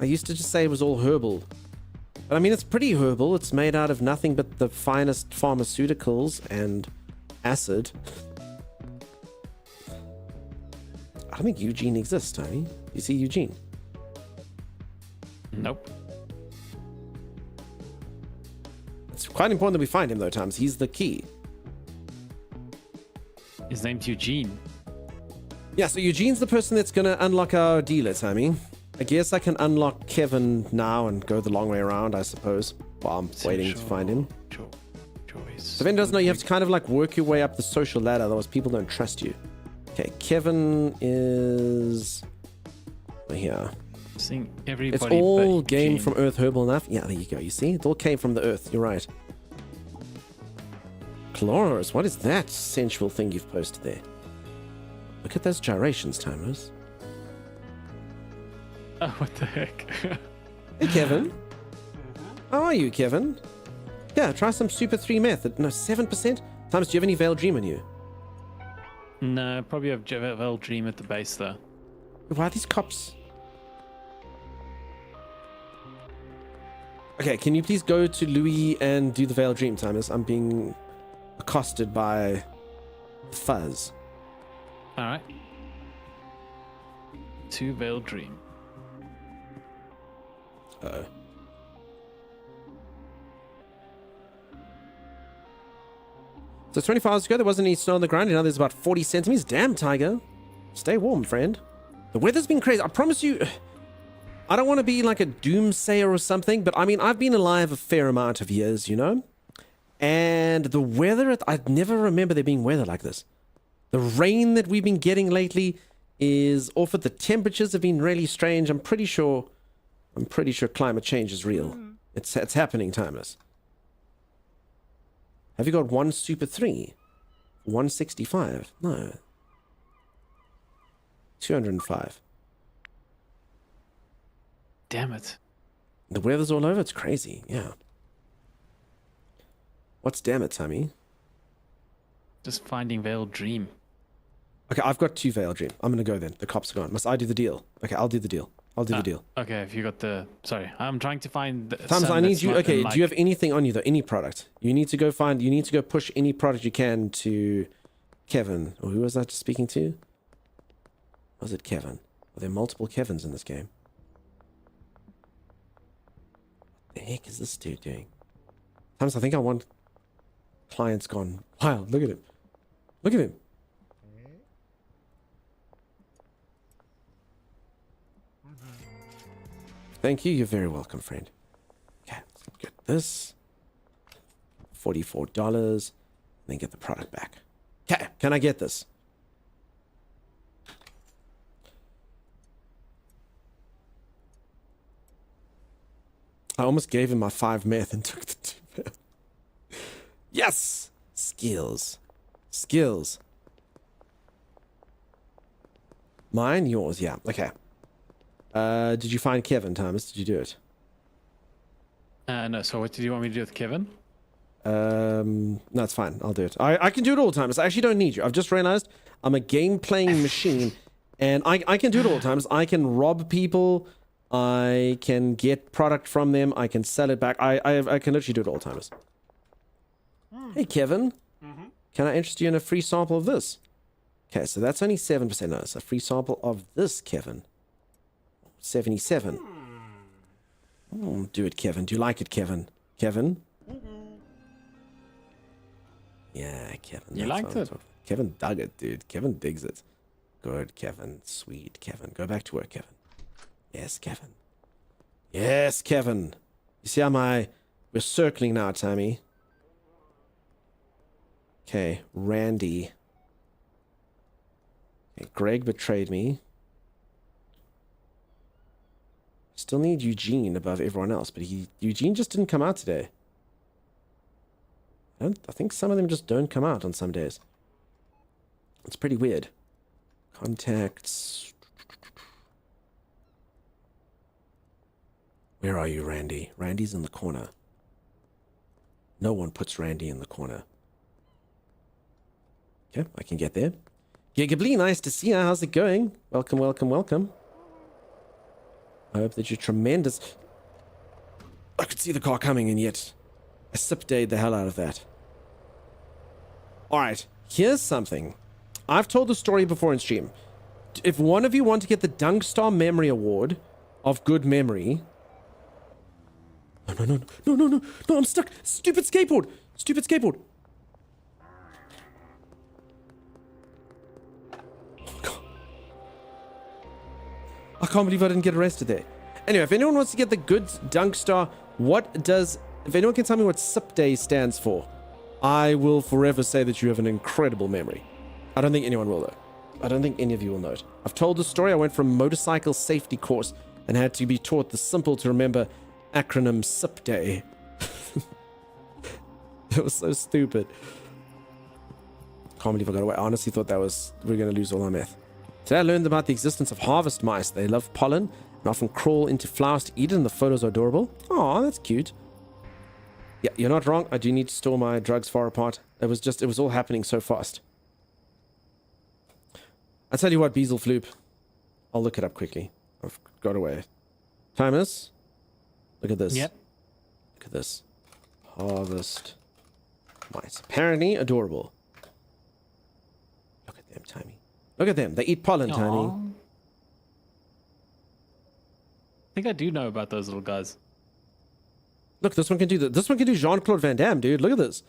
used to just say it was all herbal. But I mean, it's pretty herbal. It's made out of nothing but the finest pharmaceuticals and acid. I don't think Eugene exists, Tony. You see Eugene? Nope. It's quite important that we find him, though, Times. He's the key. His name's Eugene. Yeah, so Eugene's the person that's going to unlock our dealer, Tammy. I guess I can unlock Kevin now and go the long way around, I suppose, while I'm waiting to find him. Choice. So then doesn't know you have to kind of like work your way up the social ladder, otherwise people don't trust you. Okay, Kevin is here. Seeing everybody. It's all but game Eugene. from Earth Herbal enough. Yeah, there you go. You see? It all came from the Earth. You're right. Cloris, what is that sensual thing you've posted there? Look at those gyrations, Timers. Oh, what the heck? Hey, Kevin. How are you, Kevin? Yeah, try some Super 3 meth. No, 7%? Times, do you have any Veiled Dream on you? No, probably have Veiled Dream at the base though. Why are these cops? Okay, can you please go to Louis and do the Veiled Dream, Timers? I'm being accosted by Fuzz. Alright. 2 Veiled Dream. Uh-oh. So 24 hours ago, there wasn't any snow on the ground. Now there's about 40 centimeters. Damn, Tiger. Stay warm, friend. The weather's been crazy. I promise you, I don't want to be like a doomsayer or something, but I mean, I've been alive a fair amount of years, you know? And the weather, I never remember there being weather like this. The rain that we've been getting lately is off it. The temperatures have been really strange. I'm pretty sure climate change is real. It's happening, Timeless. Have you got one Super 3? 165? No. 205. Damn it. The weather's all over. It's crazy. Yeah. What's damn it, Tammy? Just finding Veiled Dream. Okay, I've got 2 Veiled Dream. I'm going to go then. The cops are gone. Must I do the deal? Okay, I'll do the deal. I'll do the deal. Okay, if you got the... Sorry, I'm trying to find... Thomas, some I need that's you. not Okay, in, do you have anything on you though? Any product? You need to go push any product you can to Kevin. Or who was I just speaking to? Was it Kevin? Are there multiple Kevins in this game? What the heck is this dude doing? Thomas, I think I want clients gone wild. Look at him. Look at him. Thank you. You're very welcome, friend. Okay, let's get this. $44. Then get the product back. Okay, can I get this? I almost gave him my 5 meth and took the 2 meth. Yes! Skills. Skills. Mine? Yours? Yeah. Okay. Did you find Kevin, Thomas? Did you do it? No, so what did you want me to do with Kevin? No, it's fine. I'll do it. I can do it all the times. I actually don't need you. I've just realized I'm a game-playing machine, and I can do it all the times. I can rob people. I can get product from them. I can sell it back. I can literally do it all the times. Hey, Kevin. Can I interest you in a free sample of this? Okay, so that's only 7%. No, it's a free sample of this, Kevin. 77. Do it, Kevin. Do you like it, Kevin? Kevin? Yeah, Kevin. You liked it? Kevin dug it, dude. Kevin digs it. Good, Kevin. Sweet, Kevin. Go back to work, Kevin. Yes, Kevin. Yes, Kevin. You see how we're circling now, Tammy. Okay, Randy. Okay, Greg betrayed me. Still need Eugene above everyone else, but Eugene just didn't come out today. I think some of them just don't come out on some days. It's pretty weird. Contacts. Where are you, Randy? Randy's in the corner. No one puts Randy in the corner. Okay, I can get there. Gigably, nice to see you. How's it going? Welcome, welcome, welcome. I hope that you're tremendous. I could see the car coming, and yet I sip-dayed the hell out of that. Alright, here's something. I've told the story before in stream. If one of you want to get the Dunkstar Memory Award of good memory... No, I'm stuck. Stupid skateboard. Stupid skateboard. Oh, God. I can't believe I didn't get arrested there. Anyway, if anyone wants to get the good Dunkstar, if anyone can tell me what SIP Day stands for, I will forever say that you have an incredible memory. I don't think anyone will, though. I don't think any of you will know it. I've told the story. I went for a motorcycle safety course and had to be taught the simple to remember acronym SIP Day. It was so stupid. Can't believe I got away. I honestly thought we were going to lose all our meth. Today I learned about the existence of harvest mice. They love pollen and often crawl into flowers to eat it, and the photos are adorable. Oh, that's cute. Yeah, you're not wrong. I do need to store my drugs far apart. It was all happening so fast. I tell you what, Beezle Floop. I'll look it up quickly. I've got away. Timers, look at this. Yep. Look at this. Harvest mice. Apparently adorable. Look at them, Timey. Look at them. They eat pollen, Timey. I think I do know about those little guys. Look, this one can do that. This one can do Jean-Claude Van Damme, dude. Look at this.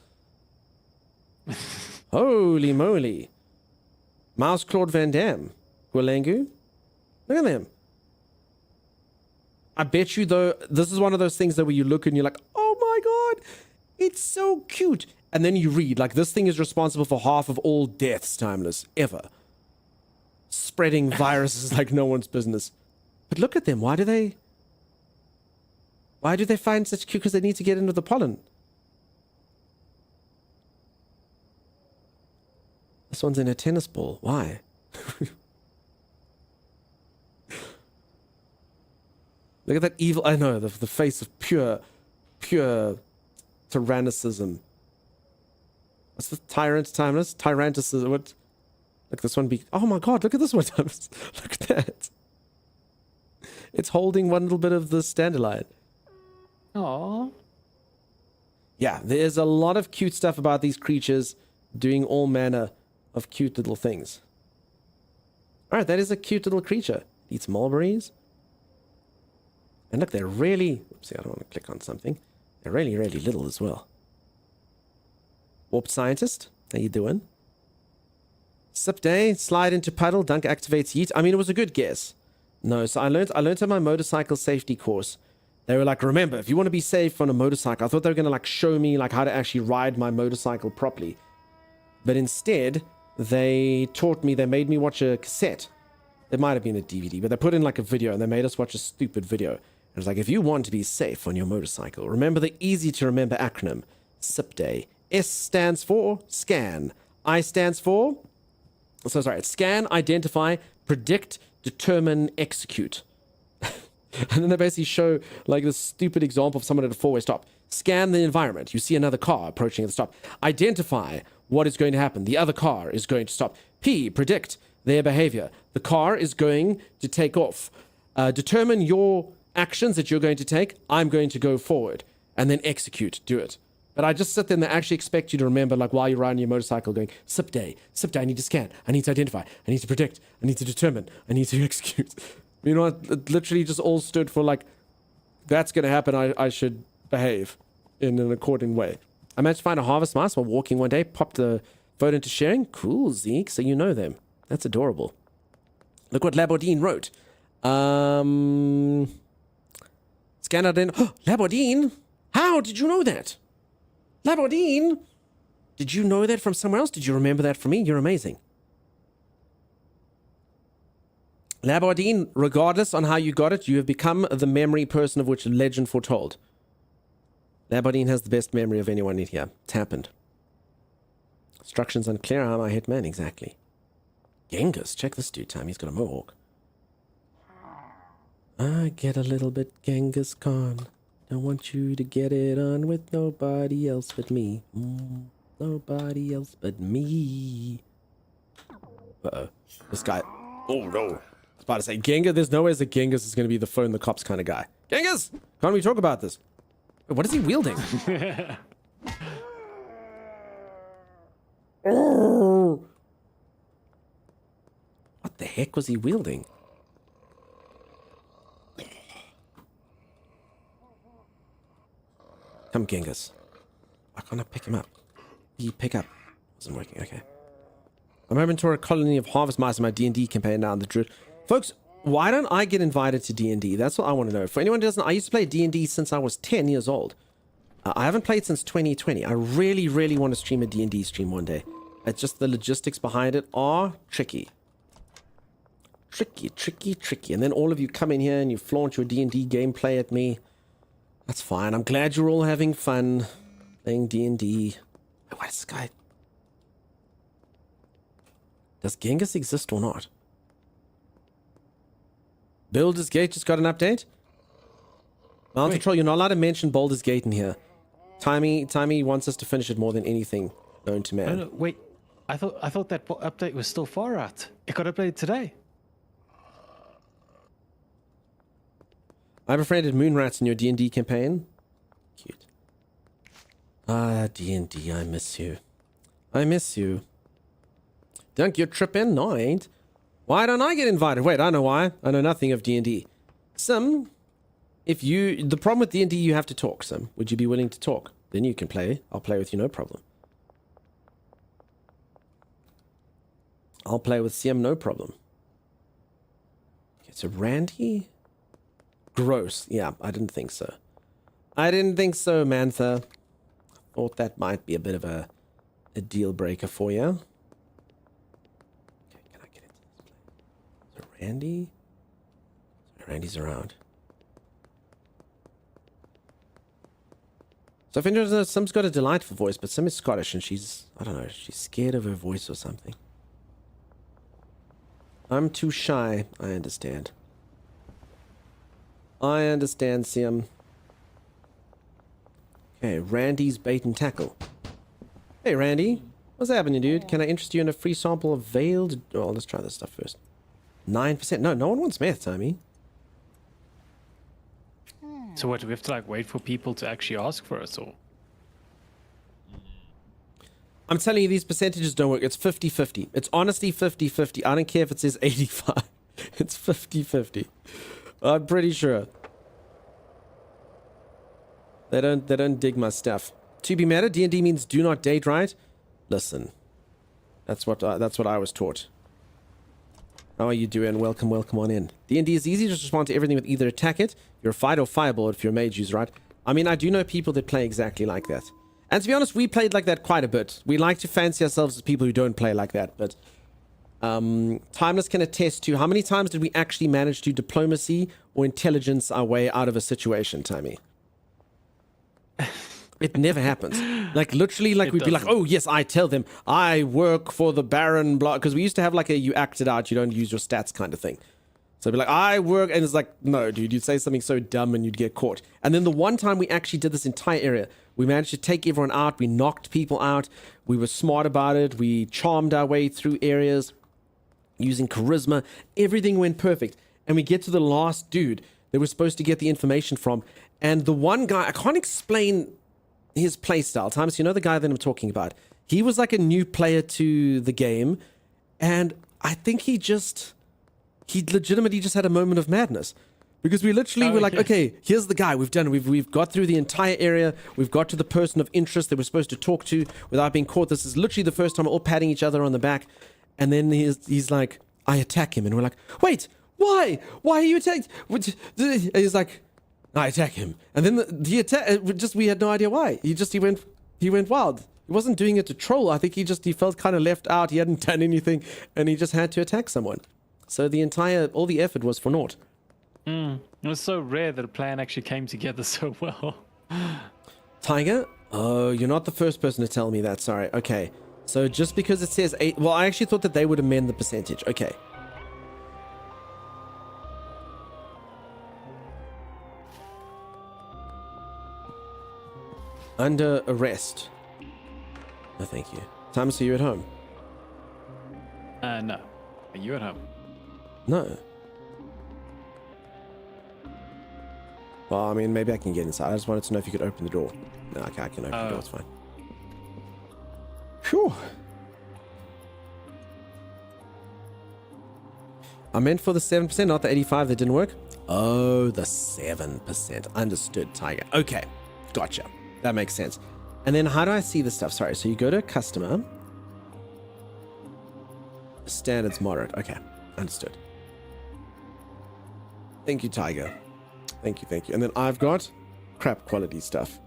Holy moly. Mouse Claude Van Damme. Gwalangu. Look at them. I bet you, though, this is one of those things that where you look and you're like, oh my God, it's so cute. And then you read, like, this thing is responsible for half of all deaths, Timeless, ever. Spreading viruses like no one's business. But look at them. Why do they find such cute? Because they need to get into the pollen. This one's in a tennis ball. Why? Look at that evil. I know, the face of pure tyrannicism. What's the tyrant, Timeless? Tyranticism. What? Look, this one be. Oh my God, look at this one, Timeless. Look at that. It's holding one little bit of the dandelion. Oh. Yeah, there's a lot of cute stuff about these creatures doing all manner of cute little things. All right, that is a cute little creature. Eats mulberries. And look, they're really... Oopsie, I don't want to click on something. They're really, really little as well. Warped Scientist, how you doing? Sip Day, slide into puddle, dunk activates yeet. I mean, it was a good guess. No, so I learned on my motorcycle safety course. They were like, remember, if you want to be safe on a motorcycle, I thought they were going to like show me like how to actually ride my motorcycle properly. But instead, they taught me, they made me watch a cassette. It might have been a DVD, but they put in like a video and they made us watch a stupid video. It was like, if you want to be safe on your motorcycle, remember the easy to remember acronym, SIP Day. S stands for scan. I stands for, so sorry, it's scan, identify, predict, determine, execute. And then they basically show like this stupid example of someone at a four-way stop. Scan the environment. You see another car approaching at the stop. Identify what is going to happen. The other car is going to stop. P, predict their behavior. The car is going to take off. Determine your actions that you're going to take. I'm going to go forward. And then execute. Do it. But I just sit there and they actually expect you to remember, like, while you're riding your motorcycle going, SIP Day, I need to scan, I need to identify, I need to predict, I need to determine, I need to execute. You know what? It literally just all stood for, like, that's going to happen, I should behave in an according way. I managed to find a harvest mouse while walking one day, popped the photo into sharing. Cool, Zeke, so you know them. That's adorable. Look what Labordine wrote. Scan out in... Oh, Labordine? How did you know that? Labordine? Did you know that from somewhere else? Did you remember that from me? You're amazing. Labordine, regardless on how you got it, you have become the memory person of which legend foretold. Labordine has the best memory of anyone in here. It's happened. Instructions unclear. How am I hitman? Exactly. Genghis, check this dude time. He's got a mohawk. I get a little bit Genghis Khan. Don't want you to get it on with nobody else but me. Nobody else but me. Uh-oh. This guy... Oh, no. I was about to say, Genghis, there's no way that Genghis is going to be the phone the cops kind of guy. Genghis! Can't we talk about this? Wait, what is he wielding? Oh! What the heck was he wielding? Come, Genghis. Why can't I pick him up? He pick up. Wasn't working, okay. I'm hoping to a colony of harvest mice in my D&D campaign now in the Druid. Folks, why don't I get invited to D&D? That's what I want to know. For anyone who doesn't, I used to play D&D since I was 10 years old. I haven't played since 2020. I really, really want to stream a D&D stream one day. It's just the logistics behind it are tricky. Tricky, tricky, tricky. And then all of you come in here and you flaunt your D&D gameplay at me. That's fine. I'm glad you're all having fun playing D&D. What is this guy? Does Genghis exist or not? Baldur's Gate just got an update? Mountain Control, you're not allowed to mention Baldur's Gate in here. Timey wants us to finish it more than anything known to man. No, wait. I thought that update was still far out. It got updated today. I befriended Moonrats in your D&D campaign. Cute. Ah, D&D, I miss you. I miss you. Dunk, you're tripping? No, I ain't. Why don't I get invited? Wait, I know why. I know nothing of D&D. Sim, the problem with D&D, you have to talk, Sim. Would you be willing to talk? Then you can play. I'll play with you, no problem. I'll play with Sim, no problem. Okay, so Randy? Gross. Yeah, I didn't think so. I didn't think so, Mantha. Thought that might be a bit of a deal breaker for you. Okay, can I get into this place? So Randy? Randy's around. So if anyone knows, Sim's got a delightful voice, but Sim is Scottish and she's, I don't know, she's scared of her voice or something. I'm too shy. I understand. I understand, Sim. Okay, Randy's bait and tackle. Hey, Randy. What's happening, dude? Can I interest you in a free sample of veiled... Oh, let's try this stuff first. 9%. No one wants meth, Tommy. So what, do we have to like wait for people to actually ask for us, or? I'm telling you, these percentages don't work. It's 50-50. It's honestly 50-50. I don't care if it says 85. It's 50-50. I'm pretty sure. They don't dig my stuff. To be meta, D&D means do not date, right? Listen. That's what I was taught. How are you doing? Welcome on in. D&D is easy. Just respond to everything with either attack it, you're a fight, or fireball if you're a mage user, right? I mean, I do know people that play exactly like that. And to be honest, we played like that quite a bit. We like to fancy ourselves as people who don't play like that, but Timeless can attest to how many times did we actually manage to diplomacy or intelligence our way out of a situation, Timmy? It never happens. Like literally, like we'd be like, oh yes, I tell them I work for the Baron block, because we used to have like a you act it out, you don't use your stats kind of thing. So it'd be like, I work, and it's like, no, dude, you'd say something so dumb and you'd get caught. And then the one time we actually did this entire area, we managed to take everyone out, we knocked people out, we were smart about it, we charmed our way through areas using charisma, everything went perfect. And we get to the last dude that we're supposed to get the information from, and the one guy, I can't explain his playstyle. Thomas, you know the guy that I'm talking about? He was like a new player to the game, and I think he legitimately just had a moment of madness, because we literally were like, okay, here's the guy, we've done it. We've got through the entire area, we've got to the person of interest that we're supposed to talk to without being caught. This is literally the first time we're all patting each other on the back, and then he's like, I attack him, and we're like, wait, why are you attacked? And he's like, I attack him, and then the attack, we had no idea why. He went wild. He wasn't doing it to troll. I think he felt kind of left out. He hadn't done anything, and he just had to attack someone. So all the effort was for naught. It was so rare that a plan actually came together so well. Tiger? Oh, you're not the first person to tell me that. Sorry. Okay. So just because it says 8, well, I actually thought that they would amend the percentage. Okay. Under arrest. No, thank you. Thomas, are you at home? No. Are you at home? No. Well, I mean, maybe I can get inside. I just wanted to know if you could open the door. No, okay, I can open the door. It's fine. Phew. I meant for the 7%, not the 85 that didn't work. Oh, the 7%. Understood, Tiger. Okay, gotcha. That makes sense. And then how do I see the stuff? Sorry, so you go to customer. Standards moderate. Okay, understood. Thank you, Tiger. Thank you. And then I've got crap quality stuff.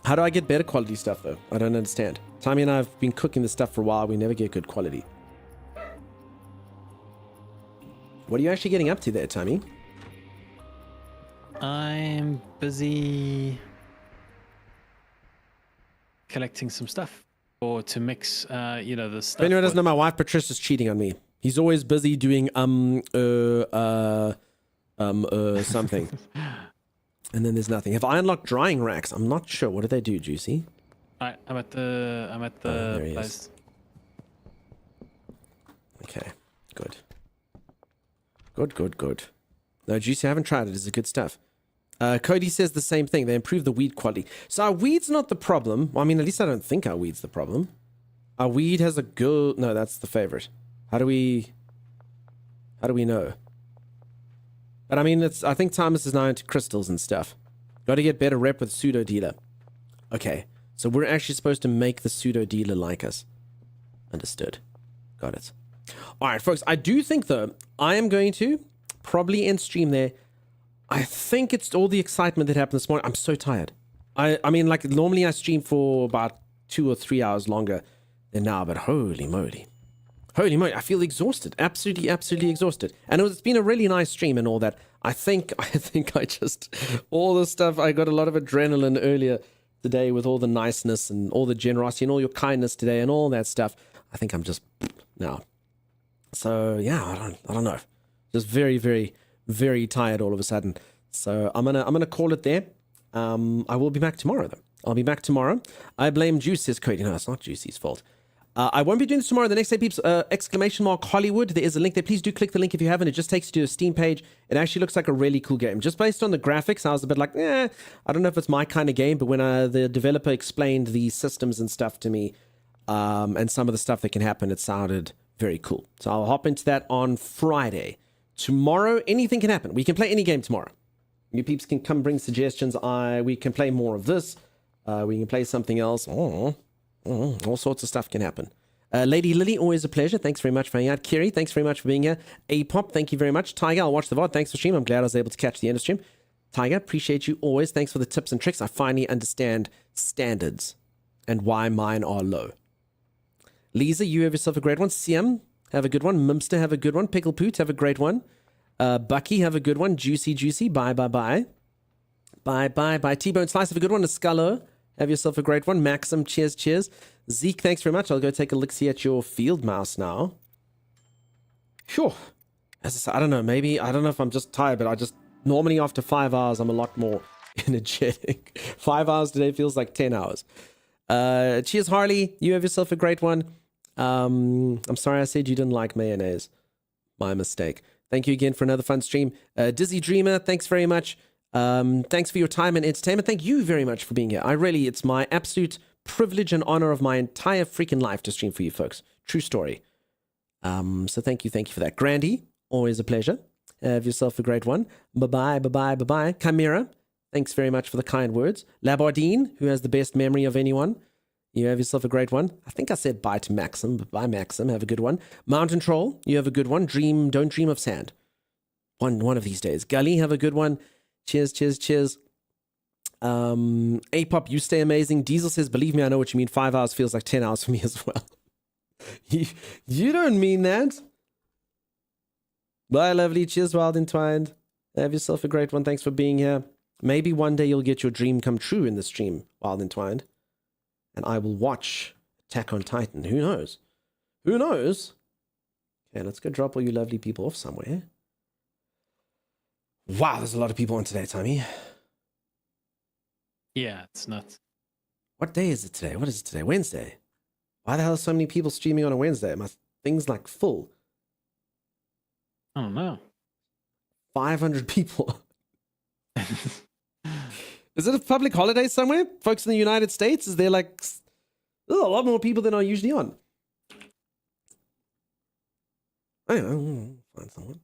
How do I get better quality stuff, though? I don't understand. Tommy and I have been cooking this stuff for a while. We never get good quality. What are you actually getting up to there, Tommy? I'm busy collecting some stuff, or to mix, the stuff. If anyone doesn't know, my wife Patricia's cheating on me. He's always busy doing something. And then there's nothing. Have I unlocked drying racks? I'm not sure. What do they do, Juicy? I'm at the place. Okay, good. Good. No, Juicy, I haven't tried it. It's good stuff. Cody says the same thing. They improve the weed quality. So our weed's not the problem. Well, I mean, at least I don't think our weed's the problem. Our weed has a good... No, that's the favorite. How do we know? But I mean, I think Thomas is now into crystals and stuff. Got to get better rep with pseudo dealer. Okay, so we're actually supposed to make the pseudo dealer like us. Understood. Got it. All right, folks. I do think though I am going to probably end stream there. I think it's all the excitement that happened this morning. I'm so tired. I mean, like normally I stream for about 2 or 3 hours longer than now, but holy moly. Holy moly, I feel exhausted. Absolutely exhausted. And it's been a really nice stream and all that. I think I just, all the stuff, I got a lot of adrenaline earlier today with all the niceness and all the generosity and all your kindness today and all that stuff. I think I'm just, now. So, yeah, I don't know. Just very, very, very tired all of a sudden. So I'm gonna call it there. I will be back tomorrow, though. I'll be back tomorrow. I blame Juice, says Cody. No, it's not Juicy's fault. I won't be doing this tomorrow. The next day, peeps, exclamation mark Hollywood. There is a link there. Please do click the link if you haven't. It just takes you to a Steam page. It actually looks like a really cool game. Just based on the graphics, I was a bit like, I don't know if it's my kind of game. But when the developer explained the systems and stuff to me, and some of the stuff that can happen, it sounded very cool. So I'll hop into that on Friday. Tomorrow, anything can happen. We can play any game tomorrow. You peeps can come bring suggestions. We can play more of this. We can play something else. All sorts of stuff can happen. Lady Lily, always a pleasure. Thanks very much for hanging out. Kiri, thanks very much for being here. A-Pop, thank you very much. Tiger, I'll watch the VOD. Thanks for stream. I'm glad I was able to catch the end of stream. Tiger, appreciate you always. Thanks for the tips and tricks. I finally understand standards and why mine are low. Lisa, you have yourself a great one. Siam, have a good one. Mimster, have a good one. Pickle Poot, have a great one. Bucky, have a good one. Juicy, bye. Bye. T-Bone Slice, have a good one. Escalo, have yourself a great one. Maxim, cheers. Zeke, thanks very much. I'll go take a look-see at your field mouse now. Sure. As I said, I don't know. Maybe, I don't know if I'm just tired, but normally after 5 hours, I'm a lot more energetic. 5 hours today feels like 10 hours. Cheers, Harley. You have yourself a great one. I'm sorry I said you didn't like mayonnaise. My mistake. Thank you again for another fun stream. Dizzy Dreamer, thanks very much. Thanks for your time and entertainment. Thank you very much for being here. It's my absolute privilege and honor of my entire freaking life to stream for you folks. True story. So thank you for that. Grandy, always a pleasure. Have yourself a great one. Bye-bye. Chimera, thanks very much for the kind words. Labardine, who has the best memory of anyone. You have yourself a great one. I think I said bye to Maxim, but bye, Maxim. Have a good one. Mountain Troll, you have a good one. Don't dream of sand. One of these days. Gully, have a good one. Cheers. A-Pop, you stay amazing. Diesel says, believe me, I know what you mean. 5 hours feels like 10 hours for me as well. You don't mean that. Bye, lovely. Cheers, Wild Entwined. Have yourself a great one. Thanks for being here. Maybe one day you'll get your dream come true in the stream, Wild Entwined. And I will watch Attack on Titan. Who knows? Okay, let's go drop all you lovely people off somewhere. Wow, there's a lot of people on today, Tommy. Yeah, it's nuts. What day is it today? What is it today? Wednesday. Why the hell are so many people streaming on a Wednesday? My thing's like full. I don't know. 500 people. Is it a public holiday somewhere? Folks in the United States? Is there like a lot more people than are usually on? I don't know. Find someone.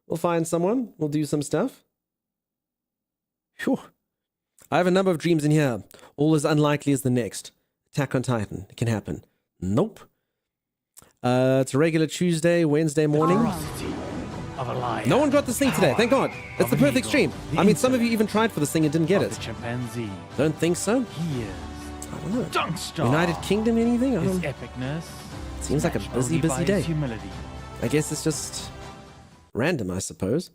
We'll find someone. We'll do some stuff. Phew. I have a number of dreams in here. All as unlikely as the next. Attack on Titan. It can happen. Nope. It's a regular Tuesday, Wednesday morning. No one got this thing today. Thank God. It's the perfect stream. I mean, some of you even tried for this thing and didn't get it. Chimpanzee. Don't think so? He is. I don't know. Dunkstar. United Kingdom, anything? I don't know. Epicness. Seems like a busy day. Humility. I guess it's just random, I suppose.